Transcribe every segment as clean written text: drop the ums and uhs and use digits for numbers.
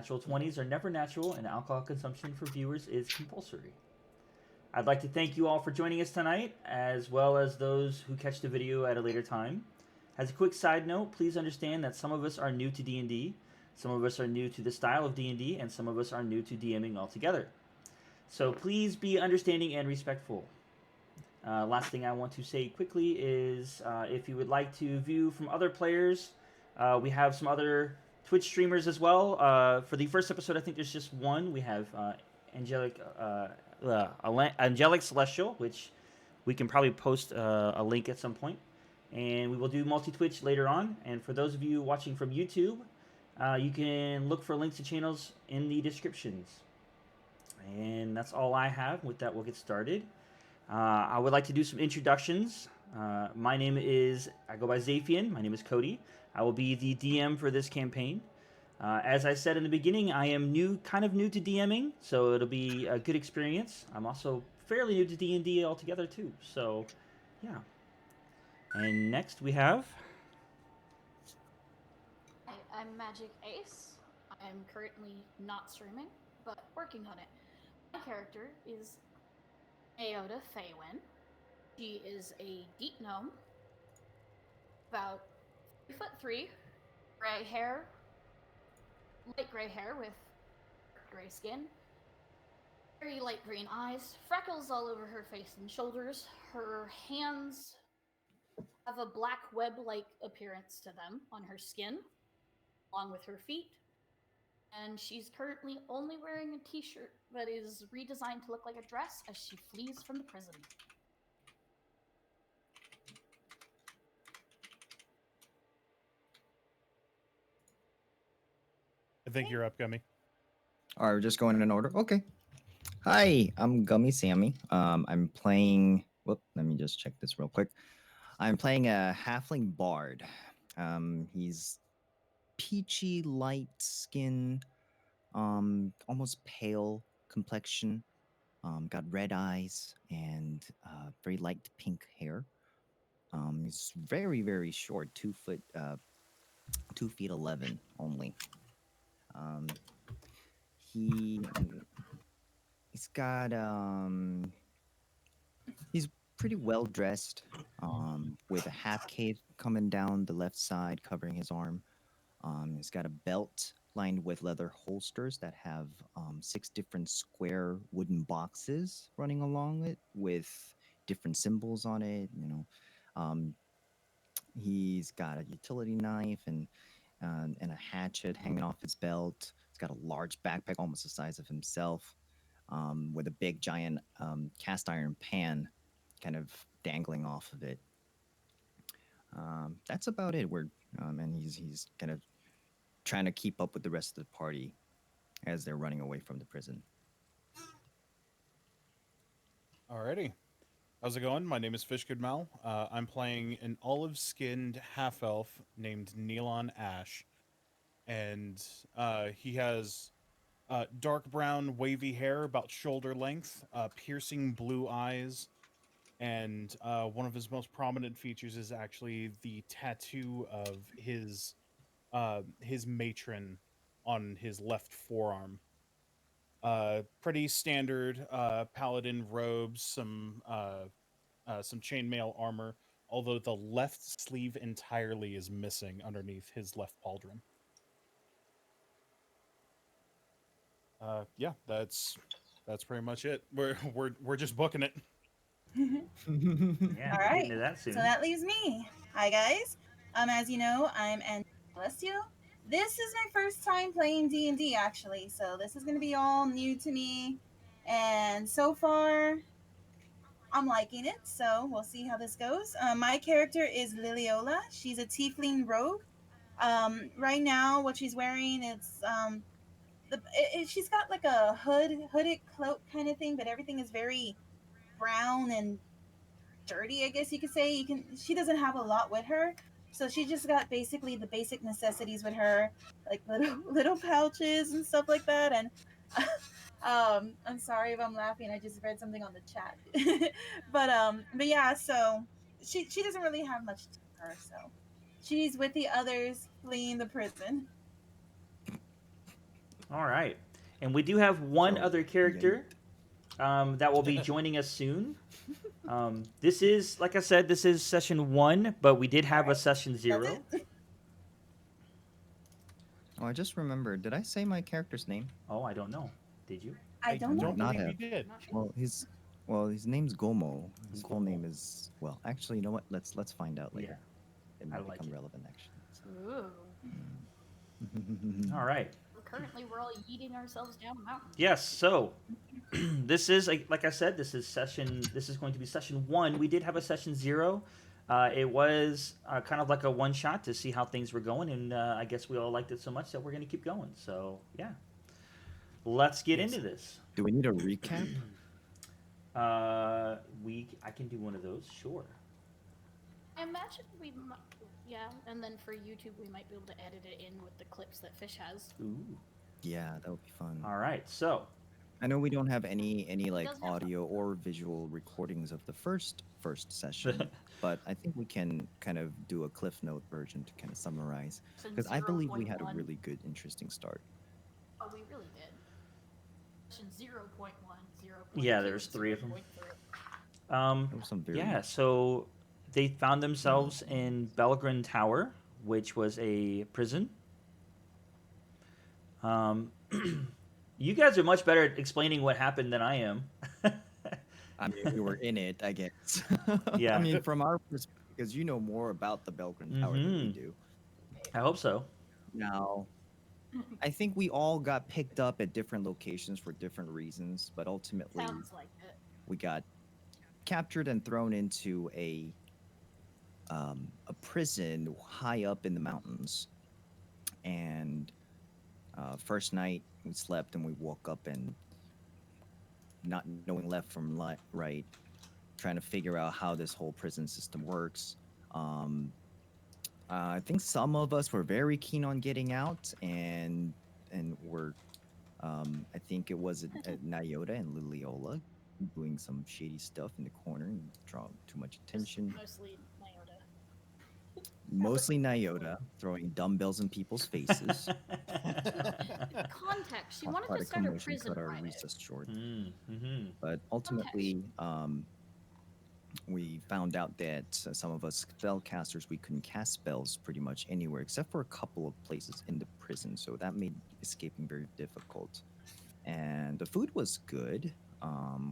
natural 20s are never natural, and alcohol consumption for viewers is compulsory. I'd like to thank you all for joining us tonight, as well as those who catch the video at a later time. As a quick side note, please understand that some of us are new to D&D, some of us are new to the style of D&D, and some of us are new to DMing altogether. So please be understanding and respectful. Last thing I want to say quickly is if you would like to view from other players, we have some other Twitch streamers as well. For the first episode, I think there's just one. We have Angelic Celestial, which we can probably post a link at some point. And we will do multi-Twitch later on. And for those of you watching from YouTube, you can look for links to channels in the descriptions. And that's all I have. With that, we'll get started. I would like to do some introductions. My name is, I go by Zaphian. My name is Cody. I will be the DM for this campaign. As I said in the beginning, I am kind of new to DMing, so it'll be a good experience. I'm also fairly new to D&D altogether too, so yeah. And next we have... Hi, I'm Magic Ace. I'm currently not streaming, but working on it. My character is Aoda Faywin. She is a deep gnome, about 3'3", gray hair, light gray hair with gray skin, very light green eyes, freckles all over her face and shoulders. Her hands have a black web-like appearance to them on her skin, along with her feet. And she's currently only wearing a t-shirt that is redesigned to look like a dress as she flees from the prison. I think you're up, Gummy. All right, we're just going in order. Okay. Hi, I'm Gummy Sammy. I'm playing. Whoop, let me just check this real quick. I'm playing a halfling bard. He's peachy light skin, almost pale complexion. Got red eyes and very light pink hair. He's very very short, 2 foot, 2 feet 11 only. He's got he's pretty well dressed, with a half cape coming down the left side covering his arm. He's got a belt lined with leather holsters that have 6 different square wooden boxes running along it with different symbols on it. He's got a utility knife and a hatchet hanging off his belt. He's got a large backpack almost the size of himself, with a big giant cast iron pan kind of dangling off of it. That's about it. And he's kind of trying to keep up with the rest of the party as they're running away from the prison. Alrighty. How's it going? My name is Fishgood Mal. I'm playing an olive-skinned half-elf named Neilon Ash. And he has dark brown wavy hair about shoulder length, piercing blue eyes, and one of his most prominent features is actually the tattoo of his matron on his left forearm. Pretty standard paladin robes, some chainmail armor, although the left sleeve entirely is missing underneath his left pauldron. Yeah, that's pretty much it. We're just booking it. Yeah, All we'll get right. into that soon. So that leaves me. Hi guys. As you know, I'm Angelic Celestial. This is my first time playing D&D actually, so this is going to be all new to me. And so far, I'm liking it, so we'll see how this goes. My character is Liliola. She's a tiefling rogue. Right now, what she's wearing is she's got like a hooded cloak kind of thing, but everything is very brown and dirty, I guess you could say. She doesn't have a lot with her, so she just got basically the basic necessities with her, like little pouches and stuff like that. And I'm sorry if I'm laughing. I just read something on the chat. But yeah, so she doesn't really have much to her, so she's with the others fleeing the prison. All right, and we do have one So, other character that will be joining us soon. This is, like I said, this is session 1, but we did have a Alright, session That's 0. it. Oh, I just remembered. Did I say my character's name? Oh, I don't know. Did you? I don't know. Might not believe have. you did. Not sure. His name's Gomo. His full name Gomo. is, well, actually, you know what? Let's find out later. It I might like become it. relevant actually. Ooh. All right. Currently, we're all yeeting ourselves down a mountain. Yes. So this is like I said, this is going to be session 1. We did have a session 0. It was kind of like a one shot to see how things were going, and I guess we all liked it so much that we're going to keep going. So yeah, let's get Yes. into this. Do we need a recap? I can do one of those, sure. I imagine yeah, and then for YouTube, we might be able to edit it in with the clips that Fish has. Ooh. Yeah, that would be fun. All right. So I know we don't have any like does have audio or visual recordings of the first session, but I think we can kind of do a cliff note version to kind of summarize, Since because I believe we had a 0.1 really good, interesting start. Oh, we really did. Session 0.1, 0.2, Yeah, there's 3 of them. 0.3. There was some very Yeah, so they found themselves in Belgrin Tower, which was a prison. You guys are much better at explaining what happened than I am. I mean, we were in it, I guess. Yeah. I mean, from our perspective, because you know more about the Belgrin Tower than we Mhm. do. I hope so. Now, I think we all got picked up at different locations for different reasons, but ultimately Sounds like it. we got captured and thrown into a prison high up in the mountains. And first night we slept and we woke up and not knowing left from right, trying to figure out how this whole prison system works. I think some of us were very keen on getting out, and were, I think it was at Nyota and Liliola doing some shady stuff in the corner and drawing too much attention. Mostly Nyota. Mostly Nyota throwing dumbbells in people's faces. Context. She Caused wanted quite to a start a commotion, prison cut our riot. recess short. Mm-hmm. But ultimately, we found out that some of us spellcasters, we couldn't cast spells pretty much anywhere except for a couple of places in the prison, so that made escaping very difficult. And the food was good.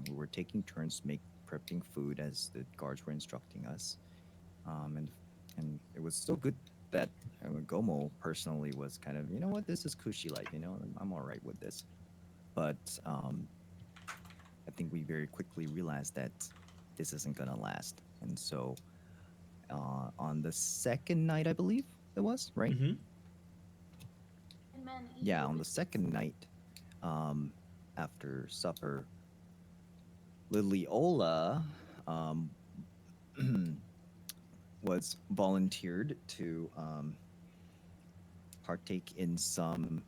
We were taking turns prepping food as the guards were instructing us, and it was so good that Gomo personally was kind of, you know what, this is cushy life, I'm all right with this. But I think we very quickly realized that this isn't gonna last, and so on the second night, I believe it was, right? Mm-hmm. And men eat Yeah, on the with- second night, after supper, Liliola was volunteered to partake in some.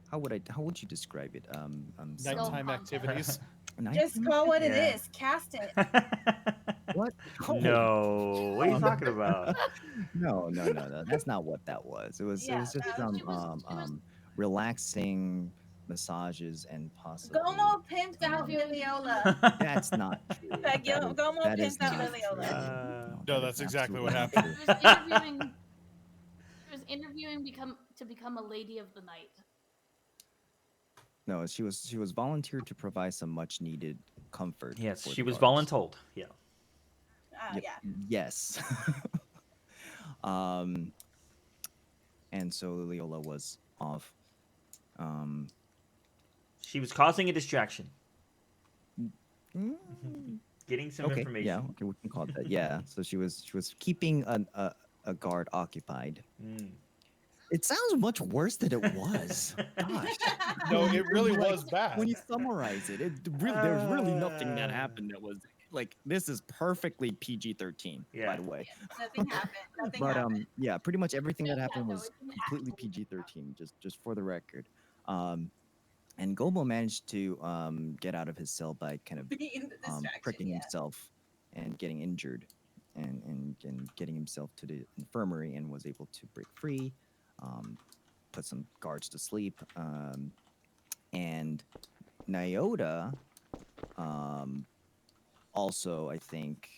How would you describe it? Some Nighttime content. activities. Just call what it Yeah. is. Cast it. What? No, what are you talking about? No. That's not what that was. It was Yeah, just that some she was- relaxing massages and possibly. Gomo pimped out Liliola. That's not true. That Gomo that is pimped out not Liliola. true. Uh, No, that that's is exactly what absolutely happened. not She true. was interviewing to become a lady of the night. No, she was volunteered to provide some much needed comfort. yes, for she the was guards. voluntold. Yeah. Yep. Yeah. Yes. And so Liliola was off. She was causing a distraction, mm, getting some okay, information. yeah, okay, we can call it that. Yeah, so she was keeping a guard occupied. Mm. It sounds much worse than it was. Gosh. No, it really Like, was bad. When you summarize it, there was really nothing that happened that was like, this is perfectly PG-13, Yeah. by the way. Nothing happened. Nothing But happened. yeah, pretty much everything that Yeah, happened no, was it didn't completely actually PG-13, just for the record. And Gobo managed to get out of his cell by kind of Being the distraction. pricking Yeah. himself and getting injured. and getting himself to the infirmary and was able to break free, put some guards to sleep, and Nyota um, also I think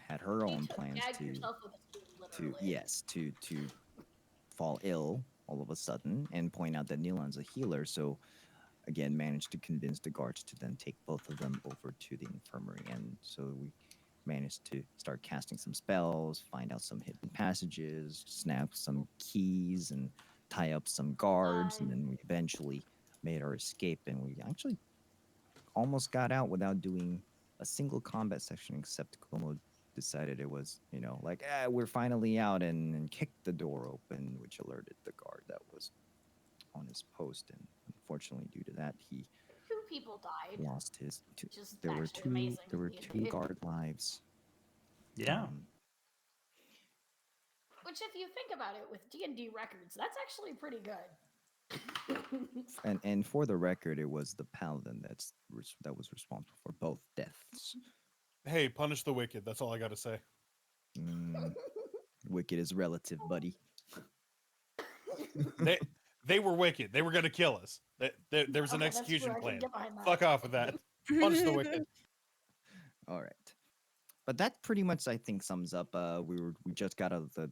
had her You own took plans gag to yourself with a spoon, literally. yes to fall ill all of a sudden and point out that Neilon's a healer, so again managed to convince the guards to then take both of them over to the infirmary, and so we managed to start casting some spells, find out some hidden passages, snap some keys, and tie up some guards, and then we eventually made our escape, and we actually almost got out without doing a single combat section, except Como decided it was, like, we're finally out, and kicked the door open, which alerted the guard that was on his post, and unfortunately, due to that, he 2 people died, lost his. which is There were actually two. amazing. There were in two D&D. guard lives. Yeah. Which, if you think about it, with D&D records, that's actually pretty good. And for the record, it was the paladin that was responsible for both deaths. Hey, punish the wicked. That's all I got to say. Wicked is relative, buddy. They were wicked. They were going to kill us. There was an Okay, that's execution true, I can plan. get behind that. Fuck off with that. Punish the wicked. All right, but that pretty much I think sums up. We just got out of the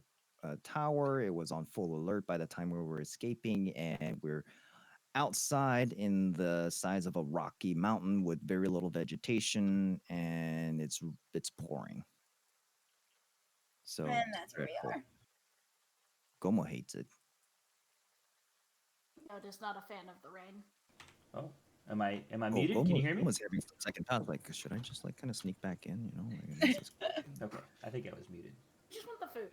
tower. It was on full alert by the time we were escaping, and we're outside in the size of a rocky mountain with very little vegetation, and it's pouring. So And that's where we dreadful. are. Gomo hates it. No, just not a fan of the rain. Oh, am I muted? Can you hear me? Gomo's having some second thoughts. Like, should I just like kind of sneak back in? Like, Okay, I think I was muted. I just want the food.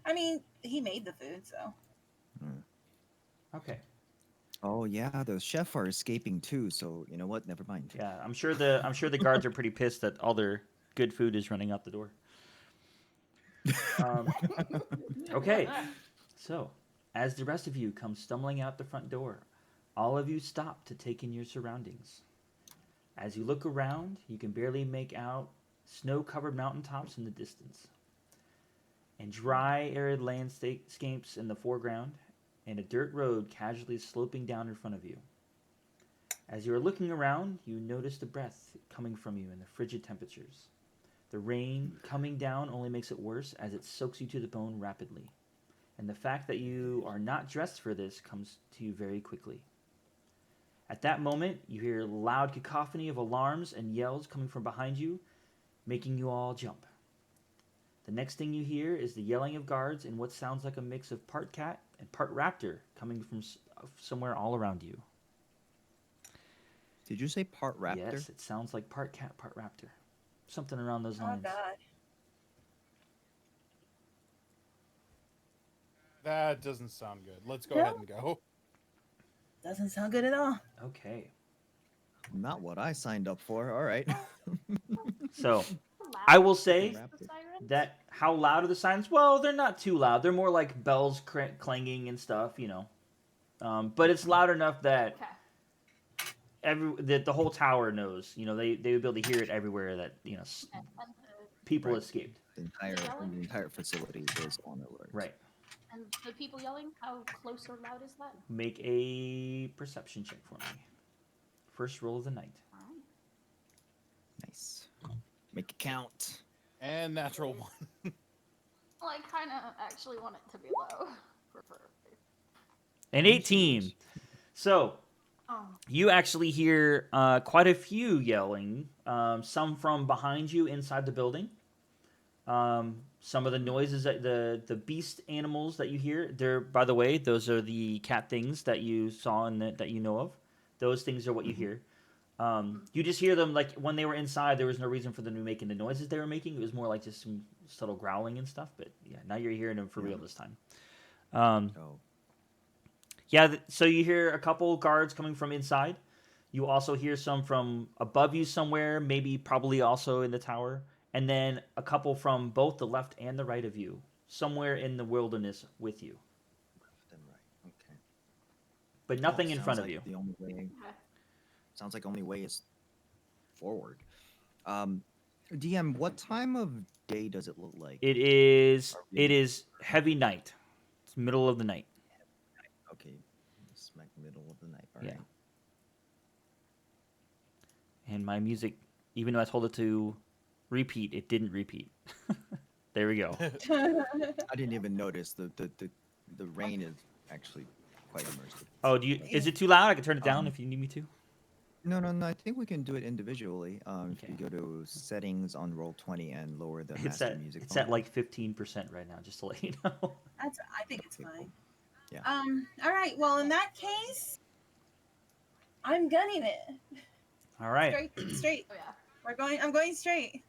I mean, he made the food, so. Okay. Oh yeah, the chef are escaping too. So you know what? Never mind. Yeah, I'm sure the guards are pretty pissed that all their good food is running out the door. Okay, so as the rest of you come stumbling out the front door, all of you stop to take in your surroundings. As you look around, you can barely make out snow-covered mountaintops in the distance, and dry, arid landscapes in the foreground, and a dirt road casually sloping down in front of you. As you are looking around, you notice the breath coming from you in the frigid temperatures. The rain coming down only makes it worse as it soaks you to the bone rapidly. And the fact that you are not dressed for this comes to you very quickly. At that moment, you hear a loud cacophony of alarms and yells coming from behind you, making you all jump. The next thing you hear is the yelling of guards and what sounds like a mix of part cat and part raptor coming from somewhere all around you. Did you say part raptor? Yes, it sounds like part cat, part raptor. Something around those Oh, lines. God. That doesn't sound good. Let's go ahead and go. Doesn't sound good at all. Okay. Not what I signed up for. All right. So, How loud I will is say the sirens? that how loud are the sirens? Well, they're not too loud. They're more like bells clanging and stuff, but it's loud enough that Okay. that the whole tower knows. They would be able to hear it everywhere that And people Right. escaped. the entire facility is on alert. Right. the people yelling, how close or loud is that? Make a perception check for me. First roll of the night. Alright. Nice. Make it count. And natural one. Well, I kind of actually want it to be low. Preferably. An 18. So Oh. you actually hear quite a few yelling. Some from behind you inside the building. Some of the noises that the beast animals that you hear. They're, by the way, those are the cat things that you saw and that you know of. Those things are what you hear. You just hear them like when they were inside. There was no reason for them to be making the noises they were making. It was more like just some subtle growling and stuff. But yeah, now you're hearing them for real this time. Oh. Yeah, so you hear a couple guards coming from inside. You also hear some from above you somewhere, maybe probably also in the tower. And then a couple from both the left and the right of you, somewhere in the wilderness with you. Then right. Okay. But nothing Well, in sounds front of like you. The only way Okay. sounds like only way is forward. DM, what time of day does it look like? It is Are we- heavy night. It's middle of the night. Okay, smack middle of the night. All Yeah. right. And my music, even though I told it to repeat, it didn't repeat. There we go. I didn't even notice the rain is actually quite immersive. Oh, is it too loud? I can turn it down Um, if you need me to. No, no, no. I think we can do it individually. If Okay. you go to settings on Roll20 and lower the It's master at music. it's at like 15% right now, just to let you know. I think it's Okay, fine. Yeah. All right. Well, in that case, I'm gunning it. All right. Straight. Oh yeah. I'm going straight.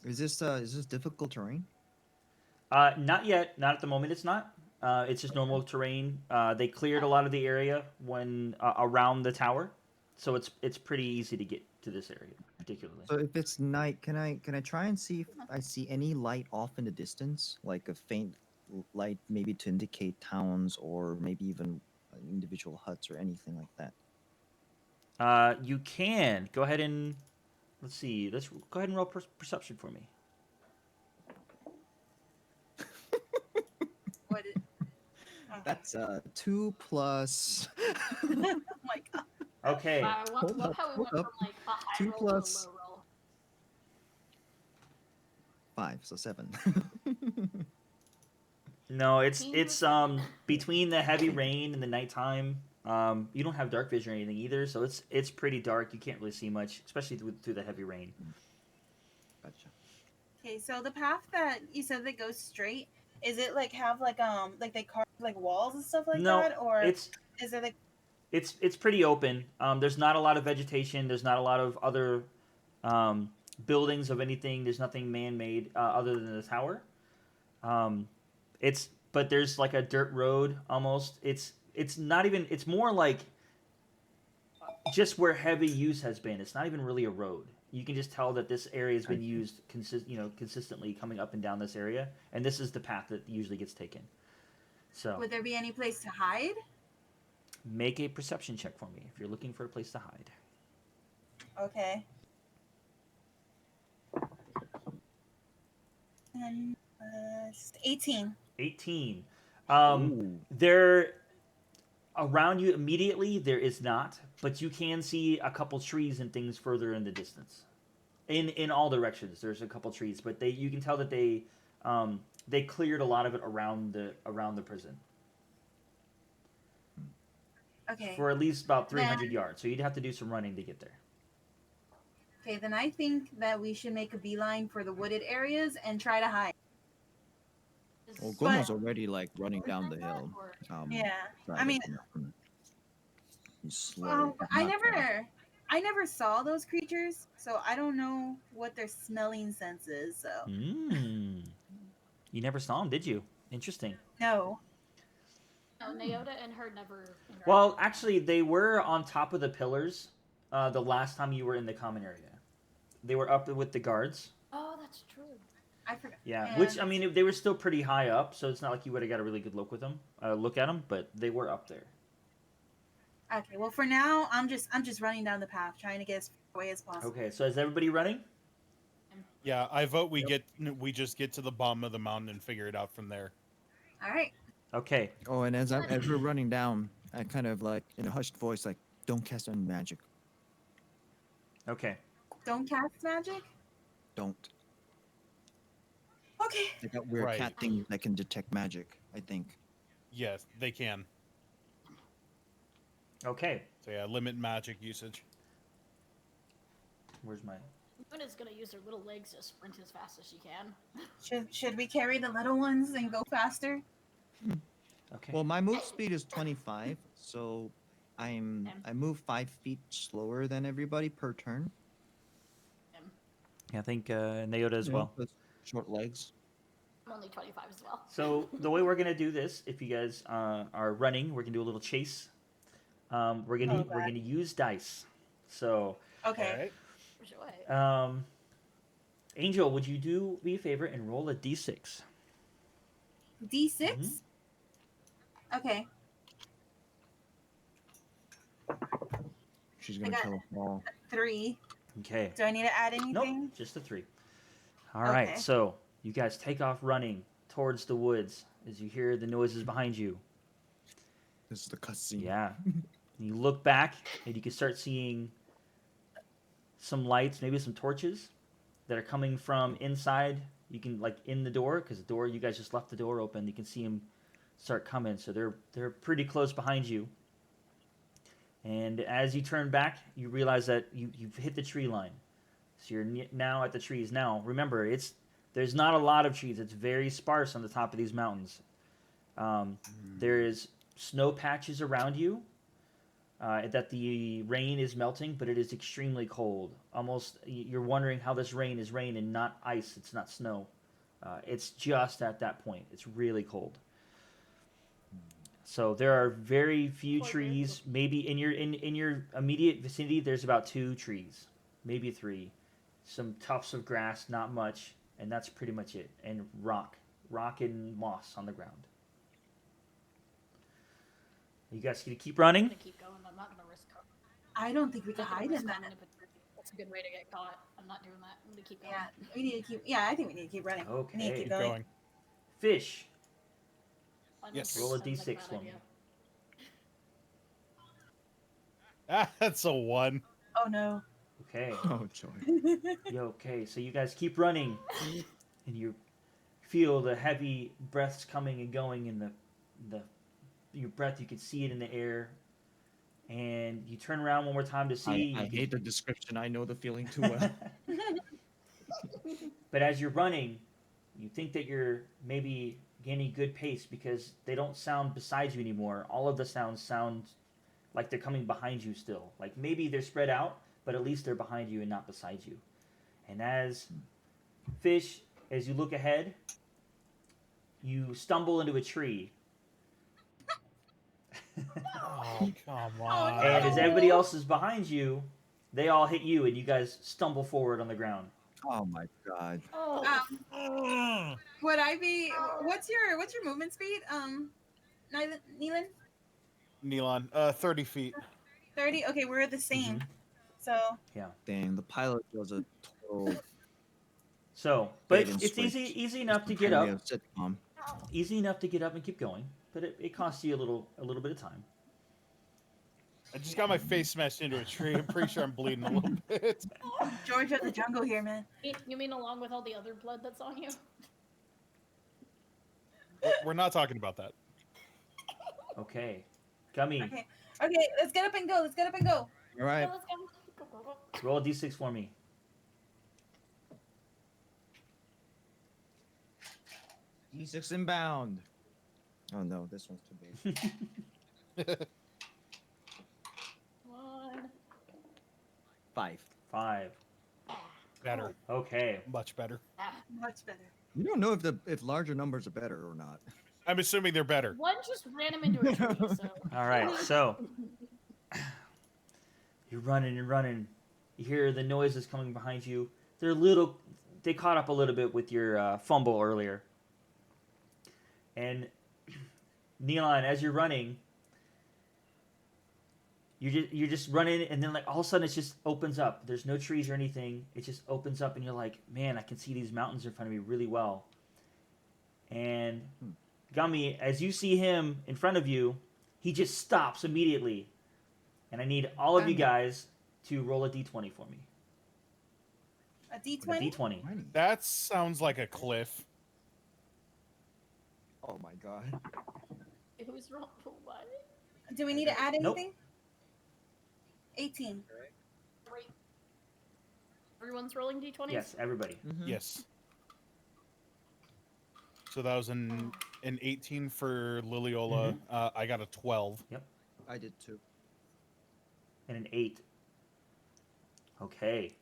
Is this difficult terrain? Not yet. Not at the moment. It's not. It's just normal terrain. They cleared a lot of the area when around the tower, so it's pretty easy to get to this area, particularly. So if it's night, can I try and see if I see any light off in the distance, like a faint light, maybe to indicate towns or maybe even individual huts or anything like that? You can go ahead and let's see. Let's go ahead and roll perception for me. What? Okay. That's 2 plus. Oh my god. Okay. Wow, Hold look up, how we hold went up. from like a high 2 roll plus- to a low roll. 5, so 7. No, it's 15%. between the heavy rain and the nighttime. You don't have dark vision or anything either, so it's pretty dark. You can't really see much, especially through the heavy rain. Gotcha. Okay, so the path that you said that goes straight, is it like have like they carve like walls and stuff like No, that, or it's is it like it's pretty open. There's not a lot of vegetation. There's not a lot of other buildings of anything. There's nothing man-made other than the tower. But there's like a dirt road almost. It's not even. It's more like just where heavy use has been. It's not even really a road. You can just tell that this area has been I see. used consistently coming up and down this area, and this is the path that usually gets taken. So would there be any place to hide? make a perception check for me if you're looking for a place to hide. Okay. And 18. 18. Ooh. There around you immediately there is not, but you can see a couple trees and things further in the distance. In all directions, there's a couple trees, but you can tell that they cleared a lot of it around the prison Okay. for at least about 300 Then- yards. So you'd have to do some running to get there. Okay, then I think that we should make a beeline for the wooded areas and try to hide. Well, Is- Gomo's already like running down the hill. Or- Yeah. trying I to mean, come up from it. He's slow. well, but I not fast. never saw those creatures, so I don't know what their smelling sense is. So Mm. You never saw them, did you? Interesting. no. No, Naota and her never. interacted. Well, actually, they were on top of the pillars the last time you were in the common area. They were up with the guards. Oh, that's true. I forgot. Yeah, And- which I mean, they were still pretty high up, so it's not like you would have got a really good look with them, look at them, but they were up there. Okay, well for now I'm just running down the path, trying to get as far away as possible. Okay, so is everybody running? Yeah, I vote we just get to the bottom of the mountain and figure it out from there. All right. Okay. Oh, and as we're running down, I kind of like in a hushed voice, like, "Don't cast any magic. Okay. Don't cast magic. Don't." Okay. They got weird Right. cat things that can detect magic. I think. Yes, they can. Okay. So yeah, limit magic usage. Where's my? Luna's gonna use her little legs to sprint as fast as she can. Should we carry the little ones and go faster? Okay. Well, my move speed is 25, so I move 5 feet slower than everybody per turn. I think Naota as You well. know, with short legs. I'm only 25 as well. So the way we're gonna do this, if you guys are running, we're gonna do a little chase. We're gonna Okay. use dice. So Okay. All right. For sure. Angel, would you do me a favor and roll a d6? D6. Mm-hmm. Okay. She's gonna got- kill them all. 3. Okay. Do I need to add anything? Nope, just a 3. All right, Okay. so you guys take off running towards the woods as you hear the noises behind you. This is the cutscene. Yeah. And you look back and you can start seeing some lights, maybe some torches that are coming from inside. You can like in the door because the door you guys just left the door open. You can see them start coming, so they're pretty close behind you. And as you turn back, you realize that you've hit the tree line. So you're now at the trees. Now remember, there's not a lot of trees. It's very sparse on the top of these mountains. There is snow patches around you. That the rain is melting, but it is extremely cold. Almost, you're wondering how this rain is rain and not ice. It's not snow. It's just at that point. It's really cold. So there are very few Poor trees. Maybe in your immediate vicinity, there's about 2 trees, maybe 3. Some tufts of grass, not much, and that's pretty much it. And rock and moss on the ground. You guys gonna keep I'm running? gonna keep going. I'm not gonna risk caught. I don't think we I'm can not gonna hide risk in that. falling into a tree. That's a good way to get caught. I'm not doing that. I'm gonna keep going. Yeah, we need to keep. Yeah, I think we need to keep running. We need to Okay. keep Keep going. going. Fish. Finding Yes. trees Roll a sounds like d6 bad for me. idea. Ah, that's a 1. Oh no. Okay. Oh joy. Okay, so you guys keep running, and you feel the heavy breaths coming and going, and your breath. You can see it in the air, and you turn around one more time to see. I hate the description. I know the feeling too well. But as you're running, you think that you're maybe gaining good pace because they don't sound beside you anymore. All of the sounds sound like they're coming behind you still. Like maybe they're spread out, but at least they're behind you and not beside you. And as Fish, as you look ahead, you stumble into a tree. Oh, come no. on. And as everybody else is behind you, they all hit you and you guys stumble forward on the ground. Oh my god. Oh, Would I be? What's your movement speed? Neelan? Neelon, 30 feet. 30. Okay, we're the same. So Dang, the pilot was a total So, but bait and it's switch. easy enough to It's get apparently up. a sitcom. Easy enough to get up and keep going. But it costs you a little bit of time. I just got my face smashed into a tree. I'm pretty sure I'm bleeding a little bit. George of the jungle here, man. you mean along with all the other blood that's on you? We're not talking about that. Okay. Gummy, Okay. Okay, let's get up and go. Let's get up and go. All right. Yeah, let's go. Go, go, go. roll a d6 for me. E6 inbound. Oh no, this one's too big. 1. 5. 5. Better. Okay. Much better. Ah, Much better. You don't know if larger numbers are better or not. I'm assuming they're better. one just ran him into a tree, so. All right. So you're running and running. You hear the noises coming behind you. They caught up a little bit with your fumble earlier. And Neelon, as you're running, you're just running, and then like all of a sudden it just opens up. There's no trees or anything. It just opens up, and you're like, man, I can see these mountains in front of me really well. And Gummy, as you see him in front of you, he just stops immediately. And I need all of you guys to roll a d20 for me. A A D20. d20. That sounds like a cliff. Oh my god. Who's wrong? What? Do we need to add Nope. anything? 18. Great. Everyone's rolling d20s? Yes, everybody. Yes. So that was an 18 for Liliola. I got a 12. I did too. And an 8. Okay.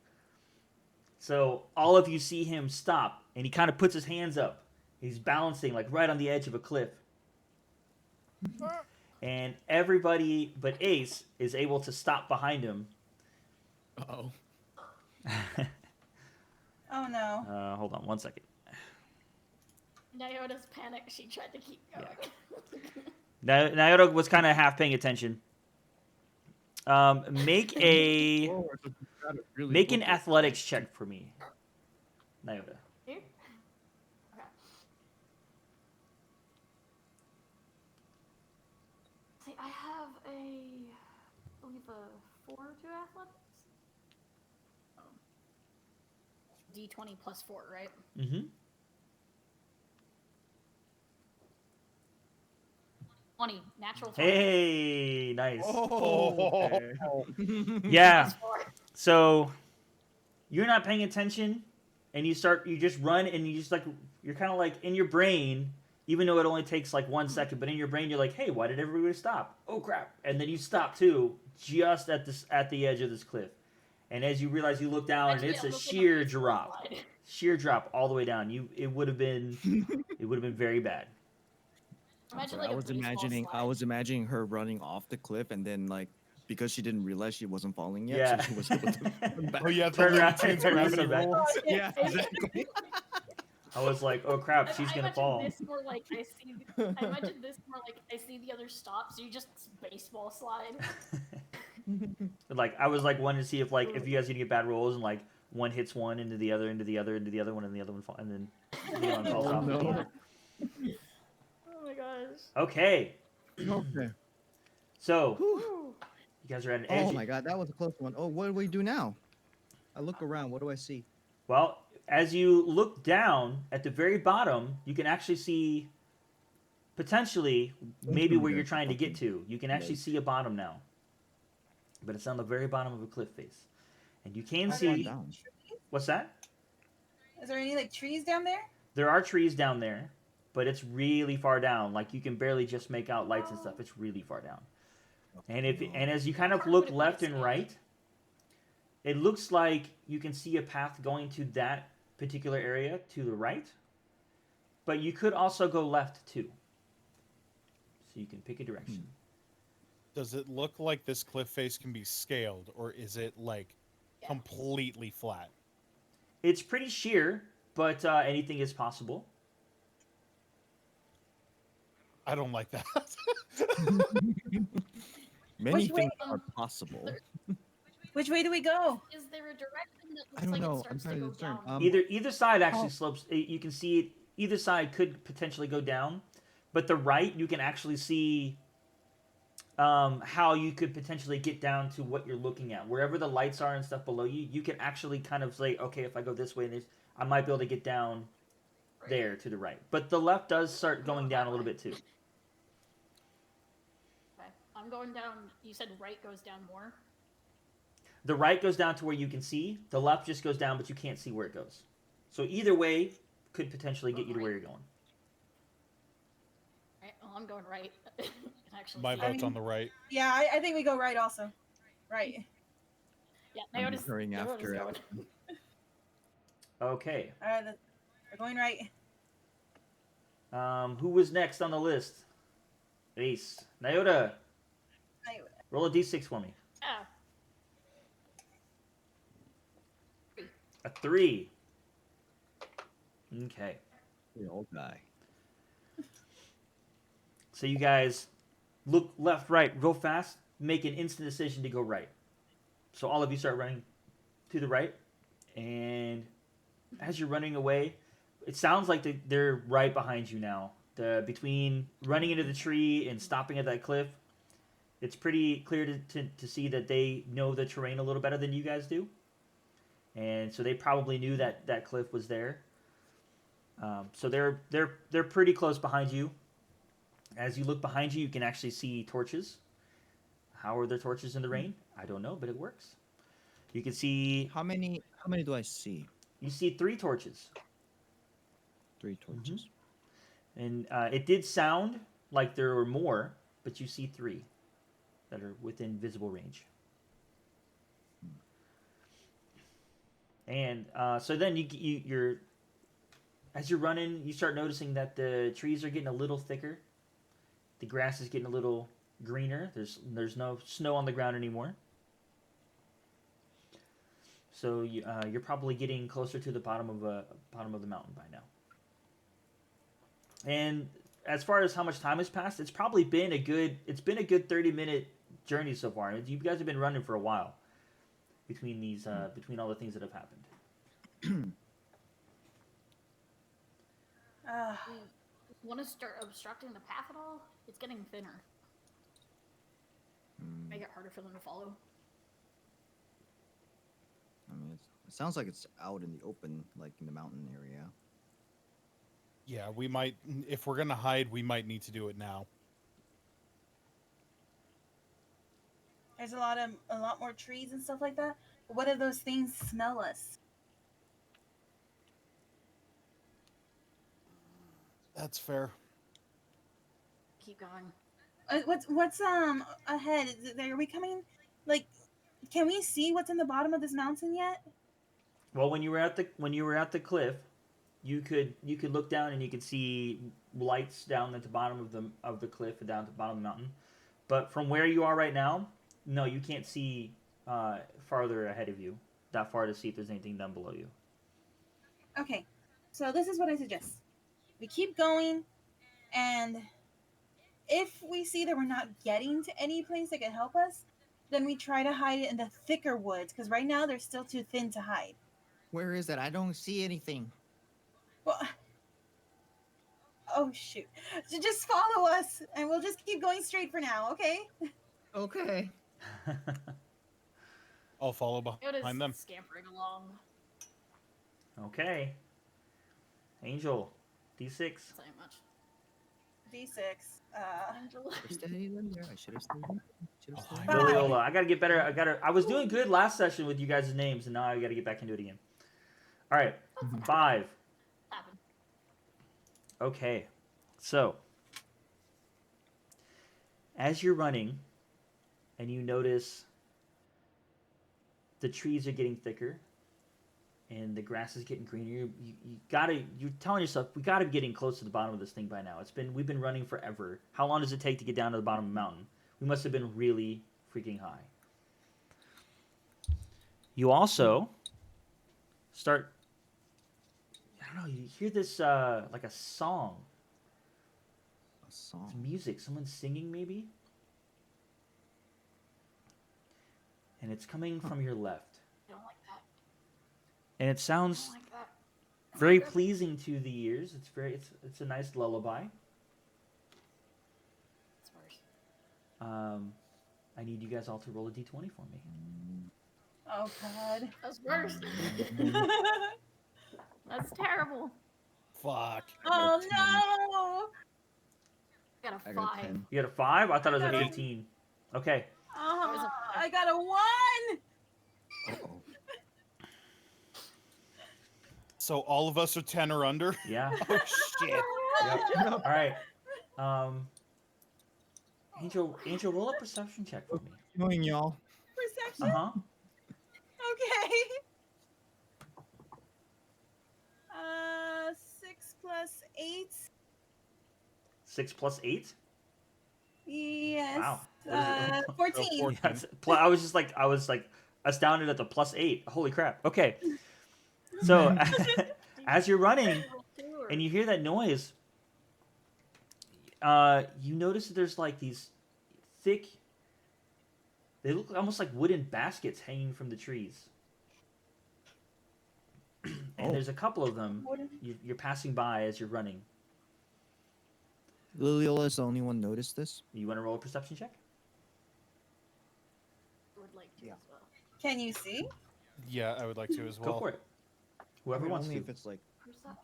So all of you see him stop, and he kind of puts his hands up. He's balancing like right on the edge of a cliff. And everybody but Ace is able to stop behind him. Uh-oh. Oh no. Hold on one second. Nyota's panicked. She tried to keep going. Naoto was kind of half paying attention. Make a Forward, but you gotta really make an focus. athletics check for me, Naota. have I believe a 4 to athletics. D20 plus 4, right? Mm-hmm. 20, natural 20. Hey, nice. Oh, Yeah. Plus 4. So you're not paying attention, and you just run, and you just like you're kind of like in your brain, even though it only takes like 1 second, but in your brain you're like, hey, why did everybody stop? Oh crap! And then you stop too, just at the edge of this cliff, and as you realize, you look down, and Actually, it's I'm a looking sheer at the drop, slide. sheer drop all the way down. It would have been very bad. Imagine Sorry, like I a was baseball imagining slide. imagining her running off the cliff and then like because she didn't realize she wasn't falling yet, Yeah. so she was able to run back. oh yeah, the Turn Looney around, Tunes turn gravity yourself back. rolls. Yeah, exactly. I was like, oh crap, she's I gonna imagine fall. this more like I imagine this more like I see the other stop, so you just baseball slide. Like I was like wanting to see if like if you guys gonna get bad rolls and like one hits one into the other, into the other, into the other one, and the other one fall, and then Leon falls Oh, off. no. Oh my gosh. Okay, Okay. so Whew. you guys are at an edge. Oh my god, that was a close one. Oh, what do we do now? I look around. What do I see? Well, as you look down at the very bottom, you can actually see potentially maybe where you're trying to get to. You can actually see a bottom now, but it's on the very bottom of a cliff face, and you can Are there see any down. trees? what's that? Is there any like trees down there? There are trees down there, but it's really far down. Like you can barely just make out lights and stuff. It's really far down. And as you kind of look left and right, it looks like you can see a path going to that particular area to the right, but you could also go left too. So you can pick a direction. Does it look like this cliff face can be scaled, or is it like Yeah. completely flat? It's pretty sheer, but anything is possible. I don't like that. Many Which way- things are possible. Which way do we go? Is there a direction that I looks don't like know. it I'm starts to trying to go discern. down? Either side actually slopes. You can see it. Either side could potentially go down, but the right you can actually see how you could potentially get down to what you're looking at. Wherever the lights are and stuff below you, you can actually kind of say, okay, if I go this way, I might be able to get down Right. there to the right. But the left does start going down a little bit too. Okay. I'm going down. You said right goes down more. The right goes down to where you can see. The left just goes down, but you can't see where it goes. So either way could potentially get you to where you're going. Right. Well, I'm going right. Actually, My see. vote's on the right. Yeah, I think we go right also. Right. Yeah, I'm Naota's hurrying after going. Okay. All right, we're going right. Who was next on the list? Ace. Nyota, I- roll a d6 for me. Yeah. A 3. Okay. The old guy. So you guys look left, right, real fast, make an instant decision to go right. So all of you start running to the right, and as you're running away, it sounds like they're right behind you now. Between running into the tree and stopping at that cliff, it's pretty clear to see that they know the terrain a little better than you guys do. And so they probably knew that cliff was there. So they're pretty close behind you. As you look behind you, you can actually see torches. How are there torches in the rain? I don't know, but it works. You can see How many do I see? you see 3 torches, 3 torches. and it did sound like there were more, but you see 3 that are within visible range. And so then you're as you're running, you start noticing that the trees are getting a little thicker. The grass is getting a little greener. There's no snow on the ground anymore. So you're probably getting closer to the bottom of the mountain by now. And as far as how much time has passed, it's probably been a good 30-minute journey so far. You guys have been running for a while between these between all the things that have happened. Want to start obstructing the path at all? It's getting thinner. Mm, Make it harder for them to follow. I mean, it sounds like it's out in the open, like in the mountain area. Yeah, we might. If we're gonna hide, we might need to do it now. There's a lot more trees and stuff like that. What if those things smell us? That's fair. Keep going. What's ahead? Are we coming? Like, can we see what's in the bottom of this mountain yet? Well, when you were at the cliff, you could look down and you could see lights down at the bottom of the cliff and down at the bottom of the mountain. But from where you are right now, no, you can't see farther ahead of you, that far to see if there's anything down below you. Okay, so this is what I suggest. We keep going, and if we see that we're not getting to any place that can help us, then we try to hide it in the thicker woods, because right now they're still too thin to hide. Where is that? I don't see anything. Well, oh shoot. So just follow us, and we'll just keep going straight for now, okay? Okay. I'll follow It is behind them. scampering along. Okay. Angel, D6. So much. D6. Angela. I should have stayed in there. I should have stayed in. Oh, Stayed I in. know. Bye. Liliola. I gotta get better. I was doing good last session with you guys' names, and now I gotta get back into it again. All right, 5. Happened. Okay, so as you're running, and you notice the trees are getting thicker, and the grass is getting greener. You're telling yourself, we gotta be getting close to the bottom of this thing by now. We've been running forever. How long does it take to get down to the bottom of the mountain? We must have been really freaking high. You also start, I don't know, you hear this like a song, A song. music, someone singing maybe, and it's coming from your left, I don't like that. and it I sounds don't like that. very pleasing to the ears. It's a nice lullaby. It's worse. I need you guys all to roll a d20 for me. Oh god. That's worse. That's terrible. Fuck. Oh no! I got a I got 5. 10. You got a 5? I thought it was an I got a- 18. Okay. Oh, I got a 1! Uh-oh. So all of us are 10 or under. Yeah. Oh shit. Yep. All right. Angel, roll a perception check for me. Knowing y'all. Perception? Uh huh. Okay. 6 plus 8. 6 plus 8. Yes. Wow. What is it? 14. 14. Yeah, I was like astounded at the plus 8. Holy crap. Okay. So as you're running and you hear that noise, you notice that there's like these thick. They look almost like wooden baskets hanging from the trees. And Oh. there's a couple of them you're passing by as you're running. Liliola's the only one noticed this. You want to roll a perception check? would like to Yeah. as well. Can you see? Yeah, I would like to as well. Go for it. Whoever I mean, wants only to. if it's like, Perception.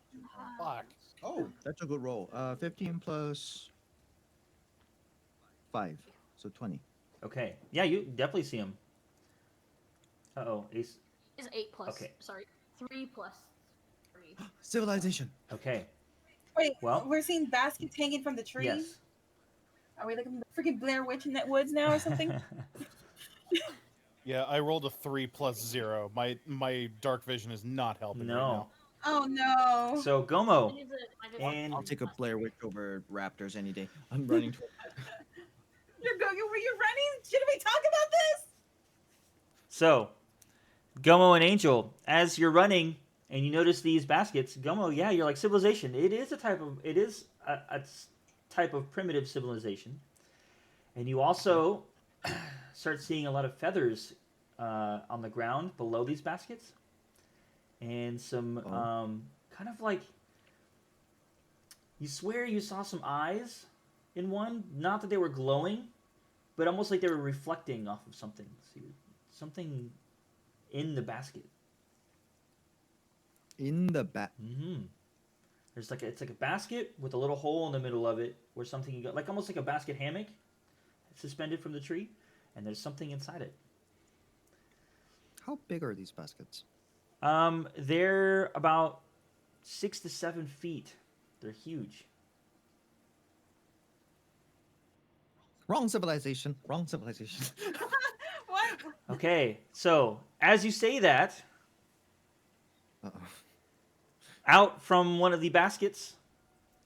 Fuck. oh, that's a good roll. 15 plus 5, so 20. Okay. Yeah, you definitely see him. Uh-oh. Ace. Is 8 plus. Okay. Sorry. 3 plus 3. Civilization. Okay. Wait, Well- we're seeing baskets hanging from the trees? Yes. Are we looking at the freaking Blair Witch in that woods now or something? Yeah, I rolled a 3 plus 0. My dark vision is not helping right No. now. Oh no. So, Gomo. And I'll take a Blair Witch over raptors any day. I'm running toward You're running? Shouldn't we talk about this? So, Gomo and Angel, as you're running and you notice these baskets, Gomo, yeah, you're like civilization. It is a type of primitive civilization. And you also start seeing a lot of feathers on the ground below these baskets. And some kind of like, you swear you saw some eyes in one. Not that they were glowing, but almost like they were reflecting off of something. See, something in the basket. In the back. Mm-hmm. There's like it's like a basket with a little hole in the middle of it, where something you got like almost like a basket hammock, suspended from the tree, and there's something inside it. How big are these baskets? They're about 6 to 7 feet. They're huge. Wrong civilization. Wrong civilization. What? Okay, so as you say that, Uh-oh. out from one of the baskets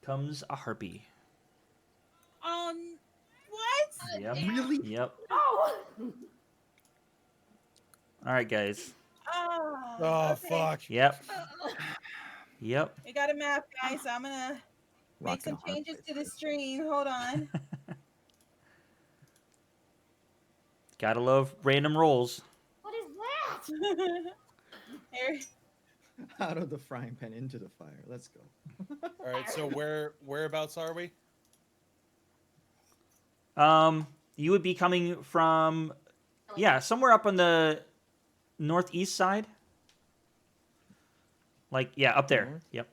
comes a harpy. What? Yep. Really? Yep. Oh! All right, guys. Oh, okay. fuck. Yep. Yep. We got a map, guys. So I'm gonna make Rocking some a harp changes is to the great. stream. Hold on. Gotta love random rolls. What is that? Here. Out of the frying pan into the fire. Let's go. All right, so whereabouts are we? You would be coming from, yeah, somewhere up on the northeast side. Like, yeah, up there. North? Yep.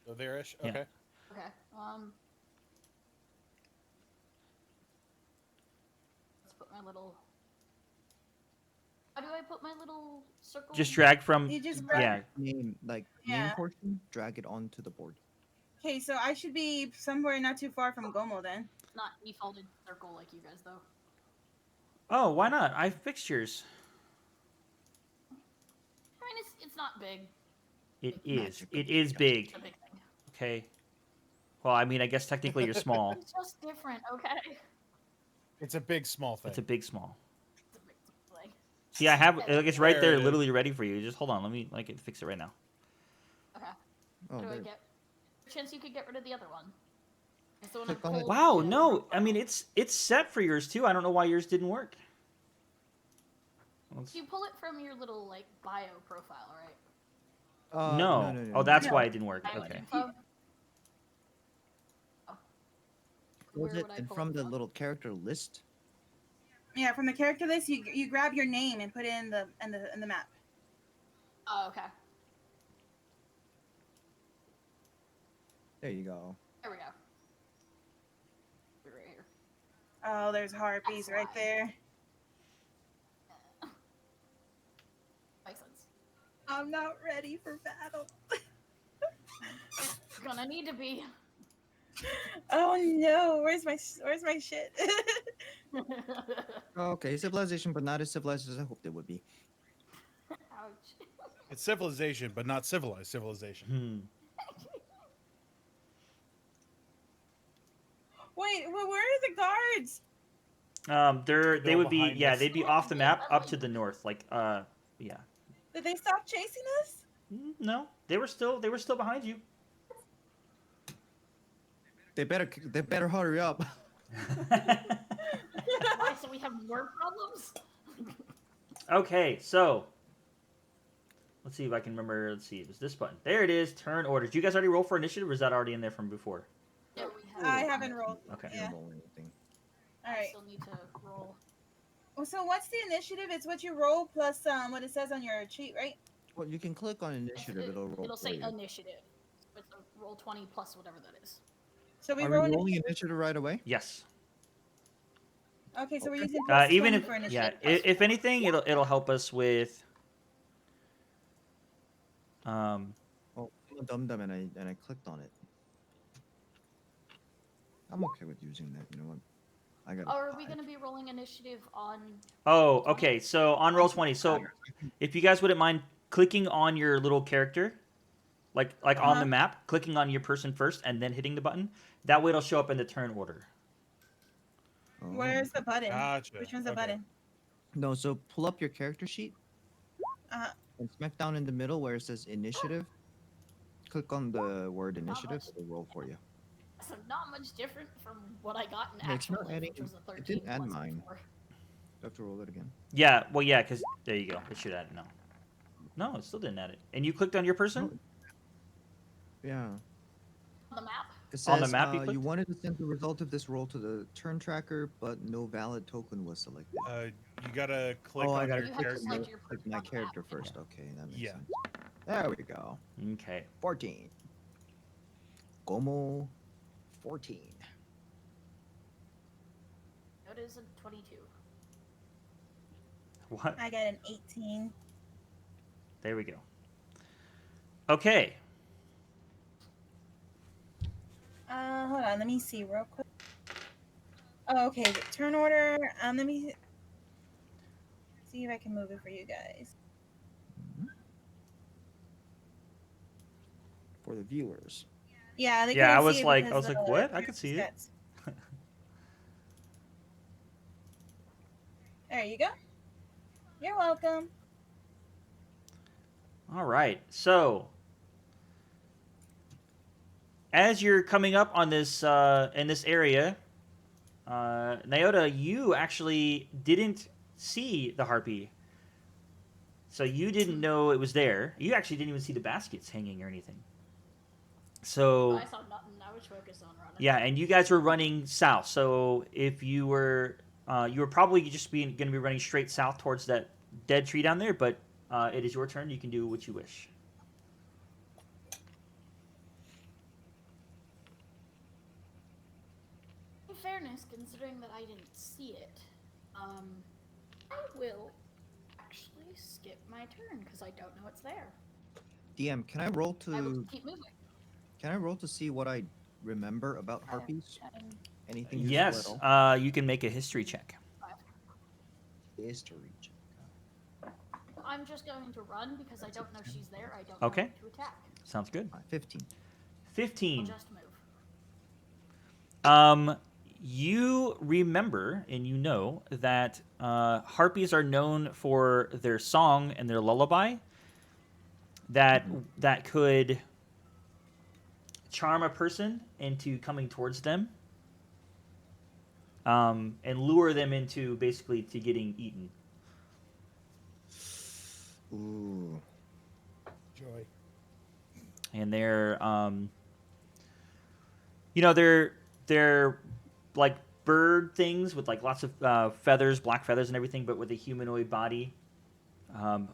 So there-ish? Yeah. Okay. Okay. Let's put my little. How do I put my little circle? Just drag from, You just grab. yeah. Name name Yeah. portion. Drag it onto the board. Okay, so I should be somewhere not too far from Gomo then. Not defaulted circle like you guys though. Oh, why not? I have fixtures. I mean, it's not big. It is. Magic It of is big. It's a big thing. Okay. Well, I mean, I guess technically you're small. It's just different, okay? It's a big, small thing. It's a big small. It's a big thing. See, I have, like, it's right There there, it is. literally ready for you. Just hold on. Let me, like, fix it right now. Okay. Oh, What do I there. get? Chance you could get rid of the other one. It's the one Click I'm on it. cold Wow, with. no. I mean, it's set for yours, too. I don't know why yours didn't work. Let's- You pull it from your little like bio profile, right? no. No. Oh, that's No. why it didn't work. Bio Okay. info? Oh. Was Where it would I in pull from it the little character list? Yeah, from the character list, you grab your name and put it in the map. Oh, okay. There you go. There we go. Right here. Oh, there's harpies That's right why. there. Makes sense. I'm not ready for battle. Gonna need to be. Oh no, where's my shit? Okay, civilization, but not as civilized as I hoped it would be. Ouch. It's civilization, but not civilized civilization. Hmm. Wait, where are the guards? They Go would be, behind yeah, us. they'd be off the map up to the north. Like, yeah. Did they stop chasing us? No, they were still behind you. They better hurry up. Why? So we have more problems? Okay, so let's see if I can remember. Let's see, it was this button. There it is. Turn order. Did you guys already roll for initiative, or is that already in there from before? Yeah, we have. I haven't rolled. Okay. Yeah. Didn't roll anything. All I right. still need to roll. Well, so what's the initiative? It's what you roll plus what it says on your cheat, right? Well, you can click on initiative. It'll roll It'll for say you. initiative. It's a roll 20 plus whatever that is. So we Are roll. we rolling initiative right away? Yes. Okay, so we're using Even 20 if for yeah, initiative. if anything, it'll help us with. Oh, I'm a dum dum, and I clicked on it. I'm okay with using that. You know what? I got. Oh, are we going to be rolling initiative on. Oh, okay. So on roll 20. So if you guys wouldn't mind clicking on your little character, like on Uh-huh. the map, clicking on your person first, and then hitting the button. That way, it'll show up in the turn order. Where's the button? Gotcha. Which one's the Okay. button? No, so pull up your character sheet Uh, and smack down in the middle where it says initiative. Click on the word initiative. It'll roll for you. So not much different from what I got in Yeah, it's actual not life, adding- which was a it 13 didn't add plus mine. before. You have to roll it again. Yeah. Well, yeah, because there you go. It should add it. No, it still didn't add it. And you clicked on your person. Yeah, On the map? It On the says map you you clicked? wanted to send the result of this roll to the turn tracker, but no valid token was selected. You gotta click Oh, I on gotta your You have to click, select character. your click person my on the map. character first. Okay, that makes Yeah. sense. There we go. Okay. 14. Como 14. It is a 22. What? I got an 18. There we go. Okay. Hold on. Let me see real quick. Oh, okay. The turn order. Let me see if I can move it for you guys. Mhm. For the viewers. Yeah, they Yeah, couldn't I see was it like, because what? I could see it. There you go. You're welcome. All right. So, as you're coming up on this in this area, Nyota, you actually didn't see the harpy, so you didn't know it was there. You actually didn't even see the baskets hanging or anything. So I saw nothing. I was focused on running. yeah, and you guys were running south. So if you were probably just going to be running straight south towards that dead tree down there. But it is your turn. You can do what you wish. In fairness, considering that I didn't see it, I will actually skip my turn because I don't know it's there. DM, can I roll I will to keep moving. see what I remember about harpies? And Anything useful Yes, at all? you can make a history check. History check. I'm just going to run because I don't know she's there. I don't Okay. know who to attack. Sounds good. 15. 15. I'll just move. You remember and you know that harpies are known for their song and their lullaby that could charm a person into coming towards them and lure them into basically to getting eaten. Ooh. Joy. And they're they're like bird things with like lots of feathers, black feathers and everything, but with a humanoid body.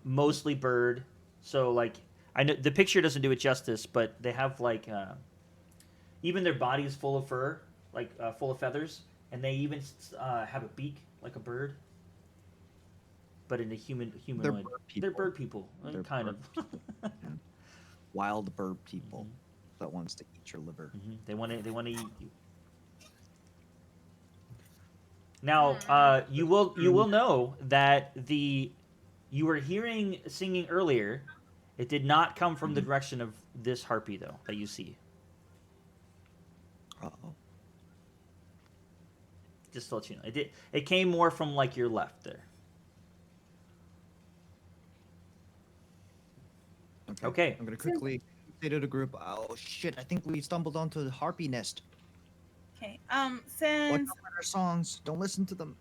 Mostly bird. So like I know the picture doesn't do it justice, but they have like even their body is full of fur, like full of feathers, and they even have a beak like a bird, but in a humanoid. They're bird people, They're kind bird of. Yeah. Wild bird people that wants to eat your liver. They want to eat you. Now, you will know that you were hearing singing earlier. It did not come from the direction of this harpy though that you see. Uh-oh. Just to let you know, it came more from like your left there. Okay. I'm gonna quickly say to the group, oh shit, I think we stumbled onto the harpy nest. Okay. Watch Since out for their songs. Don't listen to them.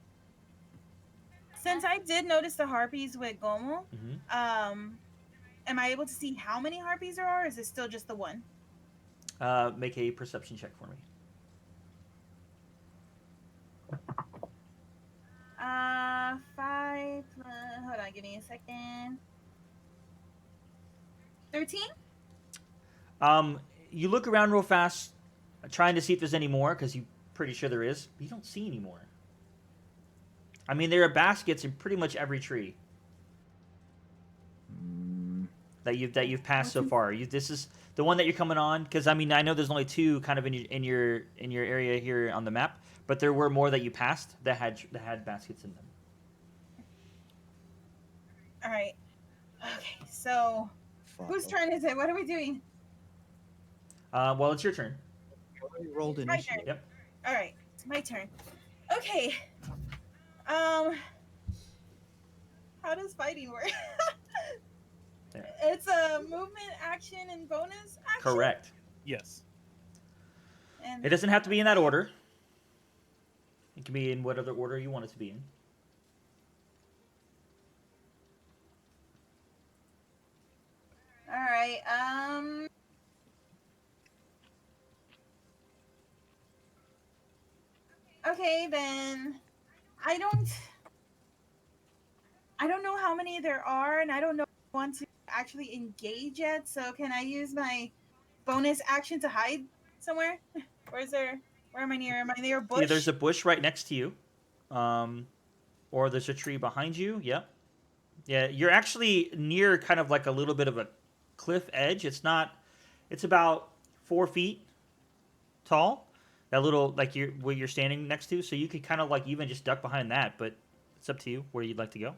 I did notice the harpies with Gomo, Mm-hmm. am I able to see how many harpies there are? Or is it still just the one? Make a perception check for me. 5 plus, hold on, give me a second. 13? You look around real fast, trying to see if there's any more, because you're pretty sure there is. But you don't see any more. I mean, there are baskets in pretty much every tree that you've passed so far. This is the one that you're coming on, because I mean, I know there's only 2 kind of in your area here on the map, but there were more that you passed that had baskets in them. All right. Okay, so whose turn is it? What are we doing? Well, it's your turn. You rolled My initiative. turn. Yep. All right, it's my turn. Okay. How does fighting work? There. It's a movement, action, and bonus action. Correct. Yes. And It doesn't have to be in that order. It can be in whatever order you want it to be in. all right. Okay, then I don't know how many there are, and I don't know if I want to actually engage yet. So can I use my bonus action to hide somewhere? Where am I near? Am I near a bush? Yeah, there's a bush right next to you, or there's a tree behind you. Yep. Yeah, you're actually near kind of like a little bit of a cliff edge. It's not. It's about 4 feet tall. That little like you're where you're standing next to, so you could kind of like even just duck behind that. But it's up to you where you'd like to go.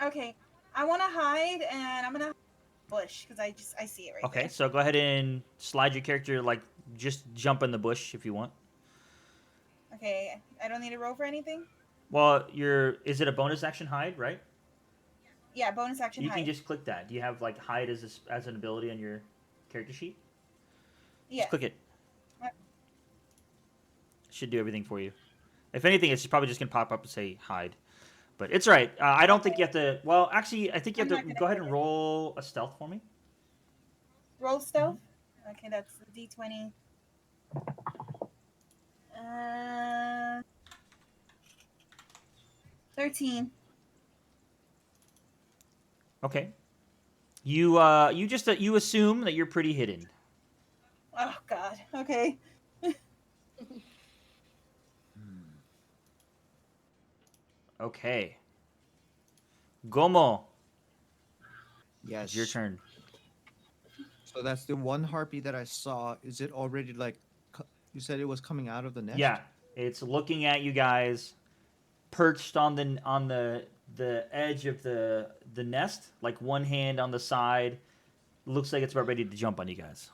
Okay, I want to hide, and I'm gonna hide in the bush because I see it right Okay, there. so go ahead and slide your character like just jump in the bush if you want. Okay, I don't need to roll for anything. Well, is it a bonus action hide, right? Yeah, bonus action You hide. can just click that. Do you have like hide as an ability on your character sheet? Yeah. Just click it. Uh, Should do everything for you. If anything, it's probably just gonna pop up and say hide. But it's right. I don't think you have to. Well, actually, I think you I'm have not to gonna go ahead click and it. roll a stealth for me. Roll stealth. Okay, that's a D20. 13. Okay. You you assume that you're pretty hidden. Oh God. Okay. Okay. Gomo, Yes. it's your turn. So that's the one harpy that I saw. Is it already like? You said it was coming out of the nest. Yeah, it's looking at you guys, perched on the edge of the nest, like one hand on the side. Looks like it's about ready to jump on you guys.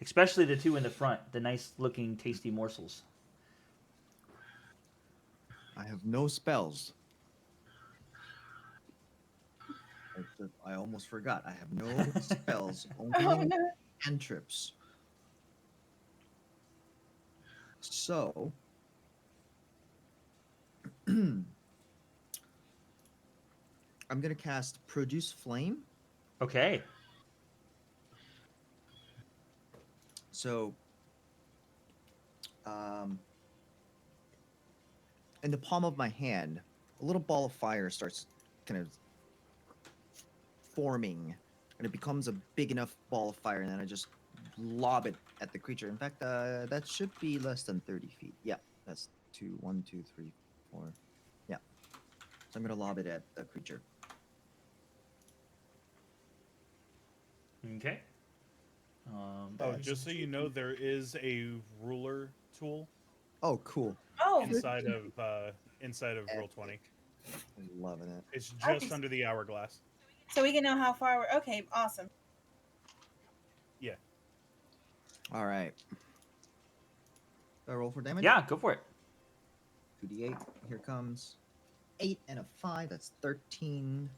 Especially the two in the front, the nice looking tasty morsels. I have no spells. I almost forgot. I have no spells. Oh Only no. cantrips. So, I'm gonna cast Produce Flame. Okay. So, in the palm of my hand, a little ball of fire starts kind of forming, and it becomes a big enough ball of fire, and then I just lob it at the creature. In fact, that should be less than 30 feet. Yeah, that's 1, 2, 3, 4. Yeah. So I'm gonna lob it at the creature. Okay. Oh, just so you know, there is a ruler tool Oh, cool. Oh. inside of Roll20. I'm loving it. It's Okay. just under the hourglass. So we can know how far we're. Okay. Awesome. Yeah. All right. Do I roll for damage? Yeah, go for it. 2d8. Here comes 8 and a 5. That's 13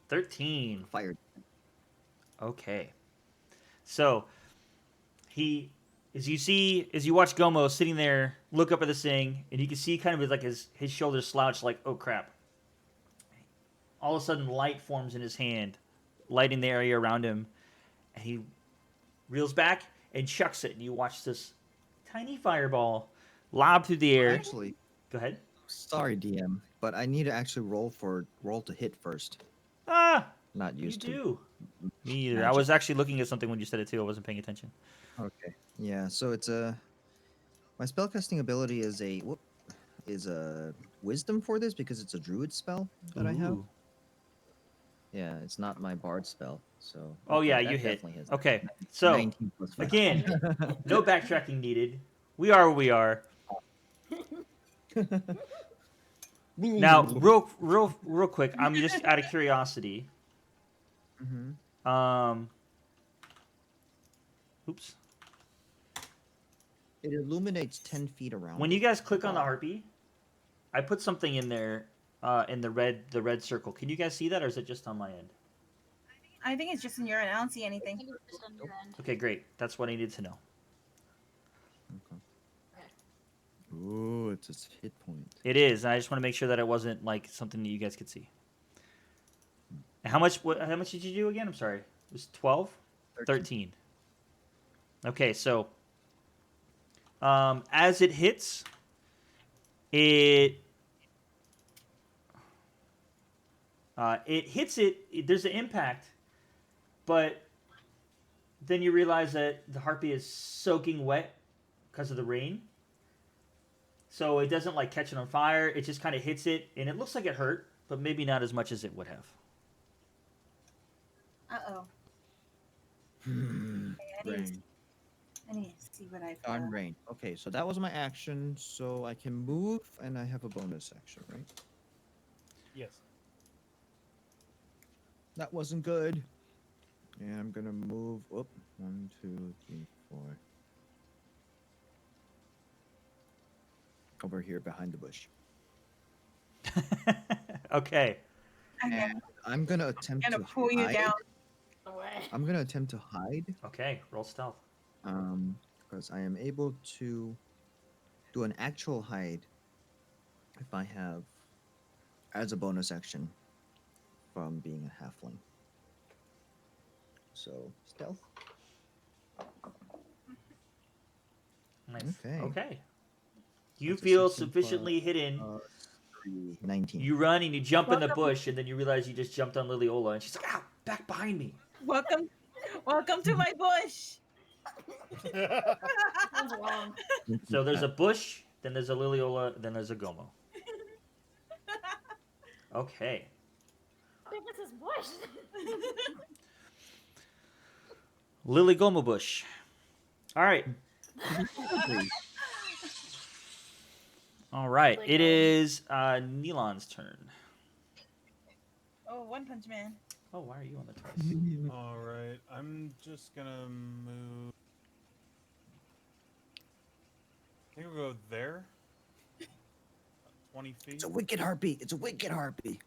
13. fire. Okay. So as you watch Gomo sitting there, look up at this thing, and you can see kind of like his shoulders slouch, like, oh crap. All of a sudden, light forms in his hand, lighting the area around him, and he reels back and chucks it, and you watch this tiny fireball lob through the air. Actually, Go ahead. sorry, DM, but I need to actually roll to hit first. Ah, Not you used to. do. Me either. I Magic. was actually looking at something when you said it too. I wasn't paying attention. Okay. Yeah. So it's my spellcasting ability is a wisdom for this because it's a druid spell that I have. Ooh. Yeah, it's not my bard spell. So. Oh okay, yeah, that you hit. definitely hits. Okay, so 19 plus 5. again, no backtracking needed. We are where we are. Now, real quick, I'm just out of curiosity. Mhm. Oops. It illuminates 10 feet around. When it. you guys click on the harpy, I put something in there, in the red circle. Can you guys see that, or is it just on my end? I think it's just in your end. I don't see I anything. think it's just on your end. Okay, great. That's what I needed to know. Okay. Ooh, it's a hit point. It is. And I just want to make sure that it wasn't like something that you guys could see. And how much did you do again? I'm sorry. It was 12? 13. Okay, so As it hits, it hits it. There's an impact, but then you realize that the harpy is soaking wet because of the rain. So it doesn't like catch it on fire. It just kind of hits it, and it looks like it hurt, but maybe not as much as it would have. Uh-oh. Hmm. I need, Rain. I need to see what I've Darn got. rain. Okay, so that was my action. So I can move, and I have a bonus action, right? Yes. That wasn't good. And I'm gonna move up. 1, 2, 3, 4. Over here behind the bush. Okay. I'm And gonna, I'm gonna attempt gonna to pull you hide. down. Away. I'm gonna attempt to hide. Okay. Roll stealth. Because I am able to do an actual hide if I have as a bonus action from being a halfling. So stealth. Nice. Okay. Okay. You That's a feel 16 sufficiently hidden. 3, 19. You run and you jump in the Welcome. bush, and then you realize you just jumped on Liliola, and she's like, "Ow! Back behind me!" Welcome to my bush. Sounds wrong. So there's a bush, then there's a Liliola, then there's a Gomo. Okay. How big is this bush? Lily Gomo bush. All right. All right. It is Neelon's turn. Oh, One Punch Man. Oh, why are you on the twice? All right. I'm just gonna move. I think we'll go there. 20 feet. It's a wicked harpy. It's a wicked harpy.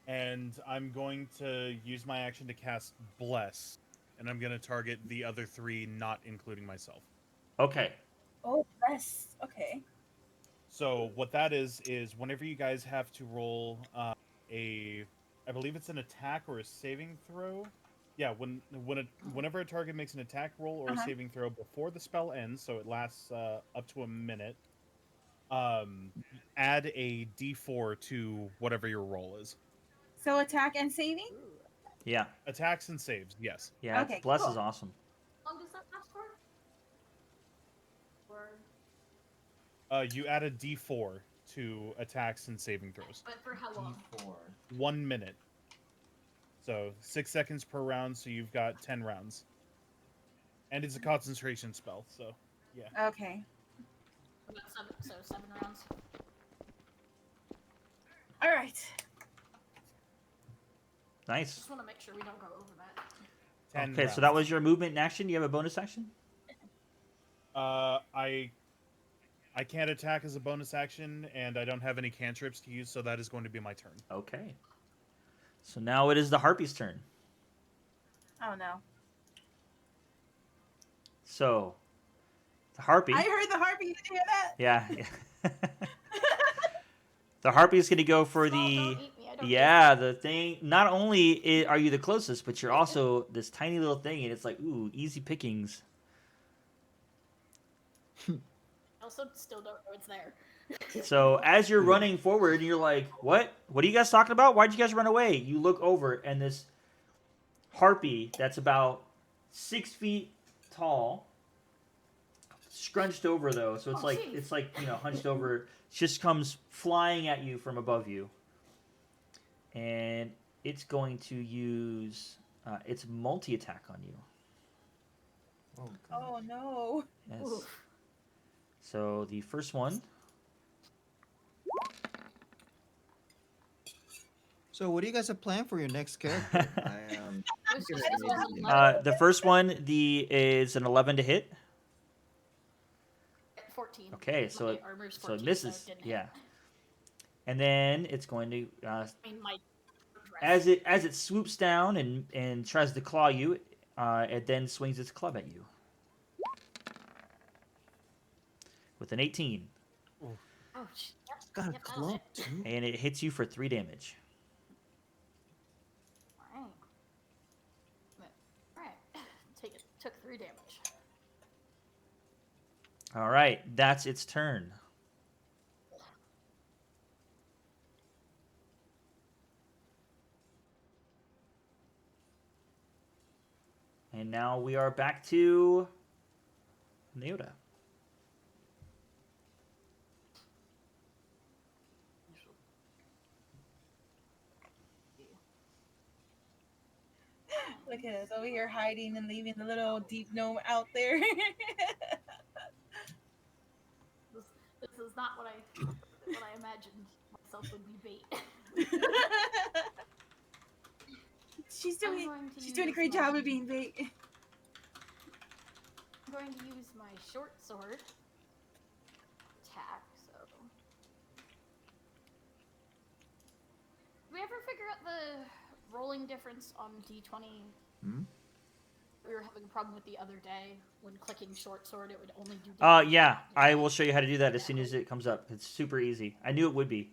And I'm going to use my action to cast Bless. And I'm going to target the other 3, not including myself. Okay. Oh, bless. Okay. So what that is whenever you guys have to roll I believe it's an attack or a saving throw. Yeah, whenever a target makes an attack roll or a saving throw before the spell ends, so it lasts up to a minute, add a d4 to whatever your roll is. So attack and saving? Yeah. Attacks and saves, yes. Yeah. Okay, Bless cool. is awesome. How long does that last for? Or, You add a d4 to attacks and saving throws. but for how long? 1 minute. So 6 seconds per round, so you've got 10 rounds. And it's a concentration spell, so yeah. Okay. About 7 rounds. All right. Nice. Just want to make sure we don't go over that. 10 Okay, rounds. so that was your movement and action. Do you have a bonus action? I can't attack as a bonus action, and I don't have any cantrips to use, so that is going to be my turn. Okay. So now it is the harpy's turn. Oh no. So the harpy. I heard the harpy. Did you hear that? Yeah. The harpy is going to go for Oh, the. don't eat me, I don't Yeah, the thing. Not only are you the closest, but you're also this tiny little thing, and it's like, ooh, easy pickings. I also still don't know it's there. So as you're running forward, you're like, what? What are you guys talking about? Why'd you guys run away? You look over, and this harpy that's about 6 feet tall, scrunched over though, so it's Oh, like jeez. hunched over, just comes flying at you from above you, and it's going to use its multi attack on you. Oh no. Yes. Oof. So the first one. So what do you guys have planned for your next character? I was Give just- it this to wasn't me. like- The first one is an 11 to hit. 14. Okay, so My it armor's so 14, it misses. didn't hit. Yeah. And then it's going to I mean, my as dress. it swoops down and tries to claw you, it then swings its club at you with an 18, Oh, shit. Got a Yep, that'll club hit. too. and it hits you for 3 damage. Alright. Alright. Took 3 damage. All right, that's its turn. And now we are back to Neota. Look at us over here hiding and leaving the little deep gnome out there. This is not what I imagined myself would be bait. she's I'm doing going to she's doing a use great my- job of being bait. I'm going to use my short sword attack. So, did we ever figure out the rolling difference on D20? Hmm? We were having a problem with the other day when clicking short sword, it would only do. damage. Yeah, I will show you how to do that as soon as it comes up. It's super easy. I knew it would be.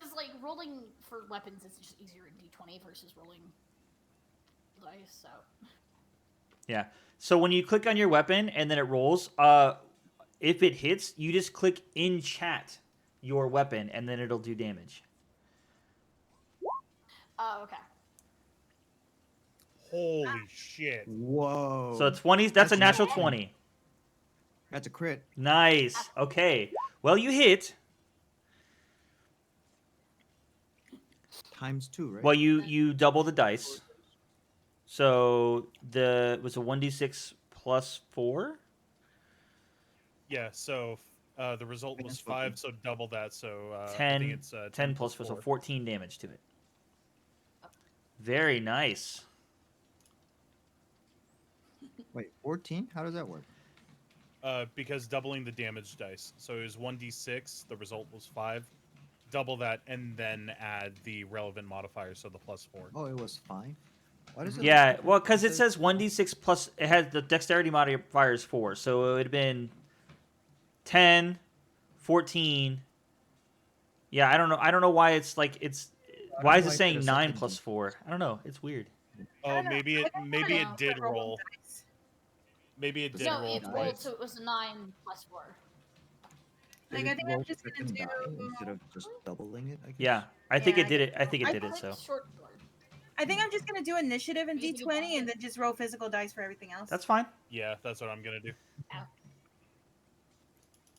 It's like rolling for weapons is just easier in D20 versus rolling dice. So. Yeah. So when you click on your weapon and then it rolls, if it hits, you just click in chat your weapon and then it'll do damage. Oh, okay. Holy shit. Whoa. So 20, that's a That's natural nice. 20. That's a crit. Nice. Okay. Well, you hit. Times 2, right? Well, you double the dice. So it was a 1d6 plus 4. Yeah, so the result was That's 5, okay. so double that. So I 10, think it's 10 plus 4, so 14 damage to it. Very nice. Wait, 14? How does that work? Because doubling the damage dice. So it was 1d6, the result was 5. Double that, and then add the relevant modifier, so the plus 4. Oh, it was 5? Why does it Yeah, look well, because it says- says 1d6 plus, it has the dexterity modifier is 4, so it would have been 10, 14. Yeah, I don't know why it's like, why is it why I saying put a 9 second plus D. 4? I don't know, it's weird. Oh, I don't know. maybe it know. did Rolling roll. dice. Maybe it did No, roll it rolled, twice. so it was 9 plus 4. Did Like, I it think I'm roll just gonna second do- die instead of just doubling it, I guess? Yeah, I think Yeah, it did it. I think it I did it, clicked so. short sword. I think I'm just gonna do initiative in You think D20 about and it. then just roll physical dice for everything else. That's fine. Yeah, that's what I'm gonna do.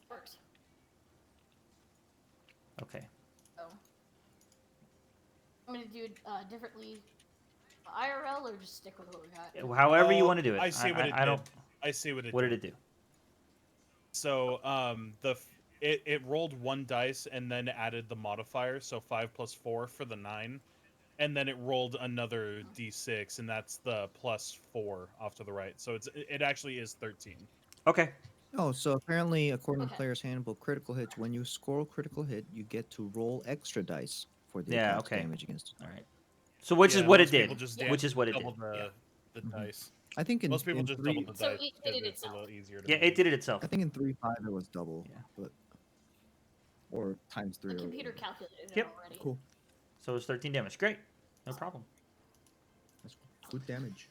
Works. Okay. So, I'm gonna do it differently. IRL or just stick with what we got? However you Oh, want to do it. I see what it I did. don't. I see what it What did. did it do? So it rolled 1 dice and then added the modifier, so 5 plus 4 for the 9, and then it rolled another d6, and that's the plus 4 off to the right. So it actually is 13. Okay. Oh, so apparently, according to Okay. Player's Handbook, critical hits, when you score a critical hit, you get to roll extra dice for the Yeah, attack's okay. damage against it. All right. So which is Yeah, what it most people did. just Which is what it did. double the Mhm. dice. I think in Most people in just three, double the So dice it because did it's a itself. little easier to Yeah, it manage. did it itself. I think in 3.5 it was double, Yeah. but or times 3. The or computer whatever. calculated Yep. it already. Cool. So it's 13 damage. Great. No problem. That's good damage.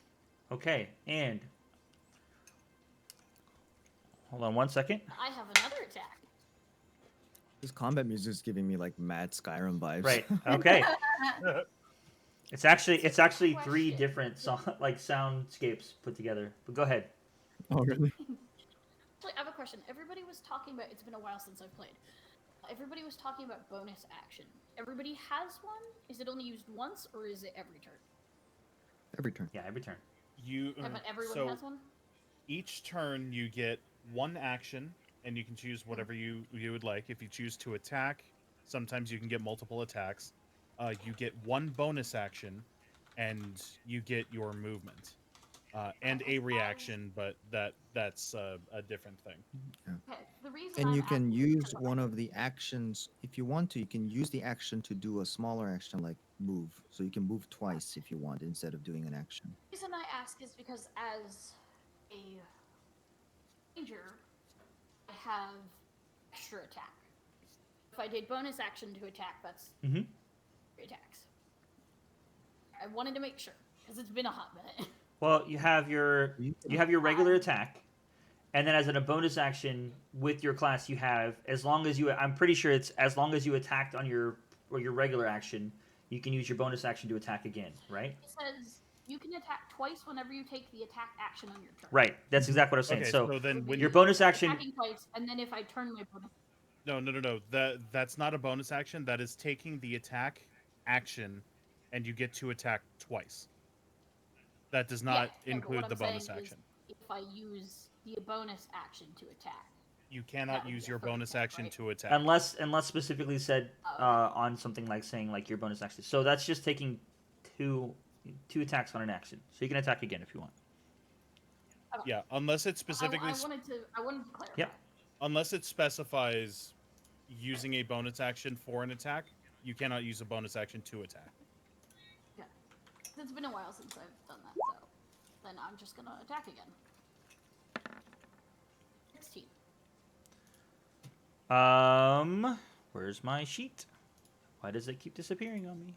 Okay, and hold on 1 second. I have another attack. This combat music is giving me like mad Skyrim vibes. Right. Okay. It's actually three Question. different soundscapes put together. But go ahead. Oh really? Actually, I have a question. Everybody was talking about. It's been a while since I've played. Everybody was talking about bonus action. Everybody has one. Is it only used once, or is it every turn? Every turn. Yeah, every turn. But everyone so has one. each turn you get 1 action, and you can choose whatever you would like. If you choose to attack, sometimes you can get multiple attacks. You get 1 bonus action, and you get your movement, and a reaction, but that's a different thing. Okay. The reason And I'm you can asking is use because one of the actions if you want to. You can use the action to do a smaller action like move. So you can move twice if you want instead of doing an action. The reason I ask is because as a ranger, I have extra attack. If I did bonus action to attack, that's Mm-hmm. 3 attacks. I wanted to make sure because it's been a hot minute. Well, you have your regular attack, and then as a bonus action with your class, you have as long as you. I'm pretty sure it's as long as you attacked on your regular action, you can use your bonus action to attack again, right? It says you can attack twice whenever you take the attack action on your turn. Right. That's exactly what I was saying. Okay, So so then when your bonus action. Attacking twice, and then if I turn my bonus. No. That's not a bonus action. That is taking the attack action, and you get to attack twice. That does not Yeah, but include what the I'm saying bonus is action. If I use the bonus action to attack. You cannot would use be a your first bonus attack, action right? to attack. Unless specifically said Oh. on something like saying like your bonus action. So that's just taking two attacks on an action. So you can attack again if you want. Yeah, unless it specifically I wanted to clarify. Yep. unless it specifies using a bonus action for an attack, you cannot use a bonus action to attack. It's been a while since I've done that, so then I'm just gonna attack again. 16. Where's my sheet? Why does it keep disappearing on me?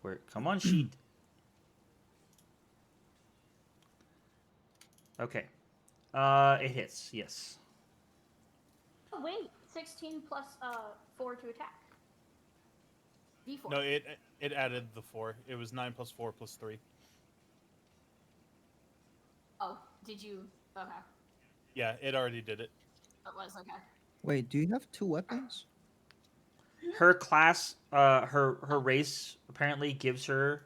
Where? Come on, sheet. Okay. It hits. Yes. Oh wait, 16 plus 4 to attack. D4. No, it added the 4. It was 9 plus 4 plus 3. Oh, did you? Okay, Yeah, it already did it. that was okay. Wait, do you have 2 weapons? Her class, her race apparently gives her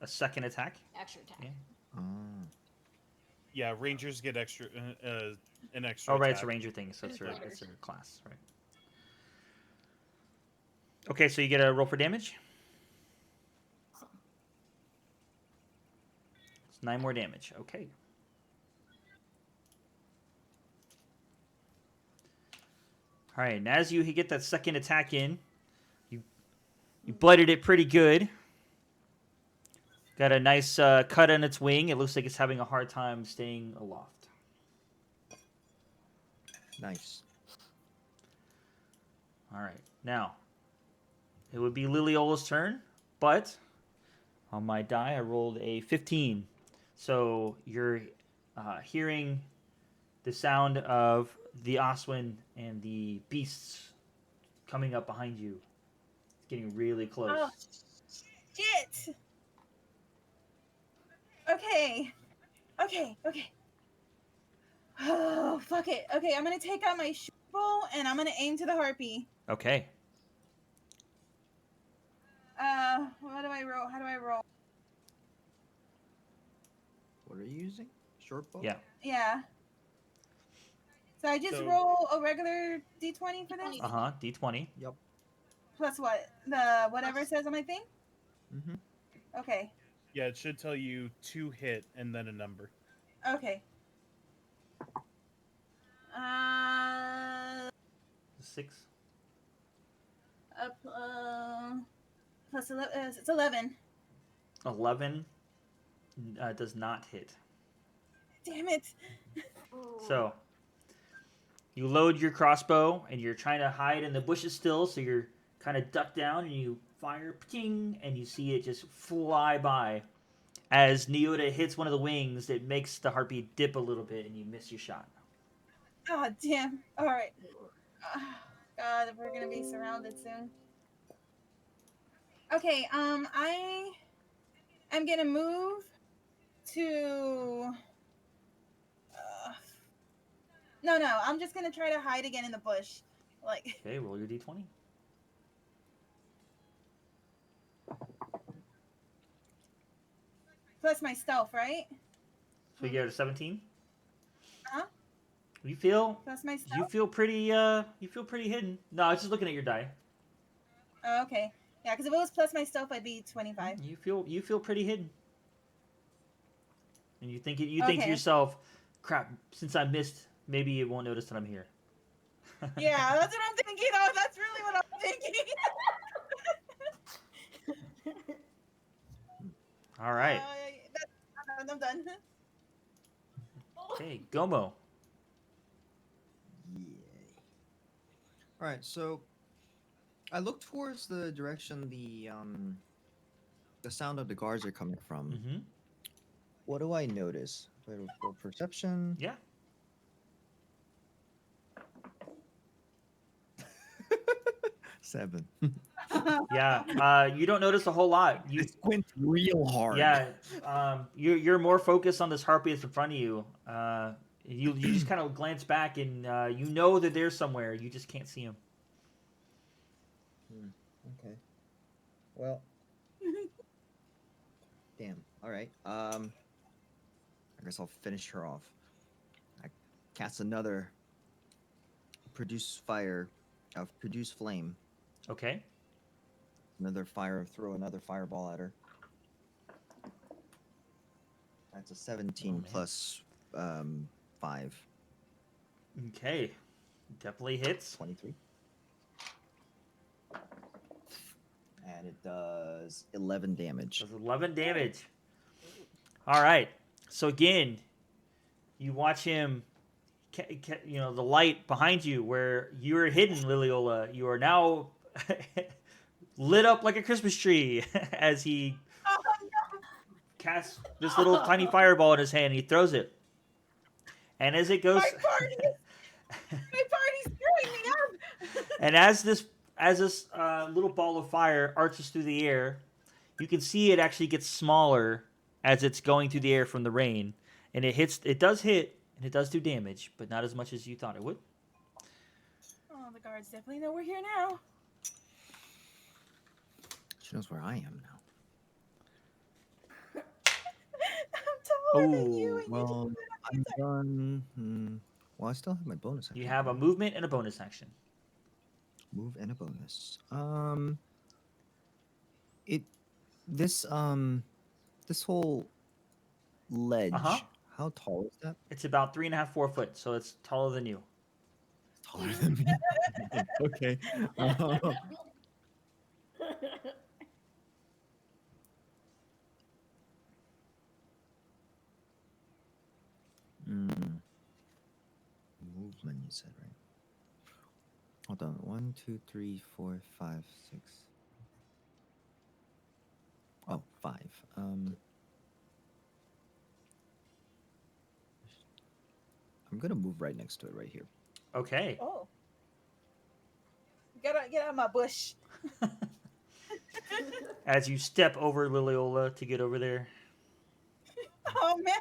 a second attack. Extra attack. Yeah. Ah. Yeah, rangers get extra an extra. Oh, right, it's a attack. ranger thing, so it's her Fighters. class, right? Okay, so you get a roll for damage. Awesome. It's 9 more damage. Okay. All right, and as you get that second attack in, you blooded it pretty good. Got a nice cut on its wing. It looks like it's having a hard time staying aloft. Nice. All right, now it would be Liliola's turn, but on my die I rolled a 15. So you're hearing the sound of the Oswin and the beasts coming up behind you. It's getting really close. Oh, shit. Okay. Oh, fuck it. Okay, I'm gonna take out my short bow and I'm gonna aim to the harpy. Okay. What do I roll? How do I roll? What are you using? Short bow? Yeah. Yeah. So I just So- roll a regular d20 for this? Uh-huh. D20. Yep. Plus what? The whatever it says on my thing? Mm-hmm. Okay. Yeah, it should tell you 2 hit and then a number. Okay. 6. Plus 11, it's 11. 11 does not hit. Damn it. Ooh. So you load your crossbow and you're trying to hide in the bushes still, so you're kind of ducked down and you fire, ping, and you see it just fly by. As Neota hits one of the wings, it makes the harpy dip a little bit and you miss your shot. Oh, damn. All right. God, we're gonna be surrounded soon. Okay, I am gonna move to. No, I'm just gonna try to hide again in the bush, like. Okay, roll your d20. Plus my stealth, right? So you get a 17. Uh-huh. You feel Plus my you stealth. feel pretty hidden. No, I was just looking at your die. Oh, okay. Yeah, because if it was plus my stealth, I'd be 25. You feel pretty hidden. And you think to Okay. yourself, crap, since I missed, maybe it won't notice that I'm here. Yeah, that's what I'm thinking. Oh, that's really what I'm thinking. All right. I'm done. Okay, Gomo. Yay. Alright, so I look towards the direction the sound of the guards are coming from. Mm-hmm. what do I notice? For perception. Yeah. 7. Yeah. You don't notice a whole lot. You squint real hard. Yeah, you're more focused on this harpy that's in front of you. You just kind of glance back and you know that they're somewhere. You just can't see him. Okay. Well. Damn. All right. I guess I'll finish her off. I cast another. Produce fire. Produce flame. Okay. Another fire. Throw another fireball at her. That's a 17 plus 5. Okay. Definitely hits. 23. And it does 11 damage. Does 11 damage. All right. So again, you watch him. You know the light behind you, where you were hidden, Liliola. You are now lit up like a Christmas tree as he casts this little tiny fireball in his hand. And he throws it, and as it goes, My party's screwing me up. and as this little ball of fire arches through the air, you can see it actually gets smaller as it's going through the air from the rain, and it hits. It does hit, and it does do damage, but not as much as you thought it would. Oh, the guards definitely know we're here now. She knows where I am now. I'm taller than you. Oh, And you Well, just I'm done. Well, I still have my bonus action. you have a movement and a bonus action. Move and a bonus. This whole ledge. Uh-huh. How tall is that? It's about 3.5, 4 foot, so it's taller than you. Taller than me. Okay. Movement, you said, right? Hold on. 1, 2, 3, 4, 5, 6. Oh, 5. I'm gonna move right next to it, right here. Okay. Oh. Get out of my bush. As you step over Liliola to get over there. Oh man.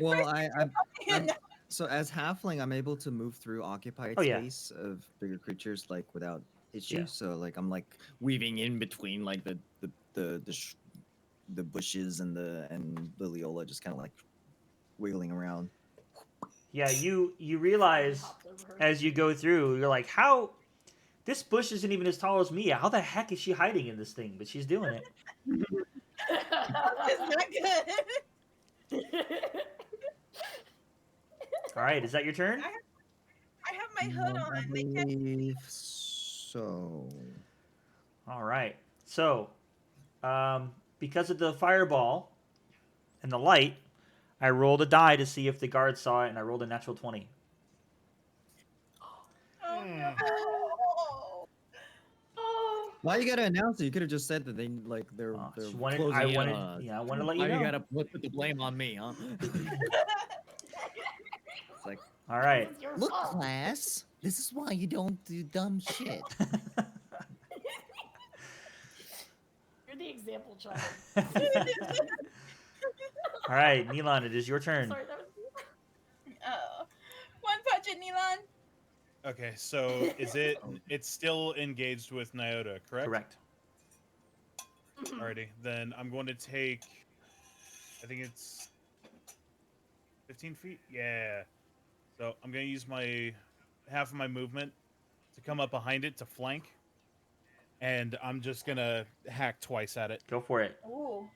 Well, I'm I'm, so as halfling, I'm able to move through occupied Oh, yeah. space of bigger creatures like without issue. Yeah. So like I'm like weaving in between like the bushes and Liliola, just kind of like wiggling around. Yeah, you realize as you go through, you're like, how? This bush isn't even as tall as me. How the heck is she hiding in this thing? But she's doing it. It's not good. All right, is that your turn? I have my hood I on. They can't. believe so. All right. So, because of the fireball and the light, I rolled a die to see if the guard saw it, and I rolled a natural 20. Oh no. Oh, Why you gotta announce it? You could have just said that they're Just closing I in wanted, on us. yeah, I wanted to let Why you know. you gotta put the blame on me, huh? It's like, All right. it's your look, fault. class, this is why you don't do dumb shit. You're the example child. All right, Milan, it is your turn. Sorry, that was Oh. One punch it, Nilan. Okay, so is it? It's still engaged with Nyota, correct? Correct. Alrighty, then I'm going to take. I think it's 15 feet. Yeah. So I'm going to use my half of my movement to come up behind it to flank, and I'm just gonna hack twice at it. Go for it. Ooh.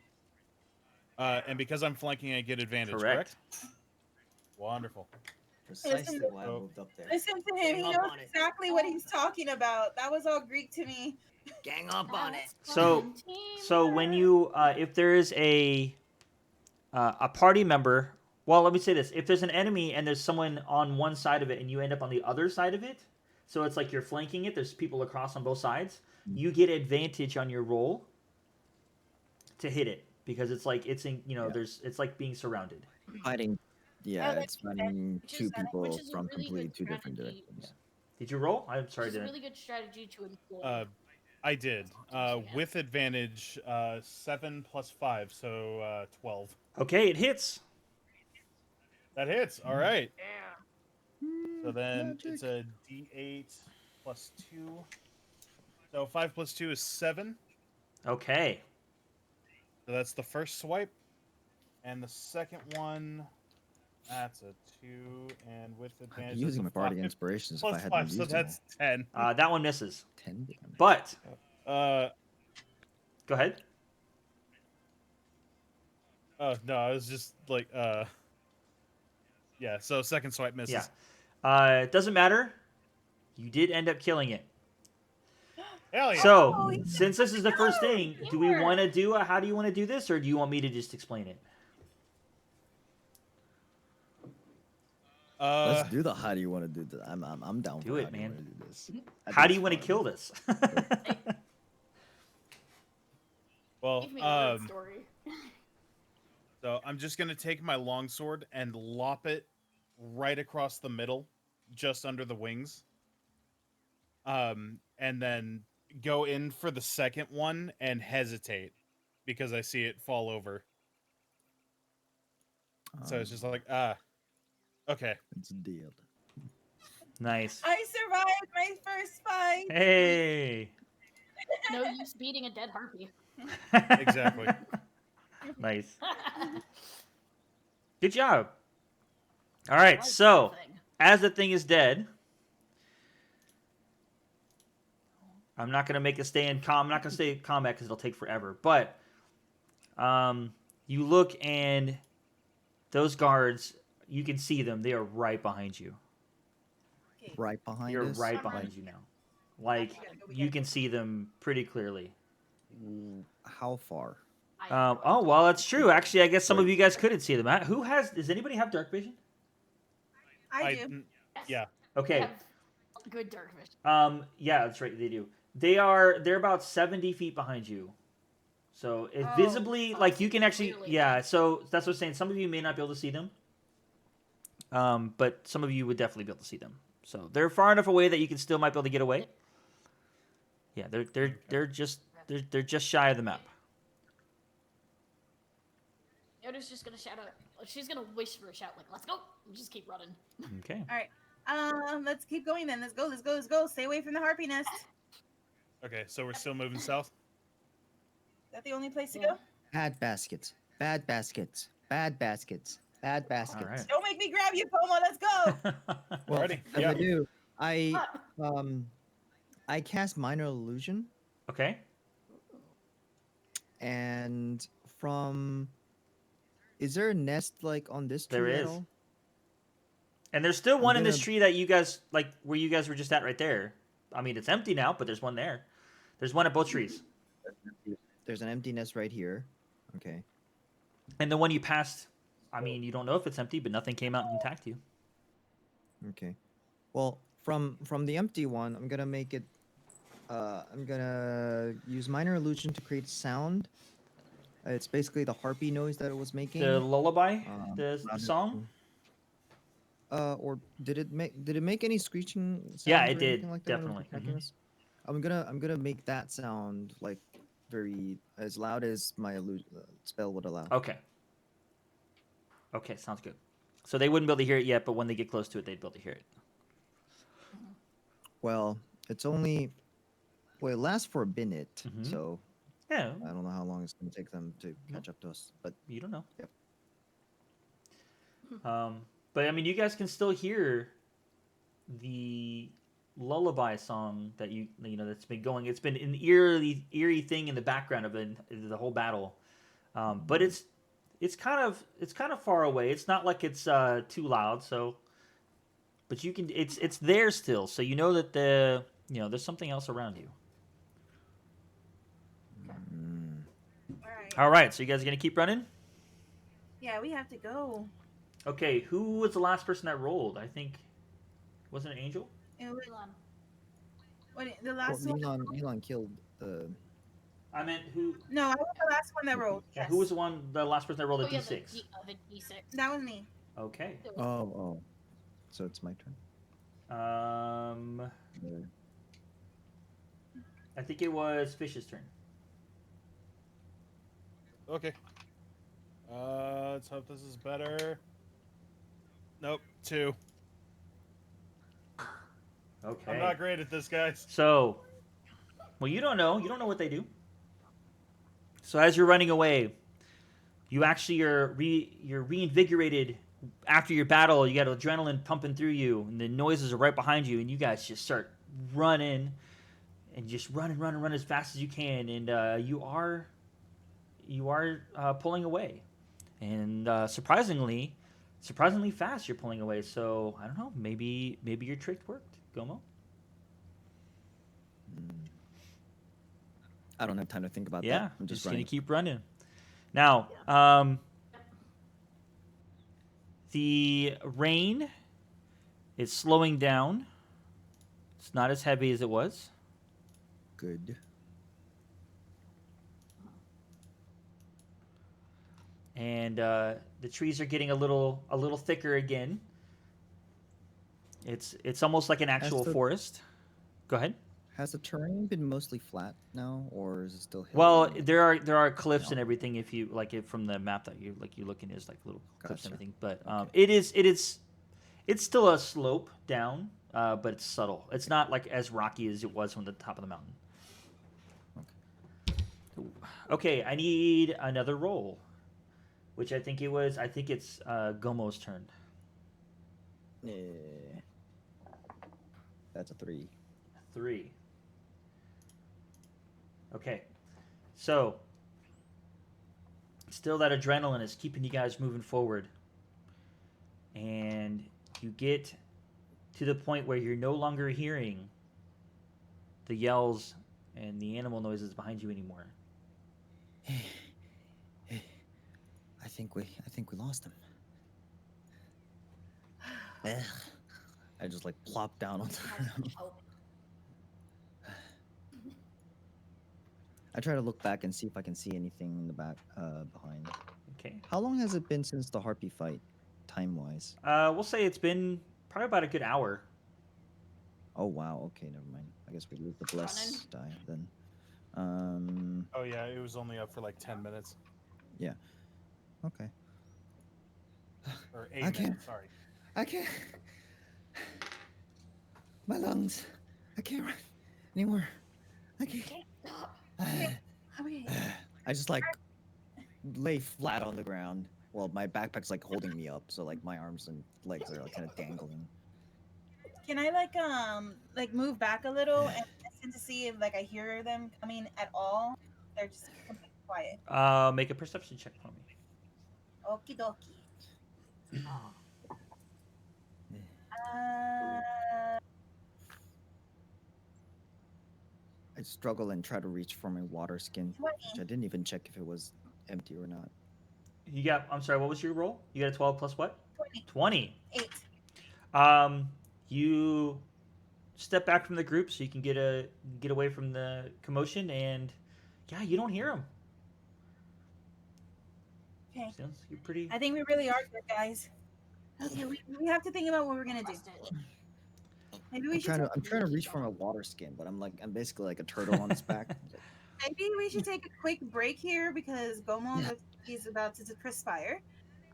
And because I'm flanking, I get advantage. Correct. Wonderful. Precisely why I Oh. moved up there. Listen to him. He Gang knows up on it. exactly what he's talking about. That was all Greek to me. Gang up on it. So when you, if there is a party member, well, let me say this: if there's an enemy and there's someone on one side of it, and you end up on the other side of it, so it's like you're flanking it. There's people across on both sides. You get advantage on your roll to hit it. because it's like it's in Yeah. there's it's like being surrounded. Fighting. Yeah, that's it's fighting Which is- two which people is a from really completely good two different strategy. directions. Did you roll? I'm sorry Which is to. a really good strategy to employ. I did. Yeah. With advantage, 7 plus 5, so 12. Okay, it hits. That hits. All right. Yeah. So then Magic. it's a D8 plus 2. So 5 plus 2 is 7. Okay. So that's the first swipe. And the second one, that's a 2. And with I'd advantage, be using my that's a bardic 5 inspirations if I plus hadn't 5, so used them that's 10. That one misses. all. 10 damage. But Uh, go ahead. oh, no, I was just like, yeah, so second swipe misses. Yeah. It doesn't matter. You did end up killing it. Hell yeah. So, Oh, yeah. since this is the first thing, do we Sure. want to do how do you want to do this, or do you want me to just explain it? Let's do the how do you want to do this? I'm down Do for it, how do you man. wanna do this. I How think do you it's want to fun. kill this? well, Give me a good story. so I'm just gonna take my longsword and lop it right across the middle, just under the wings. And then go in for the second one and hesitate because I see it fall over. So it's just like, okay. It's a deal. Nice. I survived my first fight. Hey. No use beating a dead harpy. Exactly. Nice. Good job. All right, so as the thing is dead, I'm not gonna make it stay in I'm not gonna stay in combat because it'll take forever. But you look and those guards, you can see them. They are right behind you. Okay. Right behind You're us. right behind you now. Like you can see them pretty clearly. How far? Oh well, that's true. Actually, I guess some of you guys couldn't see them. Who has? Does anybody have dark vision? I do. Yeah. Okay. Good dark vision. Yeah, that's right. They do. They're about 70 feet behind you. So it Oh. visibly, like you can actually, Clearly. yeah. So that's what I'm saying. Some of you may not be able to see them, but some of you would definitely be able to see them. So they're far enough away that you can still might be able to get away. Yeah, they're just shy of the map. Yoda's just gonna shout out. She's gonna whisper a shout like, "Let's go!" And just keep running. Okay. All right. Let's keep going then. Let's go. Let's go. Let's go. Stay away from the harpy nest. Is Okay, so we're still moving south. that the only place to Yeah. go? Bad baskets. Bad baskets. Bad baskets. Bad baskets. All right. Don't make me grab you, Pomo. Let's go. Well, Alrighty, as yeah. I do, What? I cast minor illusion, Okay. and from, is there a nest like on this tree There at is. all? And there's still one in this gonna- tree that you guys like where you guys were just at right there. I mean, it's empty now, but there's one there. There's one at both trees. There's an empty nest right here. Okay. And the one you passed, I mean, you don't know if it's empty, but nothing came out and attacked you. Okay. Well, from the empty one, I'm gonna make it. I'm gonna use minor illusion to create sound. It's basically the harpy noise that it was making. The lullaby, the rather song. Or did it make any screeching sounds? Yeah, or it did, anything like that when it was definitely, attacking mhm. us? I'm gonna make that sound like very as loud as my spell would allow. Okay. Okay, sounds good. So they wouldn't be able to hear it yet, but when they get close to it, they'd be able to hear it. Well, it's only. Well, it lasts for a minute, Mhm. so Yeah, I don't know how long it's gonna take them to catch up to us. But you don't know. Yep. But I mean, you guys can still hear the lullaby song that you know that's been going. It's been an eerie thing in the background of the whole battle. But it's kind of far away. It's not like it's too loud. So, but you can it's there still. So you know that there's something else around you. All right. All right. So you guys are gonna keep running. Yeah, we have to go. Okay. Who was the last person that rolled? I think wasn't it Angel? It was, Elon. the last one. Elon killed the. I meant who? No, I was the last one that rolled. Yeah, Yes. who was the last person that rolled a Oh, yeah, d6? the D6. That was me. Okay. It Oh, was- oh. So it's my turn. Or- I think it was Fish's turn. Okay. Let's hope this is better. Nope, 2. Okay. I'm not great at this, guys. So, well, you don't know. You don't know what they do. So as you're running away, you actually you're reinvigorated after your battle. You got adrenaline pumping through you, and the noises are right behind you, and you guys just start running, and just run as fast as you can, and you are pulling away, and surprisingly fast. You're pulling away. So I don't know. Maybe your trick worked, Gomo. Mm. I don't have time to think about Yeah, that. I'm just gonna running. keep running. Now, the rain is slowing down. It's not as heavy as it was. Good. And the trees are getting a little thicker again. It's almost like an actual the- forest. Go ahead. Has the terrain been mostly flat now, or is it still hilly? Well, and- there are cliffs No. and everything. If you like it from the map that you looking is like little cliffs and Gotcha. everything. But Okay. it's still a slope down, but it's subtle. It's not like as rocky as it was from the top of the mountain. Okay, I need another roll, which I think it's Gomo's turn. Yeah. That's a 3. 3. Okay, so still that adrenaline is keeping you guys moving forward, and you get to the point where you're no longer hearing the yells and the animal noises behind you anymore. I think we lost him. Ugh. I just like plop down on the ground. Hope. I try to look back and see if I can see anything in the back behind. Okay, How long has it been since the harpy fight, time-wise? we'll say it's been probably about a good hour. Oh wow. Okay, never mind. I guess we lose the bless Running. die then. Oh yeah, it was only up for like 10 minutes Okay. or I 8 can't- minutes. Sorry. I can't. My lungs. I can't run anymore. I can't. Stop. Okay. I just like lay flat on the ground. Well, my backpack's like holding me up, so like my arms and legs are like kind of dangling. Can I like move back a little and listen to see if like I hear them coming at all? They're just completely quiet. Make a perception check for me. Okie dokie. Oh. I struggle and try to reach for my water skin, 20. which I didn't even check if it was empty or not. You got. I'm sorry. What was your roll? You got a 12 plus what? 20. 20. 8. You step back from the group so you can get away from the commotion, and yeah, you don't hear them. Okay. Sounds you're pretty. I think we really are good, guys. Okay, we have to think about what we're gonna do. Trust it. Maybe we I'm should trying to reach for my water skin, but I'm basically like a turtle on its back. maybe we should take a quick break here because Gomo Yeah. looks like he's about to perspire.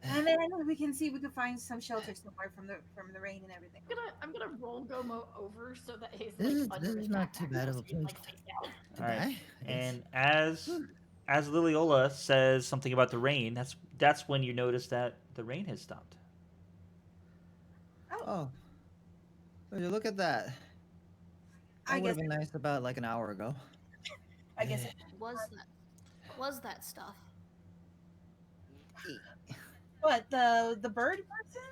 And then we can see if we can find some shelter somewhere from the rain and everything. I'm gonna roll Gomo over so that he's This like is- under this his is not too backpack, bad so of a he's, place like, face down. All right. Die, I guess. And as Liliola says something about the rain, that's when you notice that the rain has stopped. Oh, would you look at that? I That would guess have been nice about like an hour ago. I guess Was that stuff? what the bird person?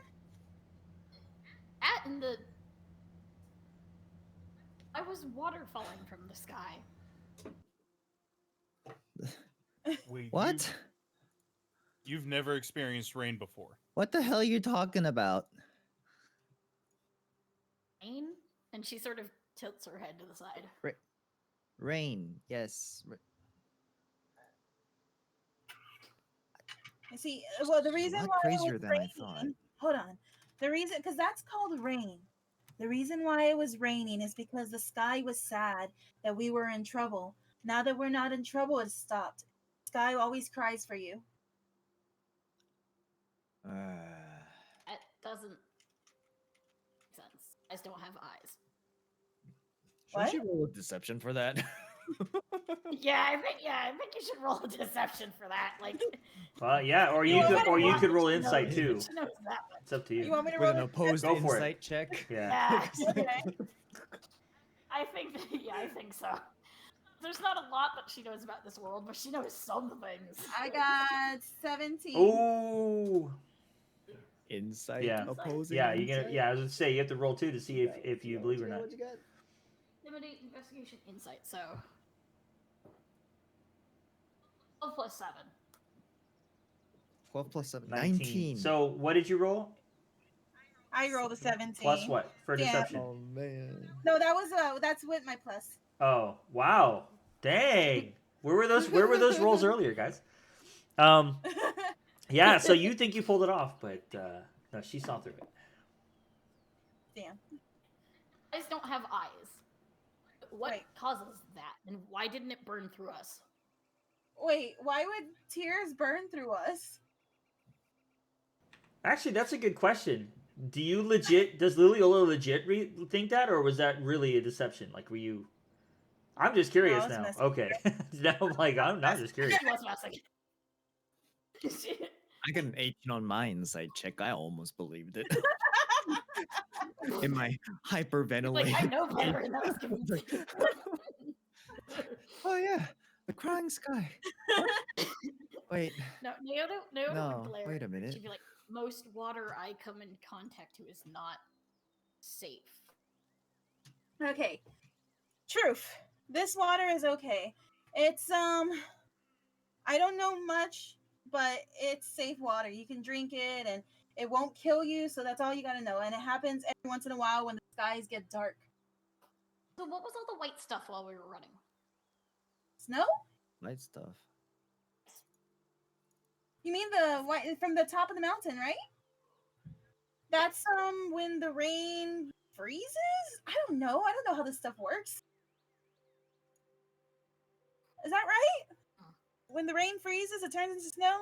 At in the. I was water falling from the sky. Wait, What? You've never experienced rain before. What the hell are you talking about? Rain? And she sort of tilts her head to the side. Rain. Yes. See, well, the A reason lot why it crazier was than I thought. raining. Hold on. The reason, because that's called rain. The reason why it was raining is because the sky was sad that we were in trouble. Now that we're not in trouble, it stopped. Sky always cries for you. That doesn't make sense. Eyes don't have eyes. What? Should she roll a deception for that? Yeah, I think you should roll a deception for that. Like, Yeah, or You you want could, me or to you roll could it? roll She insight knows- too. She knows that much. It's up to You you. want me to With roll an it? opposed Go for it. insight check. Yeah. Yeah, Okay. I think so. There's not a lot that she knows about this world, but she knows some things. I got 17. Ooh. Insight. Yeah. Opposing. Yeah, you're gonna. insight? Yeah, I was gonna say you have to roll 2 to see if you believe or not. What you got? Intimidate, investigation, insight. So 12 plus 7. 12 plus 7. 19. 19. So what did you roll? I rolled a 17. Plus what for Yeah. deception? Oh man. No, that's with my plus. Oh wow, dang! Where were those rolls earlier, guys? Yeah. So you think you pulled it off, but no, she saw through it. Damn. Eyes don't have eyes. What Wait. causes that, and why didn't it burn through us? Wait, why would tears burn through us? Actually, that's a good question. Do you legit? Does Liliola legit think that, or was that really a deception? Like, were you? I'm just curious was now. messing. Okay. Now I'm like, I'm not just curious. She was messing. I got an 18 on my insight check. I almost believed it. In my hyperventilate. Like, I know better, and that was convincing. Oh yeah, the crying sky. Wait, No, Naoto no, would glare. wait a minute. She'd be like, most water I come in contact to is not safe. Okay. Truth. This water is okay. It's I don't know much, but it's safe water. You can drink it and it won't kill you, so that's all you gotta know. And it happens every once in a while when the skies get dark. So what was all the white stuff while we were running? Snow? light stuff. You mean the white from the top of the mountain, right? That's when the rain freezes? I don't know. I don't know how this stuff works. Is that right? When the rain freezes, it turns into snow?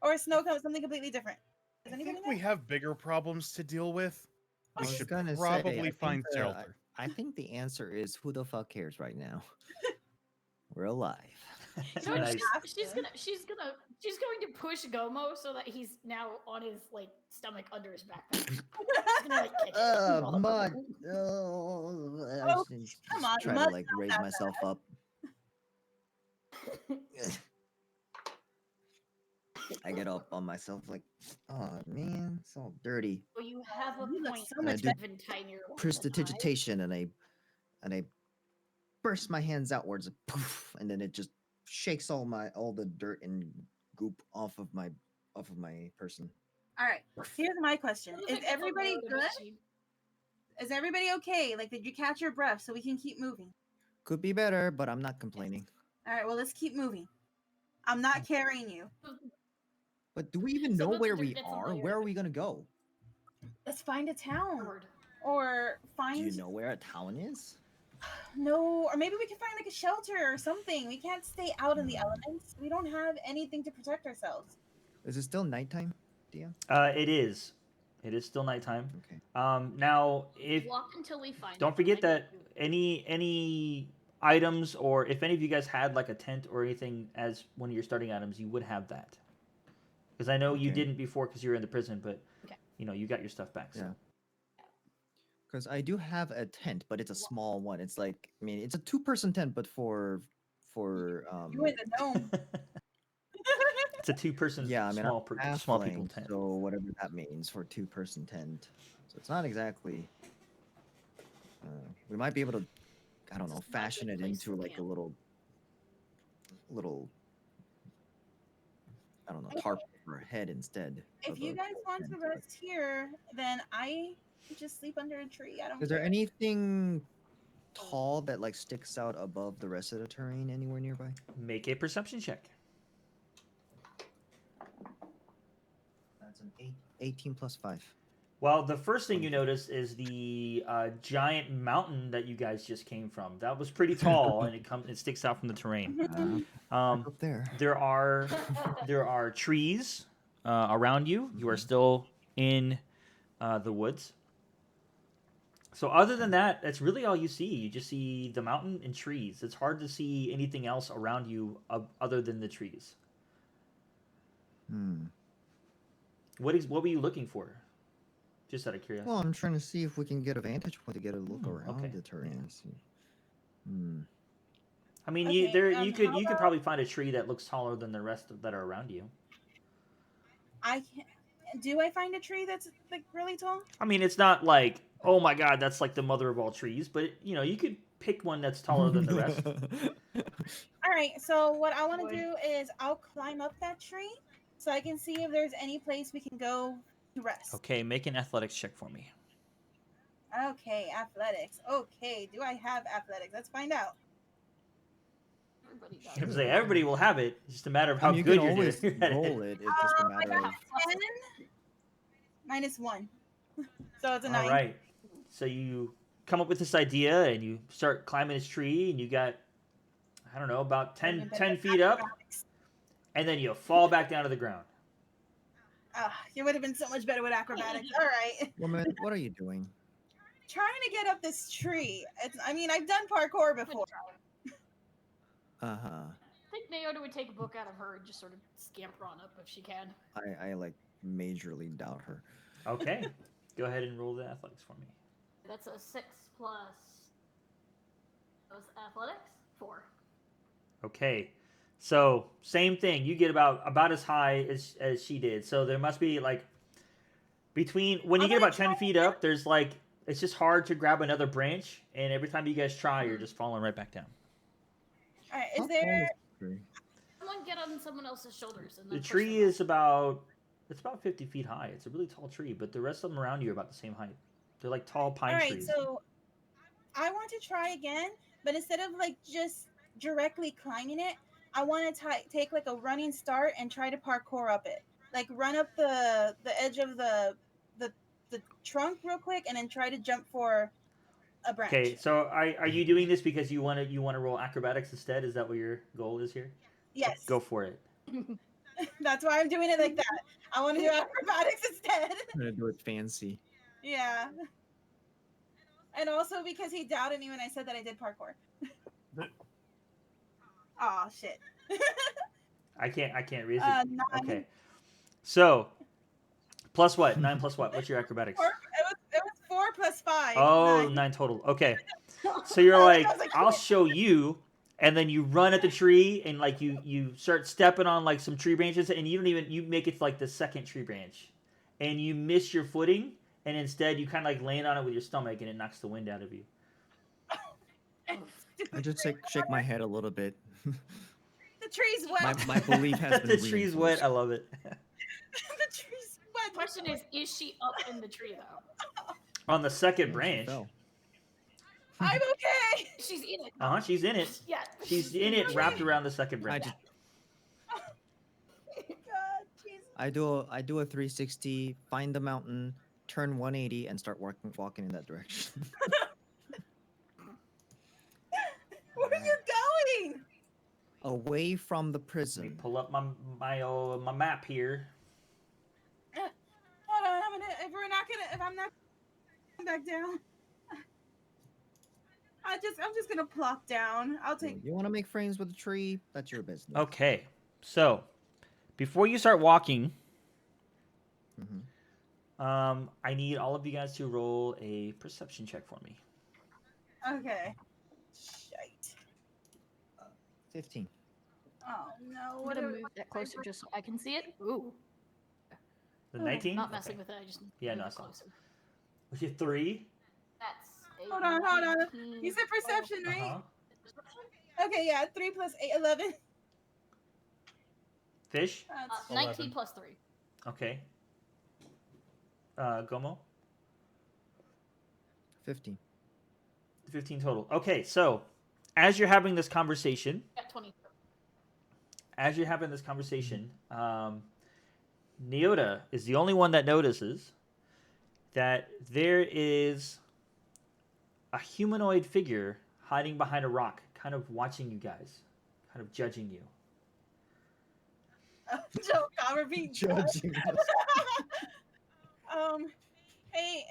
Or snow comes something completely different? Does I anybody think know? we have bigger problems to deal with. I We was should gonna say, probably I think find the- shelter. I think the answer is who the fuck cares right now. We're alive. You know, Nice. she's going to push Gomo so that he's now on his like stomach under his backpack. She's gonna, like, kick it. Roll up Mud. over. I Oh, just come on, try mud's to like not raise that myself up. I get up on myself like, oh man, it's all dirty. So you have a You look point. so much better. Even tinier. one than I. Prestidigitation, and I burst my hands outwards, and poof, and then it just shakes all the dirt and goop off of my person. All right. Here's my question: I don't Is think that's a everybody load of good? machine. Is everybody okay? Like, did you catch your breath so we can keep moving? Could be better, but I'm not complaining. All right. Well, let's keep moving. I'm not carrying you. But do we even So know let the where dirt we get some are? layer Where of are it. we gonna go? Let's find a town Word. or find Do you know where a town is? no, or maybe we can find like a shelter or something. We can't stay out in the elements. We don't have anything to protect ourselves. Is it still nighttime, Dia? It is. It is still nighttime. Okay. Now if Walk until we find. don't it. forget I that need any items, or if any of you guys had like a tent or anything as one of your starting items, you would have that. Because I know you Okay. didn't before because you were in the prison, but Okay. you know you got your stuff back. So. Yeah. Because I do have a tent, but it's a small one. It's like, I mean, it's a 2-person tent, but for You in the dome. It's a 2-person yeah, I mean, small I'm small people halfling, tent. so whatever that means for 2-person tent. So it's not exactly. We might be able to, I don't This know, is not a fashion good it place into for like a camp. little, I don't know, Okay. tarp for a head instead. If of you a guys want to tent, but- rest here, then I just sleep under a tree. I don't Is there care. anything tall that like sticks out above the rest of the terrain anywhere nearby? Make a perception check. That's an 18 plus 5. Well, the first thing you notice is the giant mountain that you guys just came from. That was pretty tall, and it sticks out from the terrain. Back up there. There are trees around you. You are still in the woods. So other than that, that's really all you see. You just see the mountain and trees. It's hard to see anything else around you other than the trees. What were you looking for? Just out of curiosity. Well, I'm trying to see if we can get a vantage point to get a look around okay. the terrain. and See. I mean, Okay, you could probably find a tree that looks taller than the rest that are around you. I can't. Do I find a tree that's like really tall? I mean, it's not like, oh my god, that's like the mother of all trees, but you could pick one that's taller than the rest. All right. So what I want to do is I'll climb up that tree so I can see if there's any place we can go to rest. Okay, make an athletics check for me. Okay, athletics. Okay, do I have athletics? Let's find out. Everybody I does. was like, everybody will have it. It's just a matter of how you good can you're always doing at roll it. it. It's just a I matter got of. 10 minus 1. So it's a 9. All right. So you come up with this idea and you start climbing this tree and you got, I don't know, about 10 feet up, and then you fall back down to the ground. You would have been so much better with acrobatics. All right. Woman, what are you doing? Trying to get up this tree. I've done parkour before. Uh huh. I think Naota would take a book out of her and just sort of scamper on up if she can. I like majorly doubt her. Okay. Go ahead and roll the athletics for me. That's a 6 plus those athletics 4. Okay. So same thing. You get about as high as she did. So there must be like when you get about 10 feet up, there's like it's just hard to grab another branch, and every time you guys try, you're just falling right back down. All right. How Is tall there? is the tree? Someone get on someone else's shoulders and The then push tree them is about 50 feet high. It's a really tall tree, but the rest of them around you are about the same height. They're like tall pine All right. trees. So I want to try again, but instead of like just directly climbing it, I want to take like a running start and try to parkour up it. Like run up the edge of the trunk real quick, and then try to jump for a branch. Okay, so are you doing this because you want to roll acrobatics instead? Is that what your goal is here? Yes. Go for it. That's why I'm doing it like that. I want to do acrobatics instead. I'm gonna do it fancy. Yeah. And also because he doubted me when I said that I did parkour. Oh shit. I can't raise it. 9. Okay. So, plus what? 9 plus what? What's your acrobatics? It was 4 plus 5. Oh, 9 total. Okay. So you're like, I'll show you, and then you run at the tree, and like you start stepping on like some tree branches, and you make it to, like the second tree branch, and you miss your footing, and instead you kind of like land on it with your stomach, and it knocks the wind out of you. I just shake my head a little bit. The tree's wet. my belief has been The tree's wet. reinforced. I love it. The tree's wet. The question is she up in the tree though? On the second Yeah, she branch. fell. I'm okay. She's in it. She's in it. Yeah. She's in it, wrapped around the second I branch. just God, Jesus. I do a 360, find the mountain, turn 180, and start walking in that direction. Where are you going? Away from the Let me prison. pull up my map here. Hold on, if I'm not back down, I'm just gonna plop down. I'll take. You want to make friends with the tree? That's your business. Okay, so before you start walking, Mhm. I need all of you guys to roll a perception check for me. Okay. Shite. 15. Oh no. I'm What gonna do move that closer just so I can see it. Ooh. The 19? Not messing Okay. with it. I just Yeah, move no, it it's fine. closer. Was it 3? That's a Hold on. 19, You said perception, right? Uh-huh. Okay, yeah. 3 plus 8, 11. Fish? That's 19 11. plus 3. Okay. Gomo? 15. 15 total. Okay, so as you're having this conversation, Got 20. Neota is the only one that notices that there is a humanoid figure hiding behind a rock, kind of watching you guys, kind of judging you. Joe Cover being Judging us. Hey,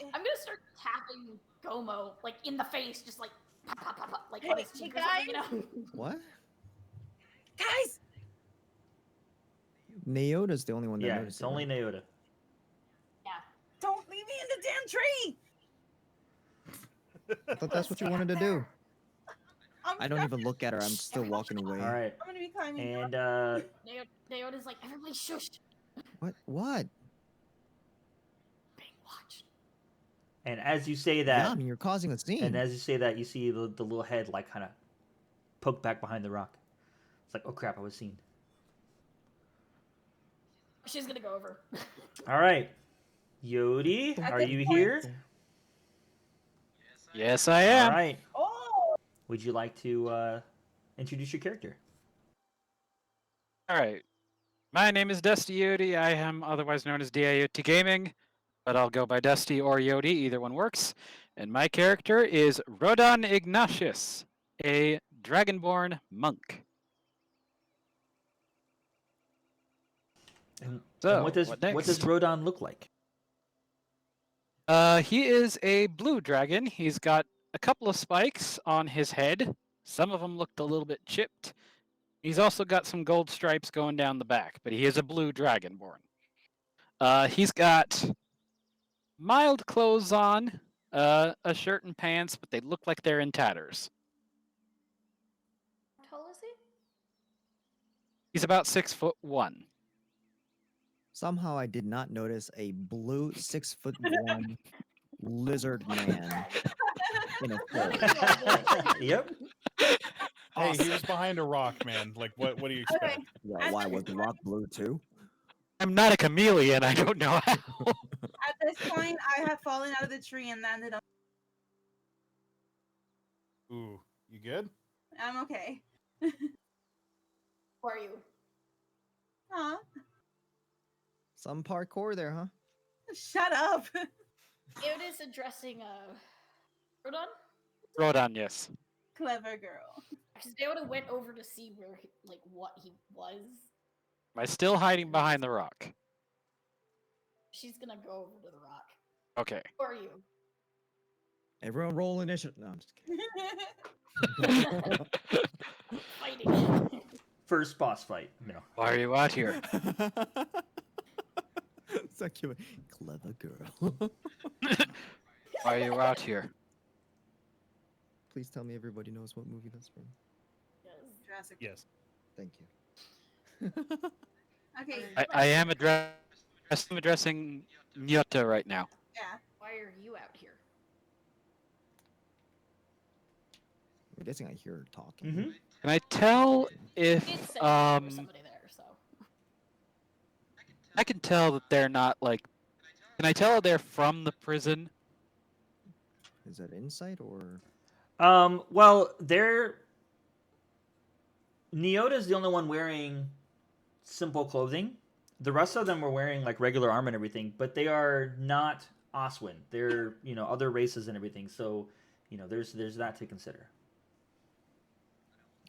I'm gonna start tapping Gomo like in the face, just like pop, pop, pop, pop, like on his Hey, cheek or something, you know? What? guys, Neota's the only one that Yeah, noticed. it's only Neota. don't leave me in the damn tree. I thought that's what you wanted to do. I don't stuck. even look at her. I'm still walking away. All right, I'm gonna be climbing. and Neota's like, everybody shush, What? What? being watched. and as you say Yeah, that, I mean, you're causing a scene. and as you say that, you see the little head like kind of poke back behind the rock. It's like, oh crap, I was seen. She's gonna go over. All right, Yodi, At are this you point- here? Yes, I All am. right. Oh, Would you like to introduce your character? All right. My name is Dusty Yodi. I am otherwise known as DIOT Gaming, but I'll go by Dusty or Yodi. Either one works. And my character is Rodan Ignatius, a Dragonborn monk. And So, what does what next? Rodon look like? He is a blue dragon. He's got a couple of spikes on his head. Some of them looked a little bit chipped. He's also got some gold stripes going down the back, but he is a blue dragonborn. He's got mild clothes on, a shirt and pants, but they look like they're in tatters. How tall is he? He's about 6'1". Somehow I did not notice a blue 6'1" lizard man in a fur. Yep. Hey, he was behind a rock, man. Like, what do you expect? okay. Yeah, why was the rock blue too? I'm not a chameleon. I don't know how. At this point, I have fallen out of the tree and landed on. Ooh, you good? I'm okay. Who are you? Huh? Some parkour there, huh? Shut up. Neota's addressing Rodon. Rodan, yes. Clever girl. Because Neota went over to see where, like, what he was. Am I still hiding behind the rock? She's gonna go over to the rock. Okay. Who are you? Everyone roll initiative. No, I'm just kidding. Fighting. First boss fight. No. Why are you out here? So cute. Clever girl. Why are you out here? Please tell me everybody knows what movie that's from. Yes. Jurassic. Yes. Thank you. Okay. I am addressing Nyota right now. Yeah. Why are you out here? I'm guessing I hear her talking. Mm-hmm. Can I tell if It said there was somebody there, so. I can tell that they're not like. Can I tell they're from the prison? Is that insight or? Well, Neota's the only one wearing simple clothing. The rest of them were wearing like regular armor and everything, but they are not Oswin. They're, other races and everything. So, there's that to consider.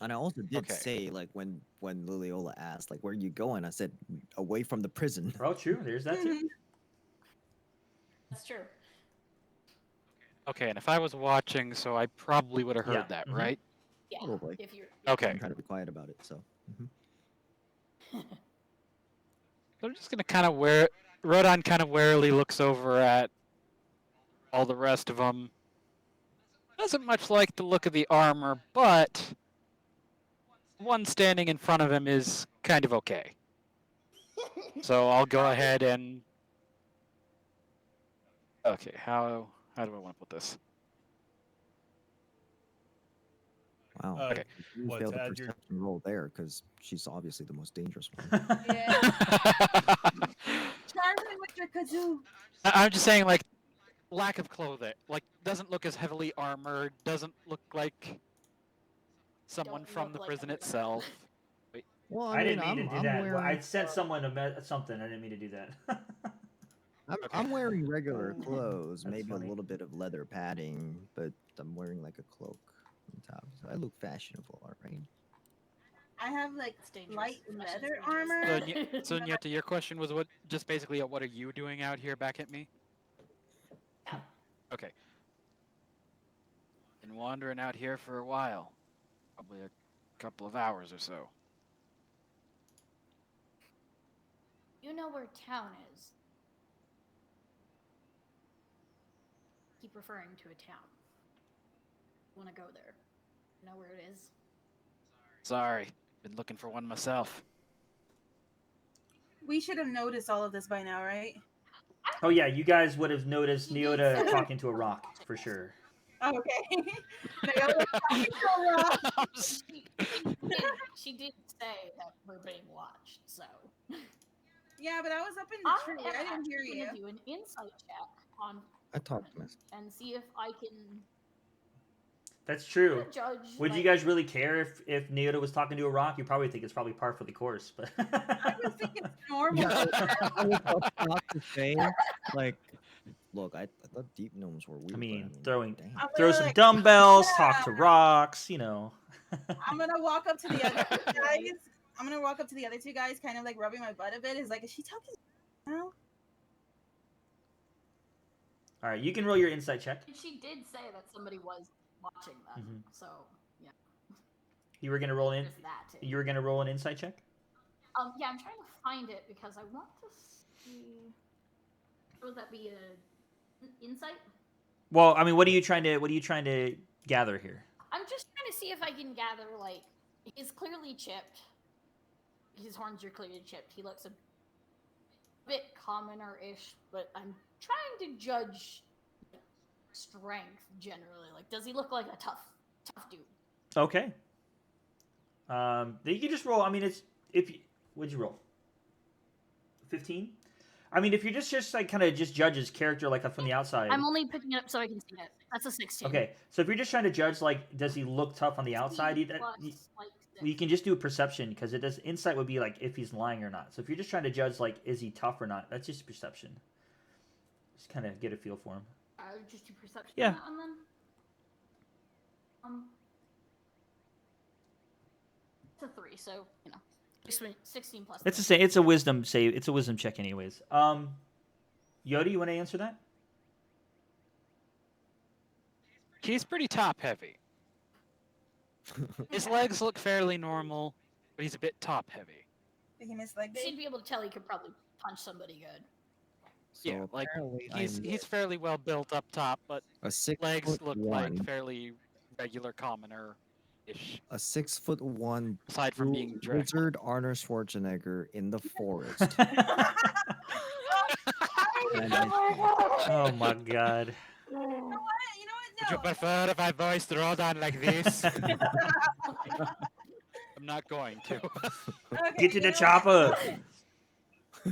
And I also did Okay. say, like, when Liliola asked, like, where are you going? I said, away from the prison. Oh, true. There's that too. That's true. Okay, and if I was watching, so I probably would have heard Yeah, that, mhm. right? Yeah. Probably. If you're. Okay. I'm trying to be quiet about it, so. So I'm just gonna kind of Rodon kind of warily looks over at all the rest of them. Doesn't much like the look of the armor, but one standing in front of him is kind of okay. So I'll go ahead and. Okay, how do I want to put this? Wow. Okay. You what, failed to the add your- perception roll there, because she's obviously the most dangerous one. Yeah. Charge me with your kazoo. I'm just saying, like, lack of clothing. Like, doesn't look as heavily armored. Doesn't look like someone Don't from look the like prison everyone. itself. Well, I didn't mean to do I'm that. Well, I wearing sent someone something. I didn't mean to do that. I'm wearing regular Oh, clothes, that's maybe funny. a little bit of leather padding, but I'm wearing like a cloak on top, so I look fashionable, all right? I have like It's dangerous. light Fashion's leather dangerous. armor. So Nyeta, your question was what? Just basically, what are you doing out here back at me? Yeah. Okay. Been wandering out here for a while, probably a couple of hours or so. You know where town is. Keep referring to a town. Want to go there? You know where it is? Sorry, been looking for one myself. We should have noticed all of this by now, right? Oh yeah, you guys would have noticed You did Neota say- talking to a rock for sure. Okay. Naomi talking to a rock. She did say that we're being watched, so. Yeah, but I was up in the I tree. am I didn't hear actually you. gonna do an insight check on I talked to myself. and see if I can That's true. judge. Would you like- guys really care if Neota was talking to a rock? You probably think it's probably par for the course, but I just think it's normal. Yeah, I was about to say, like, look, I thought deep gnomes were weird. I mean, but throwing damn. I'm throw gonna, some like, dumbbells, talk to yeah. rocks, you know. I'm gonna walk up to the other two guys. I'm gonna walk up to the other two guys, kind of like rubbing my butt a bit. Is like, is she talking now? All right, you can roll your insight check. She did say that somebody was watching them, Mhm. so yeah, You were gonna roll in. there's that too. You were gonna roll an insight check. Yeah, I'm trying to find it because I want to see. Would that be a insight? Well, I mean, what are you trying to gather here? I'm just trying to see if I can gather like he's clearly chipped. His horns are clearly chipped. He looks a bit commoner-ish, but I'm trying to judge strength generally. Like, does he look like a tough dude? Okay. You can just roll. I mean, what'd you roll? 15. I mean, if you're just like kind of just judge his character like from the outside. I'm only picking it up so I can see it. That's a 16. Okay, so if you're just trying to judge like, does he look tough on the outside? 16 plus, like, Well, you can just do a perception because it does. Insight would be like if he's lying or not. So if you're just trying to judge like is he tough or not, that's just perception. Just kind of get a feel for him. Just do perception. Yeah. On that one then. It's a 3, so you know, 16 plus. It's the 3. same. It's a wisdom save. It's a wisdom check, anyways. Yoda, you want to answer that? He's pretty top heavy. His legs look fairly normal, but he's a bit top heavy. Did he miss leg day? She'd be able to tell he could probably punch somebody good. So Yeah, like, apparently He's fairly well built up top, but a 6 legs foot look one, like fairly regular commoner-ish. a 6'1" Aside from being Drek. wizard Arnold Schwarzenegger in the forest. And Oh my god. You know what? Would you No. prefer if I voiced Rodan like this? I'm not going to. Okay, Get to you the know chopper. what?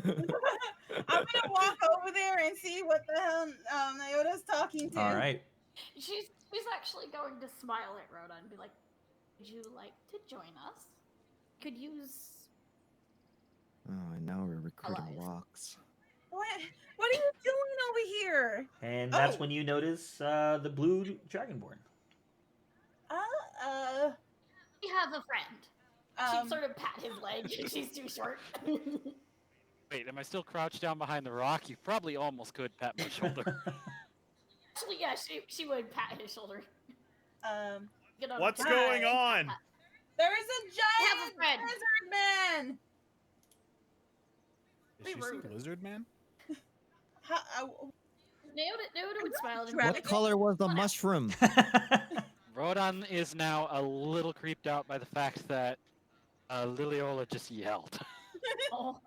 I'm gonna walk over there and see what the hell Nyota's talking to. All right. She's actually going to smile at Rhoda and be like, "Would you like to join us? Could use." Oh, and now we're recruiting Alive. rocks. What are you doing over here? And that's Oh. when you notice the blue dragonborn. We have a friend. She'd Um, sort of pat his leg. She's too short. Wait, am I still crouched down behind the rock? You probably almost could pat my shoulder. Actually, yeah, she would pat his shoulder. Get on What's her- going on? there is a have a giant friend. lizard man. Is Be she see rude. Lizard Man? Naoda would smile. And What be What like, color was the "Come on out." mushroom? Rodan is now a little creeped out by the fact that Liliola just yelled. Oh,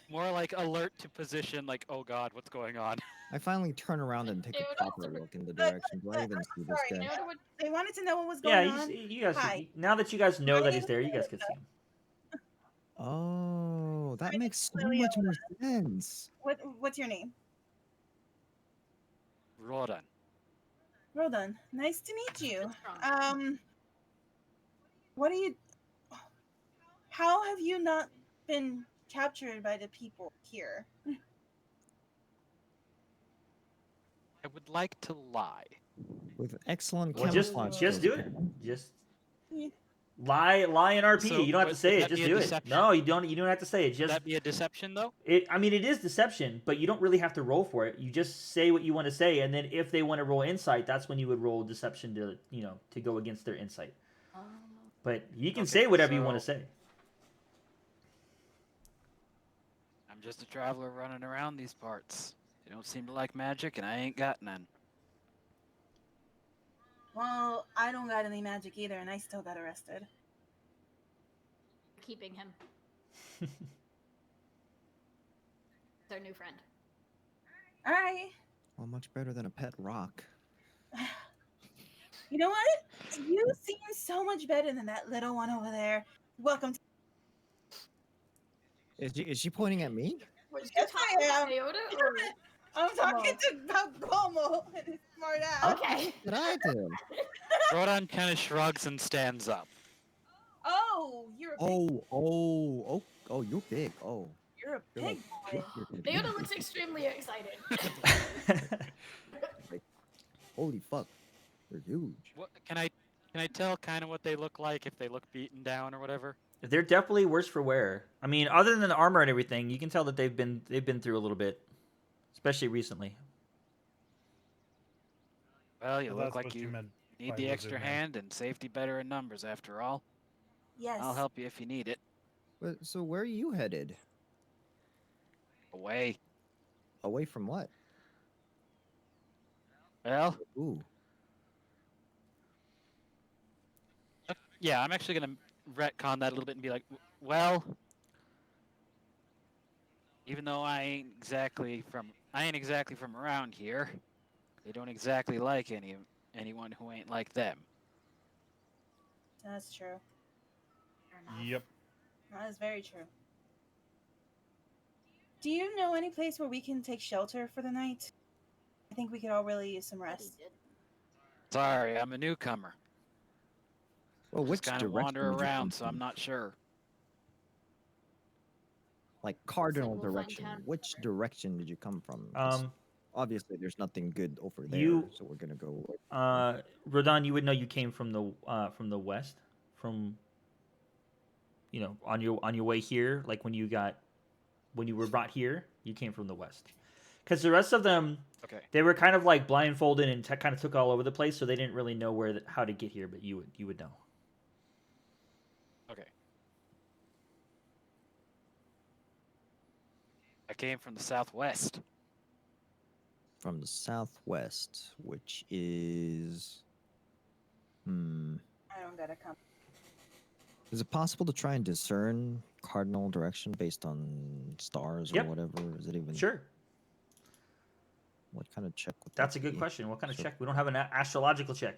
More like alert to position, like, oh god, what's going on? I finally turn around and take Dude, a proper also- look in the direction. Do I even see this sorry, guy? Naoda would. They wanted to know what was Yeah, going on. you guys. Hi. Now that you guys know My that name he's is there, you guys can see him. Oh, that My makes so name's much more sense. What's your name? Rodan. Rodan. Nice to meet you. Strong. What are you? How have you not been captured by the people here? I would like to lie. With excellent Well, camouflage just skills, do it. apparently. Just Yeah. lie in RP. So, you don't have to would say that it. Just be a do it. deception? No, you don't. You don't have to say it. Would Just that be a deception, though? it. I mean, it is deception, but you don't really have to roll for it. You just say what you want to say, and then if they want to roll insight, that's when you would roll deception to to go against their insight. But you can Okay, say whatever you want to so- say. I'm just a traveler running around these parts. You don't seem to like magic, and I ain't got none. Well, I don't got any magic either, and I still got arrested. Keeping him. Their new friend. All right. Well, much better than a pet rock. You know what? You seem so much better than that little one over there. Welcome to. Is she pointing at me? Was Yes, I am. Iota, or... I'm talking about Gomo and his smart ass. Okay. What did I do? Rodon kind of shrugs and stands up. Oh, you're a big, Oh, you're big. Oh, you're a you're big like, boy. you're big. Iota looks extremely excited. Holy fuck, they're huge. What can I tell kind of what they look like if they look beaten down or whatever? They're definitely worse for wear. I mean, other than the armor and everything, you can tell that they've been through a little bit, especially recently. Well, you Well, look that's like what you meant need by the lizard extra man. hand and safety better in numbers after all. Yes. I'll help you if you need it. But, so where are you headed? Away. Away from what? Well, Ooh. yeah, I'm actually gonna retcon that a little bit and be like, well, even though I ain't exactly from around here, they don't exactly like anyone who ain't like them. That's true. Fair enough. Yep. That is very true. Do you know any place where we can take shelter for the night? I think we could all really use some But he rest. did. Sorry, I'm a newcomer. Well, which Just kind of direction wander did you come around, so I'm from? not sure. Like cardinal we'll find direction. town Which cover. direction did you come from? 'Cause obviously there's nothing good over there, You- so we're gonna go. Rodon, you would know you came from the west, from on your way here, like when you were brought here, you came from the west. Because the rest of them, Okay. they were kind of like blindfolded and kind of took all over the place, so they didn't really know how to get here. But you would know. Okay. I came from the southwest. From the southwest, which is. I don't gotta come. Is it possible to try and discern cardinal direction based on stars or Yep. whatever? Is it even Sure, what kind of check would that's a that good be? question. What kind of So- check? We don't have an astrological check.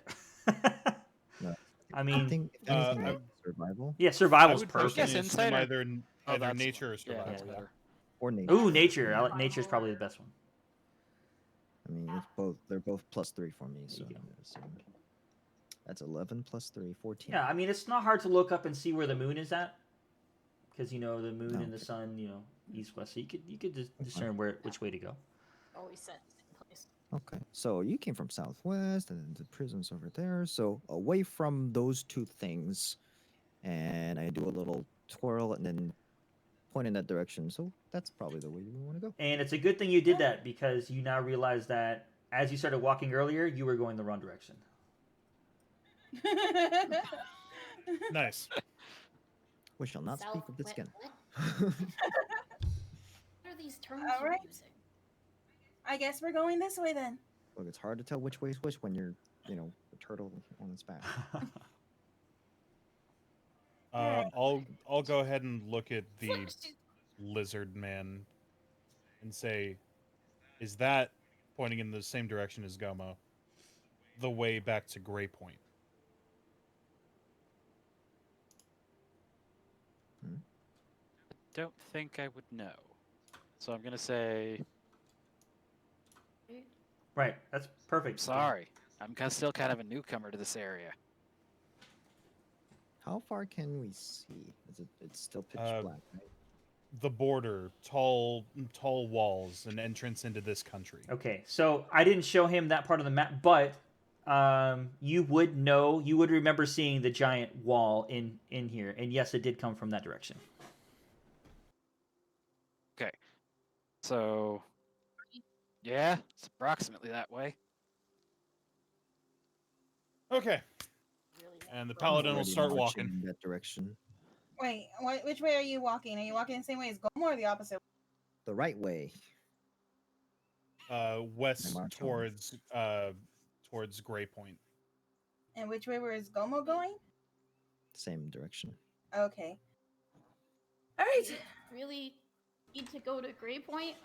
No. I I mean, think if Uh, anything I- like survival yeah, I survival's would perfect. guess personally assume insider- either that's- nature or Yeah, survival. that's Yeah. better. or nature. Ooh, nature. Survival. Nature's probably the best one. I mean, it's both. They're both +3 for me. There So, you go. I'm gonna assume. That's 11 + 3, 14. Yeah, I mean, it's not hard to look up and see where the moon is at, because the moon and the Okay. sun, east west. So you could just discern which way to go. Always set in place. Okay, so you came from southwest, and then the prison's over there. So away from those two things, and I do a little twirl and then point in that direction. So that's probably the way you want to go. And it's a good thing you did that, because you now realize that as you started walking earlier, you were going the wrong direction. Nice. We shall not speak of the skin. What are these terms All you're right. using? I guess we're going this way then. Look, it's hard to tell which way is which when you're, a turtle on its back. I'll go ahead and look at the First, lizard man and say, is that pointing in the same direction as Gomo the way back to Grey Point? Don't think I would know. So I'm gonna say Right, that's perfect. sorry. I'm still kind of a newcomer to this area. How far can we see? Is it? It's still pitch black, right? The border, tall walls, an entrance into this country. Okay, so I didn't show him that part of the map, but you would know, you would remember seeing the giant wall in here, and yes, it did come from that direction. Okay. So, yeah, it's approximately that way. Okay, Really and the rough. paladin will Already start marching walking. in that direction. Wait, which way are you walking? Are you walking the same way as Gomo or the opposite? The right way. West march on. towards Gray Point. And which way was Gomo going? Same direction. Okay. All right. Does it really need to go to Gray Point?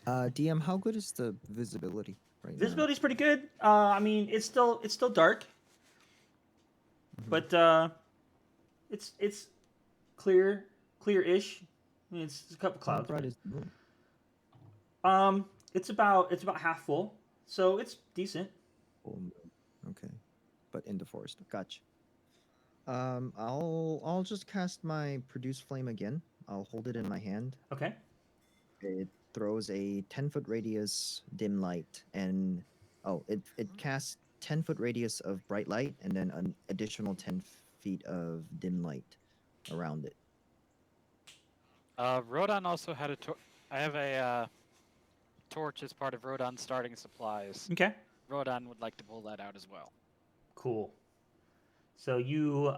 DM, how good is the visibility right Visibility's pretty good. I mean, it's still dark, now? but it's clear-ish. I mean, it's a couple How clouds. bright but- is the moon? It's about half full, so it's decent. Full moon. Okay, but in the forest. Gotcha. I'll just cast my produce flame again. I'll hold it in my hand. Okay. It throws a 10-foot radius dim light, and it casts 10-foot radius of bright light, and then an additional 10 feet of dim light around it. Rodon also had a I have a torch as part of Rodon's starting supplies. Okay. Rodon would like to pull that out as well. Cool. So you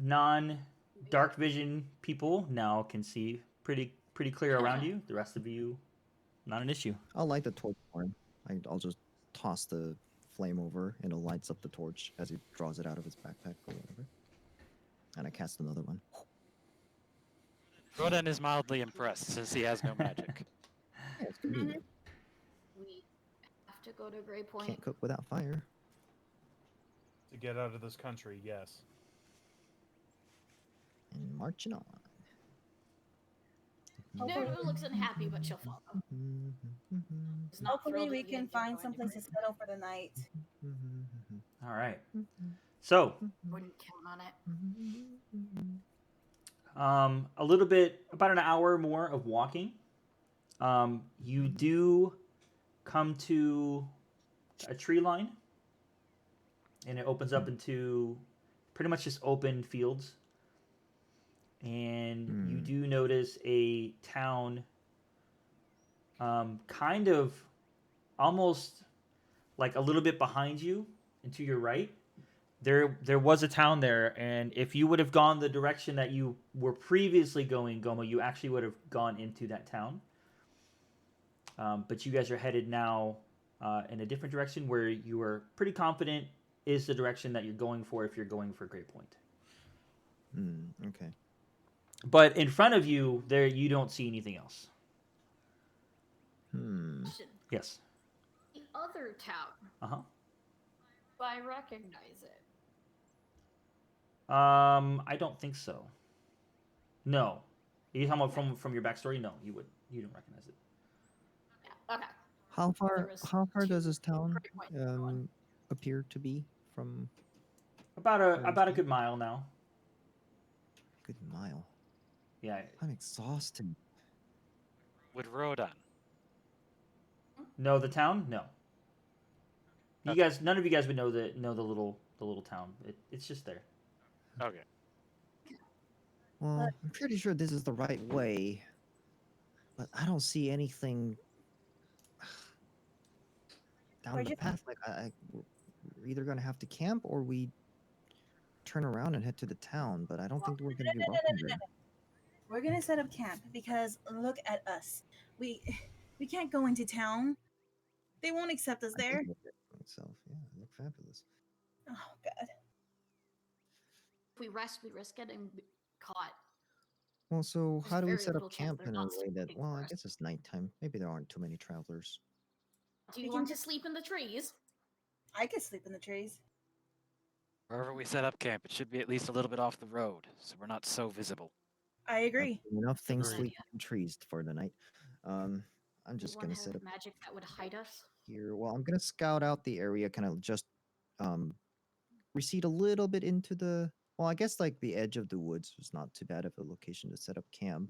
non-dark vision people now can see pretty clear around you. The rest of you, not an issue. I'll light the torch for him. I'll just toss the flame over, and it lights up the torch as he draws it out of his backpack or whatever. And I cast another one. Rodon is mildly impressed since he has no magic. Yeah, it's convenient. We have to go to Gray Point. Can't cook without fire. To get out of this country, yes. And marching on. Neru looks unhappy, but she'll follow. She's not Hopefully, thrilled we that you can have to find go someplace into to settle for the night. All right. So Wouldn't count on it. a little bit, about an hour more of walking. You do come to a tree line, and it opens up into pretty much just open fields. And you do notice a town, kind of almost like a little bit behind you and to your right. There was a town there, and if you would have gone the direction that you were previously going, Gomo, you actually would have gone into that town. But you guys are headed now in a different direction where you are pretty confident is the direction that you're going for if you're going for Great Point. Okay. But in front of you, there you don't see anything else. Question. Yes. The other town, Uh-huh. do I recognize it? I don't think so. No. Are you talking about from your backstory? No, you don't recognize it. Yeah, okay. How far was does two this town Great Point going. appear to be from About a Okay. good mile now. good mile? Yeah. I'm exhausted. Would Rodon? No, the town? No. You Okay. guys, none of you guys would know the little town. It's just there. Okay. Well, I'm pretty sure this is the right way, but I don't see anything down Where'd the you- path. Like, we're either gonna have to camp or we turn around and head to the town. But I don't think we're gonna be welcome there. We're gonna set up camp because look at us. We can't go into town. They won't accept us I did there. look at myself. Yeah, I look fabulous. Oh God. If we rest, we risk getting caught. Well, so There's how do we very set little up chance camp they're in a not way that? sleeping Well, I first. guess it's nighttime. Maybe there aren't too many travelers. Do We you can want to just- sleep in the trees? I could sleep in the trees. Wherever we set up camp, it should be at least a little bit off the road, so we're not so visible. I agree. Enough things Agreed. sleep in trees for the night. I'm Do just you gonna want to set have up magic that would hide us? here. Well, I'm gonna scout out the area, kind of just recede a little bit into the Well, I guess like the edge of the woods was not too bad of a location to set up camp.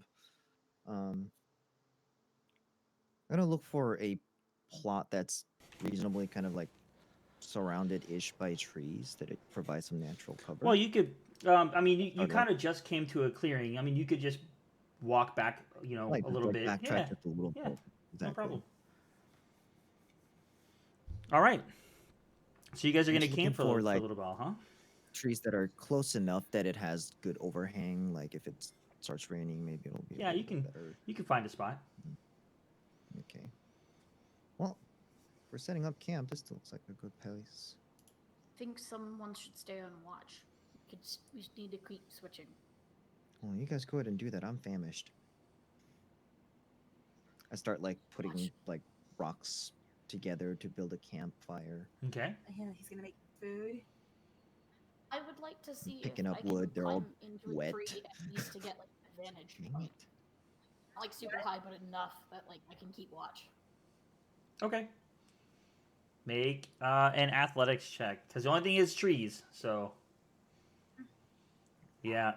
I'm gonna look for a plot that's reasonably kind of like surrounded-ish by trees that it provides some natural cover. Well, you could. I mean, you Or like- kind of just came to a clearing. I mean, you could just walk back, you know, like a little bit. backtrack Yeah, just a little yeah, bit. no Exactly. problem. All right. So you guys are I'm gonna just camp for, looking for, for a like, little while, huh? Trees that are close enough that it has good overhang. Like if it starts raining, maybe it'll be. a Yeah, little you bit can Better. you can find a spot. Okay. Well, we're setting up camp. This looks like a good place. I think someone should stay on watch. We just need to keep switching. Well, you guys go ahead and do that. I'm famished. I start like putting Watch. like rocks together to build a campfire. Okay. Yeah, he's gonna make food. I would like to see picking if up I can wood, they're all climb into wet. a tree at least to get like an advantage Dang point. it. Not like super high, but enough that like I can keep watch. Okay. Make an athletics check because the only thing is trees. So. Yeah.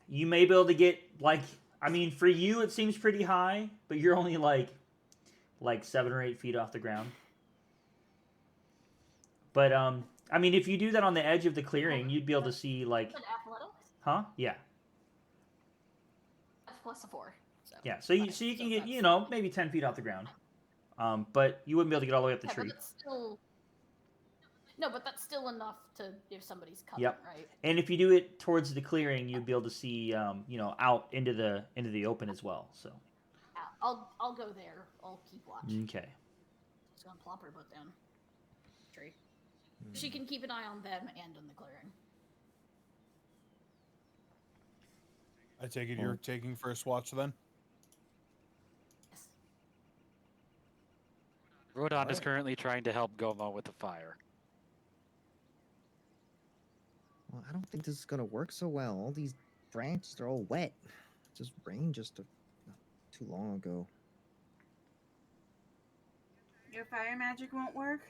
You may be able to get like. I mean, for you it seems pretty high, but you're only like 7 or 8 feet off the ground. But I mean, if you do that on the edge of the clearing, you'd be able to see like, But athletics, huh? Yeah, that's plus a 4. So yeah. So you five, can get that's- maybe 10 feet off the ground, but you wouldn't be able to get all the way up the Yeah, tree. but that's still. No, but that's still enough to if somebody's coming, Yep. right? And if you do it towards the clearing, you'd be able to see out into the open as well. So Yeah, I'll go there. I'll keep watch. okay. Just gonna plop her butt down. Tree. She can keep an eye on them and on the clearing. I take it Oh. you're taking first watch then? Yes. Rodon is Alright. currently trying to help Goma with the fire. Well, I don't think this is gonna work so well. All these branches are all wet. It just rained not too long ago. Your fire magic won't work.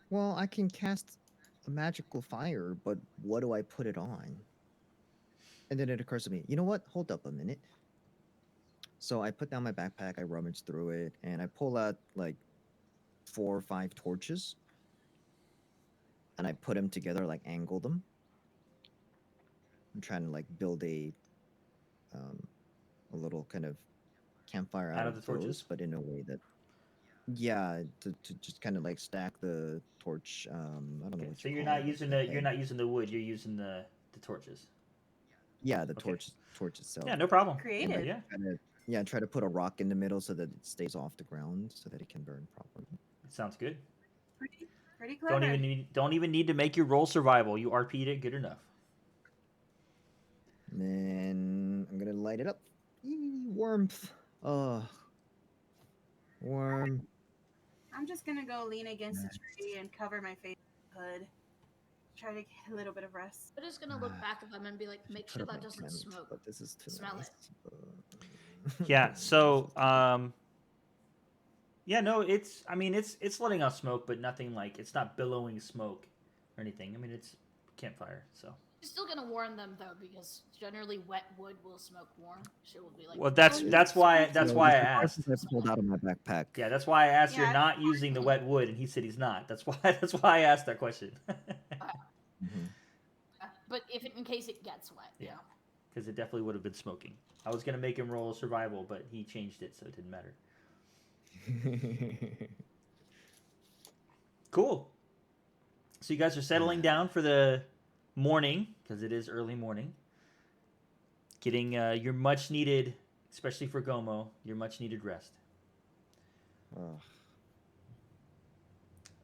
Well, I can cast a magical fire, but what do I put it on? And then it occurs to me, you know what? Hold up a minute. So I put down my backpack, I rummage through it, and I pull out like 4 or 5 torches. And I put them together, like angle them. I'm trying to like build a little kind of campfire out, Out of the those, torches? but in a way that, yeah, to just kind of like stack the torch. I don't know Okay. what So you you're call not it, using the the you're thing. not using the wood. You're using the torches. Yeah, the Okay. torch itself. Yeah, no problem. Creative. Yeah, Try to put a rock in the middle so that it stays off the ground so that it can burn properly. sounds good. Pretty clever. Don't even need to make your roll survival. You RP'd it good enough. And then I'm gonna light it up. Eee, warmth. Warm. I'm just gonna go lean against the tree and cover my face with the hood. Try to get a little bit of rest. I'm just gonna look back at them and be like, I should make put sure up that my doesn't tent, smoke. But this is too Smell nice. Yeah. So yeah, no, it's letting out smoke, but nothing like it's not billowing smoke or anything. I mean, it's campfire, so. You're still gonna warn them though, because generally wet wood will smoke more. She will be like, Well, that's "Oh, why it's that's Yeah, why I these are asked. torches I pulled out of my backpack. Yeah, that's why I asked. Yeah, You're not using the wet wood, and he said he's not. That's why I asked that question. Mhm. But if in case it gets wet, Yeah. you know. Because it definitely would have been smoking. I was gonna make him roll survival, but he changed it, so it didn't matter. Cool. So you guys are settling down for the morning because it is early morning. Getting your much needed, especially for Gomo, your much needed rest. Ugh.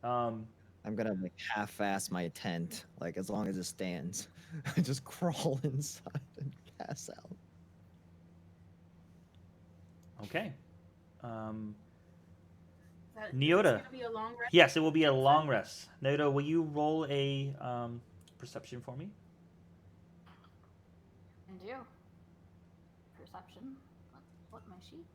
I'm gonna like half-ass my tent, like as long as it stands. I just crawl inside and pass out. Okay. Is that- Neota. Is this gonna be a long rest? Yes, it will be a long rest. Noda, will you roll a perception for me? And do. Perception. Let's flip my sheet.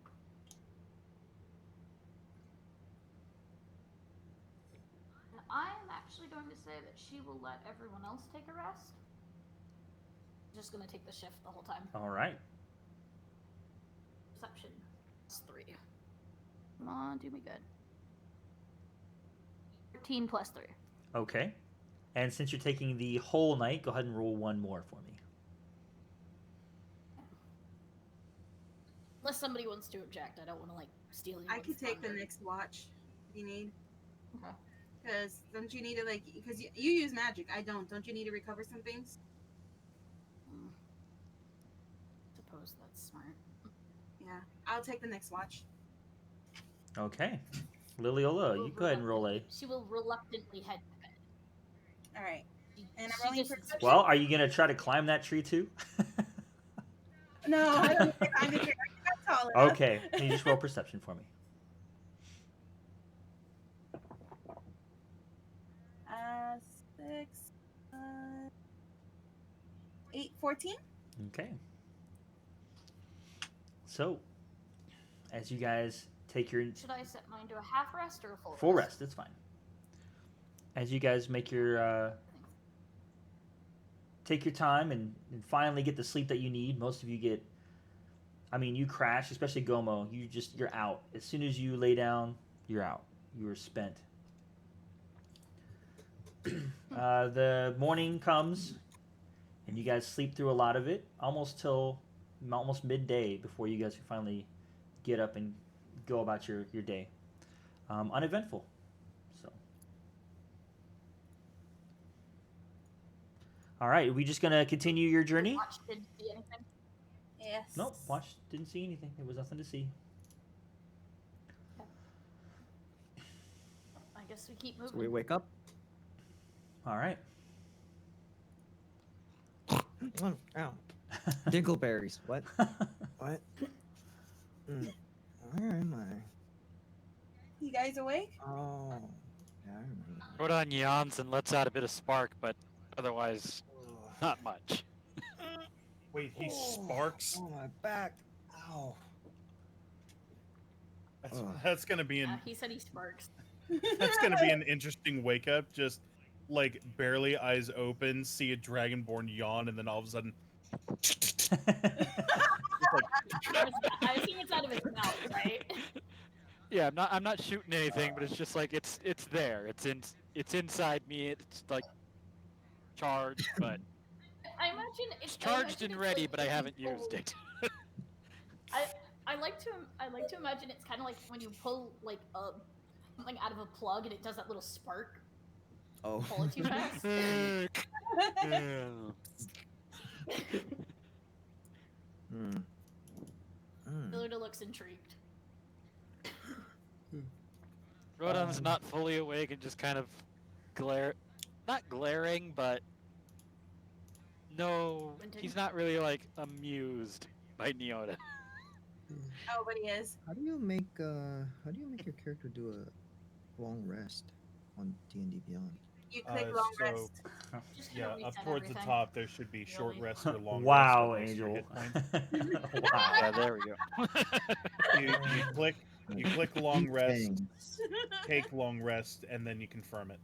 And I'm actually going to say that she will let everyone else take a rest. just gonna take the shift the whole time. All right. Perception +3. Come on, do me good. 13 + 3. Okay. And since you're taking the whole night, go ahead and roll one more for me. Unless somebody wants to object, I don't want to like steal. I could take the thunder. next watch if you need. Okay. Because don't you need to like? Because you use magic. I don't. Don't you need to recover some things? Suppose that's smart. Yeah, I'll take the next watch. Okay. Liliola, you go ahead and roll a. She will reluctantly head to bed. All right. And I'm She rolling just- perception. Well, are you gonna try to climb that tree too? No, I don't think I'm the character. I'm tall enough. Okay. Can you just roll perception for me? 6, 8, 14. Okay. So, as you guys take your Should I set mine to a half rest or a full? full rest, it's fine. As you guys make your take your time and finally get the sleep that you need. Most of you get, I mean, you crash, especially Gomo. You're out. As soon as you lay down, you're out. You are spent. The morning comes, and you guys sleep through a lot of it, almost midday before you guys can finally get up and go about your day. Uneventful. So. All right, are we just gonna continue your journey? Watch didn't see anything. Yes. Nope, watch didn't see anything. There was nothing to see. I guess we keep So moving. we wake up. All right. Oh, ow. Dingleberries. What? What? Where am I? You guys awake? Oh. Yeah, I remember. Rodon yawns and lets out a bit of spark, but otherwise, not much. Wait, he Oh. sparks? Oh, my back. Ow. That's, Ugh. that's gonna be Yeah, an he said he sparks. that's gonna be an interesting wake up. Just like barely eyes open, see a dragonborn yawn, and then all of a sudden, I assume it's out of his mouth, right? Yeah, I'm not shooting anything, but it's just like it's there. It's inside me. It's like charged, but I imagine it's it's charged and ready, but I if you haven't pull- used it. I like to imagine it's kind of like when you pull like something out of a plug and it does that little spark. Oh. Pull it too fast. Hmm. Hmm. Illuda looks intrigued. Rodon's not fully awake and just kind of not glaring, but no, he's not really like amused by Neota. Oh, but he is. How do you make your character do a long rest on D&D Beyond? You click Uh, long so- rest. Just yeah, gonna up reset towards the everything. top there should be short Really? rest or long Wow, rest. or extra Angel. hit points. Wow. Yeah, there we go. You click long rest, Dang. take long rest, and then you confirm it.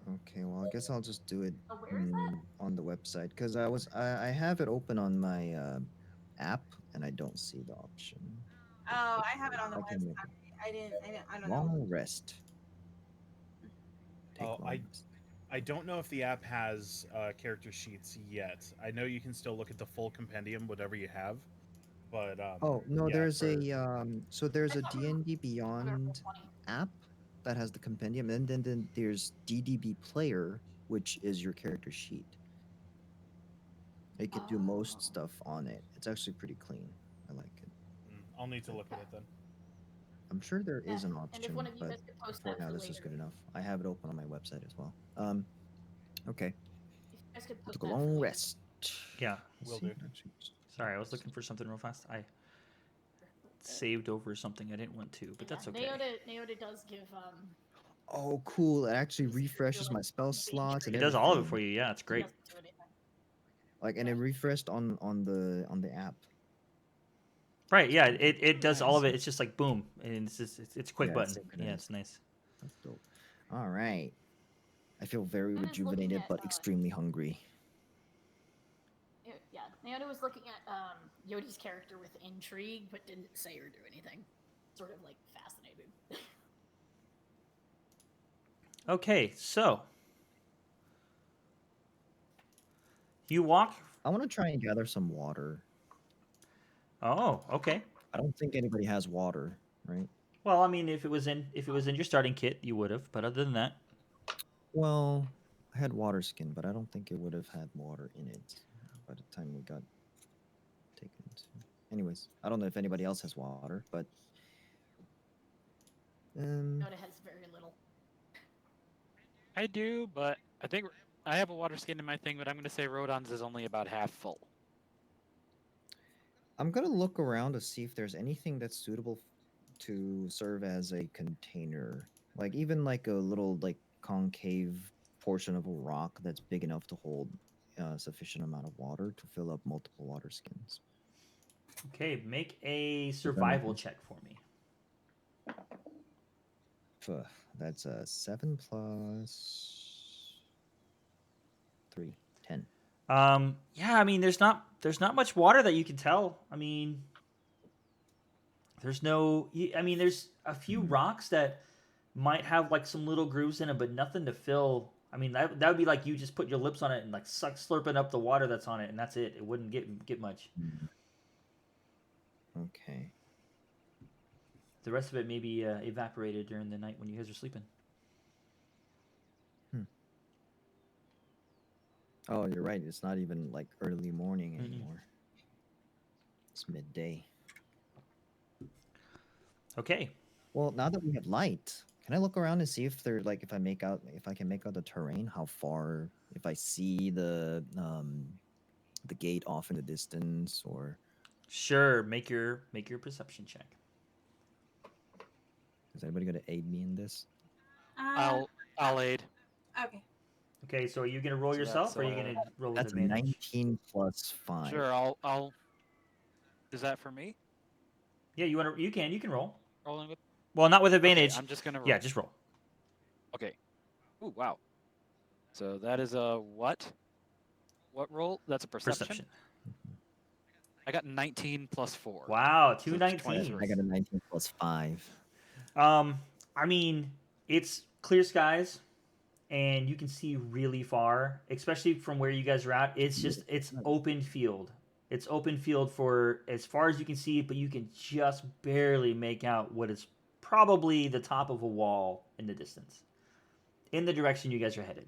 Okay, well, I guess I'll just do it Oh, where is that? on the website because I have it open on my app and I don't see the option. Oh, I have it on the I can website. make I don't know. Long rest. Take Oh, long rest. I don't know if the app has character sheets yet. I know you can still look at the full compendium, whatever you have, but Oh no, yeah, there's for- a thought we were- D&D Beyond app that has the compendium, and then there's DDB Player, which is your character sheet. You can do most Oh. stuff on it. It's actually pretty clean. I like it. I'll need to look at it then. I'm sure there is Yeah, an And if option, one of you but guys could post for that now for this later. is good enough. I have it open on my website as well. Okay. If you guys could post Took a that for long later. rest. Yeah. Let's Will see do. if it actually- Sorry, I was looking for something real fast. I saved over something I didn't want to, but that's okay. Neota does give Oh, cool! It actually This is refreshes really my spell big. slots. And It does all of it everything. for you. Yeah, it's great. doesn't do anything. Like, and it refreshed on the app. Right? Yeah, it does all of it. It's just like boom, and it's a quick Yeah, button. it's Yeah, synchronized. it's nice. That's dope. All right. I feel very Mine is looking rejuvenated, at, but extremely hungry. Yeah, Naoda was looking at Yodi's character with intrigue, but didn't say or do anything. Sort of like fascinated. Okay, so you walk. I want to try and gather some water. Oh, okay. I don't think anybody has water, right? Well, I mean, if it was in your starting kit, you would have. But other than that, Well, I had water skin, but I don't think it would have had water in it by the time we got taken to. Anyways, I don't know if anybody else has water, but Naoda has very little. I do, but I think I have a water skin in my thing, but I'm going to say Rodon's is only about half full. I'm gonna look around to see if there's anything that's suitable to serve as a container, like even like a little like concave portion of a rock that's big enough to hold sufficient amount of water to fill up multiple water skins. okay, make a survival check for me. That's a 7 plus 3, 10. Yeah, I mean, there's not much water that you can tell. I mean, there's no. I mean, there's a few rocks that might have like some little grooves in them, but nothing to fill. I mean, that would be like you just put your lips on it and like slurping up the water that's on it, and that's it. It wouldn't get much. Okay. The rest of it may be evaporated during the night when you guys are sleeping. Oh, you're right. It's not even like early morning Mm-mm. anymore. It's midday. Okay. Well, now that we have light, can I look around and see if they're like if I can make out the terrain, how far, if I see the gate off in the distance, or Sure. Make your perception check. is anybody going to aid me in this? I'll aid. Okay. Okay, so are you gonna roll So yourself, that's, or are you gonna roll with That's a advantage? 19 plus 5. Sure, I'll. Is that for me? Yeah, you can roll. Rolling with. Well, not with Okay, advantage. I'm just gonna. Roll. Yeah, just roll. Okay. Ooh, wow. So that is a what? What roll? That's a perception. Perception. I got 19 plus 4. Wow, So two it's 19s. 23. I got a 19 plus 5. I mean, it's clear skies, and you can see really far, especially from where you guys are at. It's open field. It's open field for as far as you can see, but you can just barely make out what is probably the top of a wall in the distance, in the direction you guys are headed.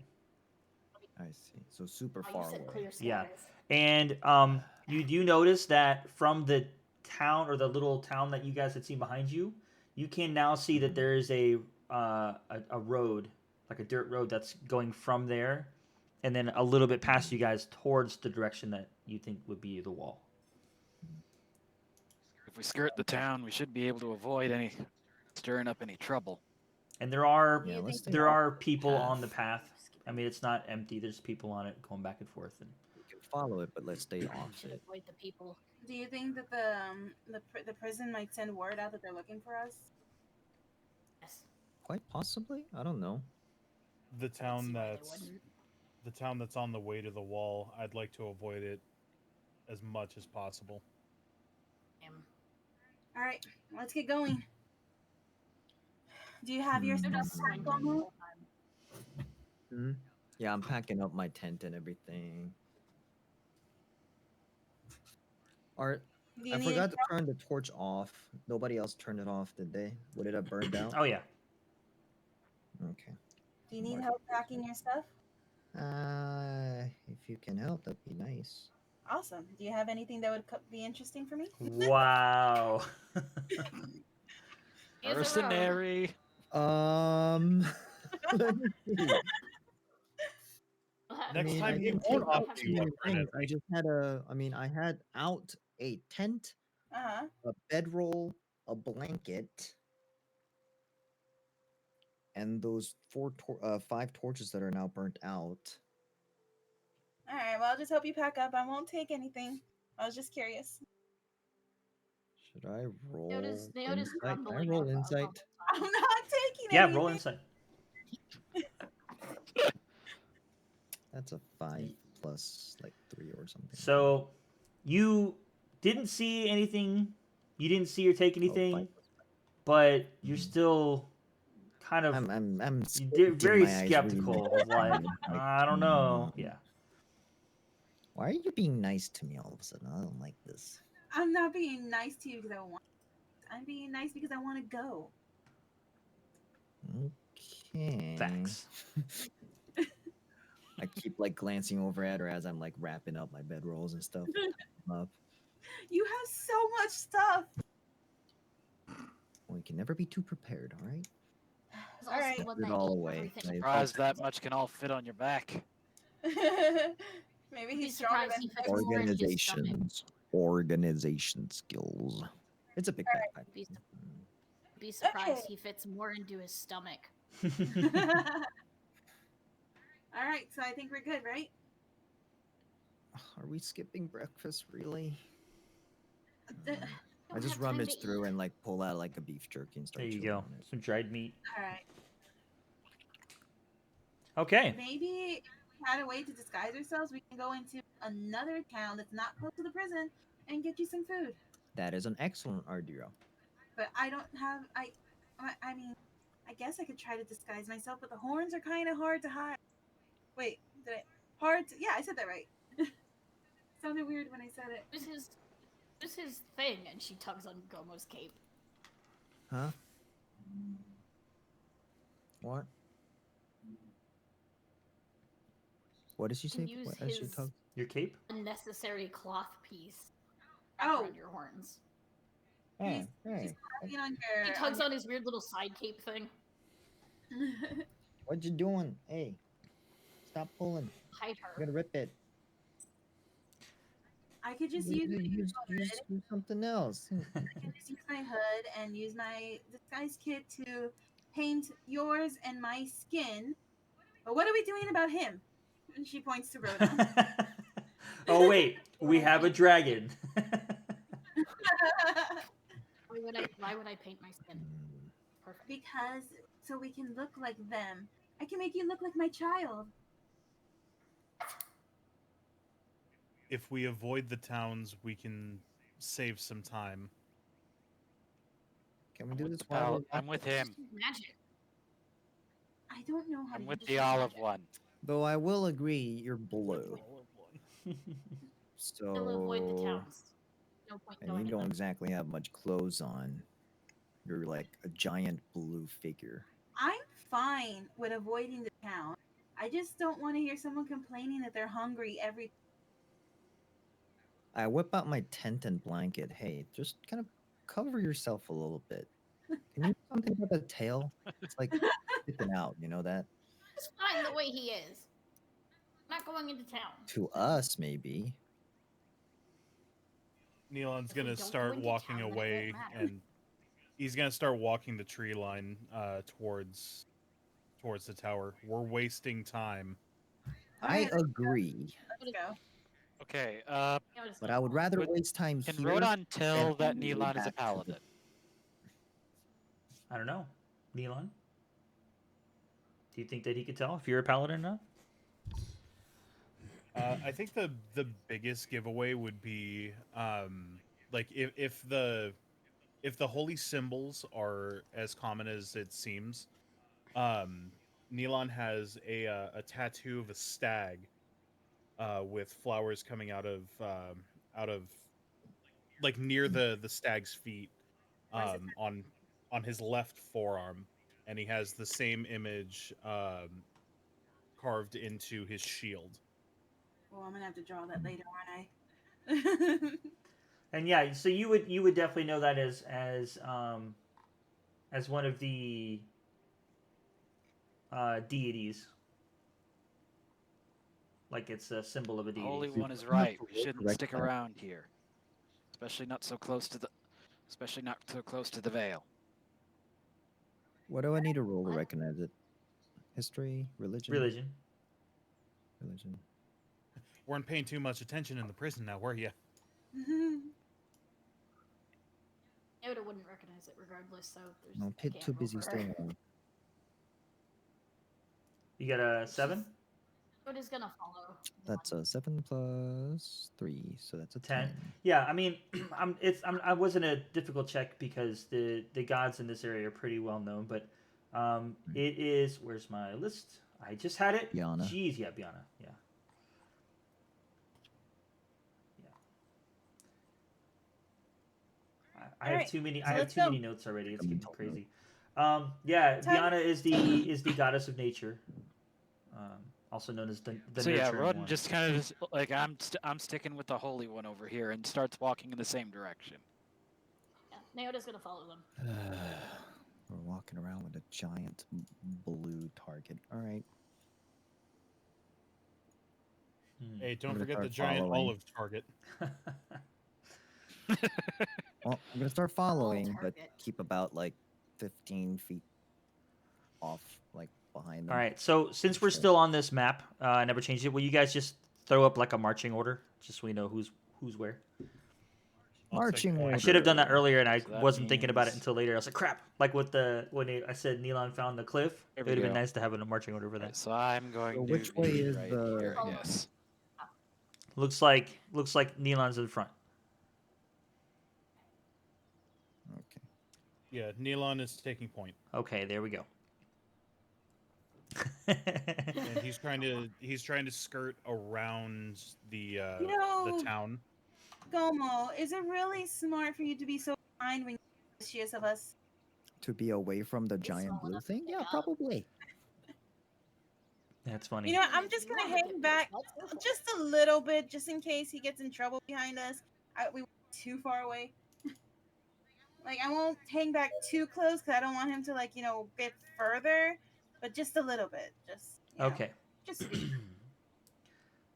I see. So super Oh, you far said away. clear Yeah. skies. And you do notice that from the town, or the little town that you guys had seen behind you, you can now see that there is a road, like a dirt road that's going from there, and then a little bit past you guys towards the direction that you think would be the wall. If we skirt the town, we should be able to avoid any stirring up any trouble. And there are Yeah, let's stay there off are the people on the path. path. I mean, it's not empty. There's people on it going back and forth. And We can follow it, but let's stay We off should it. avoid the people. Do you think that the prison might send word out that they're looking for us? Yes. Quite possibly. I don't know. The town See why they that's wouldn't. the town that's on the way to the wall. I'd like to avoid it as much as possible. All right, let's get going. Do you have your They're stuff just packed, squinting the Gomu? whole time. Hmm? Yeah, I'm packing up my tent and everything. Art, Do you I need forgot to turn the torch off. Nobody else turned it off, did they? Would it have burned out? oh yeah, Okay. Do you need help packing your stuff? If you can help, that'd be nice. Awesome. Do you have anything that would be interesting for me? wow. He is a rogue. Mercenary. Let me see. Next I time mean, you I won't didn't offer have you too a many things. credit. I just had I had out a tent, Uh-huh. a bedroll, a blanket, and those 5 torches that are now burnt out. All right. Well, I'll just help you pack up. I won't take anything. I was just curious. Should I roll Naoda's insight? Can I grumbling roll about insight? I'm not taking Yeah, anything. roll insight. That's a 5 plus like 3 or something. So, you didn't see anything. You didn't see or take anything, fine. but you're still kind of I'm you're squinting very my eyes really skeptical of like, like, I don't know. Yeah. Why are you being nice to me all of a sudden? I don't like this. I'm not being nice to you because I want. I'm being nice because I want to go. Okay. Facts. I keep like glancing over at her as I'm like wrapping up my bedrolls and stuff. Up. You have so much stuff. Well, you can never be too prepared, all right? It's All also right. the one Put it that all eats away. everything. I- Surprised that much can all fit on your back. Maybe You'd be he's stronger surprised than he fits more into his stomach. Organization skills. It's a big backpack. You'd be, Mm. be surprised Okay. he fits more into his stomach. All right, so I think we're good, right? Are we skipping breakfast, really? Uh, Mm. I Don't just have time to rummage through eat. and like pull out like a beef jerky and start There you chewing go. on it. Some dried meat. All right. Okay. Maybe if we had a way to disguise ourselves, we can go into another town that's not close to the prison and get you some food. That is an excellent idea. But I don't have. I mean, I guess I could try to disguise myself, but the horns are kind of hard to hide. Wait, did I? Hard to. Yeah, I said that right. Sounded weird when I said it. This is his thing, and she tugs on Gomo's cape. Huh? What? What did she say? Use What, as she his talked? Your cape? unnecessary cloth piece Oh. around your horns. Hey, He's hey, tapping on He your. tugs on his weird little side cape thing. what you doing? Hey, stop pulling. Hide I'm her. gonna rip it. I could just use Use something else. I can just use my hood and use my disguise kit to paint yours and my skin. But what are we doing about him? And she points to Rhoda. Oh wait, we have a dragon. Why would I paint my skin? Mm, Perfect. Because so we can look like them. I can make you look like my child. If we avoid the towns, we can save some time. Can we I'm do with, this the while pal- we're I'm with him. Magic. I don't know how I'm to with use the this olive magic. one. Though I will agree, you're blue. Still avoid the So towns. No point and going you in don't them. exactly have much clothes on. You're like a giant blue figure. I'm fine with avoiding the town. I just don't want to hear someone complaining that they're hungry every. I whip out my tent and blanket. Hey, just kind of cover yourself a little bit. Can you do something about the tail? It's like sticking out, you know that? It's fine the way he is. I'm not going into town. To us, maybe. Neilon's If we gonna don't go start into walking town, then it won't away, matter. and he's gonna start walking the tree line towards the tower. We're wasting time. I Alright, agree, let's go. Okay, Notice but that. I would rather Would- waste time can here. Rodon tell than that on the way Neilon is a back to the- paladin? I don't know. Neilon? Do you think that he could tell if you're a paladin or not? I think the biggest giveaway would be like if the holy symbols are as common as it seems. Neilon has a tattoo of a stag with flowers coming out of like near the stag's feet Where's it on his left forearm, and he has the same image carved into his shield. Well, I'm gonna have to draw that later, aren't I? And yeah, so you would definitely know that as one of the deities. Like it's a symbol of a The deity. Holy So One is you have right. to We roll shouldn't correct stick that. around here, especially not so close to the veil. What do I need to roll to What? recognize it? History, religion, Religion. religion. Weren't paying too much attention in the prison now, were you? Yoda wouldn't recognize it regardless, so there's. No, I Pit can't too roll busy for her. staying on. You got a 7? Yoda's gonna follow. That's a 7 plus 3, so that's a 10. 10. Yeah, I mean, I wasn't a difficult check because the gods in this area are pretty well known, but it is. Where's my list? I just had it. Biana. Jeez, yeah, Biana. Yeah. I have Alright, too many. so I have let's too go. many notes already. It's getting Come on. crazy. Yeah, Time. Biana is the goddess of nature, also known as the So yeah, nurturing Roden one. just kind of just like I'm sticking with the holy one over here and starts walking in the same direction. Yeah, Naota's gonna follow them. We're walking around with a giant blue target. All right. Hmm. Hey, don't gonna forget the start giant following. olive target. Well, I'm gonna start following, but target. keep about like 15 feet off, like behind them. All right. So since we're Sure. still on this map, I never changed it. Will you guys just throw up like a marching order, just so we know who's where? I'll take Marching that. I should have done that order. earlier, and I So that wasn't thinking about it means- until later. I was like, crap. Like with I said Neilon found the cliff. There It we would have been go. nice to have a marching order for Right, that. so I'm going So to which way be is right the- here, I guess. Looks like Neilon's in front. Okay. Yeah, Neilon is taking point, Okay, there we go. and he's trying to skirt around the know- town. Gomo, is it really smart for you to be so kind when you're suspicious of us? To be away from the giant small blue enough to thing? pick Yeah, up. probably. That's funny. You know, And I'm if just you gonna wanna hang get back pissed, that's your just a little bit, just in case he gets in trouble behind us. We went too far away. Like, I won't hang back too close because I don't want him to, like, get further, but just a little bit. Just, Okay. just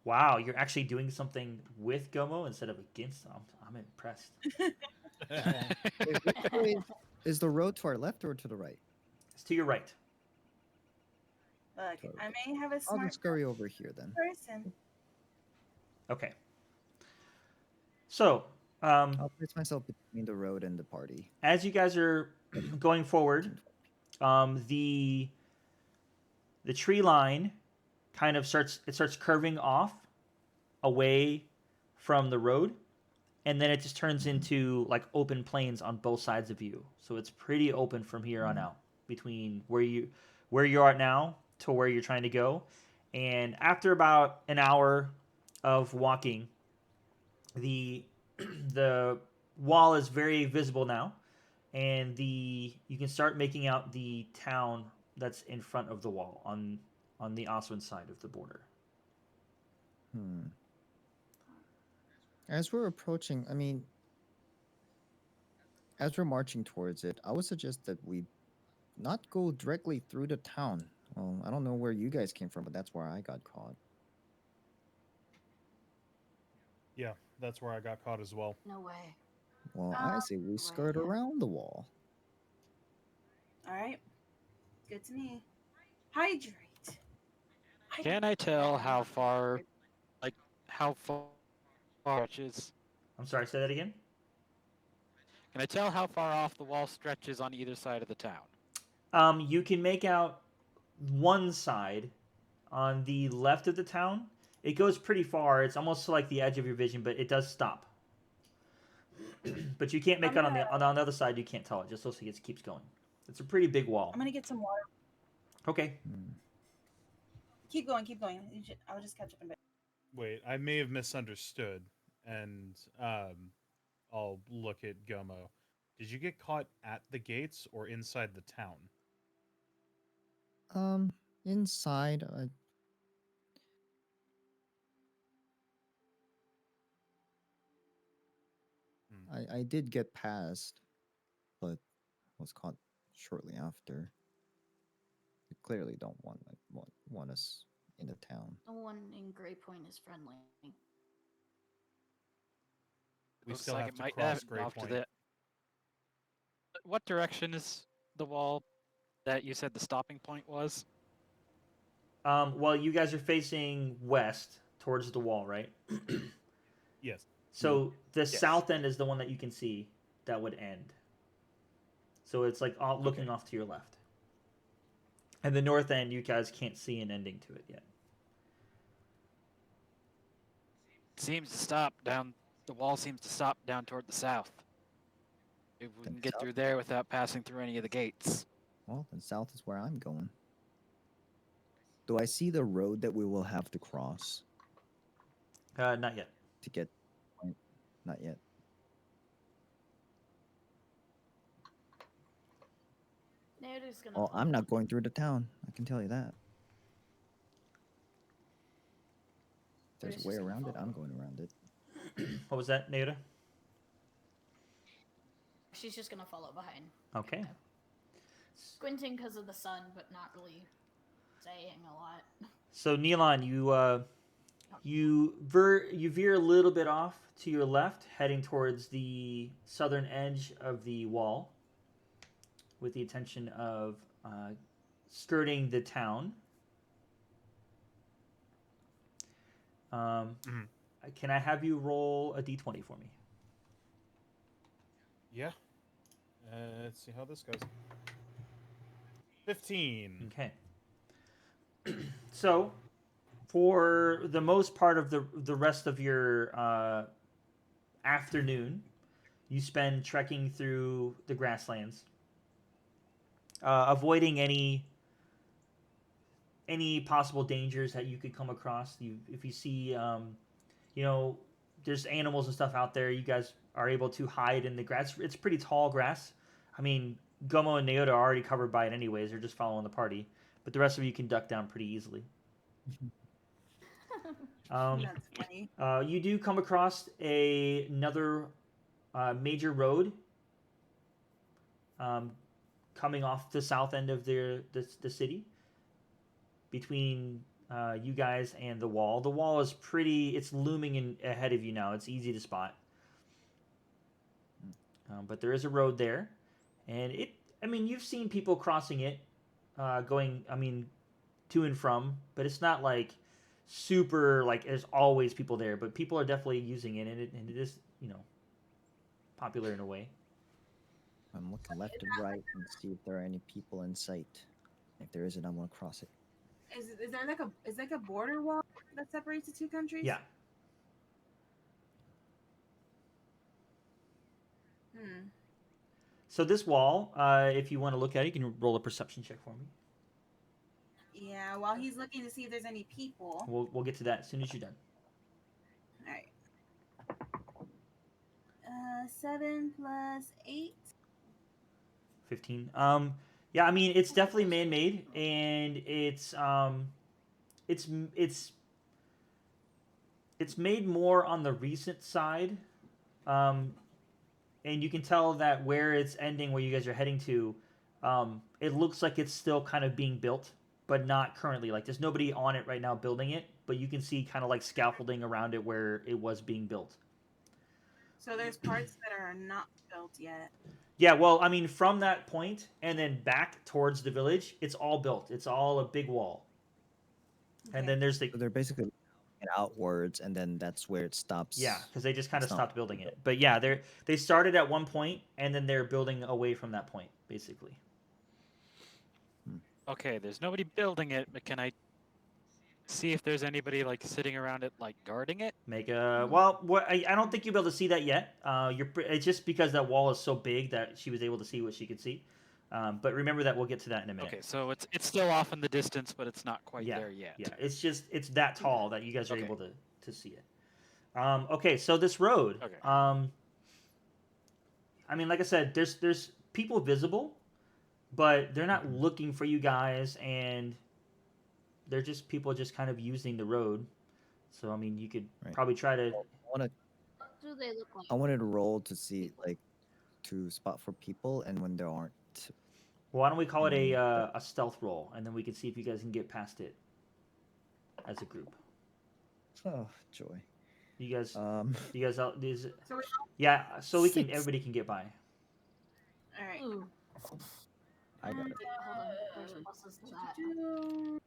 Wow, you're actually doing something with Gomo instead of against him. I'm impressed. Wait, which way is the road to our left or to the right? It's to your right. look. Totally. I may have a I'll smart just scurry over here then. person. Okay. So, I'll place myself between the road and the party. as you guys are going forward, the tree line kind of starts curving off away from the road, and then it just turns into like open plains on both sides of you. So it's pretty open from here on out between where you are now to where you're trying to go. And after about an hour of walking, the wall is very visible now, and you can start making out the town that's in front of the wall on the Oswin side of the border. As we're approaching, as we're marching towards it, I would suggest that we not go directly through the town. Well, I don't know where you guys came from, but that's where I got caught. Yeah, that's where I got caught as well. No way. Well, I say we skirt Right. around the wall. All right. Good to me. Hydrate. Can I tell how far stretches? I'm sorry, say that again. Can I tell how far off the wall stretches on either side of the town? You can make out one side on the left of the town. It goes pretty far. It's almost to like the edge of your vision, but it does stop. But you can't make I'm out on the other side. You can't tell it. Just looks like it keeps going. It's a pretty big wall. I'm gonna get some water. Okay. Keep going. Keep going. I'll just catch up in a bit. Wait, I may have misunderstood, and I'll look at Gomo. Did you get caught at the gates or inside the town? Inside, I did get past, but was caught shortly after. They clearly don't want us in the town. No one in Grey Point is friendly. We Looks still like have it to might cross have Grey off to Point. the. What direction is the wall that you said the stopping point was? Well, you guys are facing west towards the wall, right? Yes. So the south end is the one that you can see that would end. So it's like looking off to your left. And the north end, you guys can't see an ending to it yet. seems to stop down. The wall seems to stop down toward the south. If we Then can get south? through there without passing through any of the gates. Well, then south is where I'm going. Do I see the road that we will have to cross Not yet. to get? Not yet. Naruto's gonna. Well, I'm follow. not going through the town. I can tell you that. If there's Bruce a way is gonna around it, follow. I'm going around it. What was that, Naota? She's just gonna follow behind. Okay. Squinting because of the sun, but not really saying a lot. So Neilon, you veer a little bit off to your left, heading towards the southern edge of the wall, with the intention of skirting the town. Can I have you roll a d20 for me? Yeah. Let's see how this goes. 15. Okay. So, for the most part of the rest of your afternoon, you spend trekking through the grasslands, avoiding any possible dangers that you could come across. If you see, there's animals and stuff out there, you guys are able to hide in the grass. It's pretty tall grass. I mean, Gomo and Naota are already covered by it anyways. They're just following the party. But the rest of you can duck down pretty easily. That's funny. You do come across another major road coming off the south end of the city between you guys and the wall. The wall is it's looming ahead of you now. It's easy to spot. But there is a road there. And you've seen people crossing it, going, to and from, but it's not like super, like, there's always people there, but people are definitely using it, and it is, popular in a way. I'm looking left and right and see if there are any people in sight. If there isn't, I'm gonna cross it. Is there like a border wall that separates the two countries? Yeah. Hmm. So this wall, if you want to look at it, you can roll a perception check for me. Yeah. While he's looking to see if there's any people. We'll get to that as soon as you're done. All right. 7 plus 8. 15. Yeah, it's definitely man-made, and it's made more on the recent side, and you can tell that where it's ending, where you guys are heading to, it looks like it's still kind of being built, but not currently. Like, there's nobody on it right now building it, but you can see kind of like scaffolding around it where it was being built. So there's parts that are not built yet. Yeah, well, from that point and then back towards the village, it's all built. It's all a big wall. And Okay. then there's So they're basically looking outwards, and then that's where it stops. yeah, because they just kind of It's not stopped building it. But yeah, they started at one point and then they're building away from that point, basically. Okay, there's nobody building it, but can I see if there's anybody like sitting around it, like guarding it? Make a I don't think you'll be able to see that yet. It's just because that wall is so big that she was able to see what she could see. But remember that we'll get to that in a minute. Okay, so it's still off in the distance, but it's not quite Yeah, there yet. Yeah, it's that tall that you guys are Okay. able to see it. Okay, so this road. Okay. Like I said, there's people visible, but they're not looking for you guys, and they're just people just kind of using the road. So you could Right. probably try to. What do they look like? I wanted to roll to see, like, to spot for people, and when there aren't. Why don't we call it a stealth roll, and then we can see if you guys can get past it as a group. Oh, joy. You guys, So we yeah. So we can 6. everybody can get by. all right. Ooh. I got it. Hold on. There's pluses to that.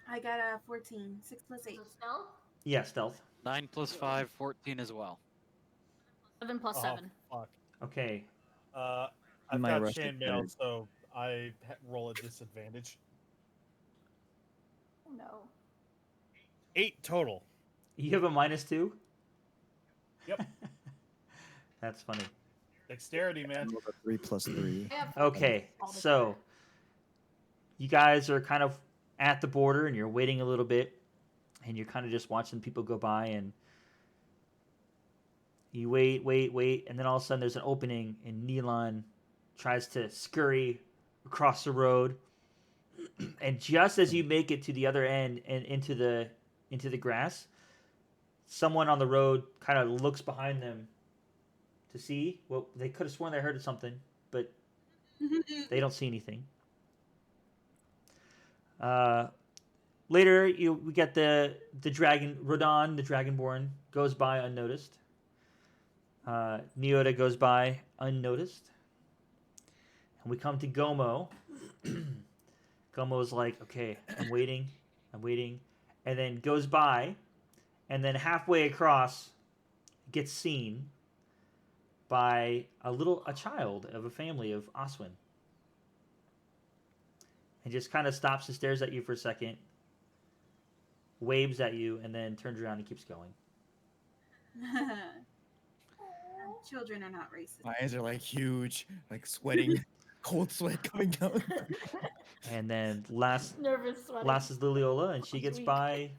I got a 14. 6 plus 8. So stealth? Yeah, stealth. 9 plus 5, 14 as well. 7 plus 7. Fuck. Okay. I've might got rush to chainmail, third. so I roll a disadvantage. Oh no. 8 total. You have a -2. Yep. That's funny. Dexterity, man. Rolled a 3 plus 3. I have Okay, all the so time. you guys are kind of at the border and you're waiting a little bit and you're kind of just watching people go by and you wait, and then all of a sudden there's an opening and Nealon tries to scurry across the road. And just as you make it to the other end and into the grass, someone on the road kind of looks behind them to see. Well, they could have sworn they heard something, but they don't see anything. Later, we get the dragon. Rodon, the Dragonborn, goes by unnoticed. Neota goes by unnoticed, and we come to Gomo. Gomo's like, okay, I'm waiting, and then goes by, and then halfway across, gets seen by a child of a family of Oswin. And just kind of stops and stares at you for a second, waves at you, and then turns around and keeps going. Children are not racist. My eyes are like huge, like sweating, cold sweat coming down. And then last Nervous sweating. is Liliola, and she That's gets weak. by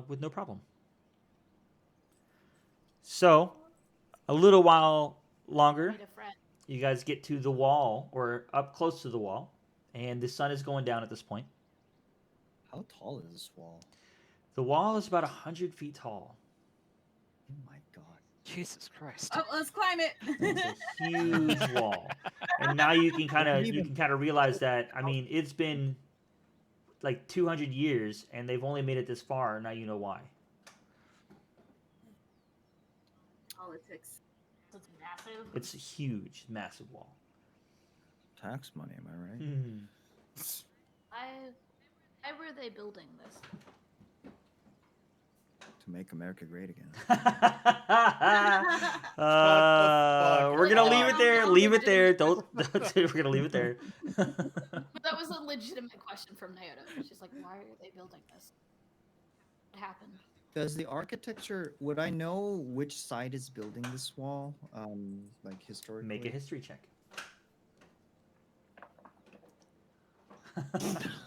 with no problem. So, a little while longer, Need a friend. you guys get to the wall, or up close to the wall, and the sun is going down at this point. How tall is this wall? The wall is about 100 feet tall. Oh my god. Jesus Christ. Oh, let's climb it. It's a huge wall, and now you can kind of realize that. I mean, it's been like 200 years, and they've only made it this far. Now you know why. Politics. It's massive. It's a huge, massive wall. Tax money, am I right? Hmm. Why were they building this? To make America great again. We're gonna leave it there. Leave it there. Legitimate Don't. We're gonna leave it there. But that was a legitimate question from Naoto. She's like, why are they building this? What happened? Does the architecture, would I know which side is building this wall? Like historically? Make a history check. That's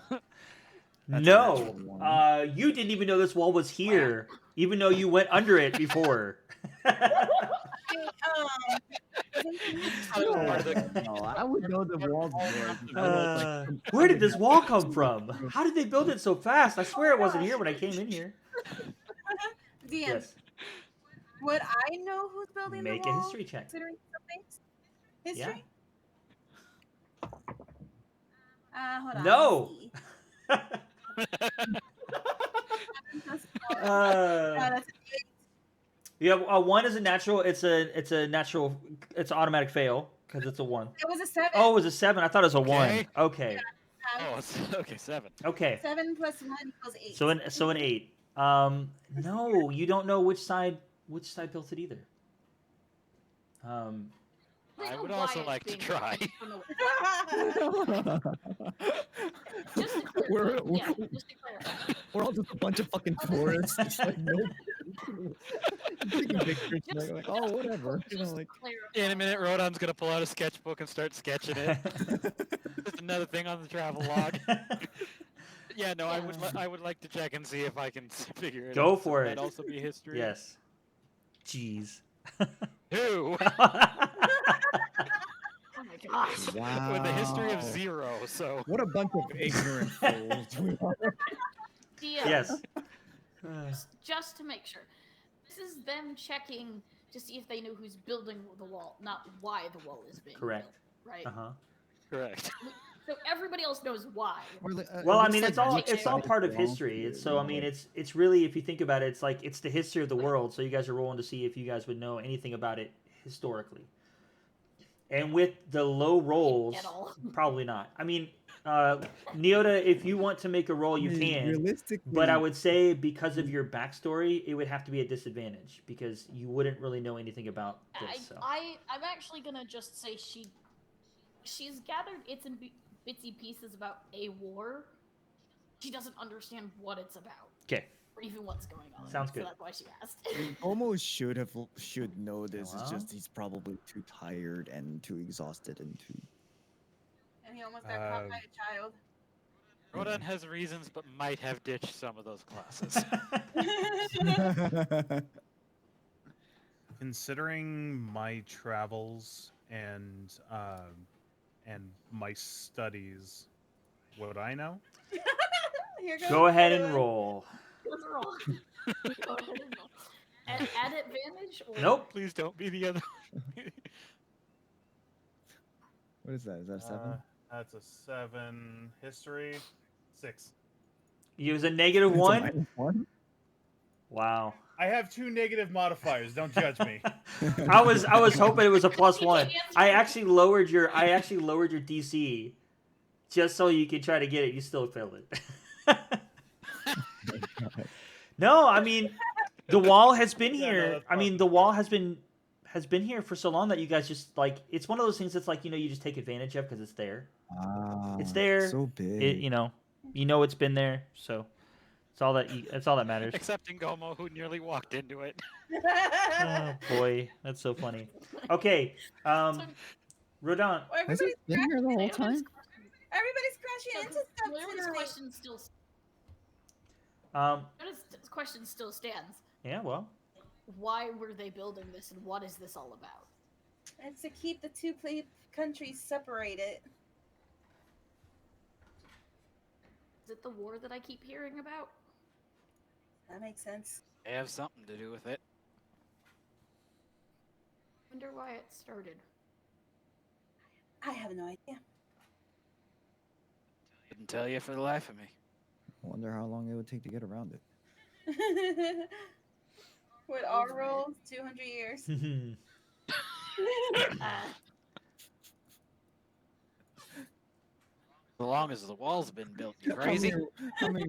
a No, natural one. you didn't even know this wall was here, even though you went under it before. No, I would know the wall's there. Where did this wall come from? How did they build it so fast? I swear it wasn't here when I came in here. DM, Yes. would I know who's building Make the a wall? history check. Considering something? History? Hold on. No. let's see. No, Uh, that's yeah, one is a natural. It's a natural. It's an automatic fail because it's a 1. it was a 7. Oh, it was a 7. I thought it was a 1. Okay. Okay. Oh, okay, 7. Okay. 7 plus 1 equals 8. So an 8. No, you don't know which side built it either. They I know would why also it's like to being try. built from the- Just to clarify. We're- Yeah, just to clarify. We're all just a bunch of fucking tourists. Just like, nope. Taking pictures, Just- like, oh, whatever. You know, Just to like, clarify. In a minute, Rodon's gonna pull out a sketchbook and start sketching it. Just another thing on the travel log. Yeah, no, I would I would like to check and see if I can figure it Go out. So for that'd it. also be history. Yes. Jeez. Who? Oh my gosh. wow. With a history of 0, so. What a bunch of ignorant fools we are. DM, Yes. just to make sure. This is them checking to see if they know who's building the wall, not why the wall is being Correct. built. Right? Uh-huh. Correct. So everybody else knows why. Well, I looks mean, like it's all which it's all side part of belongs history. to It's it, so you I know, mean, like- it's really, if you think about it, it's the history of the world. So you guys are rolling to see if you guys would know anything about it historically. And with the low rolls, At all. probably not. I mean, Neota, if you want to make a roll, you can. Realistically, But I would say because of your backstory, it would have to be a disadvantage because you wouldn't really know anything about this. So. I'm actually gonna just say she's gathered bitsy pieces about a war. She doesn't understand what it's about. Okay. or even what's going on. Sounds So good. that's why she asked. Almost should know this. Well. It's just he's probably too tired and too exhausted and too. And he almost got caught by a child. Rodan has reasons, but might have ditched some of those classes. Considering my travels and my studies, would I know? Here goes Go ahead and Taylor. roll. Let's roll. Go ahead and roll. At advantage? Or... Nope. Please don't be the other. What is that? Is that a 7? That's a 7. History, 6. It was a negative It's a one. -1? Wow. I have 2 negative modifiers. Don't judge me. I was hoping it was a +1. I actually lowered your DC just so you could try to get it. You still failed it. No, I mean the wall has been Yeah, no, here. that's I mean awesome. the wall has been here for so long that you guys just like it's one of those things that's like you just take advantage of because it's there. Ah, It's there. So big. It you know it's been there, so it's all that matters. Except Ngomo, who nearly walked into it. Oh boy, that's so funny. Okay, Rodon. Well, Has everybody's, it been here the whole Leona's time? everybody's crashing into stuff Leona's tonight. question still. Leona's question still stands. Yeah, well, Why were they building this, and what is this all about? It's to keep the two countries separated. Is it the war that I keep hearing about? That makes sense. They have something to do with it. Wonder why it started. I have no idea. Couldn't tell you for the life of me. I wonder how long it would take to get around it. With our rolls, 200 years. As long as the wall's been built, you crazy? How many,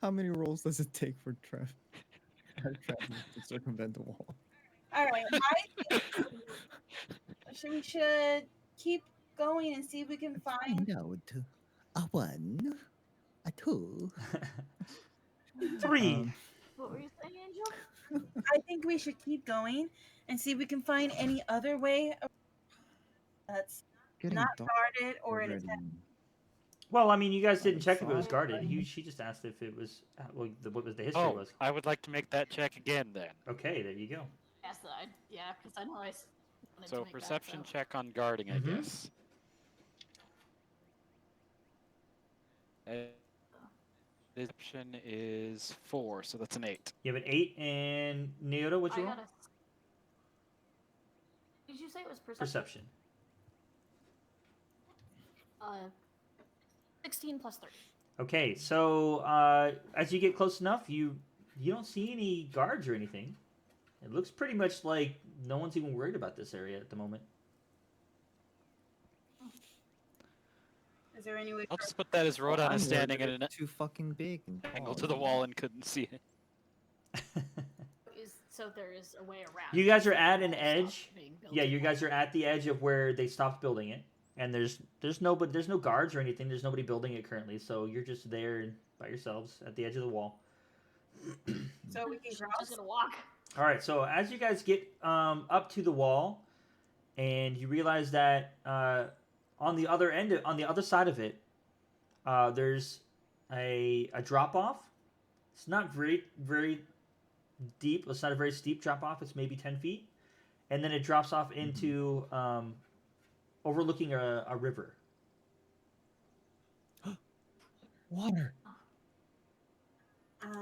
how many rolls does it take for Travis to circumvent the wall? All right, I think we should keep going and see if we can find. out. A 1, a 2. 3. What were you saying, Angel? I think we should keep going and see if we can find any other way that's Getting not dark guarded or an already. attack. Well, I mean, you guys didn't check if it was Fine. guarded. She just asked if it was what was the history Oh, was. I would like to make that check again then. Okay, there you go. Yes, yeah, because I know I wanted to So make perception that, so. check on guarding, I Mhm. guess. Perception is 4, so that's an 8. You have an 8 and Neota. What'd I you roll? got a. Did you say it was perception? Perception. 16 plus 30. Okay, so as you get close enough, you don't see any guards or anything. It looks pretty much like no one's even worried about this area at the moment. Is there any way? I'll just put that as Rodan I'm is worried standing that at an it's too fucking big and angle to tall. the wall and couldn't see it. So there is a way around. You guys are so the at an wall stops edge. being built Yeah, in you one. guys are at the edge of where they stopped building it, and there's no guards or anything. There's nobody building it currently, so you're just there by yourselves at the edge of the wall. So we can I'm cross. just gonna walk. All right, so as you guys get up to the wall, and you realize that on the other side of it, there's a drop off. It's not very deep. It's not a very steep drop off. It's maybe 10 feet, and then it drops off into overlooking a river. Water.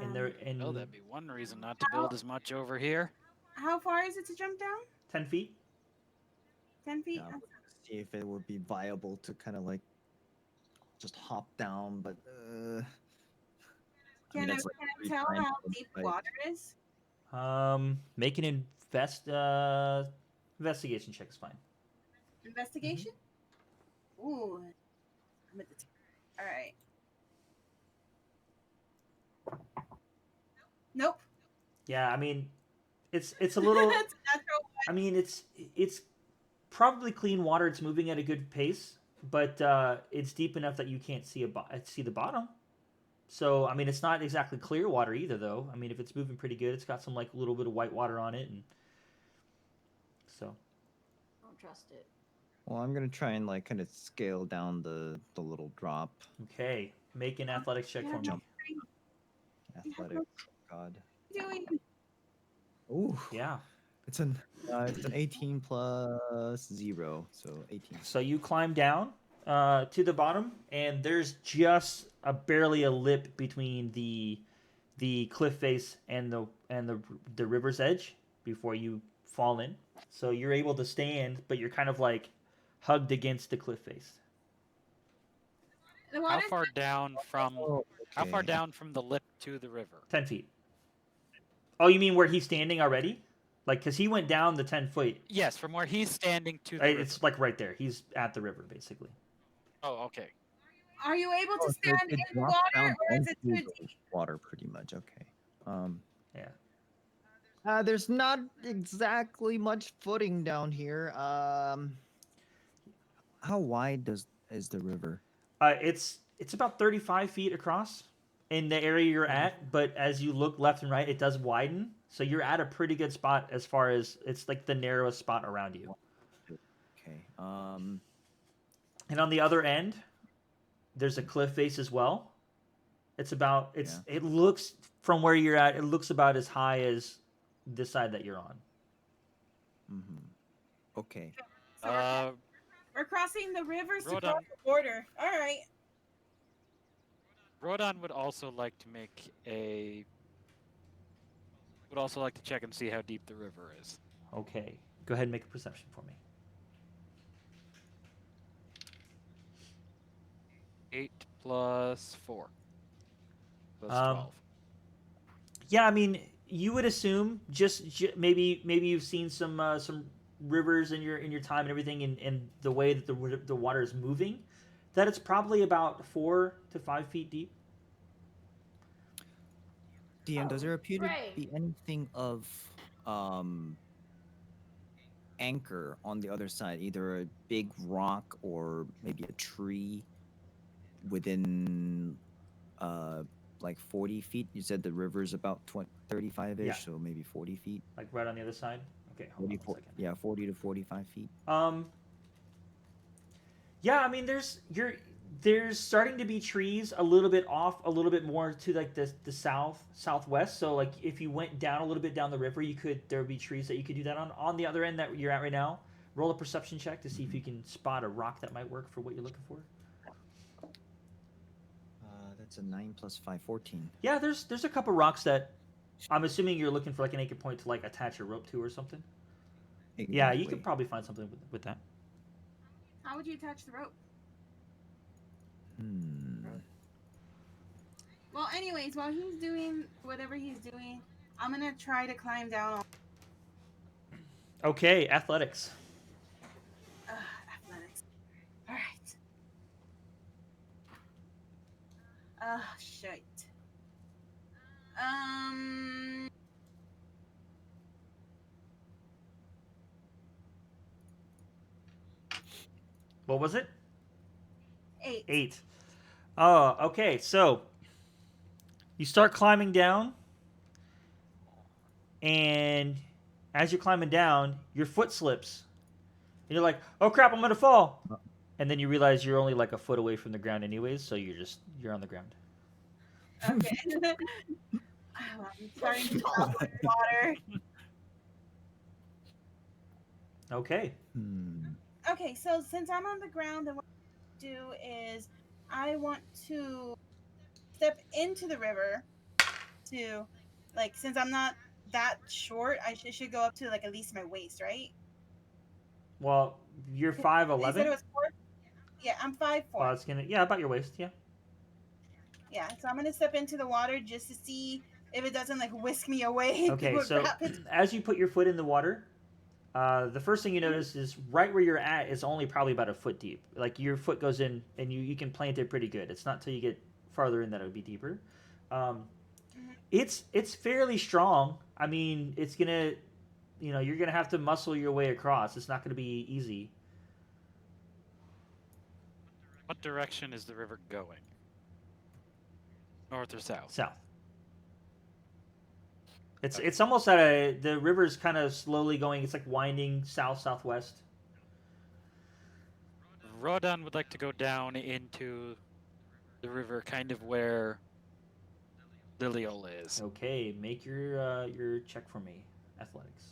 And there Oh, that'd be one reason not to build as much over here. How far is it to jump down? 10 feet. 10 feet? Yeah, see if it would be viable to kind of like just hop down, but Can I that's like can I 3 tell times how the deep height. water is? Make an investigation check is fine. Investigation? Ooh. I'm at the all right. Nope. Yeah, I mean, it's a little. It's natural. I mean, it's probably clean water. It's moving at a good pace, but it's deep enough that you can't see see the bottom. So I mean, it's not exactly clear water either, though. I mean, if it's moving pretty good, it's got some like a little bit of white water on it, and so Don't trust it. Well, I'm gonna try and like kind of scale down the little drop. okay. Make an athletics check for me. Jump. Athletics. God. Doing Ooh. Yeah. It's an 18 plus 0, so 18. So you climb down to the bottom, and there's just barely a lip between the cliff face and the river's edge before you fall in. So you're able to stand, but you're kind of like hugged against the cliff face. the How water. far down from how far Okay. down from the lip to the river? 10 feet. Oh, you mean where he's standing already? Like, because he went down the 10 foot. Yes, from where he's standing to the river. It's like right there. He's at the river, basically. Oh, okay. Are you able to Oh, so stand it in the drops water, down or is it too into the deep? water pretty much? Okay. Yeah. There's not exactly much footing down here. How wide is the river? It's about 35 feet across in the area you're at, but as you look left and right, it does widen. So you're at a pretty good spot as far as it's like the narrowest spot around you. Okay. And on the other end, there's a cliff face as well. It looks from where you're at, it looks about as high as this side that you're on. Okay. So we're crossing the rivers to Rodan. cross the border. All right. Rodan would also like to check and see how deep the river is. Okay. Go ahead and make a perception for me. 8 plus 4. That's Um, 12. Yeah, I mean, you would assume maybe you've seen some rivers in your time and everything, and the way that the water is moving, that it's probably about 4 to 5 feet deep. DM, does there appear to Right. be anything of anchor on the other side? Either a big rock or maybe a tree within like 40 feet? You said the river's about 35-ish, Yeah. so maybe 40 feet. Like right on the other side. Okay, hold on 40, a second. yeah, 40 to 45 feet. Yeah, I mean, there's starting to be trees a little bit off, a little bit more to like the southwest. So like if you went down a little bit down the river, there would be trees that you could do that on. On the other end that you're at right now, roll a perception check to see if you can spot a rock that might work for what you're looking for. That's a 9 plus 5, 14. Yeah, there's a couple rocks that I'm assuming you're looking for like an anchor point to like attach a rope to or something. Yeah, you Exactly. could probably find something with that. How would you attach the rope? Well, anyways, while he's doing whatever he's doing, I'm gonna try to climb down. Okay, athletics. Athletics. All right. Shit. What was it? 8. 8. Oh, okay. So you start climbing down, and as you're climbing down, your foot slips, and you're like, "Oh crap, I'm gonna fall!" And then you realize you're only like a foot away from the ground, anyways. So you're on the ground. Okay. I'm starting to fall in the water. Okay. Okay, so since I'm on the ground, then what I do is I want to step into the river to, like, since I'm not that short, I should go up to like at least my waist, right? Well, you're You said it 5'11". was 4. Yeah, I'm 5'4". Well, it's gonna about your waist. Yeah. Yeah, so I'm gonna step into the water just to see if it doesn't like whisk me away. Okay. with So rapids. as you put your foot in the water, the first thing you notice is right where you're at is only probably about a foot deep. Like your foot goes in, and you can plant it pretty good. It's not till you get farther in that it would be deeper. It's fairly strong. I mean, it's gonna, you're gonna have to muscle your way across. It's not gonna be easy. What direction is the river going? North or south? South. It's almost at the river's kind of slowly going. It's like winding south southwest. Rodan would like to go down into the river, kind of where Liliola is. Okay, make your check for me. Athletics.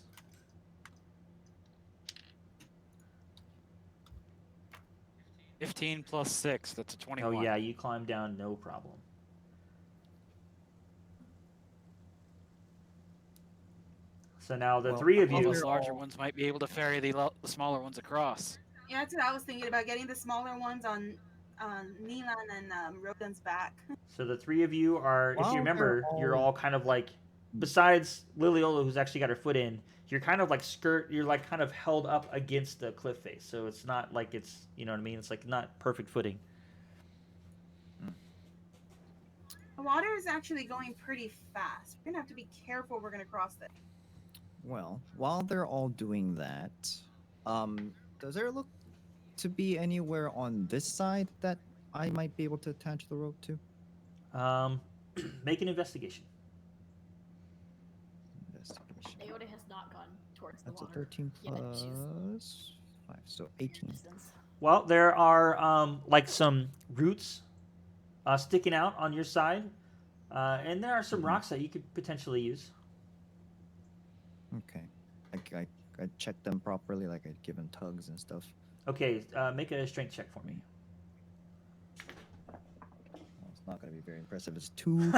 15 plus 6, that's a 21. Oh yeah, you climb down, no problem. So now the Well, three of All you. those larger ones might be able to ferry the smaller ones across. Yeah, that's what I was thinking about, getting the smaller ones on Neelan and Rodan's back. So the three of you are, if While you they're remember, you're all kind of like, besides Liliola, who's actually got her foot in, you're kind of like you're like kind of held up against the cliff face. So it's not like it's, you know what I mean? It's like not perfect footing. The water is actually going pretty fast. We're gonna have to be careful. We're gonna cross this. Well, while they're all doing that, does there look to be anywhere on this side that I might be able to attach the rope to? Make an investigation. Investigation. Aoda has not gone towards the That's a water. 13 Yeah, she's- plus 5, so 18. Distance. Well, there are like some roots sticking out on your side, and there are some rocks that you could potentially use. Okay. I checked them properly, like I'd given tugs and stuff. Okay, make a strength check for me. Well, it's not going to be very impressive. It's 2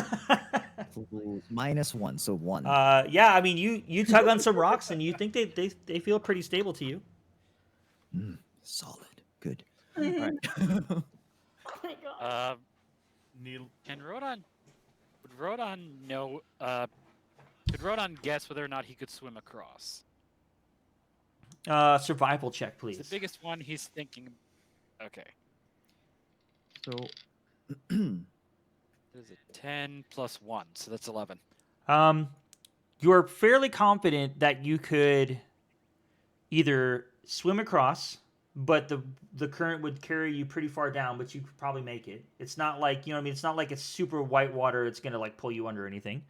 minus 1, so 1. Yeah, I mean, you tug on some rocks, and you think they feel pretty stable to you. Solid. Good. All right. Oh my god. Neil, Would Rodan know? Could Rodan guess whether or not he could swim across? Survival check, It's please. the biggest one he's thinking. Okay. So, There's a 10 plus 1, so that's 11. You're fairly confident that you could either swim across, but the current would carry you pretty far down, but you could probably make it. It's not like, you know what I mean? It's not like it's super white water. It's going to like pull you under or anything.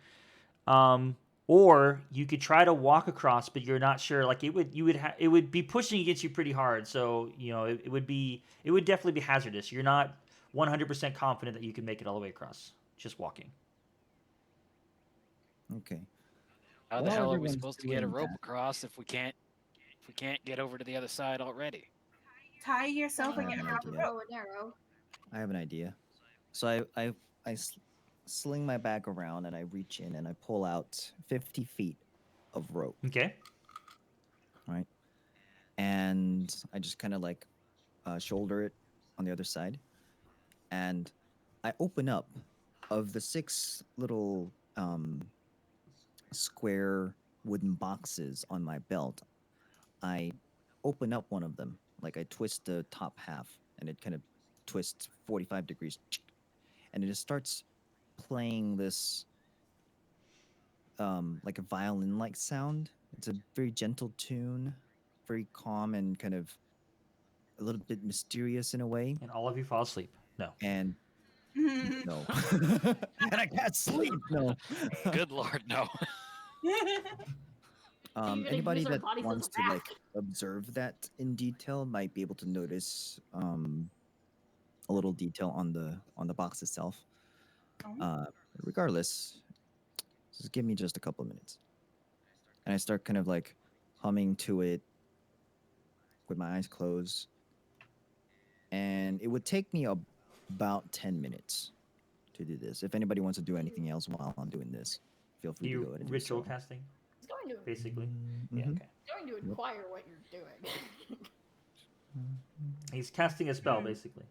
Or you could try to walk across, but you're not sure. Like it would be pushing against you pretty hard. So, you know, it would definitely be hazardous. You're not 100% confident that you can make it all the way across just walking. okay. How the While hell are we everyone's supposed to get a doing rope that- across if we can't get over to the other side already? Tie yourself I have and an half a idea. rope. Bow and arrow. I have an idea. So I sling my bag around and I reach in and I pull out 50 feet of rope, Okay. right? And I just kind of like shoulder it on the other side. And I open up of the 6 little square wooden boxes on my belt. I open up one of them, like I twist the top half and it kind of twists 45 degrees and it just starts playing this like a violin like sound. It's a very gentle tune, very calm and kind of a little bit mysterious in a way. And all of you fall asleep. No. And no. And I can't sleep. No. Good lord, no. You're gonna Anybody use our that bodies as wants a to like raft. observe that in detail might be able to notice a little detail on the box itself. Regardless, just give me just a couple of minutes, and I start kind of like humming to it with my eyes closed, and it would take me about 10 minutes to do this. If anybody wants to do anything else while I'm doing this, feel free to go You ahead and do ritual so. casting, He's going to basically. Yeah, Mhm. okay. going to inquire what you're doing. He's casting a spell, basically.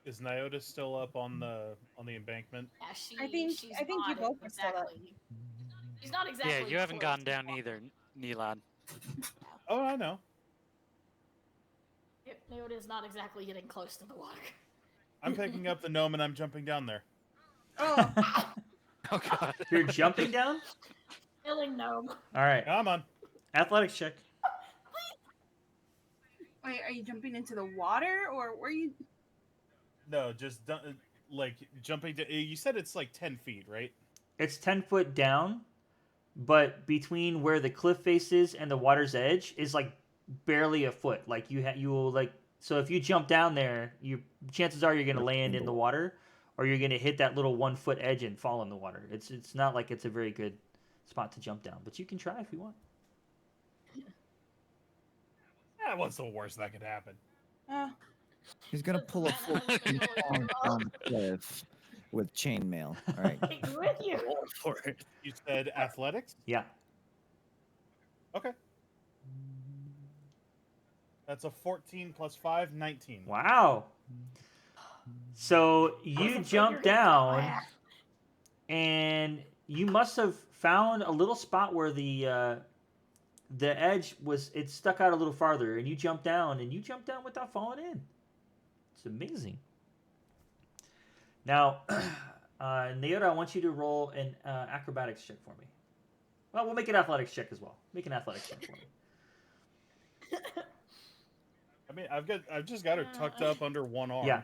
is Nyota still up on the embankment? Yeah, she's I think you not both are still up. exactly. She's not exactly. Yeah, you haven't close gone to down the water. either, Neelan. Oh, I know. Yep, Naoda is not exactly getting close to the water. I'm picking up the gnome and I'm jumping down there. Oh, Oh god. You're jumping down? Killing gnome. All right. Come on. Athletics check. wait, are you jumping into the water or were you? No, just like jumping to? You said it's like 10 feet, right? It's 10 foot down, but between where the cliff face is and the water's edge is like barely a foot. Like you will like, so if you jump down there, chances are you're gonna land in the water, or you're gonna hit that little 1 foot edge and fall in the water. It's not like it's a very good spot to jump down, but you can try if you want. Yeah, what's the worst that could happen? He's gonna pull a full King Kong on the cliff with chainmail. All right. Take with you. Roll for it. You said athletics? Yeah. Okay. That's a 14 plus 5, 19. Wow. So you Wasn't jump figuring it out. down, and you must have found a little spot where the edge was. It stuck out a little farther, and you jump down, without falling in. It's amazing. Now, Neota, I want you to roll an acrobatics check for me. Well, we'll make an athletics check as well. Make an athletics check for me. I mean, I've just got her tucked up under one arm. Yeah.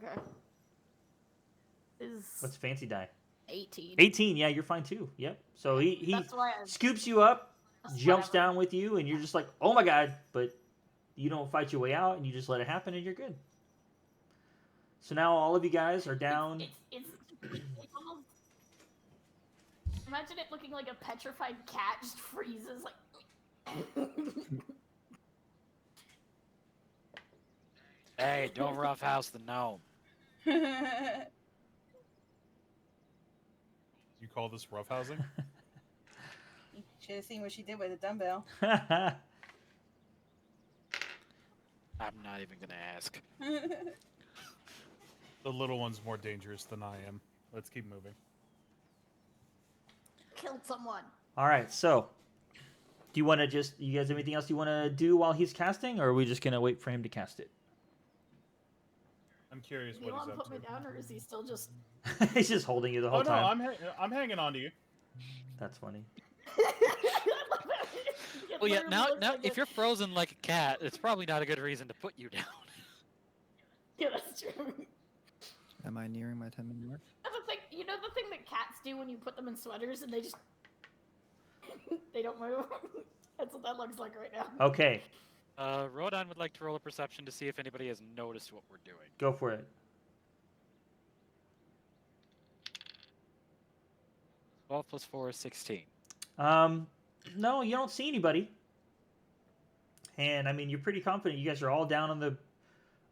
Okay. Is What's fancy die? 18. 18. Yeah, you're fine too. Yep. So he That's why I scoops you up, that's jumps whatever. down with you, and you're just like, oh my god, but you don't fight your way out, and you just let it happen, and you're good. So now all of you guys are down. It's almost... Imagine it looking like a petrified cat just freezes like. Hey, don't roughhouse the gnome. You call this roughhousing? Should have seen what she did with the dumbbell. I'm not even gonna ask. The little one's more dangerous than I am. Let's keep moving. Killed someone. All right. So, do you want to just? You guys have anything else you want to do while he's casting, or are we just gonna wait for him to cast it? I'm curious Do you what want he's to up put me to. down, or is he still just? He's just holding you the whole Oh no, time. I'm hanging on to you. That's funny. It Well, yeah. literally Now, looks like if you're frozen like a cat, it's probably not a good reason to put you down. Yeah, that's true. Am I nearing my 10-minute mark? That's the thing. You know the thing that cats do when you put them in sweaters and they just they don't move. That's what that looks like right now. Okay, Rodan would like to roll a perception to see if anybody has noticed what we're doing. go for it. 12 plus 4 is 16. No, you don't see anybody. And I mean, you're pretty confident. You guys are all down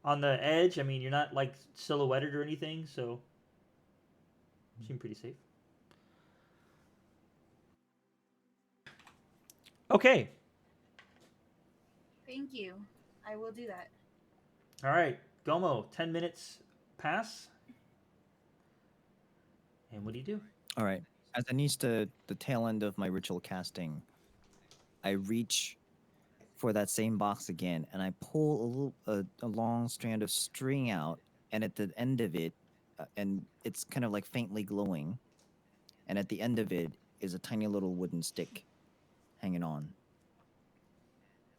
on the edge. I mean, you're not like silhouetted or anything, so you seem pretty safe. Okay. Thank you. I will do that. All right, Gomo. 10 minutes pass. And what do you do? All right. As I reach the tail end of my ritual casting, I reach for that same box again, and I pull a long strand of string out, and at the end of it, and it's kind of like faintly glowing, and at the end of it is a tiny little wooden stick hanging on.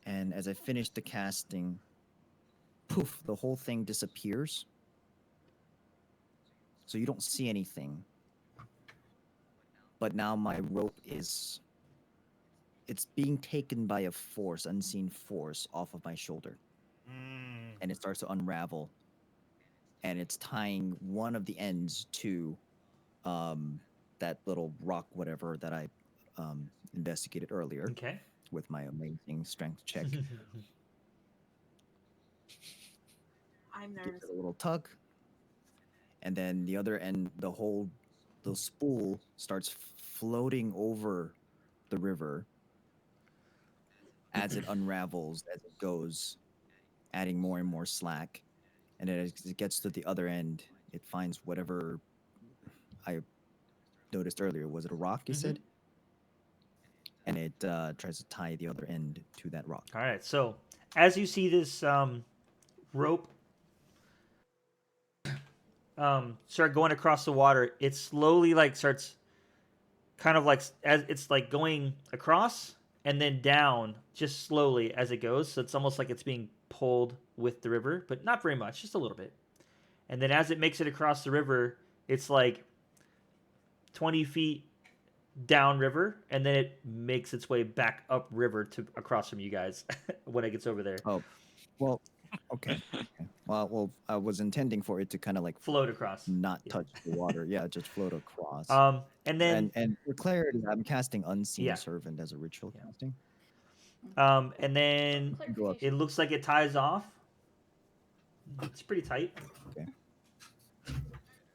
And as I finish the casting, poof, the whole thing disappears. So you don't see anything. But now my rope it's being taken by a force, unseen force, off of my shoulder. And it starts to unravel. And it's tying one of the ends to that little rock, whatever, that I investigated earlier Okay. with my amazing strength check. I'm Gives nervous. it a little tug. And then the other end, the spool starts floating over the river as it unravels, as it goes, adding more and more slack. And as it gets to the other end, it finds whatever I noticed earlier. Was it a rock, you said? And it tries to tie the other end to that rock. All right. So as you see this rope start going across the water, it slowly like starts kind of like as it's like going across, and then down just slowly as it goes. So it's almost like it's being pulled with the river, but not very much, just a little bit. And then as it makes it across the river, it's like 20 feet down river, and then it makes its way back up river to across from you guys when it gets over there. Oh, well, okay. Okay. Well, I was intending for it to kind of like Float across. not Yeah. touch the water. Yeah, just float across. And then And for clarity, I'm casting Unseen Yeah. Servant as a ritual Yeah. casting. and then Go up. it looks like it ties off. It's pretty tight.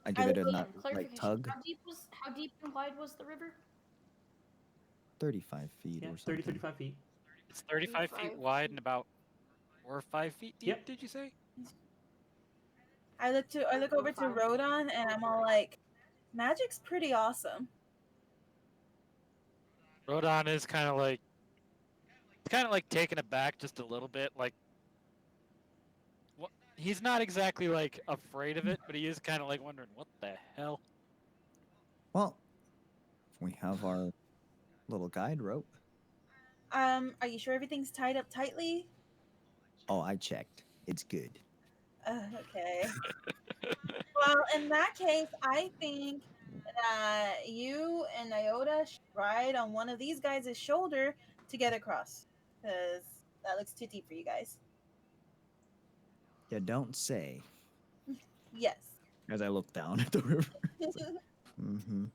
I give it a Wait, not like clarification. tug. How deep and wide was the river? 35 feet Yeah, or 30, something. 35 feet. It's 35 feet 35 wide feet. and about 4 or 5 feet deep. Yep. Did you say? I look over to Rodon and I'm all like, magic's pretty awesome. Rodon is kind of like taken aback just a little bit. Like, what? He's not exactly like afraid of it, but he is kind of like wondering what the hell. Well, we have our little guide rope. Are you sure everything's tied up tightly? Oh, I checked. It's good. Okay. Well, in that case, I think that you and Iota should ride on one of these guys' shoulder to get across, because that looks too deep for you guys. You don't say. Yes. As I look down at the river. Mm-hmm.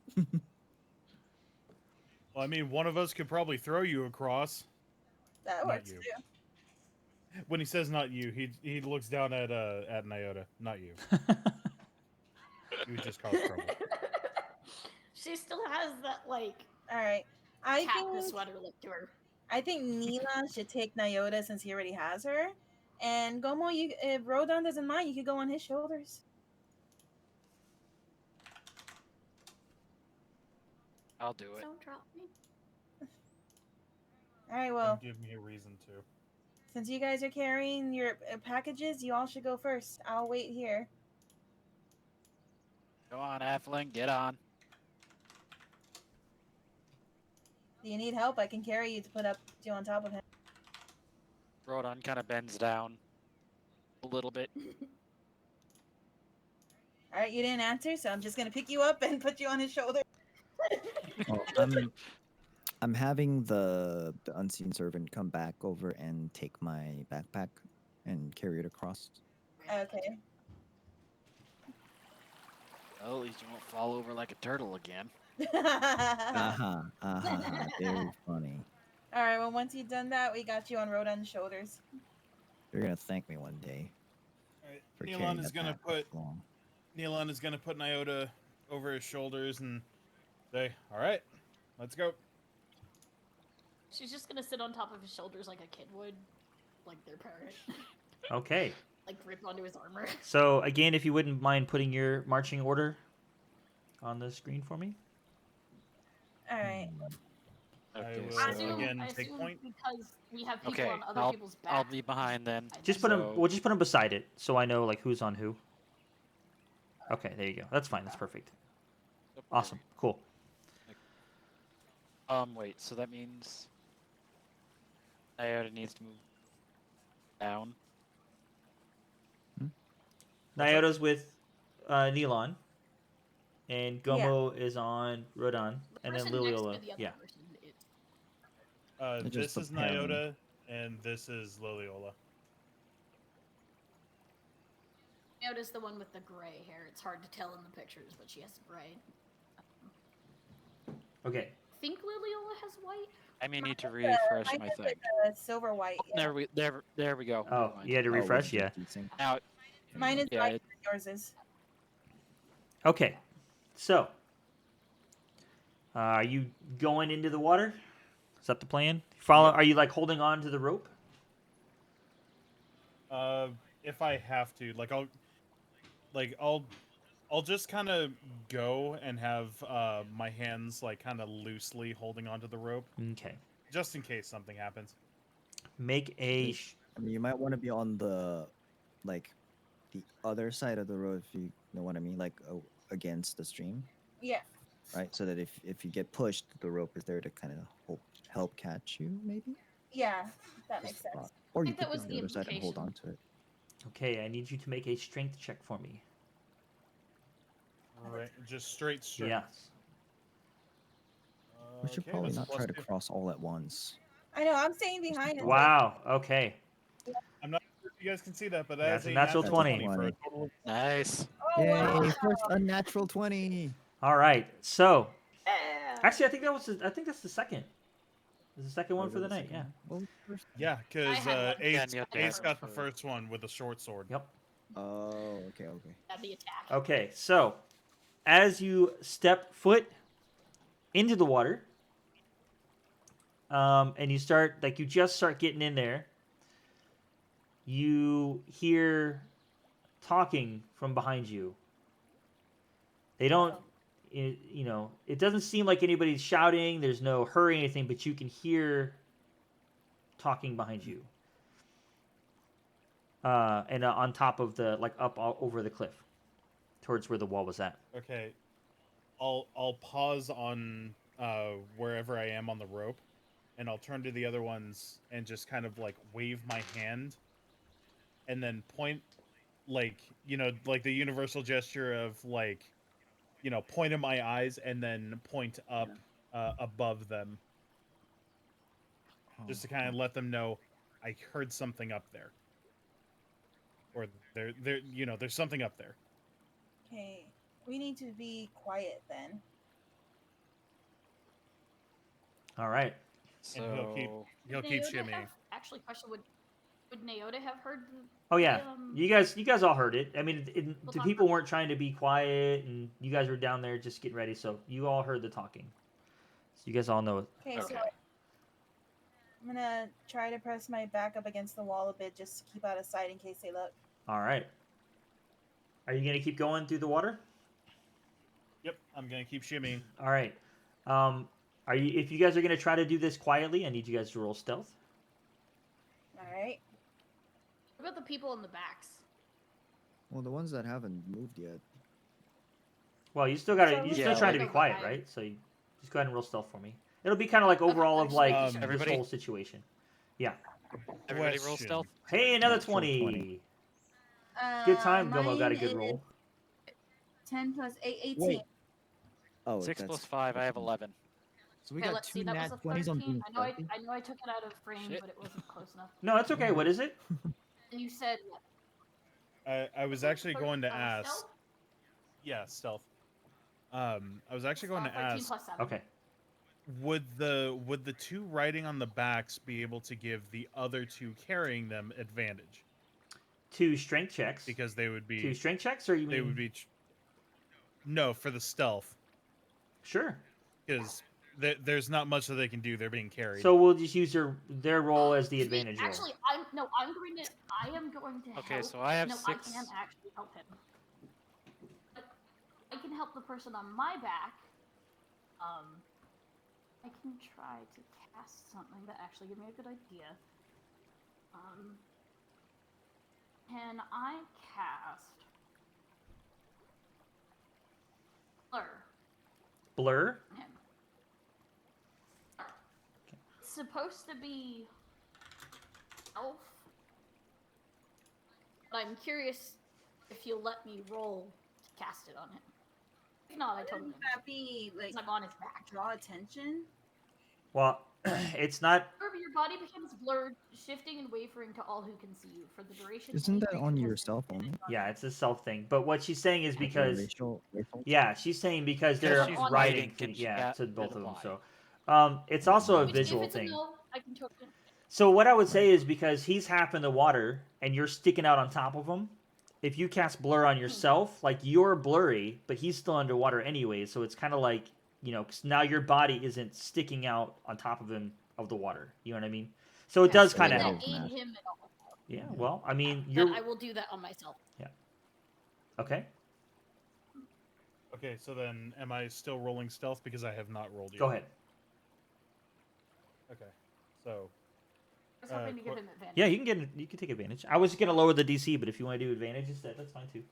Well, I mean, one of us could probably throw you across. That Not works you. too. When he says "not you," he looks down at Nyota. Not you. You just caused trouble. She still has that like All right. I cactus think sweater look to her. Neela should take Nyota since he already has her. And Gomo, if Rodon doesn't mind, you could go on his shoulders. I'll do it. Don't drop me. All right. Don't Well, give me a reason to. since you guys are carrying your packages, you all should go first. I'll wait here. Go on, Halfling, get on. Do you need help? I can carry you to put you on top of him. Rodon kind of bends down a little bit. All right, you didn't answer, so I'm just gonna pick you up and put you on his shoulder. Well, I'm having the Unseen Servant come back over and take my backpack and carry it across. Okay. Well, at least you won't fall over like a turtle again. Very funny. All right. Well, once you've done that, we got you on Rodon's shoulders. You're gonna thank me one day Alright, for Neilon carrying is that gonna backpack put along. Nyota over his shoulders and say, "All right, let's go." She's just gonna sit on top of his shoulders like a kid would, like their parent, Okay. like grip onto his armor. So again, if you wouldn't mind putting your marching order on the screen for me. All right. I Okay, will- so I assume, again, I take assume point. because we have people Okay, on other people's backs. I'll be behind then. Just put them. So- We'll just put them beside it, so I know like who's on who. Okay, there you go. That's fine. That's perfect. Awesome. Cool. Wait, so that means Nyota needs to move down. Nyota's with Neilon, and Gomo is on Rodon, The and then person next to Liliola. the other Yeah. person is- They're just This is preparing. Nyota, and this is Liliola. Notice the one with the gray hair. It's hard to tell in the pictures, but she has gray. Okay. I think Liliola has white. I may need to refresh I my guess thing. it's silver white. Yeah. There we go. Oh, Never mind. you had to Oh, refresh. with Yeah. the desync. Now, Mine is yeah, white. it- Yours is. Okay. So, are you going into the water? Is that the plan? Follow. Are you like holding on to the rope? If I have to, I'll just kind of go and have my hands like kind of loosely holding onto the rope, Okay. just in case something happens. Make a. I mean, you might want to be on the other side of the road if you know what I mean, like against the stream, Yeah. right? So that if you get pushed, the rope is there to kind of help catch you, maybe. Yeah, that makes Just a sense. thought. Or I you think that could be was on the the other side and hold on implication. to it. Okay, I need you to make a strength check for me. All right, just straight strength. Yes. We should Okay, probably that's a not try to +2. cross all at once. I know, I'm staying behind until Wow. Okay. I'm not sure if you guys can see that, but Yeah, that it's is a a natural natural 20. for a total of Nice. Oh Yay! wow. First unnatural 20. All right. So, Yeah. actually, I think I think that's the second. It's the second one Oh, for the that was night. Yeah. second one. What was the first one? yeah, because had one. Ace, Yeah, you have to Ace have got it the for- first one with a short sword. Yep. Oh, okay, okay. Yeah, the attack. Okay. So, as you step foot into the water, and you start like you just start getting in there, you hear talking from behind you. They don't, you know, it doesn't seem like anybody's shouting. There's no hurry or anything, but you can hear talking behind you. And on top of the, like up all over the cliff, towards where the wall was at. Okay, I'll pause on wherever I am on the rope, and I'll turn to the other ones and just kind of like wave my hand, and then point, like like the universal gesture of like, point in my eyes and then point up above them, just to kind of let them know I heard something up there, or there's something up there. Okay, we need to be quiet then. All right. And he'll keep So he'll Would keep Naota shimmying. Actually, question: Would Naota have heard? Oh yeah, The, you guys all heard it. I mean, We'll the talk people about- weren't trying to be quiet, and you guys were down there just getting ready, so you all heard the talking. So you guys all know it. Okay, so Okay. I'm gonna try to press my back up against the wall a bit just to keep out of sight in case they look. All right. Are you gonna keep going through the water? Yep, I'm gonna keep shimmying. All right. Are you? If you guys are gonna try to do this quietly, I need you guys to roll stealth. Alright. What about the people in the backs? Well, the ones that haven't moved yet. Well, you still gotta. So You're who's still Yeah, trying to like be a quiet, guy? right? So you just go ahead and roll stealth for me. It'll be kind of like overall of like actually, this everybody? whole situation. everybody roll Question. stealth. Hey, another Natural 20. 20. Good time, Gomo got a Mine good is roll. 10 plus 8, 18. Wait. Oh, 6 that's plus 5, I have 11. So we Okay, got let's two see. That nat was a 20s on 13. being I know. stealthy. I know. I took it out of frame, Shit. but it wasn't close enough. No, that's okay. What is it? And you said what? I was actually going to 13 ask. stealth? Yeah, stealth. I was actually going to 13 ask, plus 7. Okay. would the two riding on the backs be able to give the other two carrying them advantage? Two strength checks. Because they would Two be strength checks, or you they mean? would be no, for the stealth, Sure. because there's not much that they can do. They're being carried. So we'll just use their roll as the See, advantage roll. Actually, I am going to Okay, help. so I have no, 6. I can actually help him. But I can help the person on my back. I can try to cast something that actually give me a good idea. Can I cast Blur Blur. on him? It's supposed to be elf. But I'm curious if you'll let me roll to cast it on him. If not, I told him. Wouldn't that be like I'm on his back. draw attention? Well, it's not. However, your body becomes blurred, shifting and wavering to all who can see you for the duration. Isn't any that on creature has yourself only? Yeah, it's a self thing. But what she's saying is Like a because. racial Yeah, she's saying because Because they're she's riding. riding, To, can she yeah, get to both it of them. apply? So, it's also a Which, visual if it's thing. A no, I can token. So what I would say is because he's half in the water and you're sticking out on top of him, if you cast blur on yourself, like you're blurry, but he's still underwater anyway, so it's kind of like, 'cause now your body isn't sticking out on top of him of the water. You know what I mean? So it does so kind of that help. helps. Aid Matt. him at all. Yeah. Well, I mean, Then you're I will do that on myself. okay. Okay, so then am I still rolling stealth because I have not rolled yet? Go ahead. Okay, so I was hoping to give qu- him advantage. Yeah, you can take advantage. I was gonna lower the DC, but if you want to do advantage instead, that's fine too.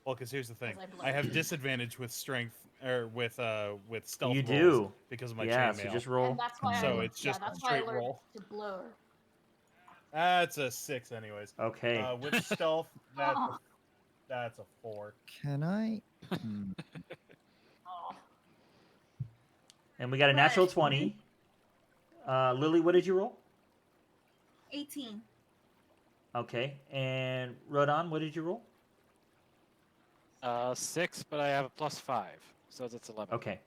Well, because here's the thing: I I have blow. disadvantage with strength or with stealth. You rolls do. because of my Yeah, chainmail. so just roll. And that's why So I, it's yeah, just that's why I straight learned roll. to blow. That's a 6, anyways. Okay. With stealth, Oh. that's a 4. Can I? Hmm, Oh. And we got a Right. natural 20. Lily, what did you roll? 18. Okay. And Rodon, what did you roll? 6, but I have a +5, so that's 11. Okay.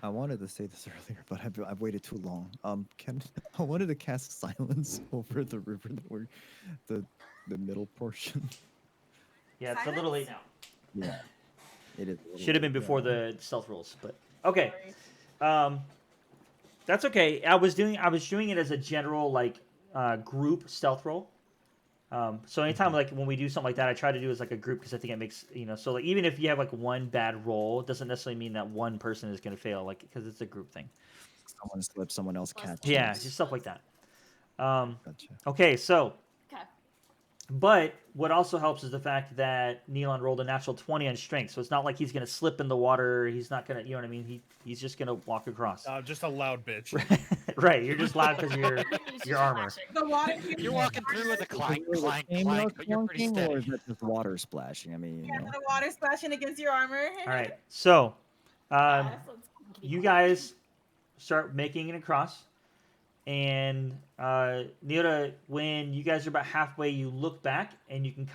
I wanted to say this earlier, but I've waited too long. Can I wanted to cast silence over the river that we're the middle portion. Yeah, it's a little late Silence? now. Yeah, it is. a little Should have been late, before yeah. the stealth rolls, but okay. Sorry. That's okay. I was doing it as a general like group stealth roll. So anytime like when we do something like that, I try to do it as like a group because I think it makes so like even if you have like one bad roll, it doesn't necessarily mean that one person is going to fail, like because it's a group thing. Someone slips, someone else Plus catches. one. Yeah, just stuff like that. Gotcha. Okay, so Okay. but what also helps is the fact that Neon rolled a natural 20 on strength, so it's not like he's going to slip in the water. He's not going to, you know what I mean? He's just going to walk across. Just a loud bitch. Right, you're just loud because you're He's your just armor. flashing. The water. You're walking through with a clank, Is it clank, chainmail clank, but you're pretty clunking, steady. or is that just water splashing? I mean, Yeah, the water splashing against your armor. All right, so Yeah, that sounds you funky. guys start making it across, and Nira, when you guys are about halfway, you look back and you can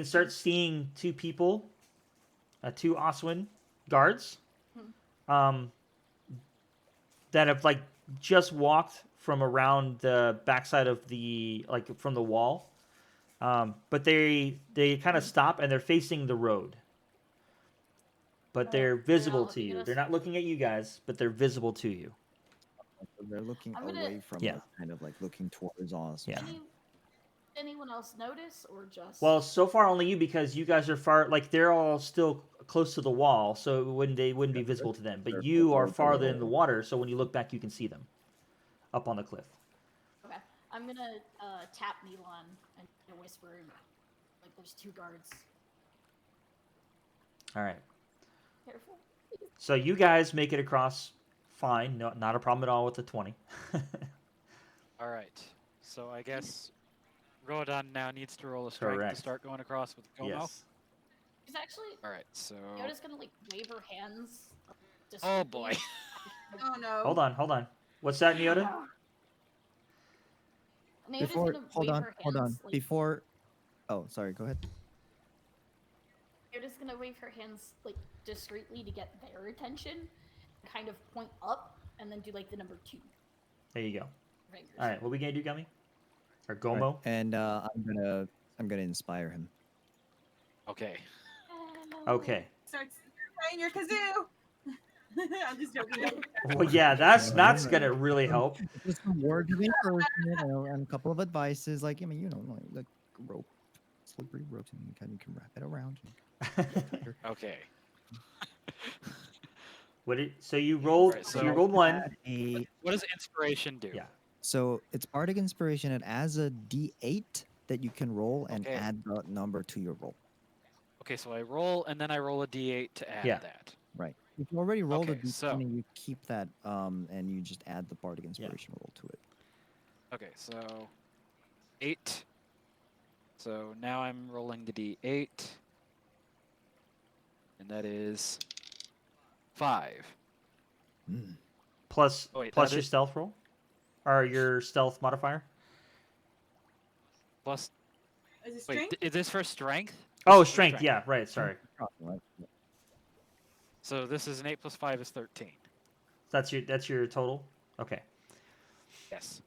start seeing two people, two Oswin guards, that have like just walked from around the backside of the from the wall, but they kind of stop and they're facing the road. But they're visible to looking at you. us? They're not looking at you guys, but they're visible to you. they're looking I'm gonna- away from Yeah. us, kind of like looking towards us. Yeah. Anyone else notice or just? Well, so far only you because you guys are far. Like they're all still close to the wall, so they wouldn't be visible to them. But They're you are below the farther in the wall. water, so when you look back, you can see them up on the cliff. Okay, I'm gonna tap Milan and whisper, like there's two guards. All right. Careful. So you guys make it across fine. No, not a problem at all with the 20. All right. So I guess Rodon now needs to roll a strength Correct. to start going across with Gomo. Yes. She's actually. All right. So. Yoda's gonna like wave her hands. Oh boy. Oh no. Hold on. What's that, Neota? Yoda's Before, gonna hold wave on, her hold on. hands, like, Before, oh, sorry. Go ahead. Yoda's gonna wave her hands like discreetly to get their attention, kind of point up, and then do like the number 2 There you go. fingers. All right. What we gonna do, Gummy? Or All right, Gomo? and I'm gonna inspire him. Okay. Okay. Start playing your kazoo. I'm just joking. Well, yeah, that's gonna really help. Just some words of encouragement and a couple of advices, like like rope, slippery ropes, and you can wrap it around. Okay. So you rolled. Alright, so you so- rolled one. Add a What does inspiration do? Yeah. So it's Bardic Inspiration. It adds a D8 that you can roll and Okay. add the number to your roll. Okay, so I roll and then I roll a d8 to add Yeah. that. Right. If you already rolled a Okay, D20, so- you keep that, and you just add the Bardic Inspiration roll to it. Okay, so 8. So now I'm rolling the d8. And that is 5. Mm. Plus Oh, wait, plus that your is- stealth roll, or your stealth modifier. Plus, Is it wait, strength? is this for strength? Oh, This is for strength. Yeah, right. Sorry. Right. So this is an 8 plus 5 is 13. That's your total. Okay. Yes.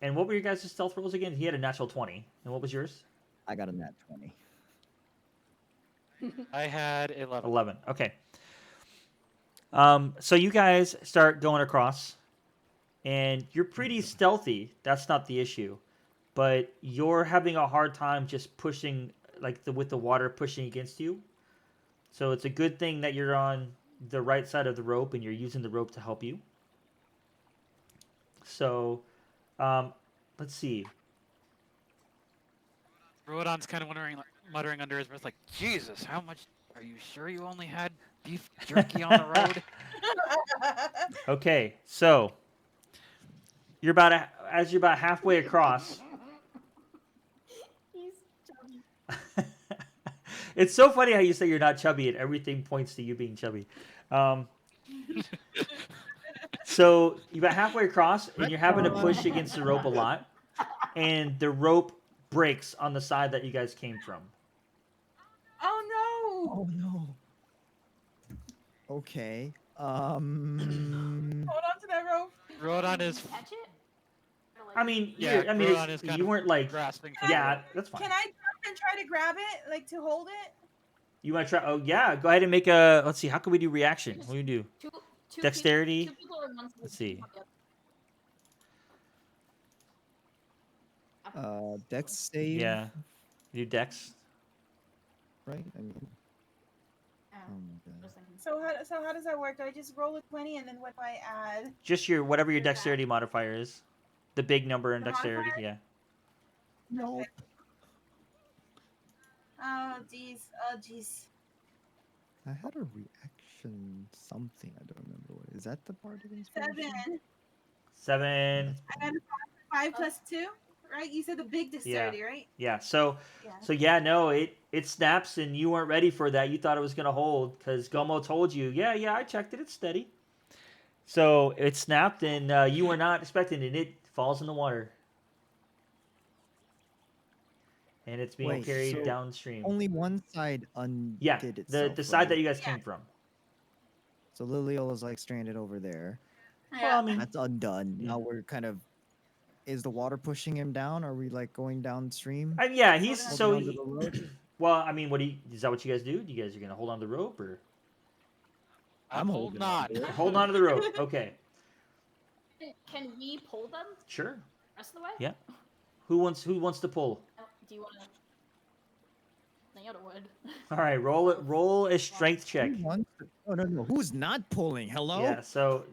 And what were your guys' stealth rolls again? He had a natural 20. And what was yours? I got a nat 20. I had 11. 11. Okay. So you guys start going across, and you're pretty stealthy. That's not the issue, but you're having a hard time just pushing, with the water pushing against you. So it's a good thing that you're on the right side of the rope and you're using the rope to help you. So, let's see. Rodon's kind of muttering under his breath, like, Jesus, how much? Are you sure you only had beef jerky on the road? Okay, so you're as you're about halfway across. He's chubby. It's so funny how you say you're not chubby and everything points to you being chubby. So you're about halfway across and you're having to push against the rope a lot, and the rope breaks on the side that you guys came from. Oh no! Oh no. Okay. Hold on to that rope. Rodon Can is you catch it? Or, like, I mean, Yeah, I mean, Rodon is kind you of weren't like, grasping for the yeah, rope. that's fine. Can I jump and try to grab it, like to hold it? You want to try? Oh yeah, go ahead and make a. Let's see, how can we do reaction? What do we do? two Dexterity? Two people are on one side. Let's two see. people on the other. Dex save. Yeah, you do Dex. Right. I mean. Yeah, Oh my god. just thinking. So how does that work? Do I just roll a 20 and then what if I add? Just your whatever your Your dex. dexterity modifier is, the big number in The dexterity. modifier? Yeah. No. Oh jeez. Oh jeez. I had a reaction something. I don't remember what. Is that the part of inspiration? 7. 7. I got a 5 plus 2, right? You said the big dexterity, right? Yeah. So Yeah. no, it snaps and you weren't ready for that. You thought it was gonna hold because Gomo told you. Yeah, I checked it. It's steady. So it snapped and you were not expecting it. It falls in the water. And it's being Wait, carried so downstream. Only one side undid Yeah, itself. the side that right? you guys Yeah. came from. So Liliola's like stranded over there. Well, I mean, That's undone. Yeah. Now we're kind of. Is the water pushing him down? Are we like going downstream? yeah, he's Holding so. onto the rope? Well, I mean, is that what you guys do? You guys are gonna hold on to the rope or I'm holding on. hold on to the rope? Okay, Can we pull them sure. the rest of the way? Yeah. Who wants to pull? Oh, do you want to? Naoto would. All right, roll a strength check. Who wants to- Oh no! Who's not pulling? Hello. Yeah. So,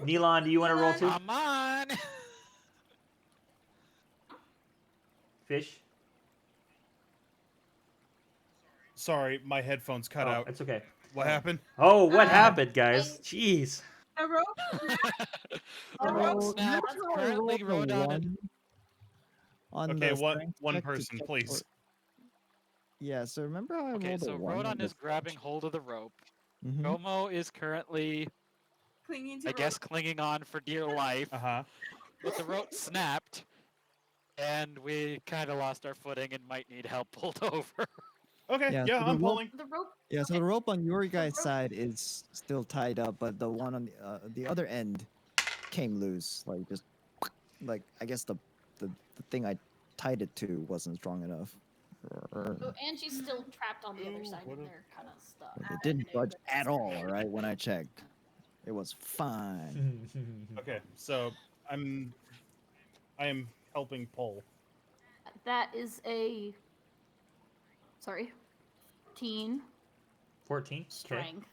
Neelon, do you want to roll too? Come on. Fish. Sorry, my headphones cut out. It's okay. What happened? Oh, what Uh, happened, guys? Jeez. A rope? The rope Oh, snapped. that's why I Currently, rolled a Rodon and 1 on Okay, the one strength one check to person, check please. for- Yeah. So remember how I Okay, rolled so a 1 on Rodon the is grabbing strength hold of the rope. check? Mhm. Gomo is currently, Clinging to I guess, rope. clinging on for dear life. Uh huh. But the rope snapped, and we kind of lost our footing and might need help pulled over. Okay, Yeah, yeah, so the I'm rope- pulling. The rope. Yeah. So Okay. the rope on your guys' rope- side is still tied up, but the one on the other end came loose. Like just like I guess the thing I tied it to wasn't strong enough. Oh, and she's still trapped on the other Ooh, side, what and a- they're kind of stuck. It didn't budge at all. All right, when I checked, it was fine. Okay, so I am helping pull. That is a. Sorry. 14 14. Okay. strength.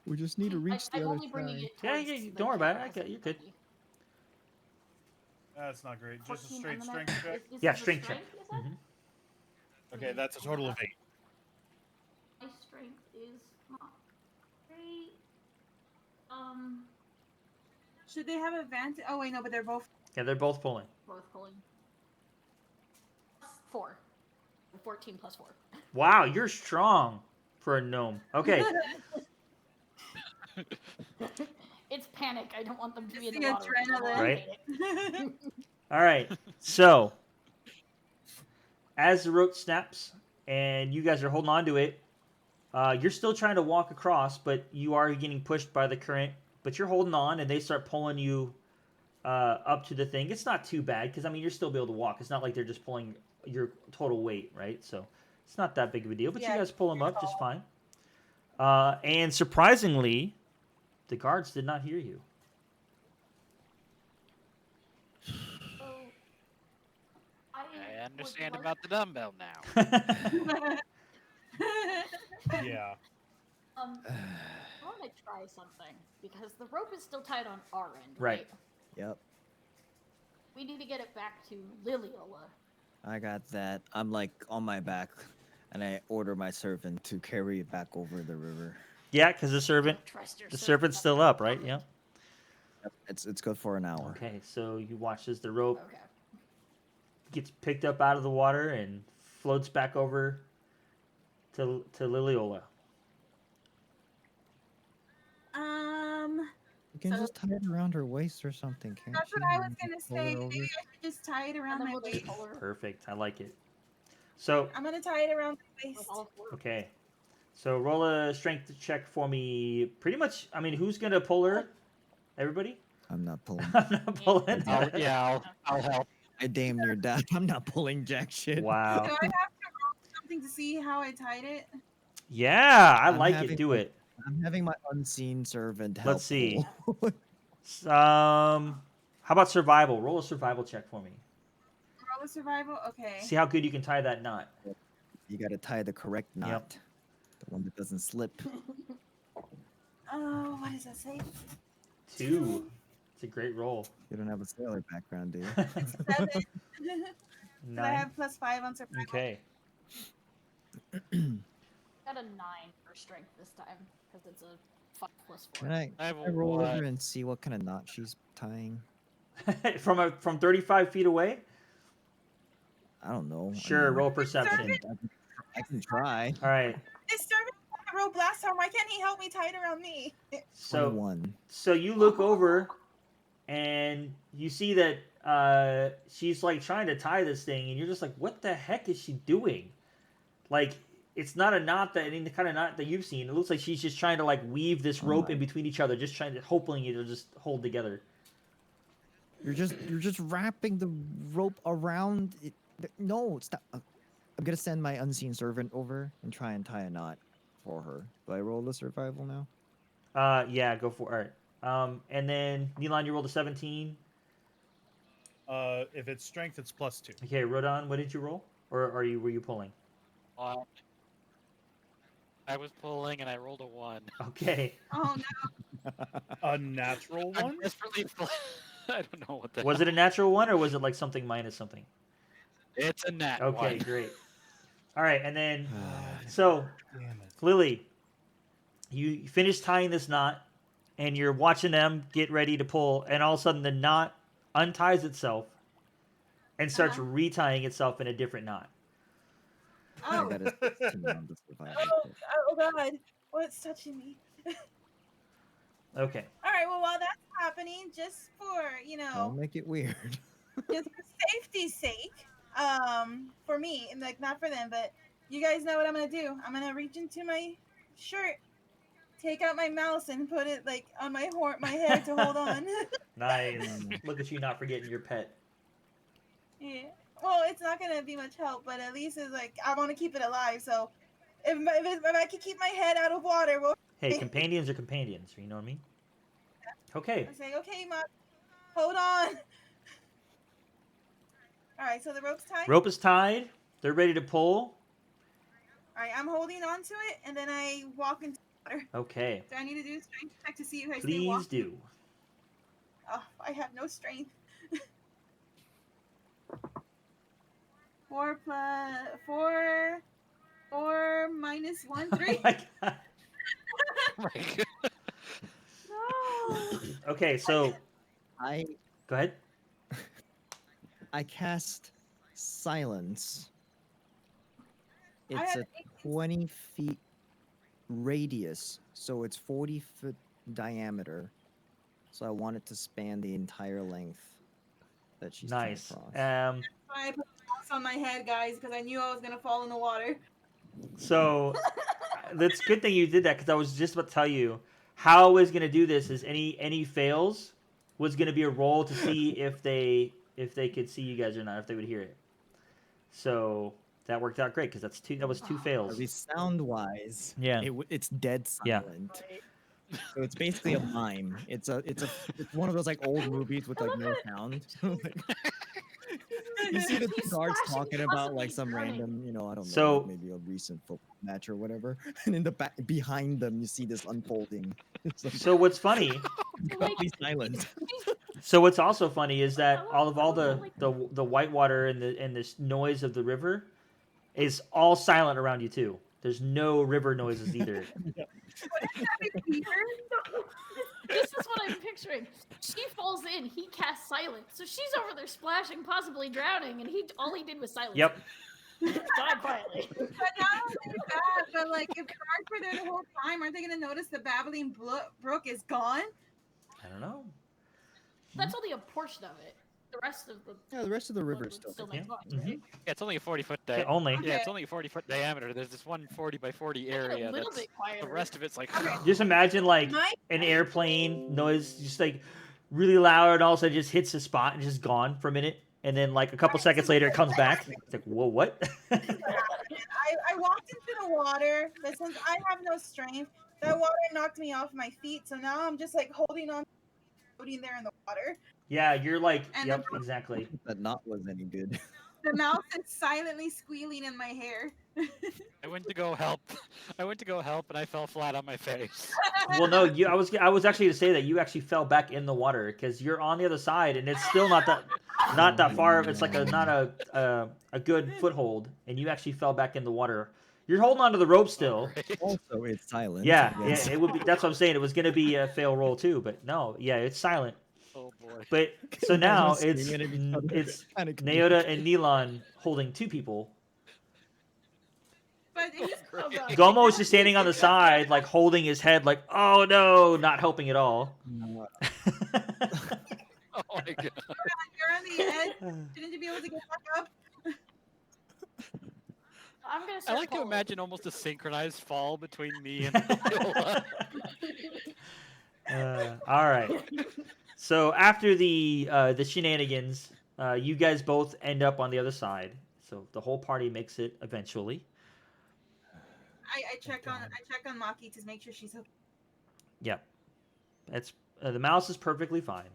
We just need to reach I'm the other only bringing side. it. Yeah, towards yeah, the don't worry about it. camera, Okay, you're good. so That's not great. Just a 14 straight on the strength map. check. This Yeah, is a strength check. you said? Mhm. Okay, that's a total of 8. My strength is not great. Should they have advantage? Oh wait, no, but they're both. Yeah, they're both pulling. Both pulling. 4. 14 plus 4. Wow, you're strong for a gnome. Okay. It's panic. I don't want them to be in It's the the water. adrenaline. Right. All right. So, as the rope snaps and you guys are holding on to it, you're still trying to walk across, but you are getting pushed by the current. But you're holding on, and they start pulling you up to the thing. It's not too bad because I mean you're still be able to walk. It's not like they're just pulling your total weight, right? So it's not that big of a deal. But Yeah, you guys pull them you're up just tall. fine. And surprisingly, the guards did not hear you. So, I I understand would about the dumbbell now. Yeah. I want to try something because the rope is still tied on our end, Right. right? Yep. We need to get it back to Liliola. I got that. I'm like on my back, and I order my servant to carry it back over the river. Yeah, because the servant, Don't trust your the servant serpent's up still there. up, right? Yep. Yep, it's good for an hour. Okay, so you watch as the rope Okay. gets picked up out of the water and floats back over to Liliola. You can So- just tie it around her waist or something, can't That's you? what I And was then gonna pull her say. over? Maybe I should just tie it And around then my we'll just waist. pull her Perfect. I like it. So, I'm gonna tie it around my waist. with all four. okay. So roll a strength check for me. Pretty much, I mean, who's going to pull her? Everybody? I'm not pulling. I'm not pulling. I'll help. I damn near died. I'm not pulling jack shit. Wow. Do I have to roll something to see how I tied it? Yeah, I I'm like it. having Do my- it. I'm having my unseen servant help. Let's see. pull. How about survival? Roll a survival check for me. Roll a survival? Okay. See how good you can tie that knot. You gotta tie the correct knot. The one that doesn't slip. Oh, what does that say? 2. It's a great roll. You don't have a sailor background, do you? 7. Because I 9. have +5 on survival. Okay. Got a 9 for strength this time because it's a 5 plus 4. Can I, I have can I roll what? over and see what kind of knot she's tying? from 35 feet away? I don't know. I Sure, mean, roll perception. I can try. All right. This servant had a rope last time. Why can't he help me tie it around me? So 21. so you look over and you see that she's like trying to tie this thing and you're just like, what the heck is she doing? Like, it's not a knot that any kind of knot that you've seen. It looks like she's just trying to like weave this Oh rope my- in between each other, just trying to hoping it'll just hold together. You're just wrapping the rope around it. No, stop. I'm gonna send my unseen servant over and try and tie a knot for her. Do I roll the survival now? Yeah, go for it. All right. And then Milan, you rolled a 17. If it's strength, it's +2. Okay, Rodon, what did you roll? Or were you pulling? I was pulling and I rolled a 1. Okay. Oh no. A natural I'm one. desperately. I don't know what the. Was it a natural one or was it like something minus something? It's a nat Okay, one. great. All right, and then so Damn it. Lily, you finish tying this knot, and you're watching them get ready to pull, and all of a sudden the knot unties itself and starts Uh-huh. retying itself in a different knot. I Oh. gotta continue on the survival Oh, check. oh God. What's touching me? Okay. All right. Well, while that's happening, just for Don't make it weird. just for safety's sake, for me, and like not for them, but you guys know what I'm gonna do. I'm gonna reach into my shirt, take out my mouse, and put it like on my head to hold on. Nice. Look at you not forgetting your pet. Yeah. Well, it's not gonna be much help, but at least it's like I want to keep it alive. So if I can keep my head out of water, well, Hey, companions are companions. You know what I mean? Okay. I say, okay, Mom, hold on. All right, so the rope's tied. Rope is tied. They're ready to pull. All right, I'm holding on to it, and then I walk into water. Okay. Do I need to do a strength check to see if I stay Please walking? do. Oh, I have no strength. 4 minus 1, 3. Oh my God. Right. No. Okay, so I go ahead. cast silence. I It's have a 20 feet radius, so it's 40-foot diameter. So I want it to span the entire length that she's tied Nice. across. I put the mouse on my head, guys, because I knew I was gonna fall in the water. So that's a good thing you did that because I was just about to tell you how I was gonna do this. Is any fails was gonna be a roll to see if they could see you guys or not, if they would hear it. So that worked out great because that was two Wow. fails. At least sound-wise, Yeah. it's dead Yeah. silent. So it's basically a mime. It's one of those like old movies with like no sound. You see the He's guards splashing talking about like constantly, some drowning. random, I don't know, So- like maybe a recent football match or whatever, and in the back behind them you see this unfolding. It's like So what's funny? completely silent. So what's also funny is that I love all that, the like- the white water and this noise of the river is all silent around you too. There's no river noises either. This is what I'm picturing. She falls in, he casts silence, so she's over there splashing, possibly drowning, and all he did was silence. Yep. Died quietly. But not only that, but like if guards were there the whole time, aren't they gonna notice the babbling brook is gone? I don't know. That's only a portion of it. The rest of the Yeah, the rest of the river is would still. make Yeah. noise, right? Yeah, it's only a 40-foot Yeah, diameter. only. Yeah, it's only a 40-foot diameter. There's this one 40 by 40 Make it area. a little That's bit quieter. the rest of it's like. Just imagine like My an airplane noise, just like really loud, and all of a sudden just hits a spot and just gone for a minute, and then like a couple seconds later it comes back. It's like, whoa, what? I walked into the water, but since I have no strength, that water knocked me off my feet. So now I'm just like holding on, floating there in the water. Yeah, you're like, And yep, exactly. That not was any good. The mouse is silently squealing in my hair. I went to go help. I went to go help, and I fell flat on my face. Well, no, I was actually going to say that you actually fell back in the water because you're on the other side, and it's still not that far. It's like not a good foothold, and you actually fell back in the water. You're holding onto the rope still. Also, it's silent. Yeah, Yes. yeah, it would be. That's what I'm saying. It was going to be a fail roll too, but no, yeah, it's silent. Oh boy. But so You guys now are screaming at each other. it's Kinda Naota and Neelan holding two people. But he's Oh, God. Gomo is just standing on the side, like holding his head, like, oh no, not helping at all. No, Oh my god. you're on the edge. Shouldn't you be able to get back up? I'm gonna I start like to calling. imagine almost a synchronized fall between me and Viola. All right. So after the shenanigans, you guys both end up on the other side. So the whole party makes it eventually. I check on Maki to make sure she's okay. Yep. That's the mouse is perfectly fine.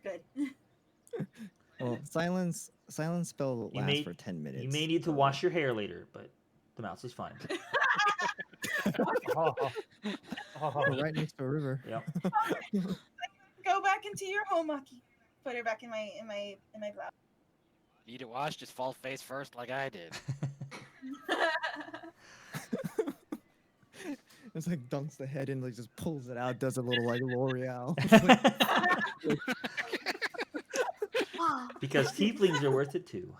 Good. well, silence spell will You last may- for 10 minutes. You may need to wash your hair later, but the mouse is fine. We're right next to a river. Yep. Go back into your home, Maki. Put her back in my blouse. Need to wash, just fall face first like I did. It's like dunks the head in, like just pulls it out, does a little like L'Oreal. Because tieflings are worth it too.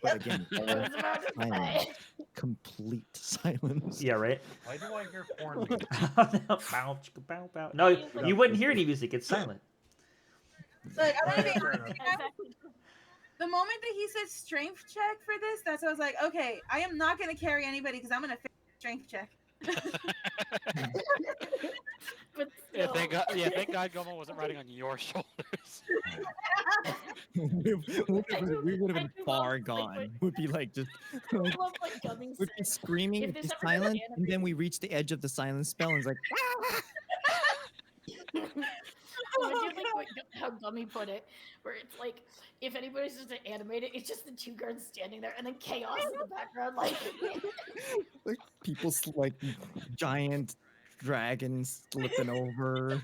But again, I was about to silence. say. Complete silence. Yeah, right? Why do I hear porn music? Bow, chicka, bow, bow. No, you wouldn't hear any music. It's silent. Like, I want to be Fair honest, enough. Exactly. the moment that he said strength check for this, that's what I was like, okay, I am not gonna carry anybody because I'm gonna fail strength check. But Yeah, still, thank God. Yeah, thank God Gomo wasn't riding on your shoulders. we would have I been do far love, like, gone. Would be like just I love like Gummy would be said, screaming, if it'd this be ever got silent, and then animated- we reach the edge of the silence spell, and it's like, I do like how Gummy put it, where it's like if anybody's just to animate it, it's just the two guards standing there and then chaos in the background, like like people like giant dragons slipping over,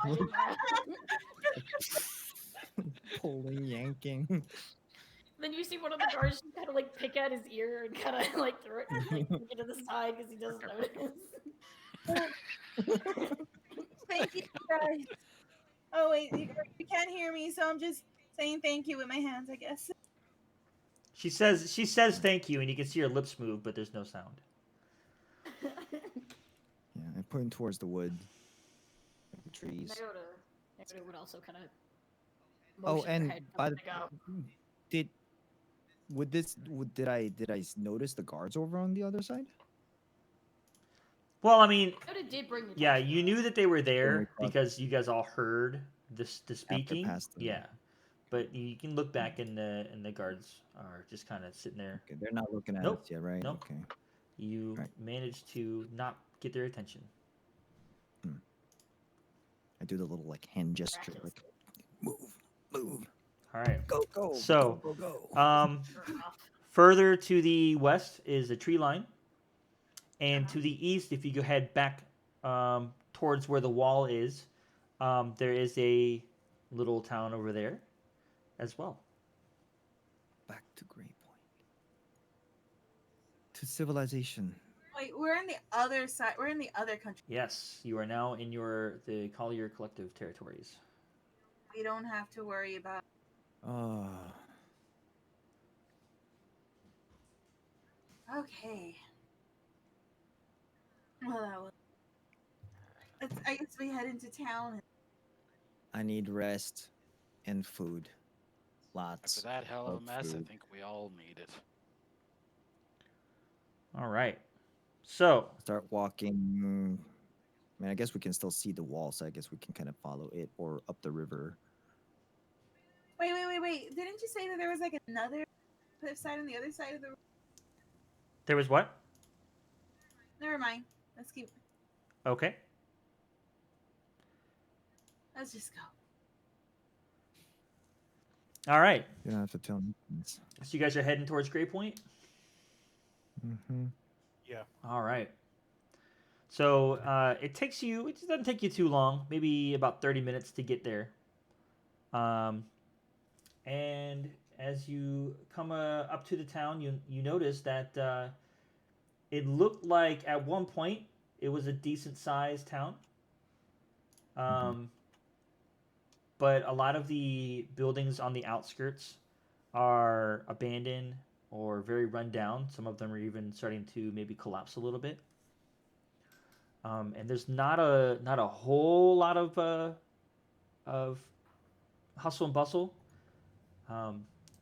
pulling, yanking. then you see one of the guards just kind of like pick at his ear and kind of like throw it like, to the side because he doesn't notice. Thank you guys. Oh wait, you can't hear me, so I'm just saying thank you with my hands, I guess. She says thank you, and you can see her lips move, but there's no sound. Yeah, I point towards the wood, the trees. Naruto would also kind of. Oh, and by the did I notice the guards over on the other side? Well, I mean, Naruto did bring the yeah, torch, you though. knew that they were there we crossed- because you guys all heard the speaking. past them. Yeah, but you can look back and the guards are just kind of sitting there. Okay, they're not looking at Nope, us yet, right? nope. Okay. You Right. managed to not get their attention. I do the little like hand gesture, like move, move, All right. go. So, go. Sure enough. Further to the west is a tree line, and to the east, if you go head back towards where the wall is, there is a little town over there as well. Back to Grey Point. To civilization. Wait, we're in the other side. We're in the other country. Yes, you are now in the Collier Collective territories. We don't have to worry about. Ah. Okay. Well, that was. I guess we head into town. I need rest and food. After Lots. that hell of a of mess, I food. think we all need it. All right. So, Start walking. I mean, I guess we can still see the wall, so I guess we can kind of follow it or up the river. Wait. Didn't you say that there was like another cliffside on the other side of the? there was what? Never mind. Let's keep. Okay. Let's just go. All right. You don't have to tell me. things. So you guys are heading towards Grey Point? Mhm. Yeah. All right. So it doesn't take you too long, maybe about 30 minutes to get there. And as you come up to the town, you notice that it looked like at one point it was a decent sized town. But a lot of the buildings on the outskirts are abandoned or very run down. Some of them are even starting to maybe collapse a little bit. And there's not a whole lot of hustle and bustle.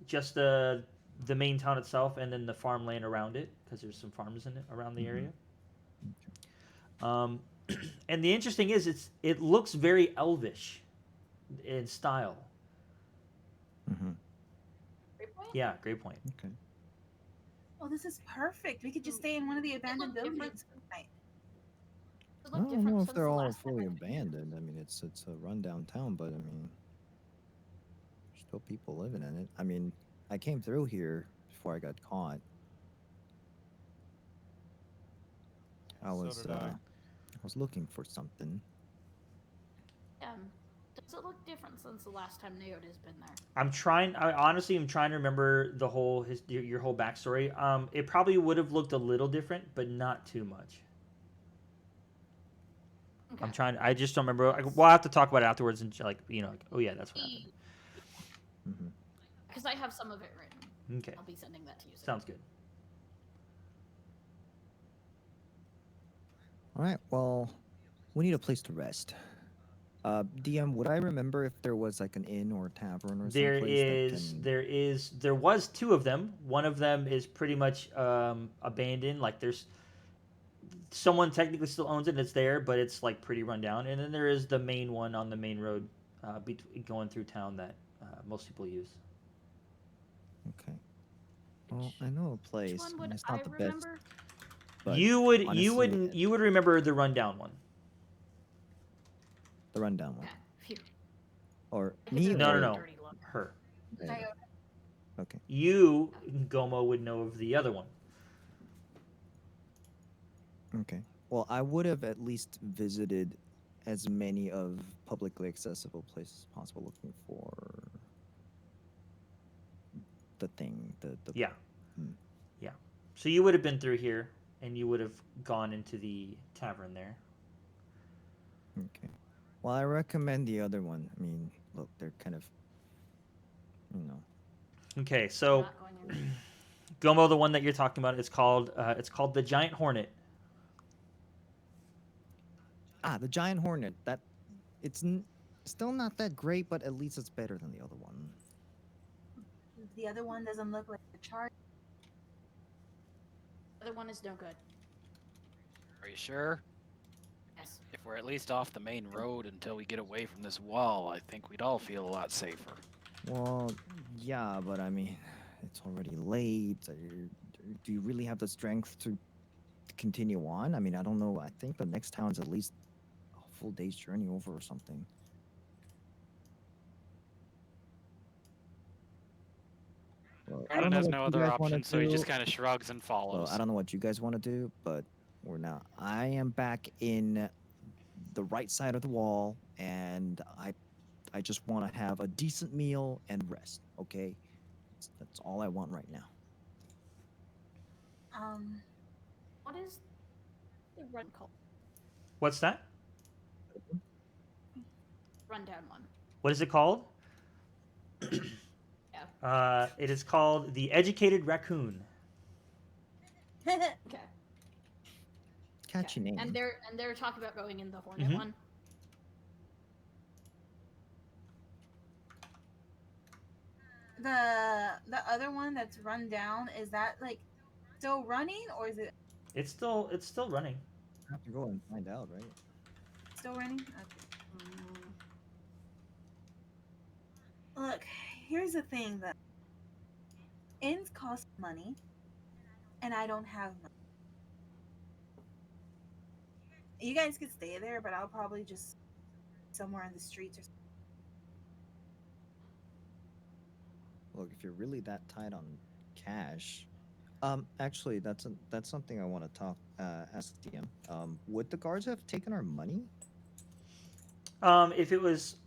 Just the main town itself, and then the farmland around it, because there's some farms in it around the area. And the interesting is, it looks very elvish in style. Mhm. Great point. Yeah, Great Point. Okay. Oh, this is perfect. We could just stay in one of the abandoned different. buildings. Right. It I looked don't different know if since they're the all last time fully I visited. abandoned. I mean, it's a rundown town, but I mean, there's still people living in it. I mean, I came through here before I got caught. I So was did I. I was looking for something. Does it look different since the last time Naota's been there? I honestly am trying to remember the whole your whole backstory. It probably would have looked a little different, but not too much. Okay. I just don't remember. We'll have to talk about it afterwards, and oh yeah, that's what happened. Hmm. Because I have some of it written. Okay, I'll be sending that to you soon. sounds good. All right. Well, we need a place to rest. DM, would I remember if there was like an inn or a tavern or There someplace that can... there was two of them. One of them is pretty much abandoned. Like there's someone technically still owns it, and it's there, but it's like pretty run down. And then there is the main one on the main road, going through town that most people use. Okay. Well, I know a place. Which one I mean, would it's I not the best. remember? But you honestly, would remember the rundown one. the rundown one, Okay. Phew. or I could me? do No, a no, or- no. dirty look. Her. Yeah, I- Okay. You, Gomo, would know of the other one. Okay. Well, I would have at least visited as many of publicly accessible places as possible, looking for the thing. The Yeah. Hmm. Yeah. So you would have been through here, and you would have gone into the tavern there. Okay. Well, I recommend the other one. I mean, look, they're kind of, you know. Okay, so Not going in. Gomo, the one that you're talking about, it's called the Giant Hornet. Ah, the giant hornet. That it's still not that great, but at least it's better than the other one. The other one doesn't look like the chart. The other one is no good. Are you sure? Yes. If we're at least off the main road until we get away from this wall, I think we'd all feel a lot safer. Well, yeah, but I mean, it's already late. Do you really have the strength to continue on? I mean, I don't know. I think the next town's at least a full day's journey over or something. Well, Gordon know has what no you other guys wanna option, so he just do. kind of shrugs and follows. Well, I don't know what you guys want to do, but I am back in the right side of the wall, and I just want to have a decent meal and rest. Okay, that's all I want right now. What is the run called? What's that? Rundown one. What is it called? It is called the Educated Raccoon. Okay. Catchy okay. name. And they're talking about going in the Hornet Mhm. one. The other one that's run down, is that like still running or is it It's still running. I have to go and find out, right? still running? Okay. Look, here's the thing that inns cost money, and I don't have money. You guys could stay there, but I'll probably just somewhere in the streets or something. Look, if you're really that tight on cash, actually, that's something I want to ask DM. Would the guards have taken our money? If it was,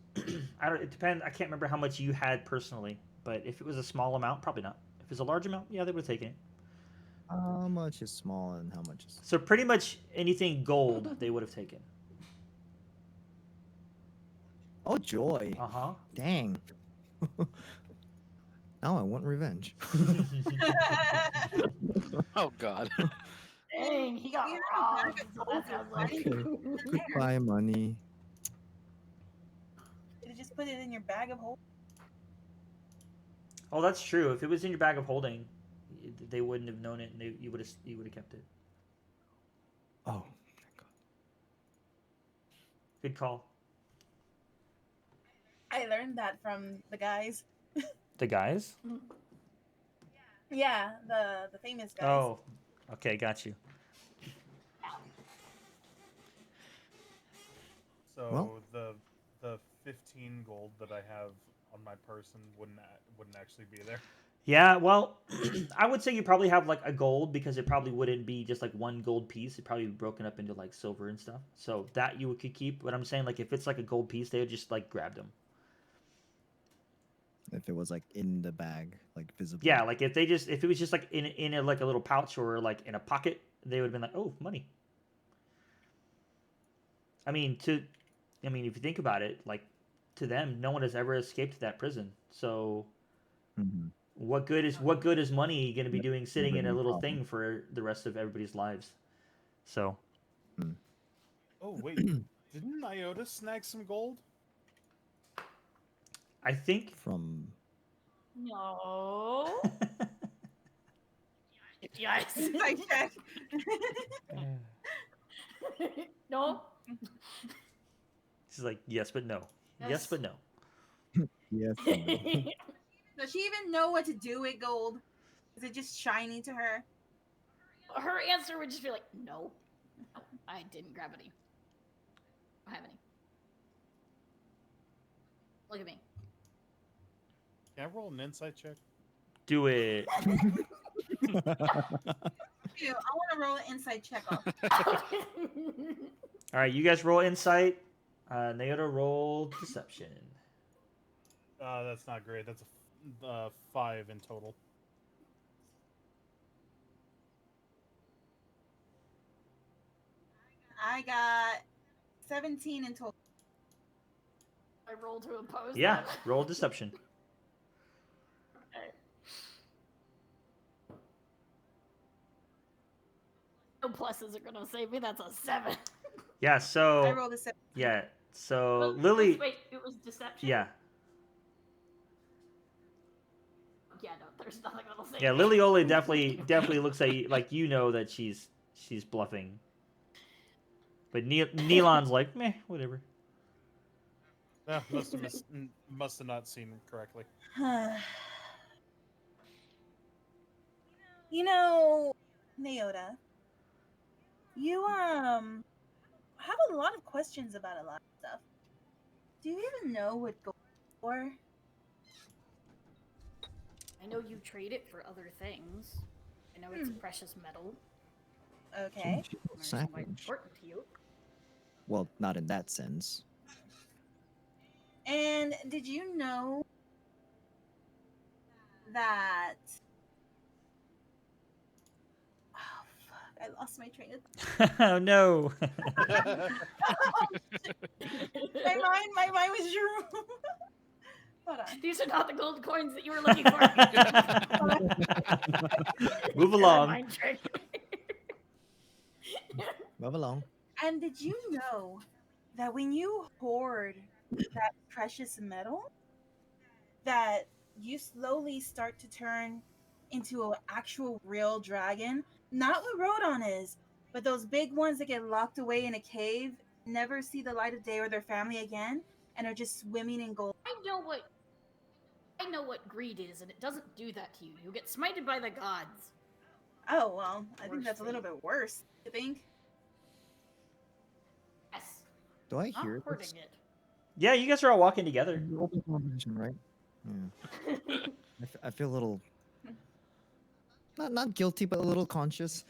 I don't. It depends. I can't remember how much you had personally, but if it was a small amount, probably not. If it's a large amount, yeah, they would have taken it. How much is small and how much is? So pretty much anything gold, they would have taken. Oh joy! Uh huh. Dang. Now I want revenge. Oh God. Dang, he got You robbed. have So that sounds like. Okay. Goodbye, money. You just put it in your bag of holding. Oh, that's true. If it was in your bag of holding, they wouldn't have known it, and you would have kept it. Oh. Good call. I learned that from the guys. The guys? Yeah, the famous guys. Oh, okay, got you. So Well- the 15 gold that I have on my person wouldn't actually be there. Yeah, well, I would say you probably have like a gold because it probably wouldn't be just like one gold piece. It'd probably be broken up into like silver and stuff. So that you could keep. But I'm saying like if it's like a gold piece, they would just like grab them. If it was like in the bag, like visibly. Yeah, like if it was just like in a, like a little pouch or like in a pocket, they would have been like, oh, money. I mean, if you think about it, like to them, no one has ever escaped that prison. So Mhm. what good is money going to be doing sitting in a Never little problem. thing for the rest of everybody's lives? So Oh wait, didn't Iota snag some gold? I think From No. Yes. Inside check. No. she's like yes, but no. Yes, Yes. but no. yes. and no. Does she even know what to do with gold? Is it just shiny to her? Her answer would just be like, no. No, I didn't grab any. I don't have any. Look at me. Can I roll an insight check? Do it. Ew, I want to roll an inside check off. All right, you guys roll insight. Naoto roll deception. That's not great. That's a 5 in total. I got 17 in total. I roll to oppose. Yeah, that. roll deception. Okay. No pluses are gonna save me. That's a 7. Yeah, I so rolled a 7. yeah, so Well, Lily. Wait, it was deception. Yeah, Yeah, no, there's nothing that'll save yeah. me. Liliola definitely looks like you know that she's bluffing. But Neilon's like meh, whatever. Must have not seen correctly. You know, Naota, you have a lot of questions about a lot of stuff. Do you even know what gold is for? I know you trade it for other things. I know it's a precious metal. Okay. She and was it's quite savage. important to you. Well, not in that sense. And did you know that? Oh fuck! I lost my train of thought. Oh no. My mind was Hold on. These are not the gold coins that you were looking for. Move Never along. mind, Trick. Move along. And did you know that when you hoard that precious metal, that you slowly start to turn into an actual real dragon? Not what Rodon is, but those big ones that get locked away in a cave, never see the light of day or their family again, and are just swimming in gold. I know what greed is, and it doesn't do that to you. You get smited by the gods. Oh well, I think Worse that's a little fate. bit worse. You think? Yes. Do I Not hear hoarding this? it. Yeah, you guys are all walking together. Open competition, right? Yeah. I feel a little, not guilty, but a little conscious.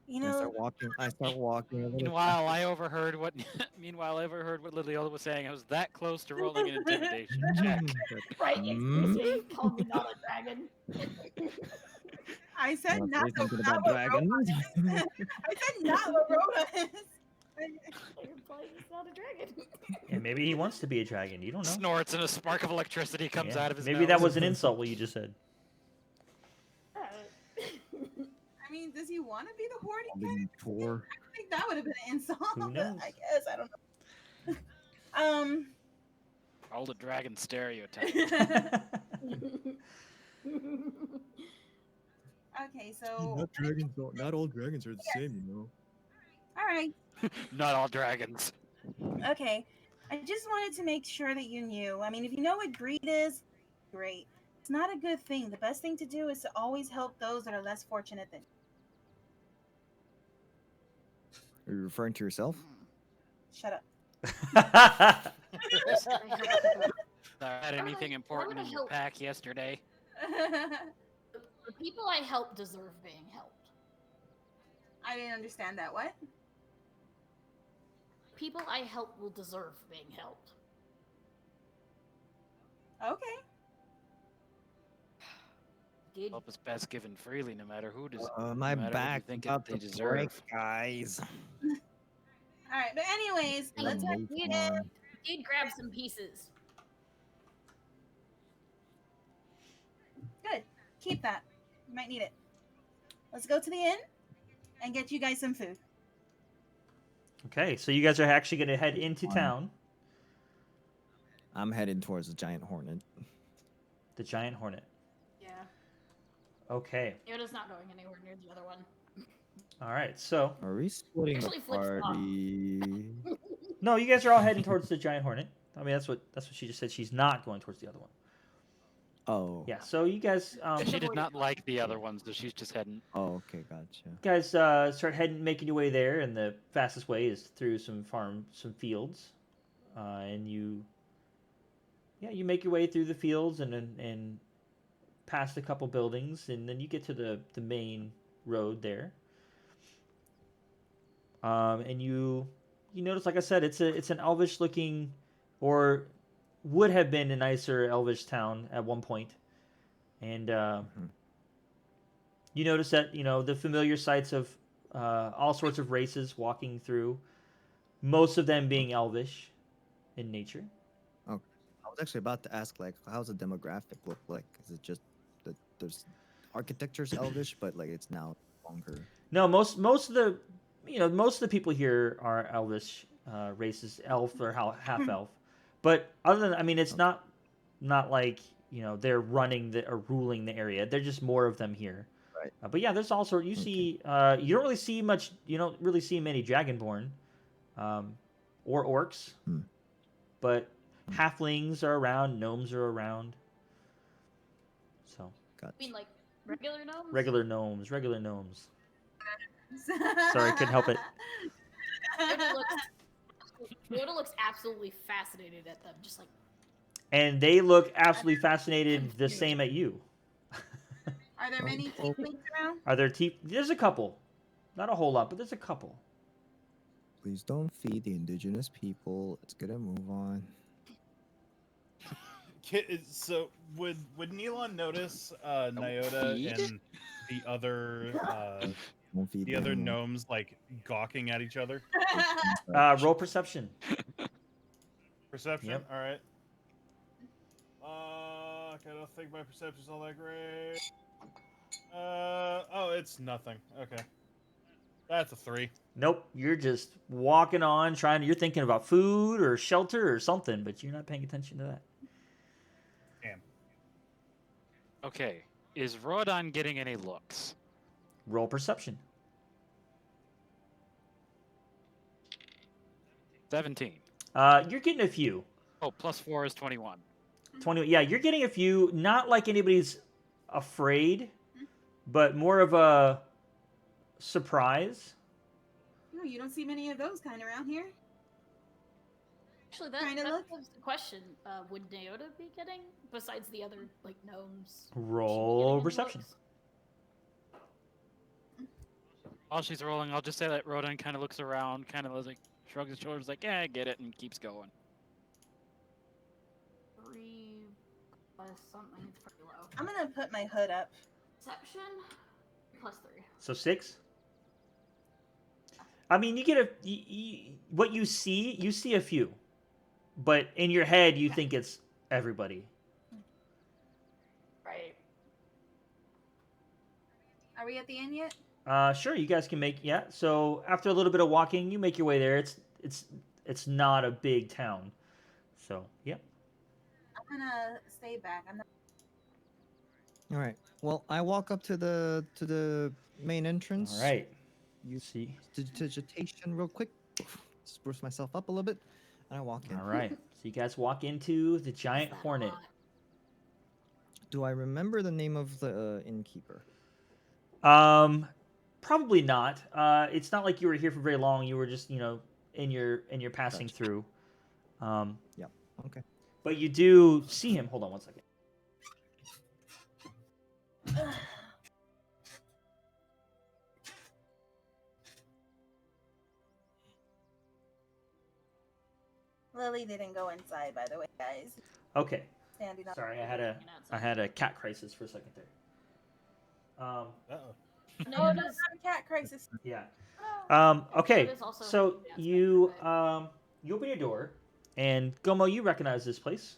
You I know, start walking. I start walking a little. Meanwhile, I overheard what. Meanwhile, I overheard what Liliola was saying. I was that close to rolling an intimidation check. Right, Mm. excuse me, call me not a dragon. I said Wanna not say something not about what dragons? Rodon is. I said not what Rodon is. You're implying he's not a dragon. And maybe he wants to be a dragon. You don't know. Snorts and a spark of electricity comes Yeah. out of his Maybe nose. that was an insult what you just said. I mean, does he want to be the hoarding kind Holding tour. I think that would have been an insult. Who knows? I guess I don't know. All the dragon stereotype. Okay, so Not dragons. Not all dragons are the same, you know. all right. Not all dragons. Okay, I just wanted to make sure that you knew. I mean, if you know what greed is, great. It's not a good thing. The best thing to do is to always help those that are less fortunate than you. Are you referring to yourself? Shut up. Had anything important in your help? pack yesterday? The people I help deserve being helped. I didn't understand that. What? People I help will deserve being helped. Okay. Did Help is best given freely, no matter who does. My no matter what you back think about they to deserve. break, guys. All right, but anyways, let's Move get on. did grab some pieces. Good. Keep that. You might need it. Let's go to the inn and get you guys some food. Okay, so you guys are actually going to head into town. I'm headed towards the giant hornet. The giant hornet. Yeah. Okay. Yoda's not going anywhere near the other one. All right. So Are we splitting the Actually, flip-flop. party? no, you guys are all heading towards the giant hornet. I mean, that's what she just said. She's not going towards the other one. Oh. Yeah. So you guys, She did not like the other ones, so she's just heading. Oh, okay, gotcha. guys start making your way there, and the fastest way is through some fields, and you make your way through the fields and past a couple buildings, and then you get to the main road there. And you notice, like I said, it's an elvish looking, or would have been a nicer elvish town at one point, and you notice that the familiar sights of all sorts of races walking through, most of them being elvish in nature. I was actually about to ask, like, how's the demographic look like? Is it just that there's architecture's elvish, but like it's now longer? No, most of the most of the people here are elvish races, elf or half elf. But other than, I mean, it's not like they're running or ruling the area. They're just more of them here. Right. But yeah, there's also you see you don't really see much. You don't really see many dragonborn, or orcs, but halflings are around, gnomes are around. So Gotcha. I mean, like regular gnomes. regular gnomes. Sorry, couldn't help it. Yoda looks absolutely fascinated at them, just like. And they look absolutely fascinated the same at you. Are there many tieflings around? Are there there's a couple, not a whole lot, but there's a couple. Please don't feed the indigenous people. Let's get a move on. So would Neelon notice Nyota feed? and the other Don't feed the other anyone. gnomes like gawking at each other? Roll perception. Perception. Yep. All right. I don't think my perception's all that great. Oh, it's nothing. Okay. That's a 3. Nope, you're just walking on, you're thinking about food or shelter or something, but you're not paying attention to that. Damn. Okay. Is Rodon getting any looks? Roll perception. 17. You're getting a few. Oh, plus 4 is 21. 20. Yeah, you're getting a few. Not like anybody's afraid, but more of a surprise. No, you don't see many of those kind around here. Actually, that Kinda look. begs the question: would Nyota be getting, besides the other like gnomes? would she be Roll getting any perception. looks? While she's rolling, I'll just say that Rodon kind of looks around, kind of like shrugs his shoulders, like, "Yeah, I get it," and keeps going. 3 plus something. It's pretty low. I'm gonna put my hood up. Perception plus 3. So 6. I mean, you get what you see a few, but in your head you think it's everybody. Right. Are we at the end yet? Sure, you guys can so after a little bit of walking, you make your way there. It's not a big town, so yeah. I'm gonna stay back. I'm not. All right. Well, I walk up to the main entrance. All right. You See. digitation real quick. Spruce myself up a little bit, and I walk in. All right. So you guys walk into the giant That's a hornet. lot. Do I remember the name of the innkeeper? Probably not. It's not like you were here for very long. You were just in your passing Gotcha. through. Yeah. Okay. But you do see him. Hold on one second. Lily didn't go inside, by the way, guys. Okay. Standing up. Sorry, I Hanging I outside. had a cat crisis for a second there. Uh-oh. No, it Not is. a cat crisis. Yeah. It Okay. is also So hanging outside, you but- you open your door, and Gomo, you recognize this place.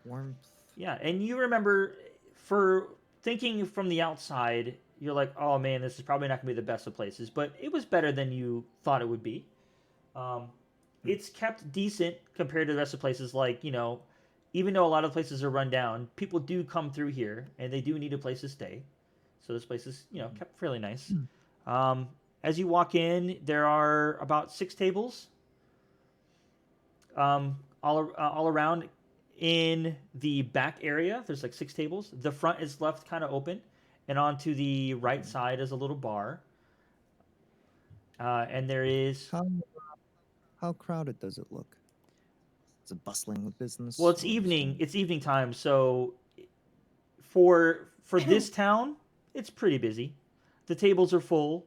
Warmth. Yeah, and you remember, for thinking from the outside, you're like, oh man, this is probably not gonna be the best of places, but it was better than you thought it would be. It's kept decent compared to the rest of places. Like, even though a lot of places are run down, people do come through here, and they do need a place to stay. So this place is, kept fairly nice. As you walk in, there are about 6 tables, all around. In the back area, there's like 6 tables. The front is left kind of open, and onto the right side is a little bar. And there is, How crowded does it look? Is it bustling with business? well, it's or evening. still- It's evening time, so for this town, it's pretty busy. The tables are full.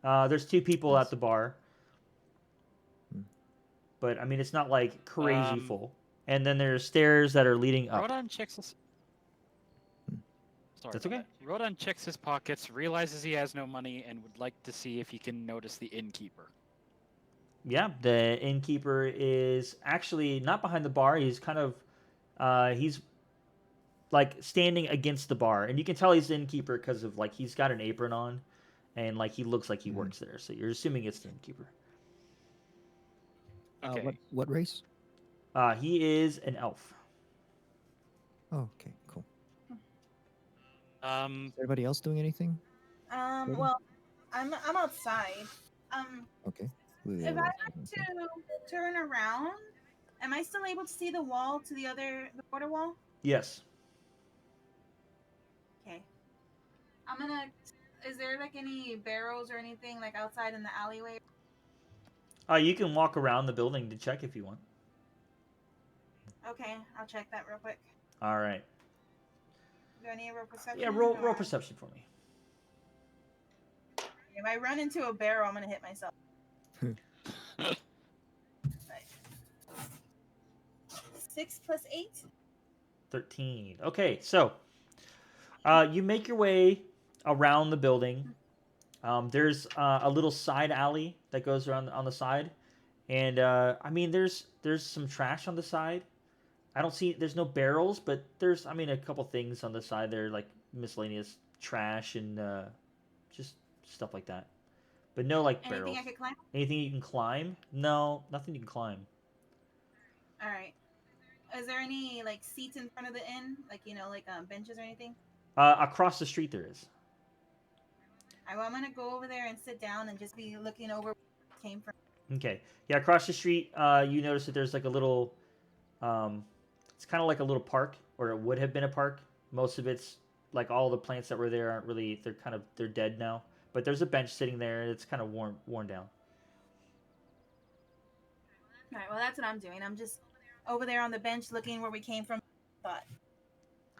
There's 2 people Nice. at the bar, Hmm. but I mean, it's not like crazy full. And then there's stairs that are leading up. Rodon checks his. Sorry. That's about okay. that. Rodon checks his pockets, realizes he has no money, and would like to see if he can notice the innkeeper. Yeah, the innkeeper is actually not behind the bar. He's kind of, he's like standing against the bar, and you can tell he's the innkeeper because of like he's got an apron on, and like he looks like he Mhm. works there. So you're assuming it's the innkeeper. Okay. What race? He is an elf. Oh, okay, cool. Um, Is everybody else doing anything? Really? Well, I'm outside. Okay. If I were to turn around, am I still able to see the wall to the border wall? Yes. Okay. Is there like any barrels or anything like outside in the alleyway? You can walk around the building to check if you want. Okay, I'll check that real quick. All right. Do I need a roll perception? Yeah, roll or- perception for me. If I run into a barrel, I'm gonna hit myself. Right. 6 plus 8. 13. Okay, so you make your way around the building. There's a little side alley that goes around on the side, and I mean, there's some trash on the side. I don't see there's no barrels, but there's I mean a couple things on the side there like miscellaneous trash and just stuff like that. But no like Anything barrels. I could climb? Anything you can climb? No, nothing you can climb. All right. Is there any like seats in front of the inn, like like benches or anything? Across the street there is. I'm gonna go over there and sit down and just be looking over where it came from. Okay. Yeah, across the street, you notice that there's like a little, it's kind of like a little park, or it would have been a park. Most of it's like all the plants that were there aren't really. They're dead now. But there's a bench sitting there, and it's kind of worn down. All right. Well, that's what I'm doing. I'm just over there on the bench looking where we came from. Thought.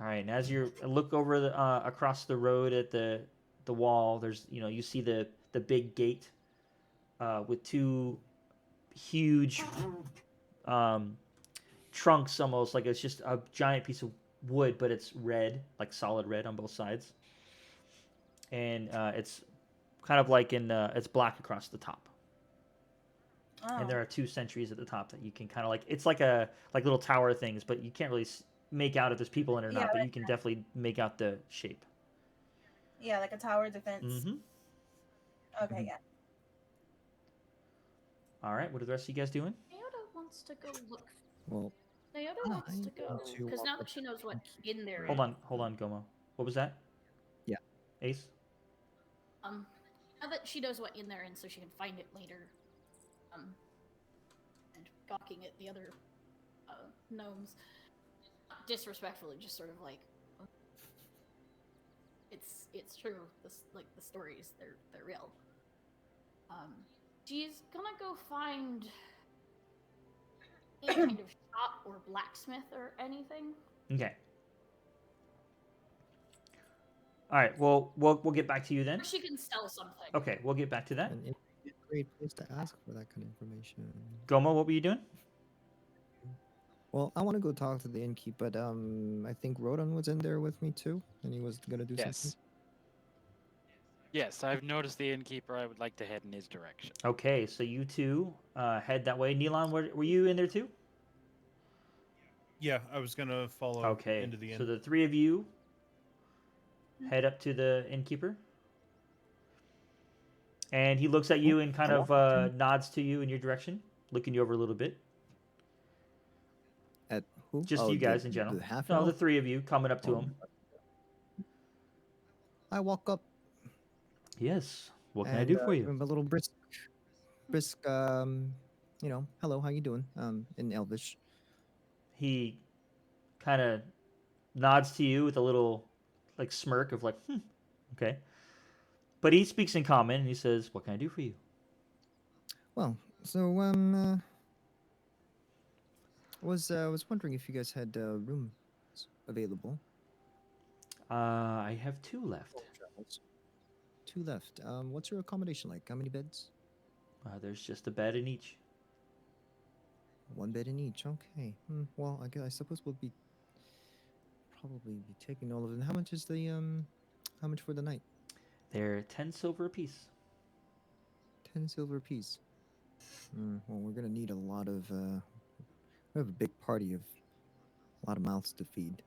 All right. And as you look over across the road at the wall, there's you see the big gate, with two huge trunks, almost like it's just a giant piece of wood, but it's red, like solid red on both sides, and it's kind of like it's black across the top. Oh. And there are two sentries at the top that you can kind of like. It's like little tower things, but you can't really make out if there's people in it or not. But you can definitely make out the shape. Yeah, like a tower defense. Mm-hmm. Okay, yeah. All right. What are the rest of you guys doing? Naoda wants to go look. Well, Naoda wants to go want to because walk now up that she knows what in there. Hold on, Gomo. What was that? Yeah. Ace. Now that she knows what in there, and so she can find it later. And gawking at the other gnomes, not disrespectfully, just sort of like, it's true. The stories, they're real. She's gonna go find any kind of shop or blacksmith or anything. Okay. All right. Well, we'll get back to you then. Or she can sell something. Okay, we'll get back to that. and it's a great place to ask for that kind of information. Gomo, what were you doing? Well, I want to go talk to the innkeep, but I think Rodan was in there with me too, and he was gonna do something. Yes, I've noticed the innkeeper. I would like to head in his direction. Okay, so you two head that way. Neelan, were you in there too? Yeah, I was gonna follow Okay. into the inn. So the three of you head up to the innkeeper, and he looks at you and kind of nods to you in your direction, looking you over a little bit. At who? Just Oh, you guys the, in general. The half No, the elf? three of you coming up to Oh. him. I walk up. Yes. What can I and, do for give you? him a little brisk, hello, how you doing? In Elvish. He kind of nods to you with a little like smirk of like, okay. But he speaks in common and he says, "What can I do for you?" Well, so was wondering if you guys had rooms available. I have two left. Two left. What's your accommodation like? How many beds? There's just a bed in each. One bed in each. Okay. Well, I suppose we'll probably be taking all of them. How much is the how much for the night? They're 10 silver apiece. 10 silver apiece. Well, we're gonna need a lot of. We have a big party of a lot of mouths to feed.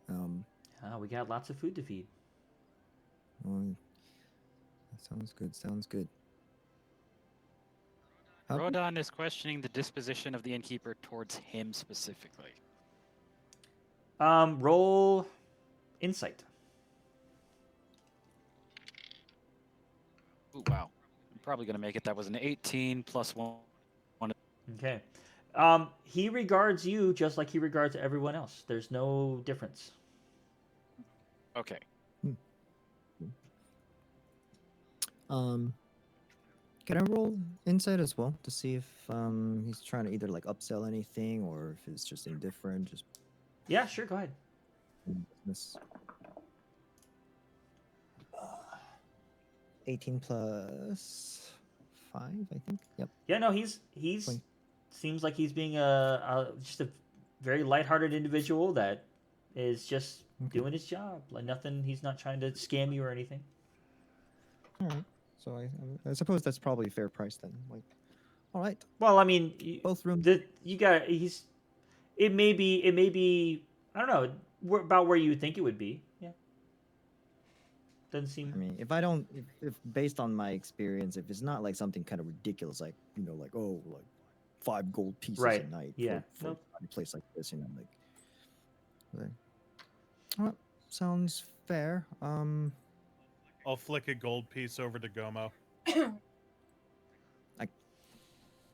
We got lots of food to feed. Well, sounds good. Sounds good. How- Rodan is questioning the disposition of the innkeeper towards him specifically. Roll insight. Ooh, wow. I'm probably going to make it. That was an 18 plus 1. Okay. He regards you just like he regards everyone else. There's no difference. Okay. Can I roll insight as well to see if he's trying to either like upsell anything or if it's just indifferent, just Yeah, sure. Go ahead. business. 18 plus 5, I think. Yep. Yeah, no, he's Fine. seems like he's being a just a very lighthearted individual that is just Okay. doing his job. Like nothing. He's not trying to scam you or anything. All right. So I suppose that's probably a fair price then. Like, all right. Well, I mean, Both rooms. you got he's. It may be. I don't know about where you would think it would be. Yeah. Doesn't seem. I mean, if based on my experience, if it's not like something kind of ridiculous, like like oh, like 5 gold pieces Right, a night yeah, for nope. a place like this, like, all right, sounds fair. I'll flick a gold piece over to Gomo.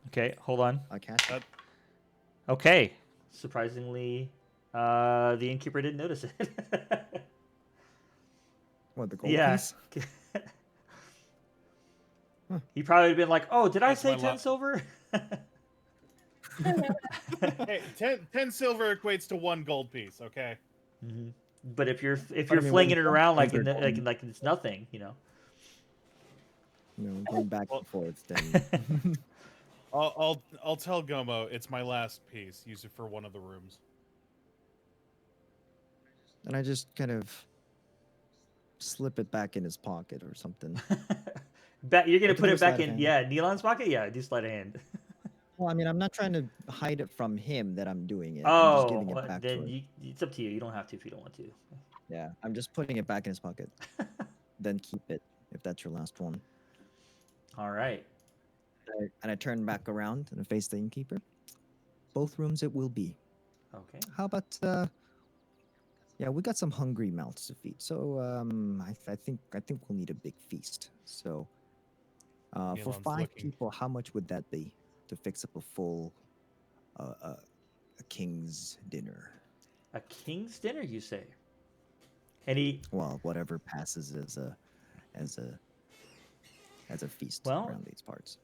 Okay, hold on. I cash it. Okay, surprisingly, the innkeeper didn't notice it. What, the gold Yeah. piece? Huh. He probably would have been like, "Oh, did I That's say my 10 la- silver?" Hey, 10 silver equates to 1 gold piece. Okay. Mhm. But if you're I flinging mean, when it around like things are going- like it's nothing, you know. Going back Well- and forth, then. I'll tell Gomo it's my last piece. Use it for one of the rooms. And I just kind of slip it back in his pocket or something. You're gonna I can put do it a sleight back of in, hand. yeah, Neilon's pocket. Yeah, do sleight of hand. Well, I mean, I'm not trying to hide it from him that I'm doing it. I'm just Oh, giving it back to then him. it's up to you. You don't have to if you don't want to. Yeah, I'm just putting it back in his pocket. Then keep it if that's your last one. All right. And I turn back around and face the innkeeper. Both rooms it will be. Okay. How about yeah, we got some hungry mouths to feed. So I think we'll need a big feast. So for Elon's 5 looking. people, how much would that be to fix up a full a king's dinner? A king's dinner, you say? And he Well, whatever passes as a feast Well- around these parts.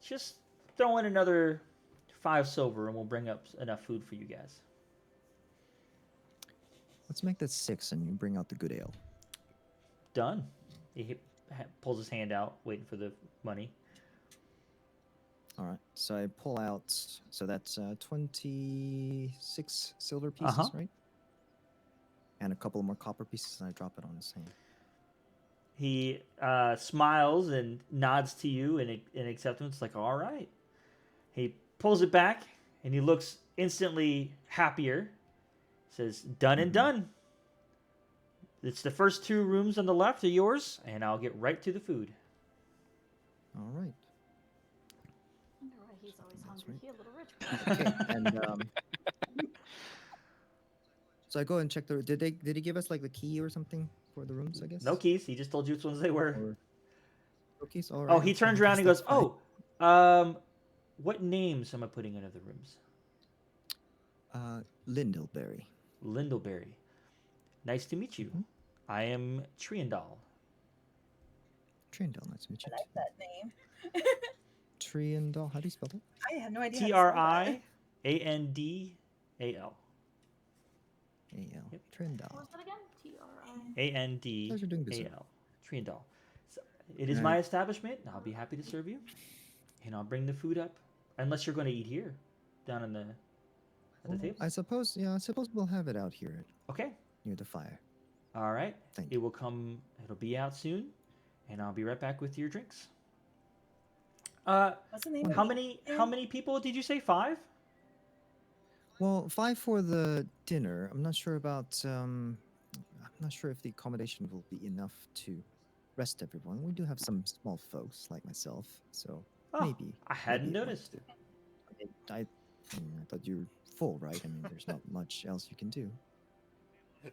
just throw in another 5 silver, and we'll bring up enough food for you guys. Let's make that 6, and you bring out the good ale. Done. He pulls his hand out, waiting for the money. All right. So I pull out. So that's 26 silver pieces, Uh-huh. right? And a couple more copper pieces, and I drop it on his hand. He smiles and nods to you in acceptance, like, all right. He pulls it back, and he looks instantly happier. Says, done and Mhm. done. It's the first 2 rooms on the left are yours, and I'll get right to the food. All right. I wonder why he's always That's hungry. right. He a little rich. Okay. And so I go and check the. Did he give us like the key or something for the rooms? I guess. No keys. He just told you which ones they were. Or, no keys. All Oh, right, he okay, turns I around guess and goes, that's fine. "Oh, what names am I putting into the rooms?" Lindleberry. Lindleberry. Nice to meet you. Mhm. I am Triandal. Triandal. Nice to meet I you. like that name. Triandal. How do you spell that? I have no idea. how to T spell R that. I A N D A L. A-L. Yep. What Triandal. was that again? T-R-I. A N D Pleasure doing business. A L. Triandal. So, it is Alright. my establishment. And I'll be happy to serve you, and I'll bring the food up, unless you're going to eat here, down in the at the Well, table. I suppose. Yeah, I suppose we'll have it out here Okay. near the fire. All right. Thank It will come. It'll be out soon, and I'll be right back with your drinks. What's the name? How of many? it? How many people did you say? 5? Well, 5 for the dinner. I'm not sure about. I'm not sure if the accommodation will be enough to rest everyone. We do have some small folks like myself, so Oh, maybe. I hadn't maybe it might noticed. do. I thought you were full, right? I mean, there's not much else you can do.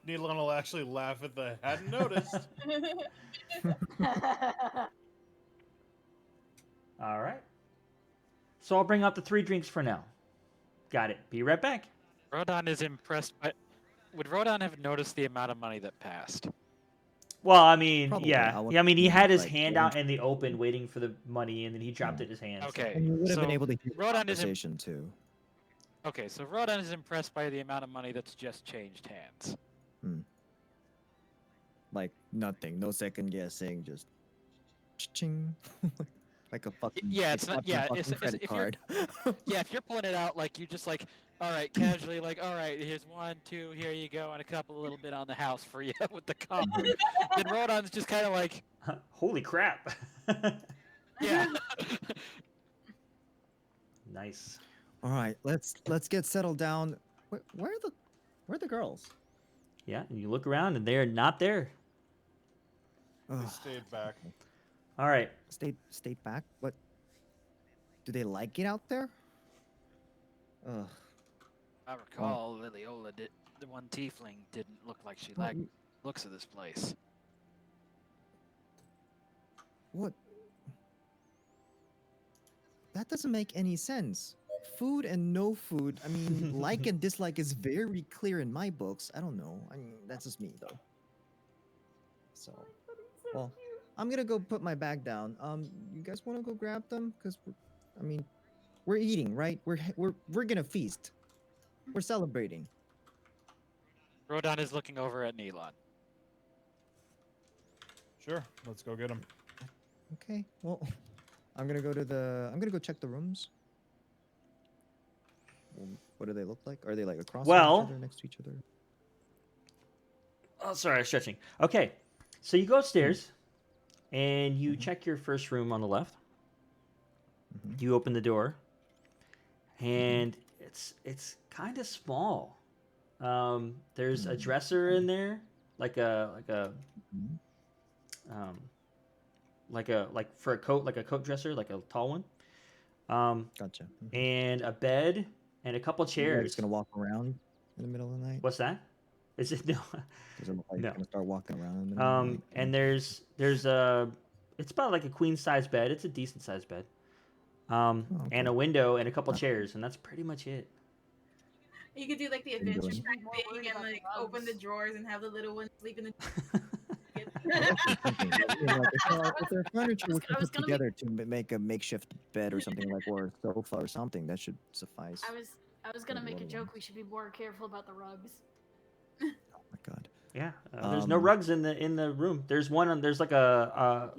Neilon will actually laugh at the hadn't noticed. All right. So I'll bring out the 3 drinks for now. Got it. Be right back. Rodon is impressed by. Would Rodon have noticed the amount of money that passed? Well, I mean, Probably. yeah. I would I mean, he think, had his like, hand one- out in the open waiting for the money, and then he dropped it in his hand. so- Okay. And you would have been so able to hear the Rodon is im- conversation too. Okay, so Rodon is impressed by the amount of money that's just changed hands. Like nothing, no second guessing, just ching, like a fucking yeah, it's not- fucking yeah, it's- credit if you're- card. Yeah, if you're pulling it out like you just like, all right, casually like, all right, here's 1, 2, here you go, and a couple a little bit on the house for you with the copper. Then Rodon's just kind of like, Holy crap! yeah. Nice. All right, let's get settled down. Where are the girls? Yeah, and you look around and they're not there. They Ugh, stayed back. All right. stay back. What? Do they like it out there? Ugh. I recall Liliola did the one tiefling didn't look like she Well, liked looks of this place. What? That doesn't make any sense. Food and no food. I mean, like and dislike is very clear in my books. I don't know. I mean, that's just me though. So, well, I'm gonna go put my bag down. You guys want to go grab them? Cause I mean, we're eating, right? We're gonna feast. We're celebrating. Rodon is looking over at Neelon. Sure, let's go get them. Okay. Well, I'm gonna go check the rooms. What do they look like? Are they like across from Well- each other, next to each other? Oh, sorry, I was stretching. Okay, so you go upstairs, and you check your first room on the left. Mhm. You open the door, and it's kind of small. There's a dresser in there, like Mhm. for a coat, like a coat dresser, like a tall one. Gotcha. Mhm. And a bed and a couple You guys chairs. gonna walk around in the middle of the night? What's that? Is it no? Does it look like No. you're gonna start walking around in the middle of the night? And there's a, it's about like a queen size bed. It's a decent sized bed. Oh, okay. And a window and a couple chairs, and that's pretty much it. You could do like the Enjoy. adventure Should be more pack worried thing and about the like open the rugs. drawers and have the little one sleep in the. Something, you know, like, if there's furniture we I can was put gonna together to make a makeshift bed or something like, or a sofa or something, that should suffice. I was gonna the make a little joke. ones. We should be more careful about the rugs. Oh my god. Yeah, there's no Um, rugs in the room. There's one. There's like a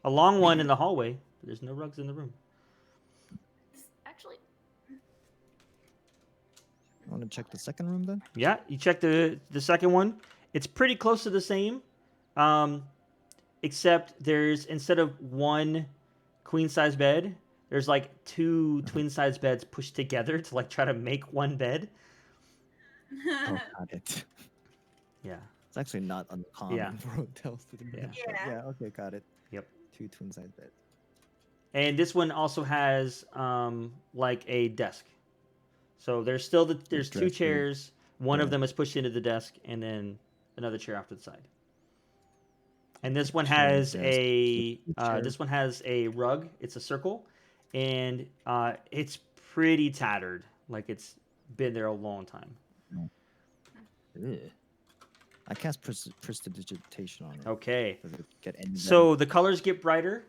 long one in the hallway. There's no rugs in the room. Actually, I want to check the second room then. Yeah, you check the second one. It's pretty close to the same, except there's instead of one queen size bed, there's like two twin size beds pushed together to like try to make one bed. Oh, got it. Yeah. It's actually not uncommon for hotels to do Yeah. that. but Yeah. Yeah. Okay. Got it. Yep. 2 twin size beds. And this one also has like a desk. So there's still there's two dresser. chairs. One of Yeah. them is pushed into the desk, and then another chair off to the side. And this one Chair, has desk, a chair. this one has a rug. It's a circle, and it's pretty tattered. Like it's been there a long time. Ugh. I cast prestidigitation on it. Okay. Does it get any better? So the colors get brighter,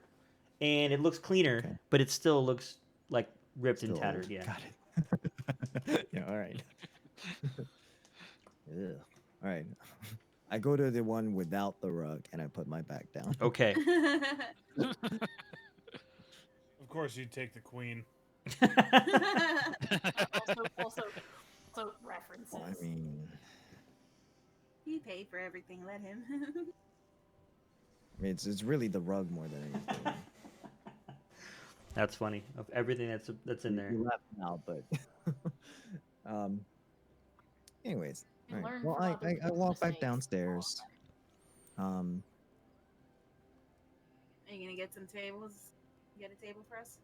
and it looks cleaner, Okay. but it still looks like ripped and Still tattered. old. Yeah. Got it. Yeah. All right. Ugh. All right. I go to the one without the rug and I put my back down. Okay. Of course, you'd take the queen. also references. Well, I mean, He paid for everything. Let him. it's really the rug more than anything. That's funny. Of everything that's in there. You laugh now, but anyways. You All right. learn Well, from I other people's walk back mistakes. downstairs. Are you gonna get some tables? Get a table for us?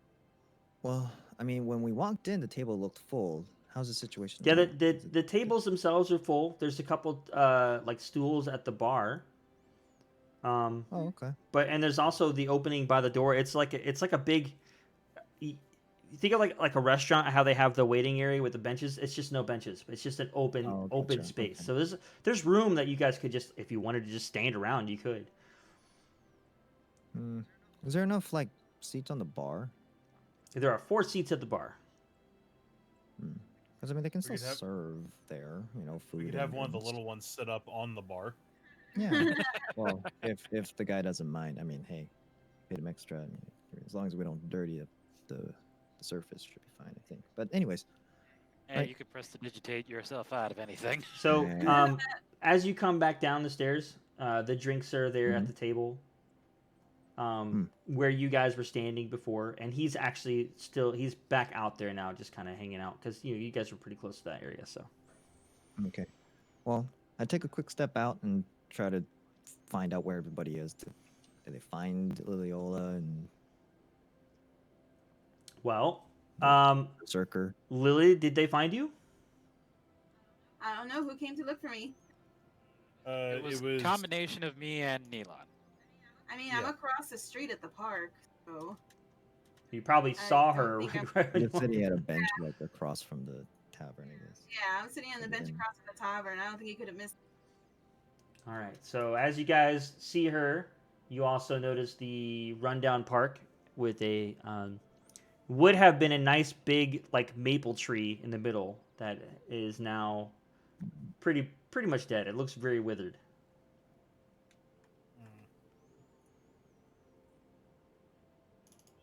Well, I mean, when we walked in, the table looked full. How's the situation? Yeah, now? the Is it- tables themselves are full. There's a couple like stools at the bar. Oh, okay. But and there's also the opening by the door. It's like a big. You think of like a restaurant, how they have the waiting area with the benches. It's just no benches. It's just an open Oh, open gotcha. space. Okay. So there's room that you guys could just, if you wanted to just stand around, you could. Hmm. Is there enough like seats on the bar? There are 4 seats at the bar. Because I mean, they can We still could have- serve there. You know, food. We could and have one of the drinks. little ones sit up on the bar. Yeah. Well, if the guy doesn't mind, I mean, hey, paid him extra. And as long as we don't dirty the surface, should be fine, I think. But anyways, And Right. you could prestidigitate yourself out of anything. So, Right. as you come back down the stairs, the drinks are there at Mhm. the table, where you guys were standing before, and he's actually he's back out there now, just kind of hanging out because you guys were pretty close to that area. So, Okay. Well, I take a quick step out and try to find out where everybody is. Did they find Liliola and well, Berserker? Lily, did they find you? I don't know who came to look for me. It was a combination of me and Neelon. I mean, I'm Yeah. across the street at the park, so You probably I saw don't her. think I'm- right when You you said he walked had a in. bench like across from the tavern, I guess. yeah, I'm sitting on the bench Then- across from the tavern. I don't think you could have missed. All right. So as you guys see her, you also notice the rundown park with a would have been a nice big like maple tree in the middle that is now pretty much dead. It looks very withered. Mm.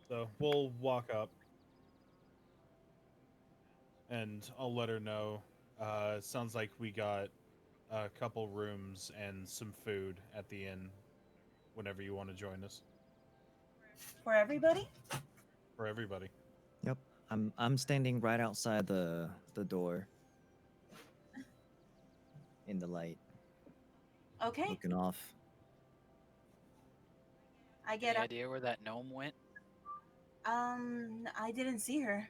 So we'll walk up, and I'll let her know. Sounds like we got a couple rooms and some food at the inn. Whenever you want to join us, For everybody? for everybody. Yep. I'm standing right outside the door in the light, Okay. looking off. I get Any up. idea where that gnome went? I didn't see her.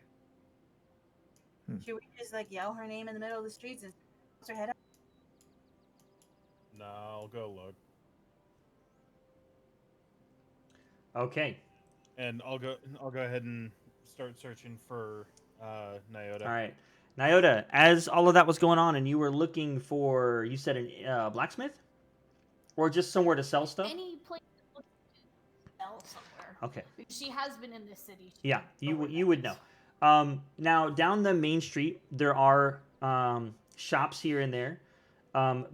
Hmm. Should we just like yell her name in the middle of the streets and her head up? No, I'll go look, Okay. and I'll go ahead and start searching for Nyota. All right. Nyota, as all of that was going on and you were looking for, you said a blacksmith? Or just somewhere to sell stuff? Any place to sell somewhere. Okay. Because she has been in this city. Yeah, over you would know. decades. Now down the main street there are shops here and there,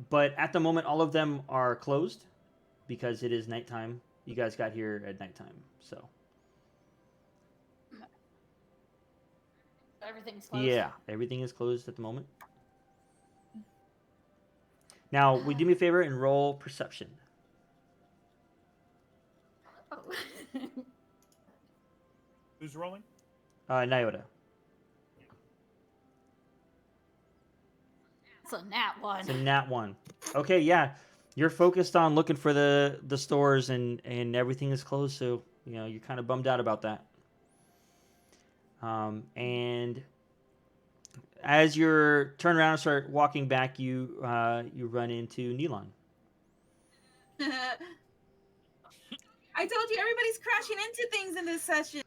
but at the moment all of them are closed because it is nighttime. You guys got here at nighttime, so Everything's closed. yeah, everything is closed at the moment. Now, would you do me a favor and roll perception? Oh. Who's rolling? Nyota. It's a nat one. It's a nat one. Okay, yeah. You're focused on looking for the stores and everything is closed, so you're kind of bummed out about that. And as you're turn around and start walking back, you run into Neelon. I told you everybody's crashing into things in this session.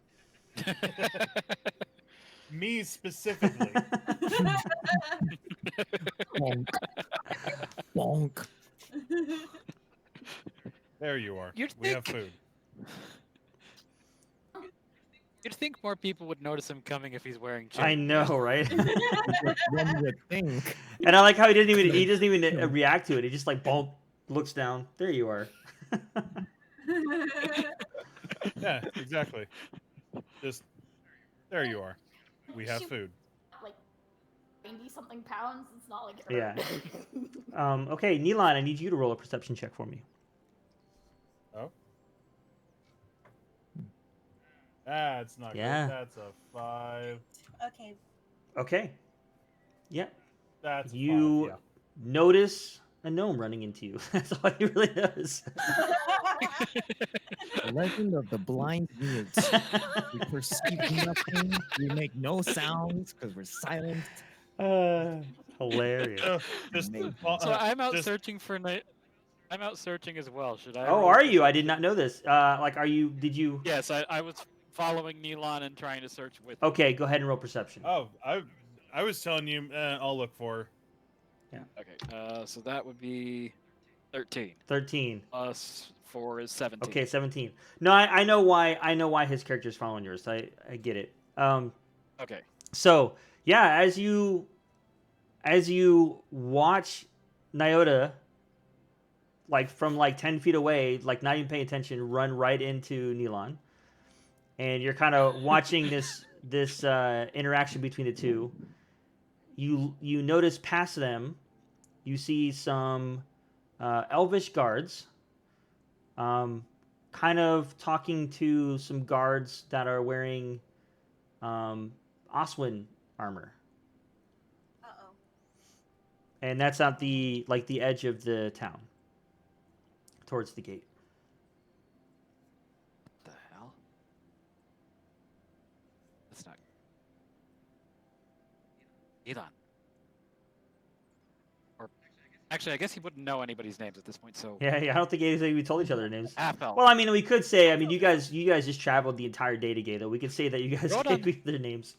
Me specifically. Bonk. Bonk. There you are. You'd We have think- food. You'd think more people would notice him coming if he's wearing chains. I know, right? One would think. And I like how he doesn't even react to it. He just like bump, looks down. There you are. Yeah, exactly. Just there you are. We have She- food. Like 90 something pounds. It's not like her. Yeah. Okay, Neelon, I need you to roll a perception check for me. Oh. That's not Yeah. good. That's a 5. Okay. Okay. Yeah. That's a You 5, notice a gnome running into you. That's all he really does. The legend of the blind mutes. We perceive nothing. We make no sounds because we're silent. Hilarious. yeah. Just, Amazing. So I'm out just- searching for night. I'm out searching as well. Should I? Oh, roll are you? I perception? did not know this. Are you? Did you? Yes, I was following Neelon and trying to search with. Okay, go ahead and roll perception. Oh, I was telling you, I'll look for her. Okay, so that would be 13 13. plus 4 is 17. Okay, 17. No, I know why. I know why his character's following yours. I get it. Okay. So yeah, as you watch Nyota like from like 10 feet away, like not even paying attention, run right into Neilon, and you're kind of watching this interaction between the two. You notice past them, you see some elvish guards, kind of talking to some guards that are wearing Oswin armor, Uh-oh. and that's at the edge of the town, towards the gate. What the hell? That's not. Elon. Or actually, I guess he wouldn't know anybody's names at this point. So Yeah, I don't think anything we told each other names. half elf. Well, I mean, we could say, I mean, you guys just traveled the entire day together. We could say that you guys Rodon. gave their names.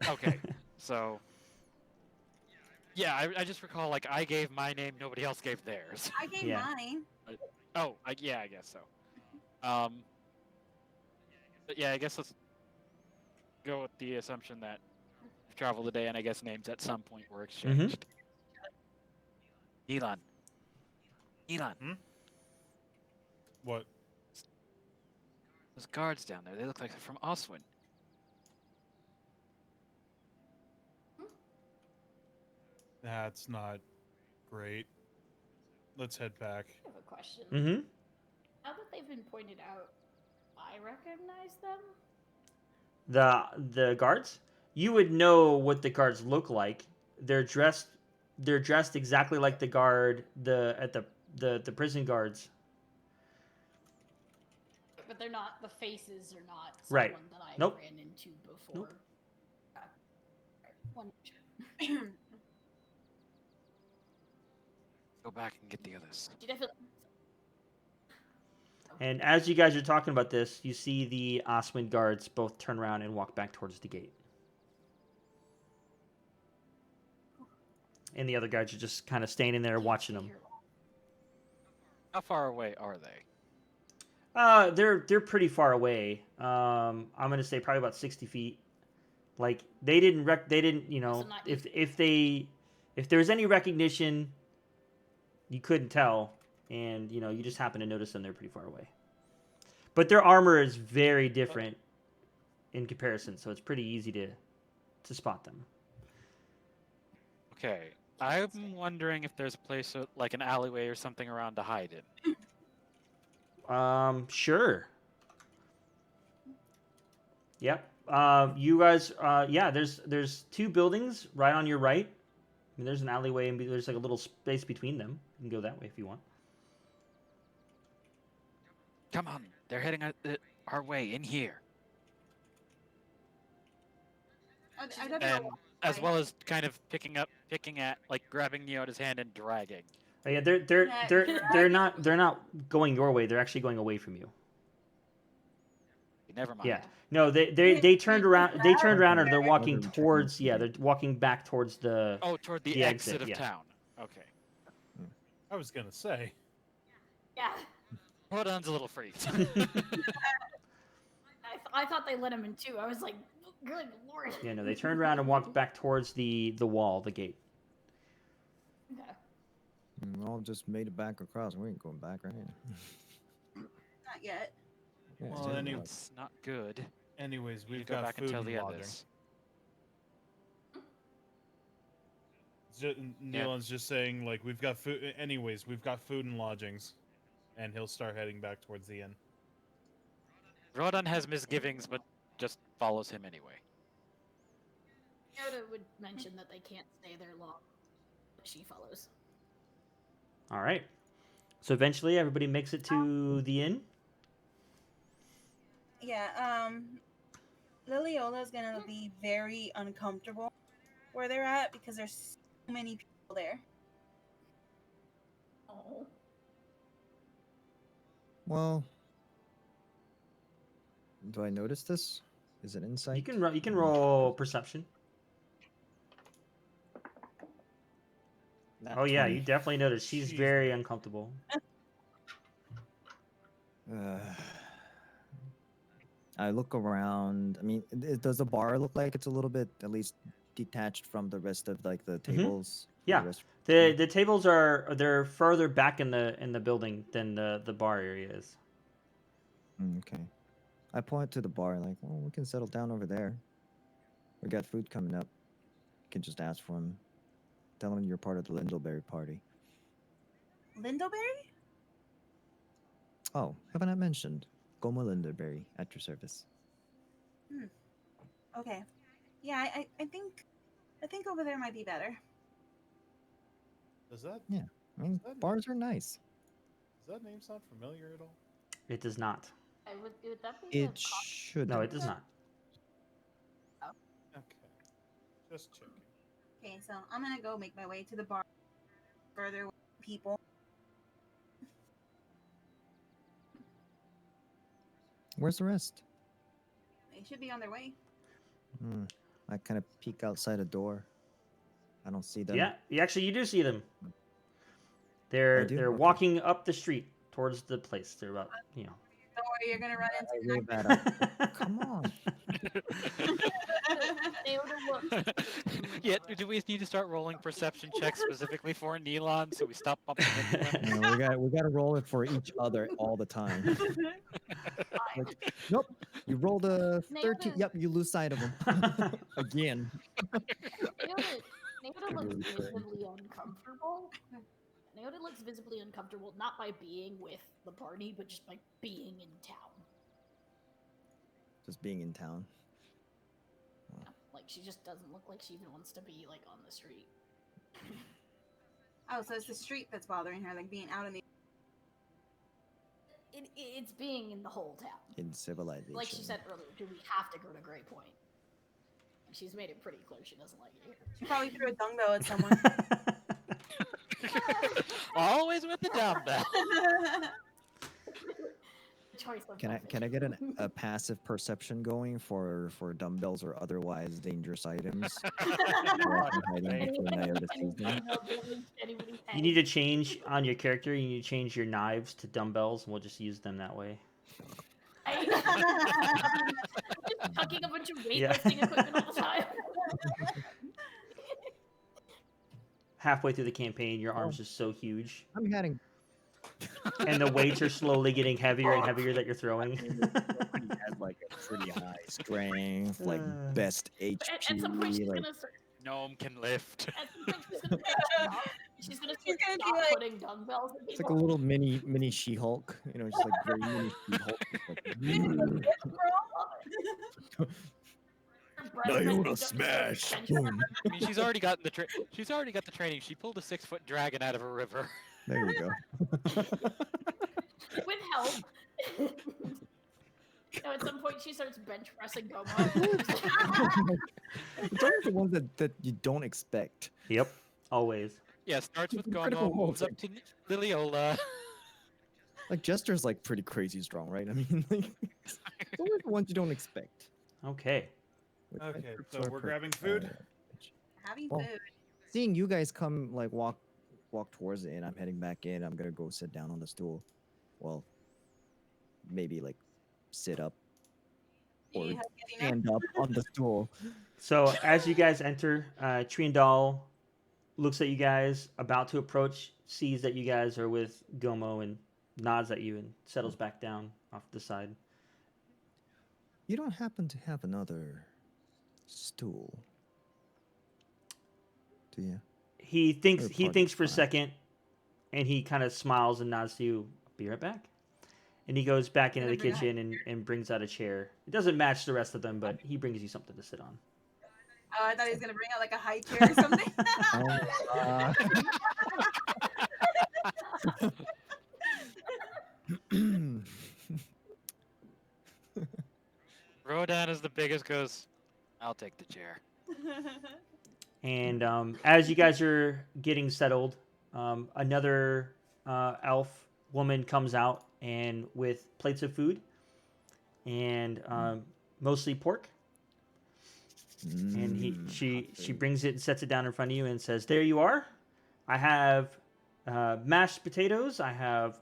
Okay, so yeah, I just recall like I gave my name, nobody else gave theirs. I gave Yeah. mine. Oh, yeah, I guess so. But yeah, I guess let's go with the assumption that we've traveled a day, and I guess names at some point were exchanged. Elon. Elon, What? those guards down there, they look like they're from Oswin. That's not great. Let's head back. I have a question. Mm-hmm. Now that they've been pointed out, I recognize them. The guards, you would know what the guards look like. They're dressed exactly like the guard the prison guards. But they're not. The faces are not Right. someone that I Nope. ran into before. Nope. One. Go back and get the others. You definitely. And as you guys are talking about this, you see the Oswin guards both turn around and walk back towards the gate. And the other guards are just kind of standing there watching them. How far away are they? They're pretty far away. I'm gonna say probably about 60 feet. Like they didn't you know, So not if there was any recognition, you couldn't tell, and you know you just happen to notice them. They're pretty far away. But their armor is very different in comparison, so it's pretty easy to spot them. Okay, I'm wondering if there's a place like an alleyway or something around to hide in. Sure. Yep. You guys, yeah, there's two buildings right on your right. I mean, there's an alleyway and there's like a little space between them. You can go that way if you want. Come on, they're heading our way in here. I don't And know. as well as kind of picking at, like grabbing Neota's hand and dragging. Oh, yeah, they're not going your way. They're actually going away from you. Never mind. Yeah. No, they turned around. They turned around and they're walking Order towards. return. Yeah, they're walking back towards the. Oh, toward the The exit, exit, of yeah. town. Okay. I was gonna say. Yeah. Rodon's a little freaked. I thought they let him in too. I was like, good lord. Yeah, no, they turned around and walked back towards the wall, the gate. Okay. We all just made it back across. We ain't going back, right? Not yet. Yeah, Well, it's then like- It's not good. Anyways, You we've go got back and food tell and the lodging. others. Nealon's just saying, like, we've got food. Anyways, we've got food and lodgings, and he'll start heading back towards the inn. Rodon has misgivings, but just follows him anyway. Yoda would mention that they can't stay there long, but she follows. All right. So eventually, everybody makes it to the inn. Yeah, Liliola's gonna be very uncomfortable where they're at because there's so many people there. Oh. Well, do I notice this? Is it insight? You can roll perception. Nat Oh yeah, 20. you definitely notice she's Jeez. very uncomfortable. I look around. I mean, does the bar look like it's a little bit at least detached from the rest of like the tables? Yeah. rest- The tables they're further back in the building than the bar area is. Okay. I point to the bar, like, well, we can settle down over there. We got food coming up. You can just ask for them. Tell them you're part of the Lindleberry party. Lindleberry? Oh, haven't I mentioned? Goma Lindleberry at your service. Okay. Yeah, I think over there might be better. Does that Yeah. I mean, That- bars are nice. does that name sound familiar at all? It does not. Would that be the It should. No, it does not. Okay, just checking. Okay, so I'm gonna go make my way to the bar further with people. Where's the rest? They should be on their way. I kind of peek outside a door. I don't see them. Yeah, you do see them. They're do? they're Okay. walking up the street towards the place. They're about Don't worry, you're gonna run I into wave that up. Come on. Yeah, do we need to start rolling perception checks specifically for Neelon so we stop bumping into him? No, we gotta roll it for each other all the time. Nope. You rolled a 13. Yep, you lose sight of him. Again. Naoda looks visibly uncomfortable. Naoda looks visibly uncomfortable, not by being with the party, but just by being in town. Just being in town. Like, she just doesn't look like she even wants to be, like, on the street. Oh, so it's the street that's bothering her, like being out in the. It's being in the whole town. In civilization. Like she said earlier, do we have to go to Grey Point? She's made it pretty clear she doesn't like it here. She probably threw a dumbbell at someone. Always with the dumbbell. Choice of Can method. I get a passive perception going for dumbbells or otherwise dangerous items? You need to change on your character. You need to change your knives to dumbbells, and we'll just use them that way. Just tucking a bunch of Yeah. weightlifting equipment all the time. Halfway through the campaign, your arms are so huge, I'm heading. and the weights are slowly getting heavier and heavier that you're throwing. He has like a pretty high strength, like best HP. At some point, she's like, gonna start. Gnome can lift. At some point, she's gonna stop. She's gonna She's gonna be stop like- putting dumbbells in it's like a people. little mini She-Hulk, you know, just like very mini She-Hulk. Her breast Naoda is just smash! extension. Boom. I mean, she's already got the training. She pulled a 6-foot dragon out of a river. There you go. With help. So at some point, she starts bench pressing Gomo. It's always the ones that you don't expect. Yep, always. Yeah, starts with Critical Gomo, role, moves up to Liliola. Like Jester's like pretty crazy strong, right? I mean, like it's always the ones you don't expect. Okay. Which Okay, troops so are we're per- grabbing food? Having Well, food. Seeing you guys come, like walk towards it, and I'm heading back in. I'm gonna go sit down on the stool. Well, maybe like sit up Do or you have dinner? stand up on the stool. So as you guys enter, Triandal looks at you guys, about to approach, sees that you guys are with Gomo, and nods at you and settles back down off the side. You don't happen to have another stool, do you? He thinks Or he party thinks for a fine. second, and he kind of smiles and nods to you. Be right back. And he goes back into the Gonna bring out- kitchen and brings out a chair. It doesn't match the rest of them, but he brings you something to sit on. Oh, I thought he was gonna bring out like a high chair or something. Rodan is the biggest, goes, I'll take the chair. And as you guys are getting settled, another elf woman comes out and with plates of food and mostly pork. And she brings it and sets it down in front of you and says, "There you are. I have mashed potatoes. I have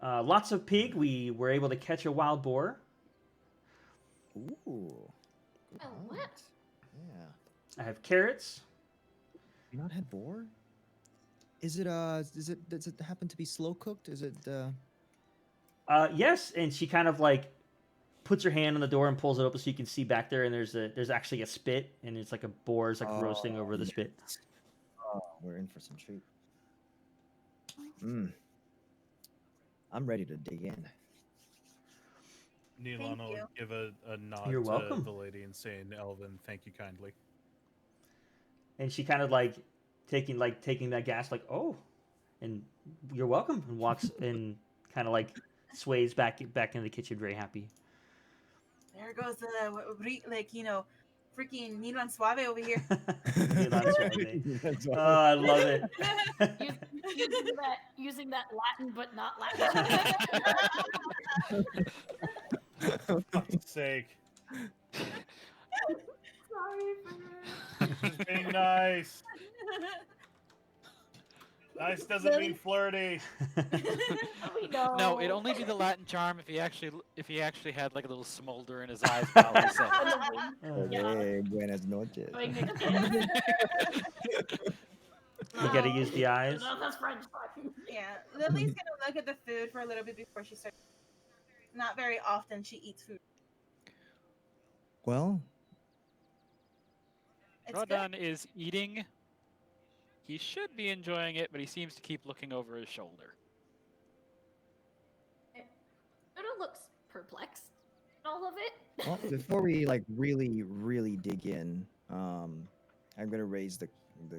lots of pig. We were able to catch a wild boar. Ooh. Oh, what? Yeah. I have carrots. You not had boar? Is it does it happen to be slow cooked? Is it Yes, and she kind of like puts her hand on the door and pulls it open so you can see back there, and there's actually a spit, and it's like a boar's like roasting over the spit. Oh, we're in for some treat. Mm. I'm ready to dig in. Neelan Thank will you. give a nod You're to welcome. the lady and say in Elven, "Thank you kindly." And she kind of like taking that gas, like, oh, and you're welcome, and walks and kind of like sways back into the kitchen, very happy. There goes the freaking Nilan Suave over here. Milan Suave. That's Oh, I love it. Using that Latin but not Latin. For fuck's sake. Sorry for Just being nice. Nice doesn't mean flirty. We know. No, it'd only be the Latin charm if he actually had like a little smolder in his eyes while he said it. Oh, Yeah. Hey, buenas noches. Doing the kiss. You gotta use the eyes. No, that's French. Yeah, Lily's gonna look at the food for a little bit before she starts. Not very often she eats food. Well, It's good. Rodon is eating. He should be enjoying it, but he seems to keep looking over his shoulder. Oda looks perplexed at all of it. well, before we like really dig in, I'm gonna raise the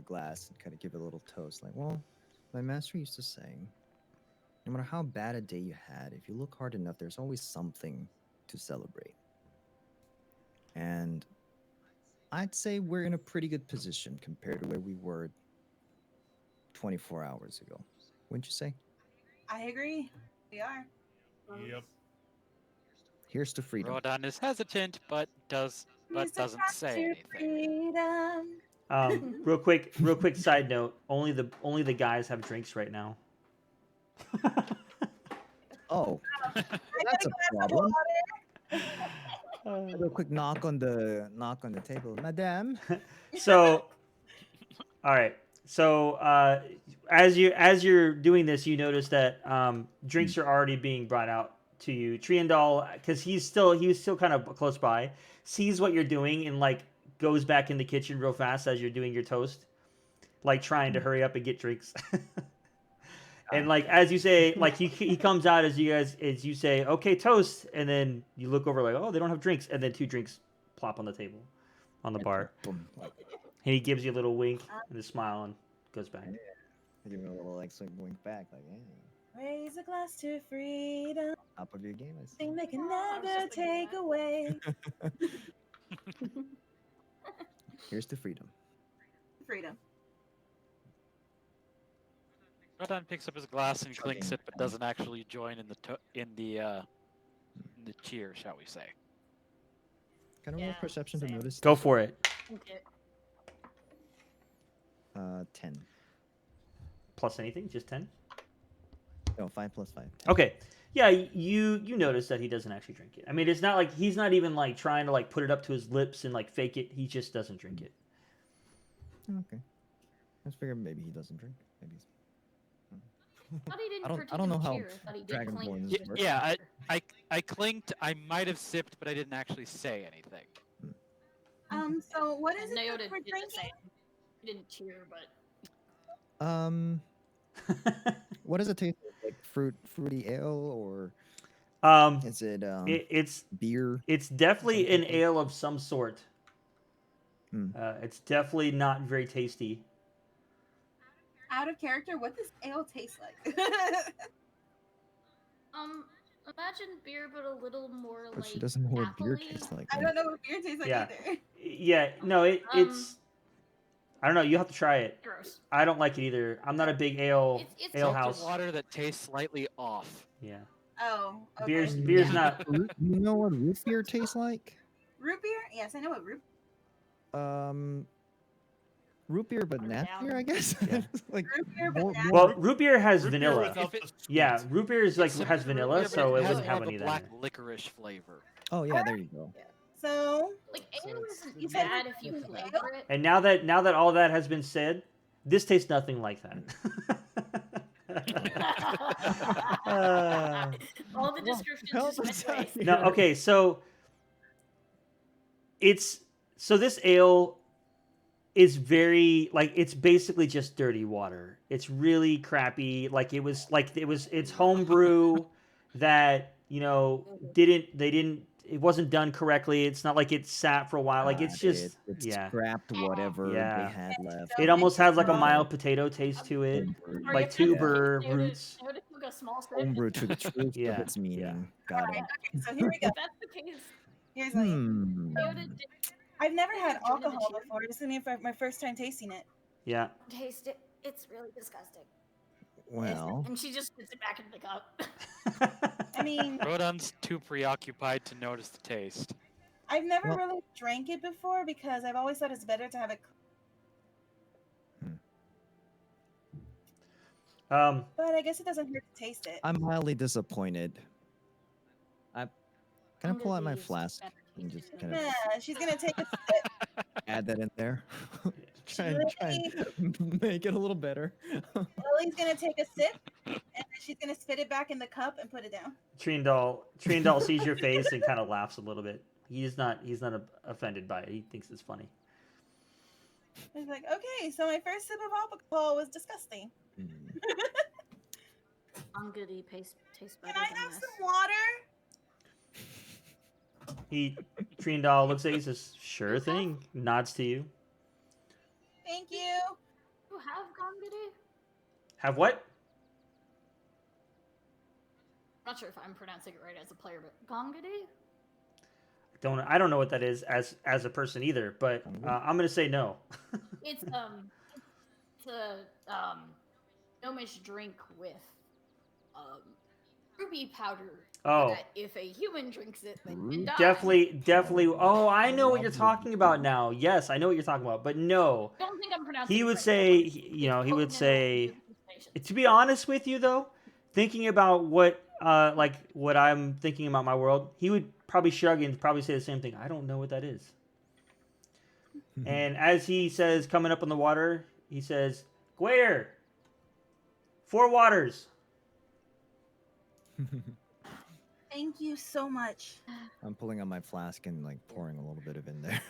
glass and kind of give it a little toast. Like, well, my master used to say, no matter how bad a day you had, if you look hard enough, there's always something to celebrate. And I'd say we're in a pretty good position compared to where we were 24 hours ago. Wouldn't you say? I agree. We are. Yep. Here's to freedom. Rodon is hesitant, but Here's doesn't the say path to anything. freedom. Real quick side note: only the guys have drinks right now. Oh, I that's got a glass of problem. water. Real quick knock on the table, Madame. So, all right. So as you're doing this, you notice that drinks are already being brought out to you. Triandal, because he was still kind of close by, sees what you're doing and like goes back in the kitchen real fast as you're doing your toast, like trying to hurry up and get drinks. And like as you say, like he comes out as you say, okay, toast, and then you look over like, oh, they don't have drinks, and then 2 drinks plop on the table, on the bar. Boom. And he gives you a little wink and a smile and goes back. Give me a little like swing wink back, like, hey, Raise a glass to freedom. top of your game. I see. Thing they can Oh, I was never just thinking take that. away. Here's to freedom. Freedom. Rodon picks up his glass and clinks Chugging. it, but doesn't actually join in the cheer, shall we say? Kind of roll Yeah, perception to same. notice. Go for it. Okay. 10. Plus anything, just 10. No, 5 plus 5. 10. Okay. Yeah, you notice that he doesn't actually drink it. I mean, it's not like he's not even like trying to like put it up to his lips and like fake it. He just doesn't drink it. Okay. I just figured maybe he doesn't drink. Maybe he's... Thought he didn't I don't know how particularly cheer, thought he did Dragonborn clink. is Y- works. yeah, I clinked. I might have sipped, but I didn't actually say anything. So what is it Naoda that we're didn't drinking? say. He didn't cheer, but What does it taste like? Fruity ale, or is it it's beer? definitely an something? ale of some sort. Hmm. It's definitely not very tasty. Out of character, what does ale taste like? imagine beer, but a little more But like. she doesn't know what beer appley. tastes like. I don't know what beer tastes like Yeah. either. Yeah, no, it's. I don't know. You have to try it. Gross. I don't like it either. I'm not a big ale It's ale Filtered house. water that tastes slightly off. Yeah, Oh, okay. beer's Yeah. not. You know what root beer tastes like? Root beer? Yes, I know what root. Root beer, but Watered nat down. beer, I guess. Yeah. Like Root beer, but more- nat- more- Well, root beer has Root beer vanilla. without If the Yeah, sweet. root beer is like It's similar has to root vanilla, beer, but so it has wouldn't more have of any a of black that. licorice flavor. Oh yeah, there you go. So Like So ale it's- isn't You said bad root if you beer. flavor it. And now that all that has been said, This tastes nothing like that. All the Well, descriptions help just went us out waste. here. No, okay, so this ale is very like it's basically just dirty water. It's really crappy. It's homebrew that it wasn't done correctly. It's not like it sat for a while. Like it's just It yeah. scrapped whatever Yeah. they had left. It almost has like a Oh. mild potato taste to it, Homebrew. Are like you tuber Naoda- roots. Naoda took a small sip. Homebrew to the truth Yeah, of its yeah. meaning. Got Alright, it. okay, so here we go. If that's the case, Here's what Naoda did I've never had Join in the alcohol cheer. before. This is gonna be my first time tasting it. Yeah. taste it. It's really disgusting. Well, And she just puts it back in the cup. I mean, Rodon's too preoccupied to notice the taste. I've never Well- really drank it before because I've always thought it's better to have it. But I guess it doesn't hurt to taste it. I'm mildly disappointed. Can I pull out my Underused flask better and taste just in kind it. of Yeah, she's gonna take a sip. add that in there? try and make it a little better. Lily's gonna take a sip, and then she's gonna spit it back in the cup and put it down. Triandal sees your face and kind of laughs a little bit. He's not offended by it. He thinks it's funny. He's like, okay, so my first sip of alcohol was disgusting. Mm. Angadi tastes better Can I than have this. some water? Triandal looks at you, says, "Sure thing." Nods to you. Thank you. You have Gangadi? Have what? I'm not sure if I'm pronouncing it right as a player, but Gangadi? I don't know what that is as a person either, but I'm gonna say no. It's a gnomish drink with ruby powder. Oh. That if a human drinks it, then they die. Definitely. Oh, I know what you're talking about now. Yes, I know what you're talking about. But no, I don't think I'm pronouncing he it would right, say, but he would potent in say. all manifestations. To be honest with you, though, thinking about what I'm thinking about my world, he would probably shrug and probably say the same thing. I don't know what that is. And as he says, coming up on the water, he says, "Guayer, 4 waters." Thank you so much. I'm pulling out my flask and like pouring a little bit of in there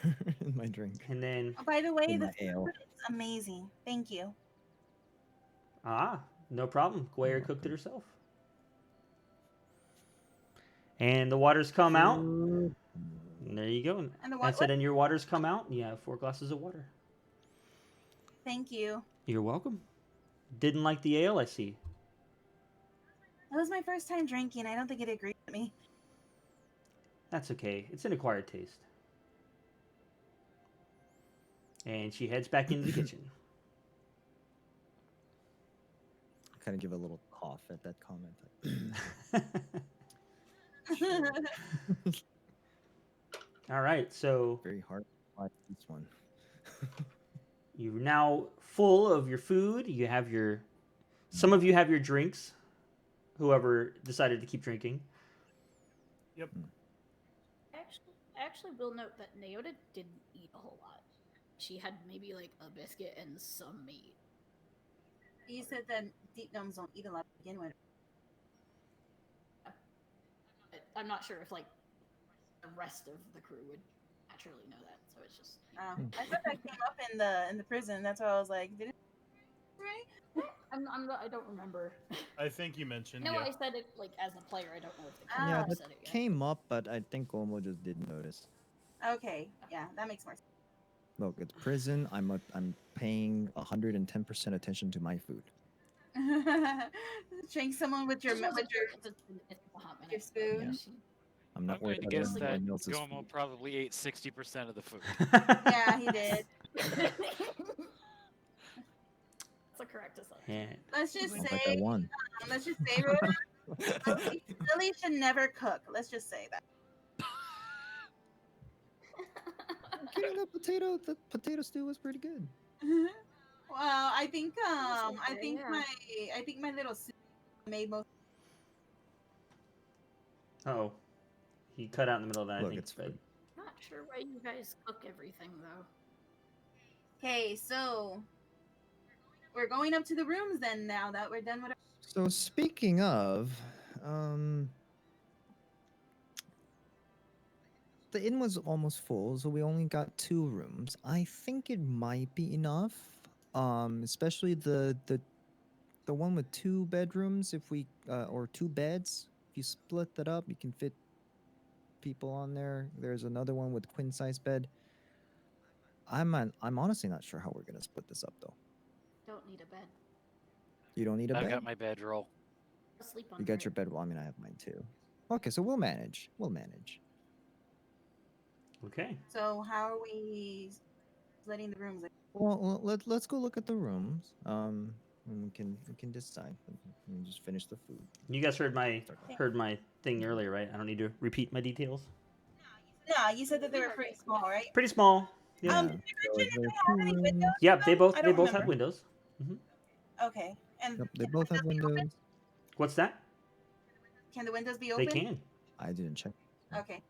in my drink. And then, Oh, by the way, In the my ale. food is amazing. Thank you. no problem. Guayer cooked it herself. And the waters come out. And there you go. And the I what? said, and your waters come out. And you have 4 glasses of water. Thank you. You're welcome. Didn't like the ale, I see. That was my first time drinking. I don't think it agreed with me. That's okay. It's an acquired taste. And she heads back into the kitchen. Kind of give a little cough at that comment. All right, so Very hard to find this one. you're now full of your food. Some of you have your drinks. Whoever decided to keep drinking. Actually will note that Naoda didn't eat a whole lot. She had maybe like a biscuit and some meat. You said that deep gnomes don't eat a lot to begin with. But I'm not sure if like the rest of the crew would naturally know that. So it's just I thought that came up in the prison. That's why I was like, did it? Right? I don't remember. I think you mentioned. No, yeah. I said it like as a player. I don't know if the Ah. crew Yeah, said that it yet. came up, but I think Omo just didn't notice. Okay, yeah, that makes more sense. Look, it's prison. I'm paying 110% attention to my food. Drink someone with your Just with wasn't your sure if it's a hot minute. your spoon. Yeah. I'm not I'm going worried to about guess that anyone else's Gomo food. probably ate 60% of the food. Yeah, he did. That's a correct assumption. And Let's just Sounds like I say, won. Rhoda, Lily should never cook. Let's just say that. Okay, the potato stew was pretty good. Well, I think I okay, think yeah. my little soup made most. oh, he cut out in the middle of that. Look, I think it's but food. Not sure why you guys cook everything though. Okay, so we're going up to the rooms then. Now that we're done with. So speaking of, um, the inn was almost full, so we only got 2 rooms. I think it might be enough. Especially the one with 2 bedrooms. If we or 2 beds, if you split that up, you can fit people on there. There's another one with queen size bed. I'm honestly not sure how we're gonna split this up though. Don't need a bed. You don't need a I've bed. got my bedroll. I'll sleep on You got your bed. Well, I mean, I have mine too. Okay, so we'll manage. We'll manage. Okay. So how are we splitting the rooms? Well, let's go look at the rooms. And we can decide. We can just finish the food. You guys heard my thing earlier, right? I don't need to repeat my details. No, you said that they were pretty small, right? Pretty small. Yeah. Did you So mention there if are they have any 2 windows? rooms. Yep, they both I they don't both have remember. windows. Okay. And Yep, they can the both have windows be open? windows. What's that? Can the windows be They open? can. I didn't check. Okay.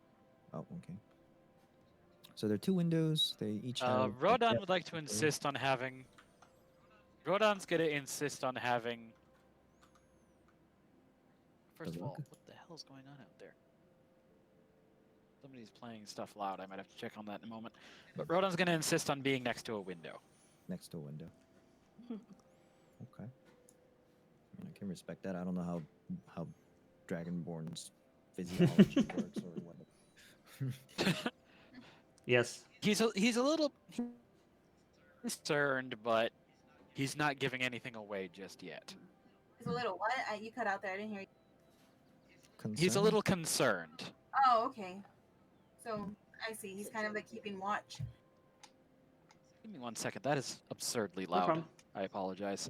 Oh, okay. So there are 2 windows. They each have. a Rodon depth would like to of- insist on having. Rodon's gonna insist on having. First of all, rug? what the hell's going on out there? Somebody's playing stuff loud. I might have to check on that in a moment. But Rodon's gonna insist on being next to a window. next to a window. Okay. I mean, I can respect that. I don't know how Dragonborn's physiology works or what. Yes. He's a little concerned, but he's not giving anything away just yet. It's a little what? You cut out there. I didn't hear you. He's a Concerned? little concerned. Oh, okay. So I see. He's kind of like keeping watch. Give me 1 second. That is absurdly No loud. problem. I apologize.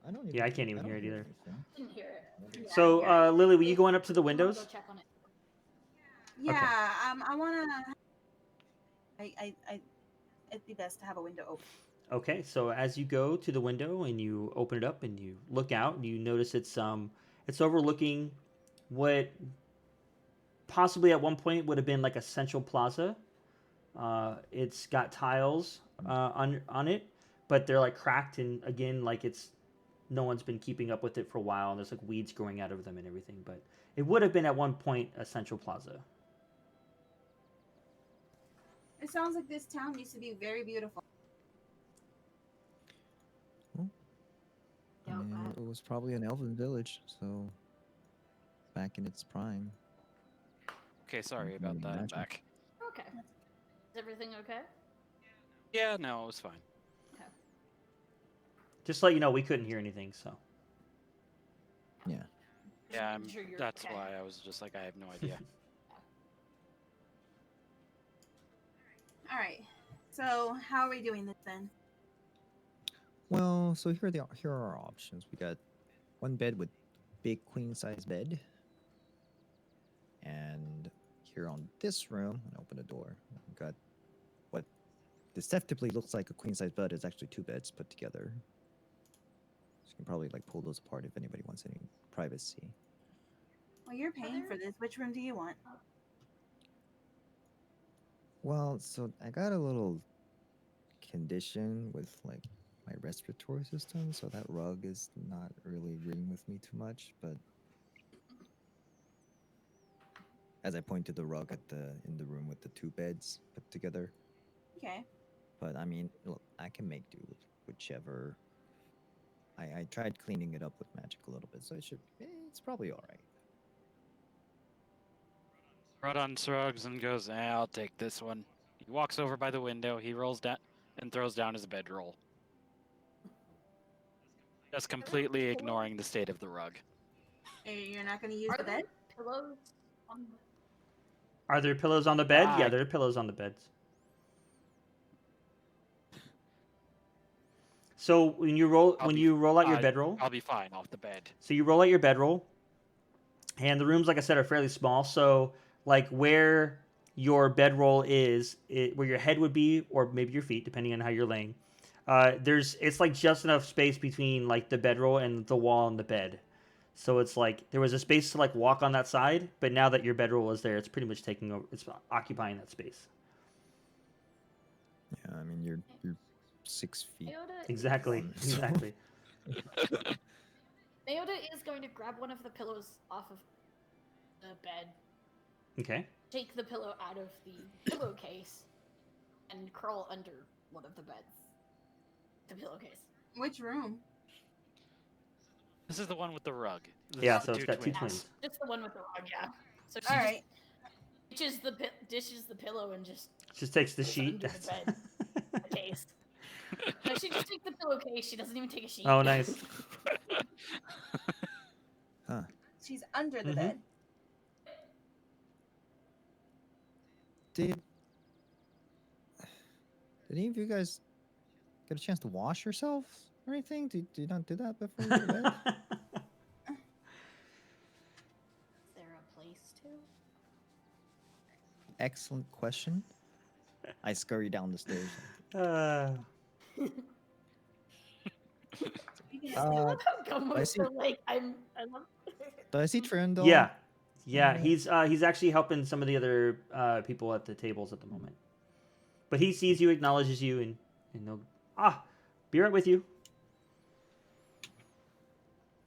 I don't Yeah, I can't even don't hear it either. anything. Didn't hear it. Yeah, So, yeah. Lily, were you going up to the I'm gonna windows? Go check on it. Yeah. I wanna. It'd be best to have a window open. Okay, so as you go to the window and you open it up and you look out, you notice it's overlooking what possibly at one point would have been like a central plaza. It's got tiles on it, but they're like cracked and again like no one's been keeping up with it for a while and there's like weeds growing out of them and everything. But it would have been at one point a central plaza. It sounds like this town used to be very beautiful. I Yeah, mean, it was probably an elven village, so back in its prime. Okay, sorry about that. I'm Imagine. back. Okay. Is everything okay? Yeah, no, it was fine. Just to let you know, we couldn't hear anything. So Yeah. Yeah, I'm sure you're that's okay. why I was just like, I have no idea. All right. So how are we doing this then? Well, so here are our options. We got 1 bed with big queen size bed, and here on this room, and open the door. We got what deceptively looks like a queen size bed is actually 2 beds put together. So you can probably like pull those apart if anybody wants any privacy. Well, you're paying for this. Which room do you want? Well, so I got a little condition with like my respiratory system, so that rug is not really agreeing with me too much. But as I point to the rug in the room with the 2 beds put together, Okay. but I mean, look, I can make do with whichever. I tried cleaning it up with magic a little bit, so it's probably all right. Rodon shrugs and goes, I'll take this one. He walks over by the window, he rolls down and throws down his bedroll. Just completely ignoring the state of the rug. You're not going to use Are the there bed? pillows on the... are there pillows on the bed? Yeah, I- there are pillows on the beds. So when you roll I'll be- you roll out your I- bedroll, I'll be fine off the bed. so you roll out your bedroll, and the rooms, like I said, are fairly small. So like where your bedroll is, where your head would be, or maybe your feet, depending on how you're laying. It's like just enough space between like the bedroll and the wall and the bed. So it's like there was a space to like walk on that side, but now that your bedroll is there, it's pretty much taking over. It's occupying that space. Yeah, I mean you're 6 feet. Mayoda Exactly. Um, Exactly. Mayoda is going to grab one of the pillows off of the bed, Okay. take the pillow out of the pillowcase, and crawl under one of the beds. The pillowcase. Which room? This is the one with the rug. This Yeah, is the so it's got two Yeah, twins. just the one with the rug, yeah. So she All just right. ditches the pillow and just Just takes the It's sheet. under the bed. the case. No, she just takes the pillowcase. She doesn't even take a sheet. Oh, nice. Huh. She's under the Mhm. bed. Did any of you guys get a chance to wash yourselves or anything? Did you not do that before you go to bed? Is there a place to? Excellent question. I scurry down the stairs. You can I Uh, love how I Gomo's see- so like I love. Do I see Trindle? yeah. Yeah, Yeah. he's actually helping some of the other people at the tables at the moment. But he sees you, acknowledges you, and he'll be right with you.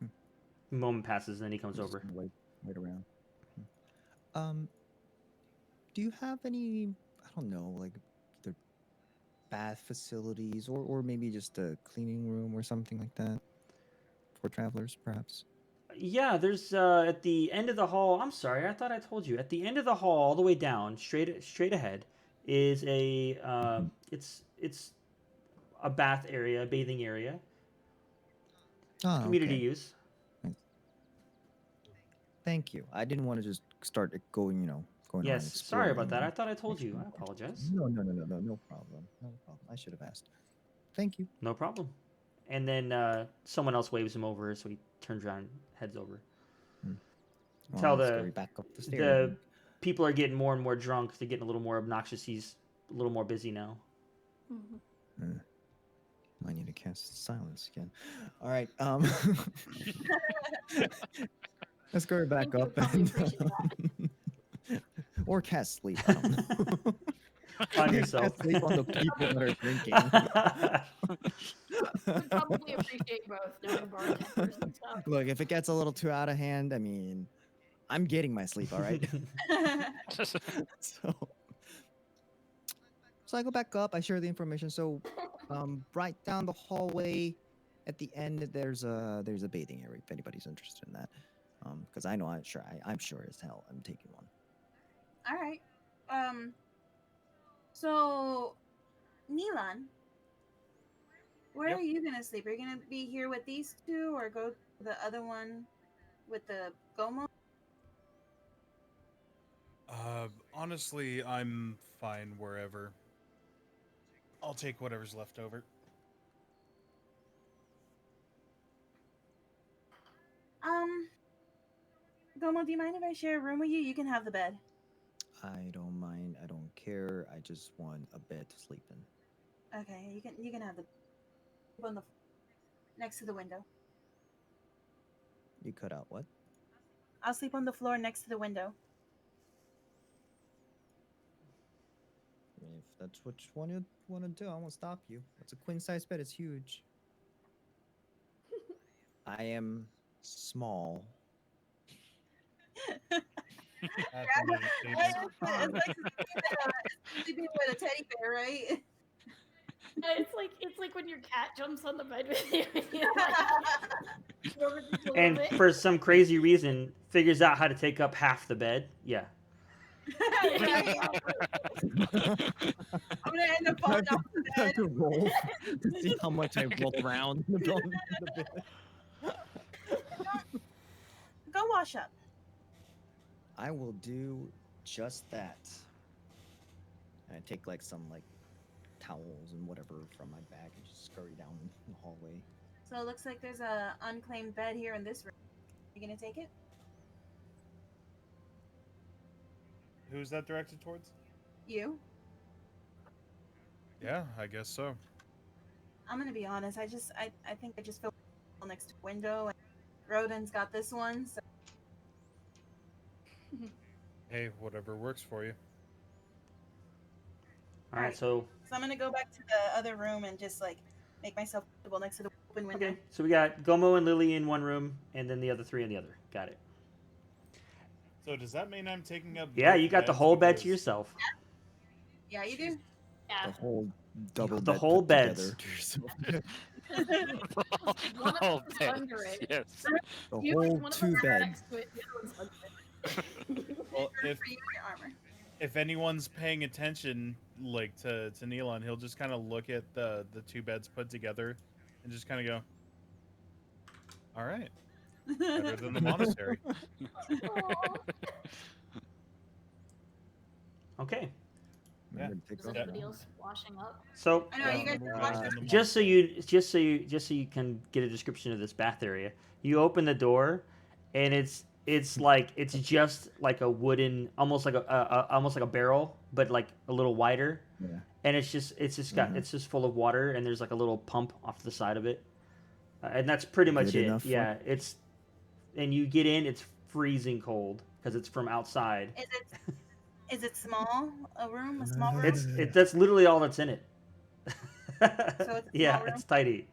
A moment passes, and then he comes Just over. wait around. Do you have any, I don't know, like either bath facilities or maybe just a cleaning room or something like that for travelers, perhaps? Yeah, there's at the end of the hall. I'm sorry, I thought I told you. At the end of the hall, all the way down, straight ahead, is a it's a bath area, a bathing area, Ah, community okay. use. Thank you. I didn't want to just start going, going around Yes, sorry about that. I exploring. thought I told Make you. sure I I'm apologize. No problem. No problem. I should have asked. Thank you. No problem. And then someone else waves him over, so he turns around and heads over. Tell I'll scurry back up the stairs. the people are getting more and more drunk. They're getting a little more obnoxious. He's a little more busy now. I need to cast silence again. All right. Let's go back think you up would probably and or cast sleep. I don't know. On yourself. Cast sleep on the people that are drinking. Would probably appreciate both, knowing bartenders and stuff. Look, if it gets a little too out of hand, I mean, I'm getting my sleep. All right. So I go back up. I share the information. So, right down the hallway, at the end, there's a bathing area. If anybody's interested in that, because I'm sure as hell I'm taking one. All right. So, Nilan, where Yep. are you gonna sleep? Are you gonna be here with these two, or go to the other one with the Gomo? Honestly, I'm fine wherever. I'll take whatever's left over. Gomo, do you mind if I share a room with you? You can have the bed. I don't mind. I don't care. I just want a bed to sleep in. Okay, you can have the on the next to the window. You cut out what? I'll sleep on the floor next to the window. I mean, if that's what you want to do, I won't stop you. It's a queen size bed. It's huge. I am small. That's an understatement. It's like sleeping with a teddy bear, right? It's like when your cat jumps on the bed with you. And for some crazy reason, figures out how to take up half the bed. Yeah. Right? I'm gonna end up falling off the I bed. have to roll to see how much I roll around the bed. Go wash up. I will do just that. And I take some towels and whatever from my bag and just scurry down the hallway. So it looks like there's a unclaimed bed here in this room. You gonna take it? Who's that directed towards? You? Yeah, I guess so. I'm gonna be honest. I think I just feel next to a window, and Rodin's got this one. So Hey, whatever works for you. All right, so So I'm gonna go back to the other room and just like make myself comfortable next to the open window. okay, so we got Gomo and Lily in one room, and then the other three in the other. Got it. So does that mean I'm taking up? Yeah, both you got the beds whole bed to because- yourself. Yeah, you do. Yeah. The whole double The bed whole put beds. together to yourself. One of Oh, them is beds, under it. Yes. The You, whole one of them two are beds. next to it, the other one's under it. Well, For if you and your armor. if anyone's paying attention, like to Neilon, he'll just kind of look at the two beds put together, and just kind of go, "All right, better than the monastery." Aw. Okay, Remember to take Is off anybody your else washing up? so I know you guys Well, are Better watching. than the just so monastery. you can get a description of this bath area, you open the door, and it's like it's just like a wooden, almost like a barrel, but like a little wider, Yeah. and it's just Mhm. it's just full of water, and there's like a little pump off to the side of it, and that's pretty much Good it. enough for- Yeah, and you get in, it's freezing cold because it's from outside. Is it small? A room? A small room? That's literally all that's in it. it's a Yeah, small room? it's tiny.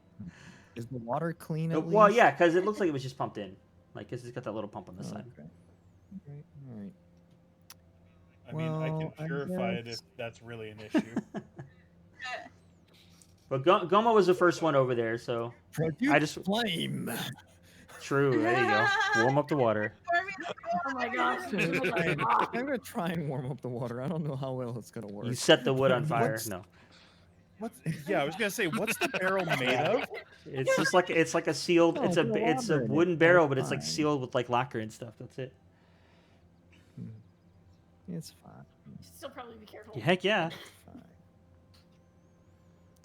Is the water clean at Well, least? yeah, because it looks like it was just pumped in, like 'cause it's got that little pump on the Oh, side. okay. Okay. All right. I mean, I can Well, I purify it guess- if that's really an issue. But Goma was the first one over there, so I just flame. true. There you go. Warm up the water. Pour me Oh my gosh. I'm Oh my gonna God. try and warm up the water. I don't know how well it's gonna work. You set the wood on fire. What's- No, What's? Yeah, I was gonna say, what's the barrel made of? it's just like it's like a sealed. No, It's a put it's a water in it. wooden That's barrel, but it's like fine. sealed with like lacquer and stuff. That's it. It's fine. Still probably be careful. Heck yeah. It's fine.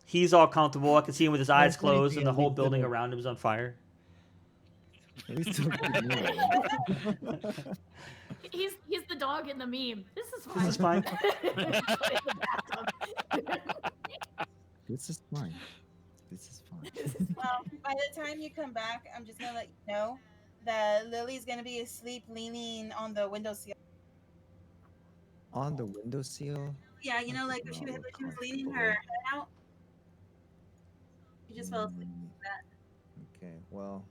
He's all comfortable. I can see him with his eyes Well, closed, and the at whole least building it'll- around him is on fire. At least it'll keep me warm. He's the dog in the meme. This is fine. This is fine. This is fine. This is fine. Well, by the time you come back, I'm just gonna let you know that Lily's gonna be asleep, leaning on the windowsill. On the windowsill. Yeah, you know, like if she was leaning her head out. She just fell asleep. Okay, well,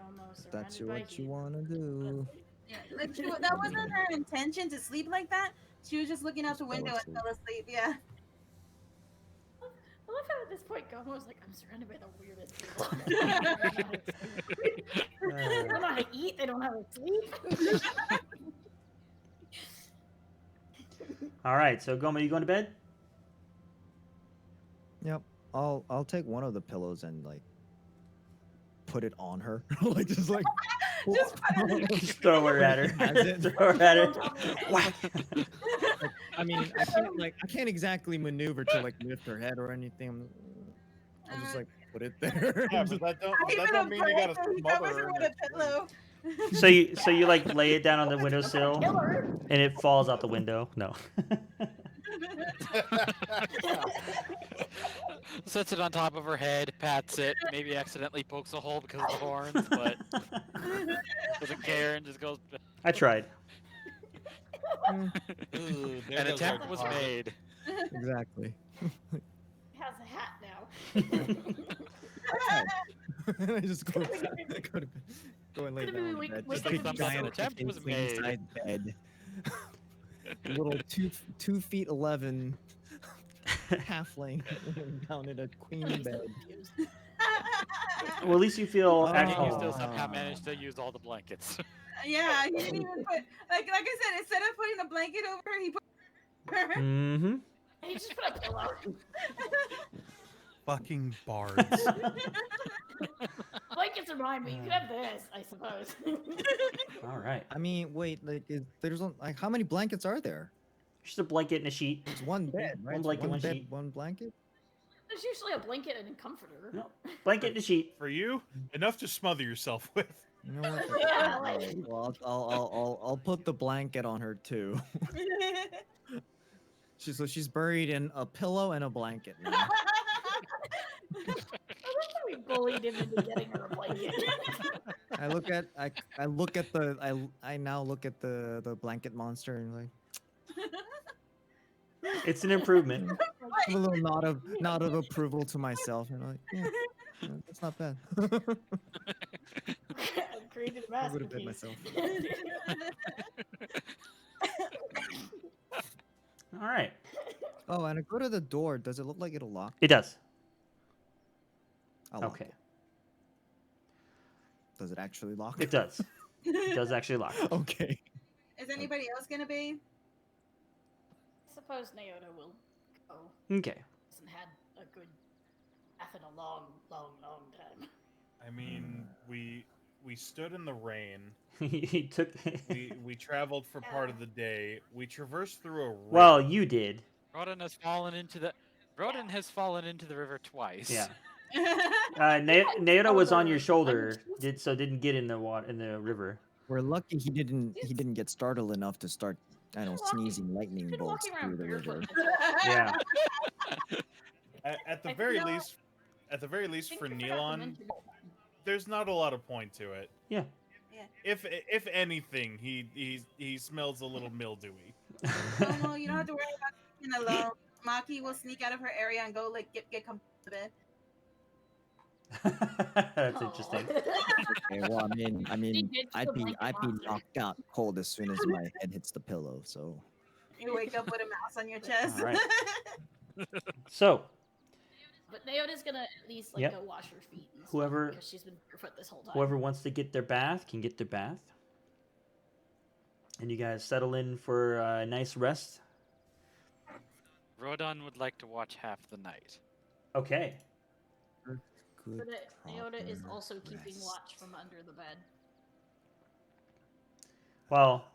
Almost if that's surrounded by what you heat. want to do. Yeah, like that wasn't her intention to sleep like that. She was just looking out the Just fell window and fell asleep. Yeah. I love how at this point Gomo's like, I'm surrounded by the weirdest people. They don't know how to eat, they don't know how to sleep. All right, so Goma, you going to bed? Yep. I'll take one of the pillows and like put it on her. Like just like Just put it- Just throw her at her. As in- Throw her at her. Whack. I mean, I can't exactly maneuver to like lift her head or anything. I'll just like put it there. Yeah, but that Not even don't a mean you gotta blanket, he smother covers her. her in with her a pillow. So you like lay it down on the windowsill, Killer. and it falls out the window. No. Sets it on top of her head, pats it, maybe accidentally pokes a hole because of the horns, but doesn't care and just goes. I tried. Ooh, there An goes attempt our was deposit. made. Exactly. Has a hat now. I just go and lay Maybe down on we- the bed. we Just can a do something. giant Attempt was queen made. size bed. A little 2 feet 11 halfling down in a queen bed. Well, at least you feel Oh. at And you home. still somehow managed to use all the blankets. Yeah, he didn't even put like I said, instead of putting a blanket over her, he put her. Mm-hmm. He just put a pillow. Fucking bards. Blankets are mine, but you can have this, I suppose. All right. I mean, wait, like, like how many blankets are there? Just a blanket and a sheet. It's one bed, right? One It's blanket, one bed, sheet. one blanket. There's usually a blanket and a comforter. No, blanket and a sheet. For you, enough to smother yourself with. You know what? Yeah, Alright, like- well, I'll put the blanket on her too. She's buried in a pillow and a blanket now. I love how we bullied him into getting her a blanket. I now look at the blanket monster and like It's an improvement. Give a little nod of approval to myself, and I'm like, yeah, that's not bad. I've created a I would have bet masterpiece. myself. All right. Oh, and I go to the door. Does it look like it'll lock? It does. I'll lock Okay. it. Does it actually lock? It does. It does actually lock. Okay. Is anybody else gonna be? I suppose Naota will go. Okay. Hasn't had a good bath in a long time. I mean, we stood in the rain. He took. We traveled for part of the day. We traversed through a river. Well, you did. Rodan has fallen into the river twice. Yeah. Naota was on your shoulder. Understood. Didn't get in the water in the river. We're lucky he didn't get startled enough to start, I don't know, Walking- sneezing lightning Been bolts walking through around the river. barefoot. Yeah. At the I very feel- least, think for we forgot to Neilon, mention that. there's not a lot of point to it. Yeah. If anything, he smells a little mildewy. Oh, well, you don't have to worry about being alone. Maki will sneak out of her area and go like get comfortable to bed. That's Aw. interesting. Okay, well, I mean, did I'd feel be like a I'd be monster. knocked out cold as soon as my head hits the pillow. So You wake up with a mouse on your chest. All right. So, But Naota's gonna at least like Yep. go wash her feet. And stuff, Whoever- because she's been barefoot this whole time. whoever wants to get their bath can get their bath. And you guys settle in for a nice rest. Rodan would like to watch half the night. Okay. good. But Naota is proper also keeping rest. watch from under the bed. Well,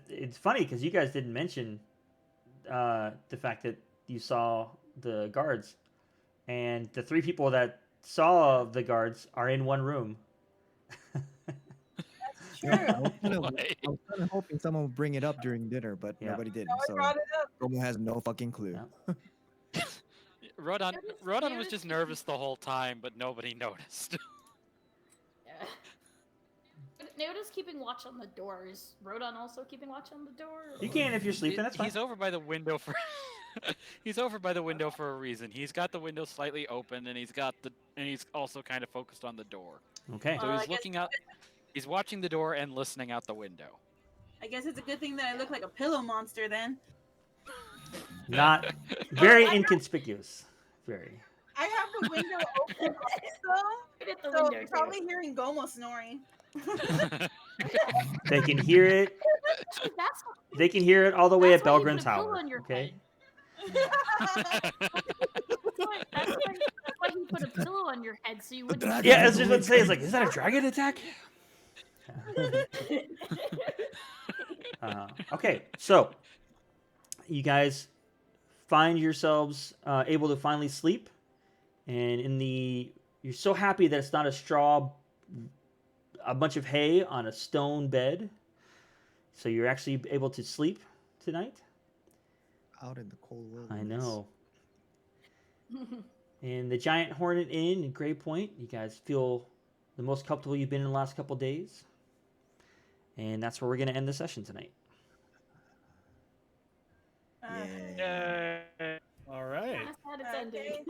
it's funny because you guys didn't mention the fact that you saw the guards, and the 3 people that saw the guards are in one room. True. I was kind of Why? hoping someone would bring it up during dinner, but Yeah. nobody did. No one So brought it up. Romo has no fucking clue. Yeah. Rodan Naota's was just keeping- nervous the whole time, but nobody noticed. Yeah. But Naota's keeping watch on the door. Is Rodan also keeping watch on the door? You or- can if you're sleeping. That's fine. He's over by the window for he's over by the window for a reason. He's got the window slightly open, and he's also kind of focused on the door. Okay. So I he's guess- looking out. He's watching the door and listening out the window. I guess it's a good thing that I look like a pillow monster then. Not very inconspicuous. Very. I have the window open also, Right at the so window, I'm too. probably hearing Gomo snoring. They can hear it. That's They can hear it all the way at that's why you put Belgren a pillow Tower. on your Okay. head. That's why he put a pillow on your head so you wouldn't. dragon. Yeah, as let's say, it's like, is that a dragon attack? Okay, so you guys find yourselves able to finally sleep, and you're so happy that it's not a bunch of hay on a stone bed, so you're actually able to sleep tonight. Out in the cold wilderness. I know. In the Giant Hornet Inn in Gray Point, you guys feel the most comfortable you've been in the last couple days. And that's where we're going to end the session tonight. Yeah. All right. That's how it's ending.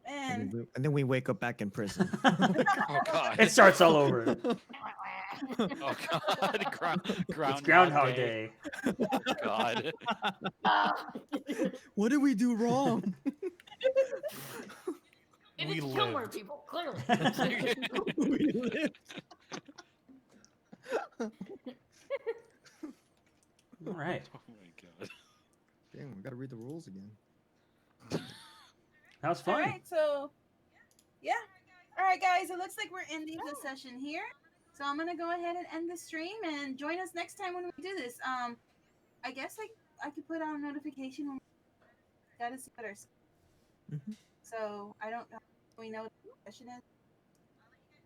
Man, And then we wake up back in prison. Oh god. It starts all over. Oh god. It's Groundhog Day. Oh god. What did we do wrong? It We is kill more lived. people, clearly. We lived. All right. Oh my god. Dang, we gotta read the rules again. That was all fun. right, so yeah. All right, guys, it looks like we're ending the session here. So I'm gonna go ahead and end the stream and join us next time when we do this. I guess I could put out a notification when we gotta see what our Mhm. so I don't know we know what the session is.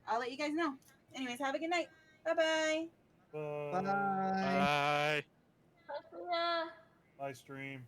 I'll let you guys know. Anyways, have a good night. Bye-bye. Bye. Bye. Yeah. Bye, stream.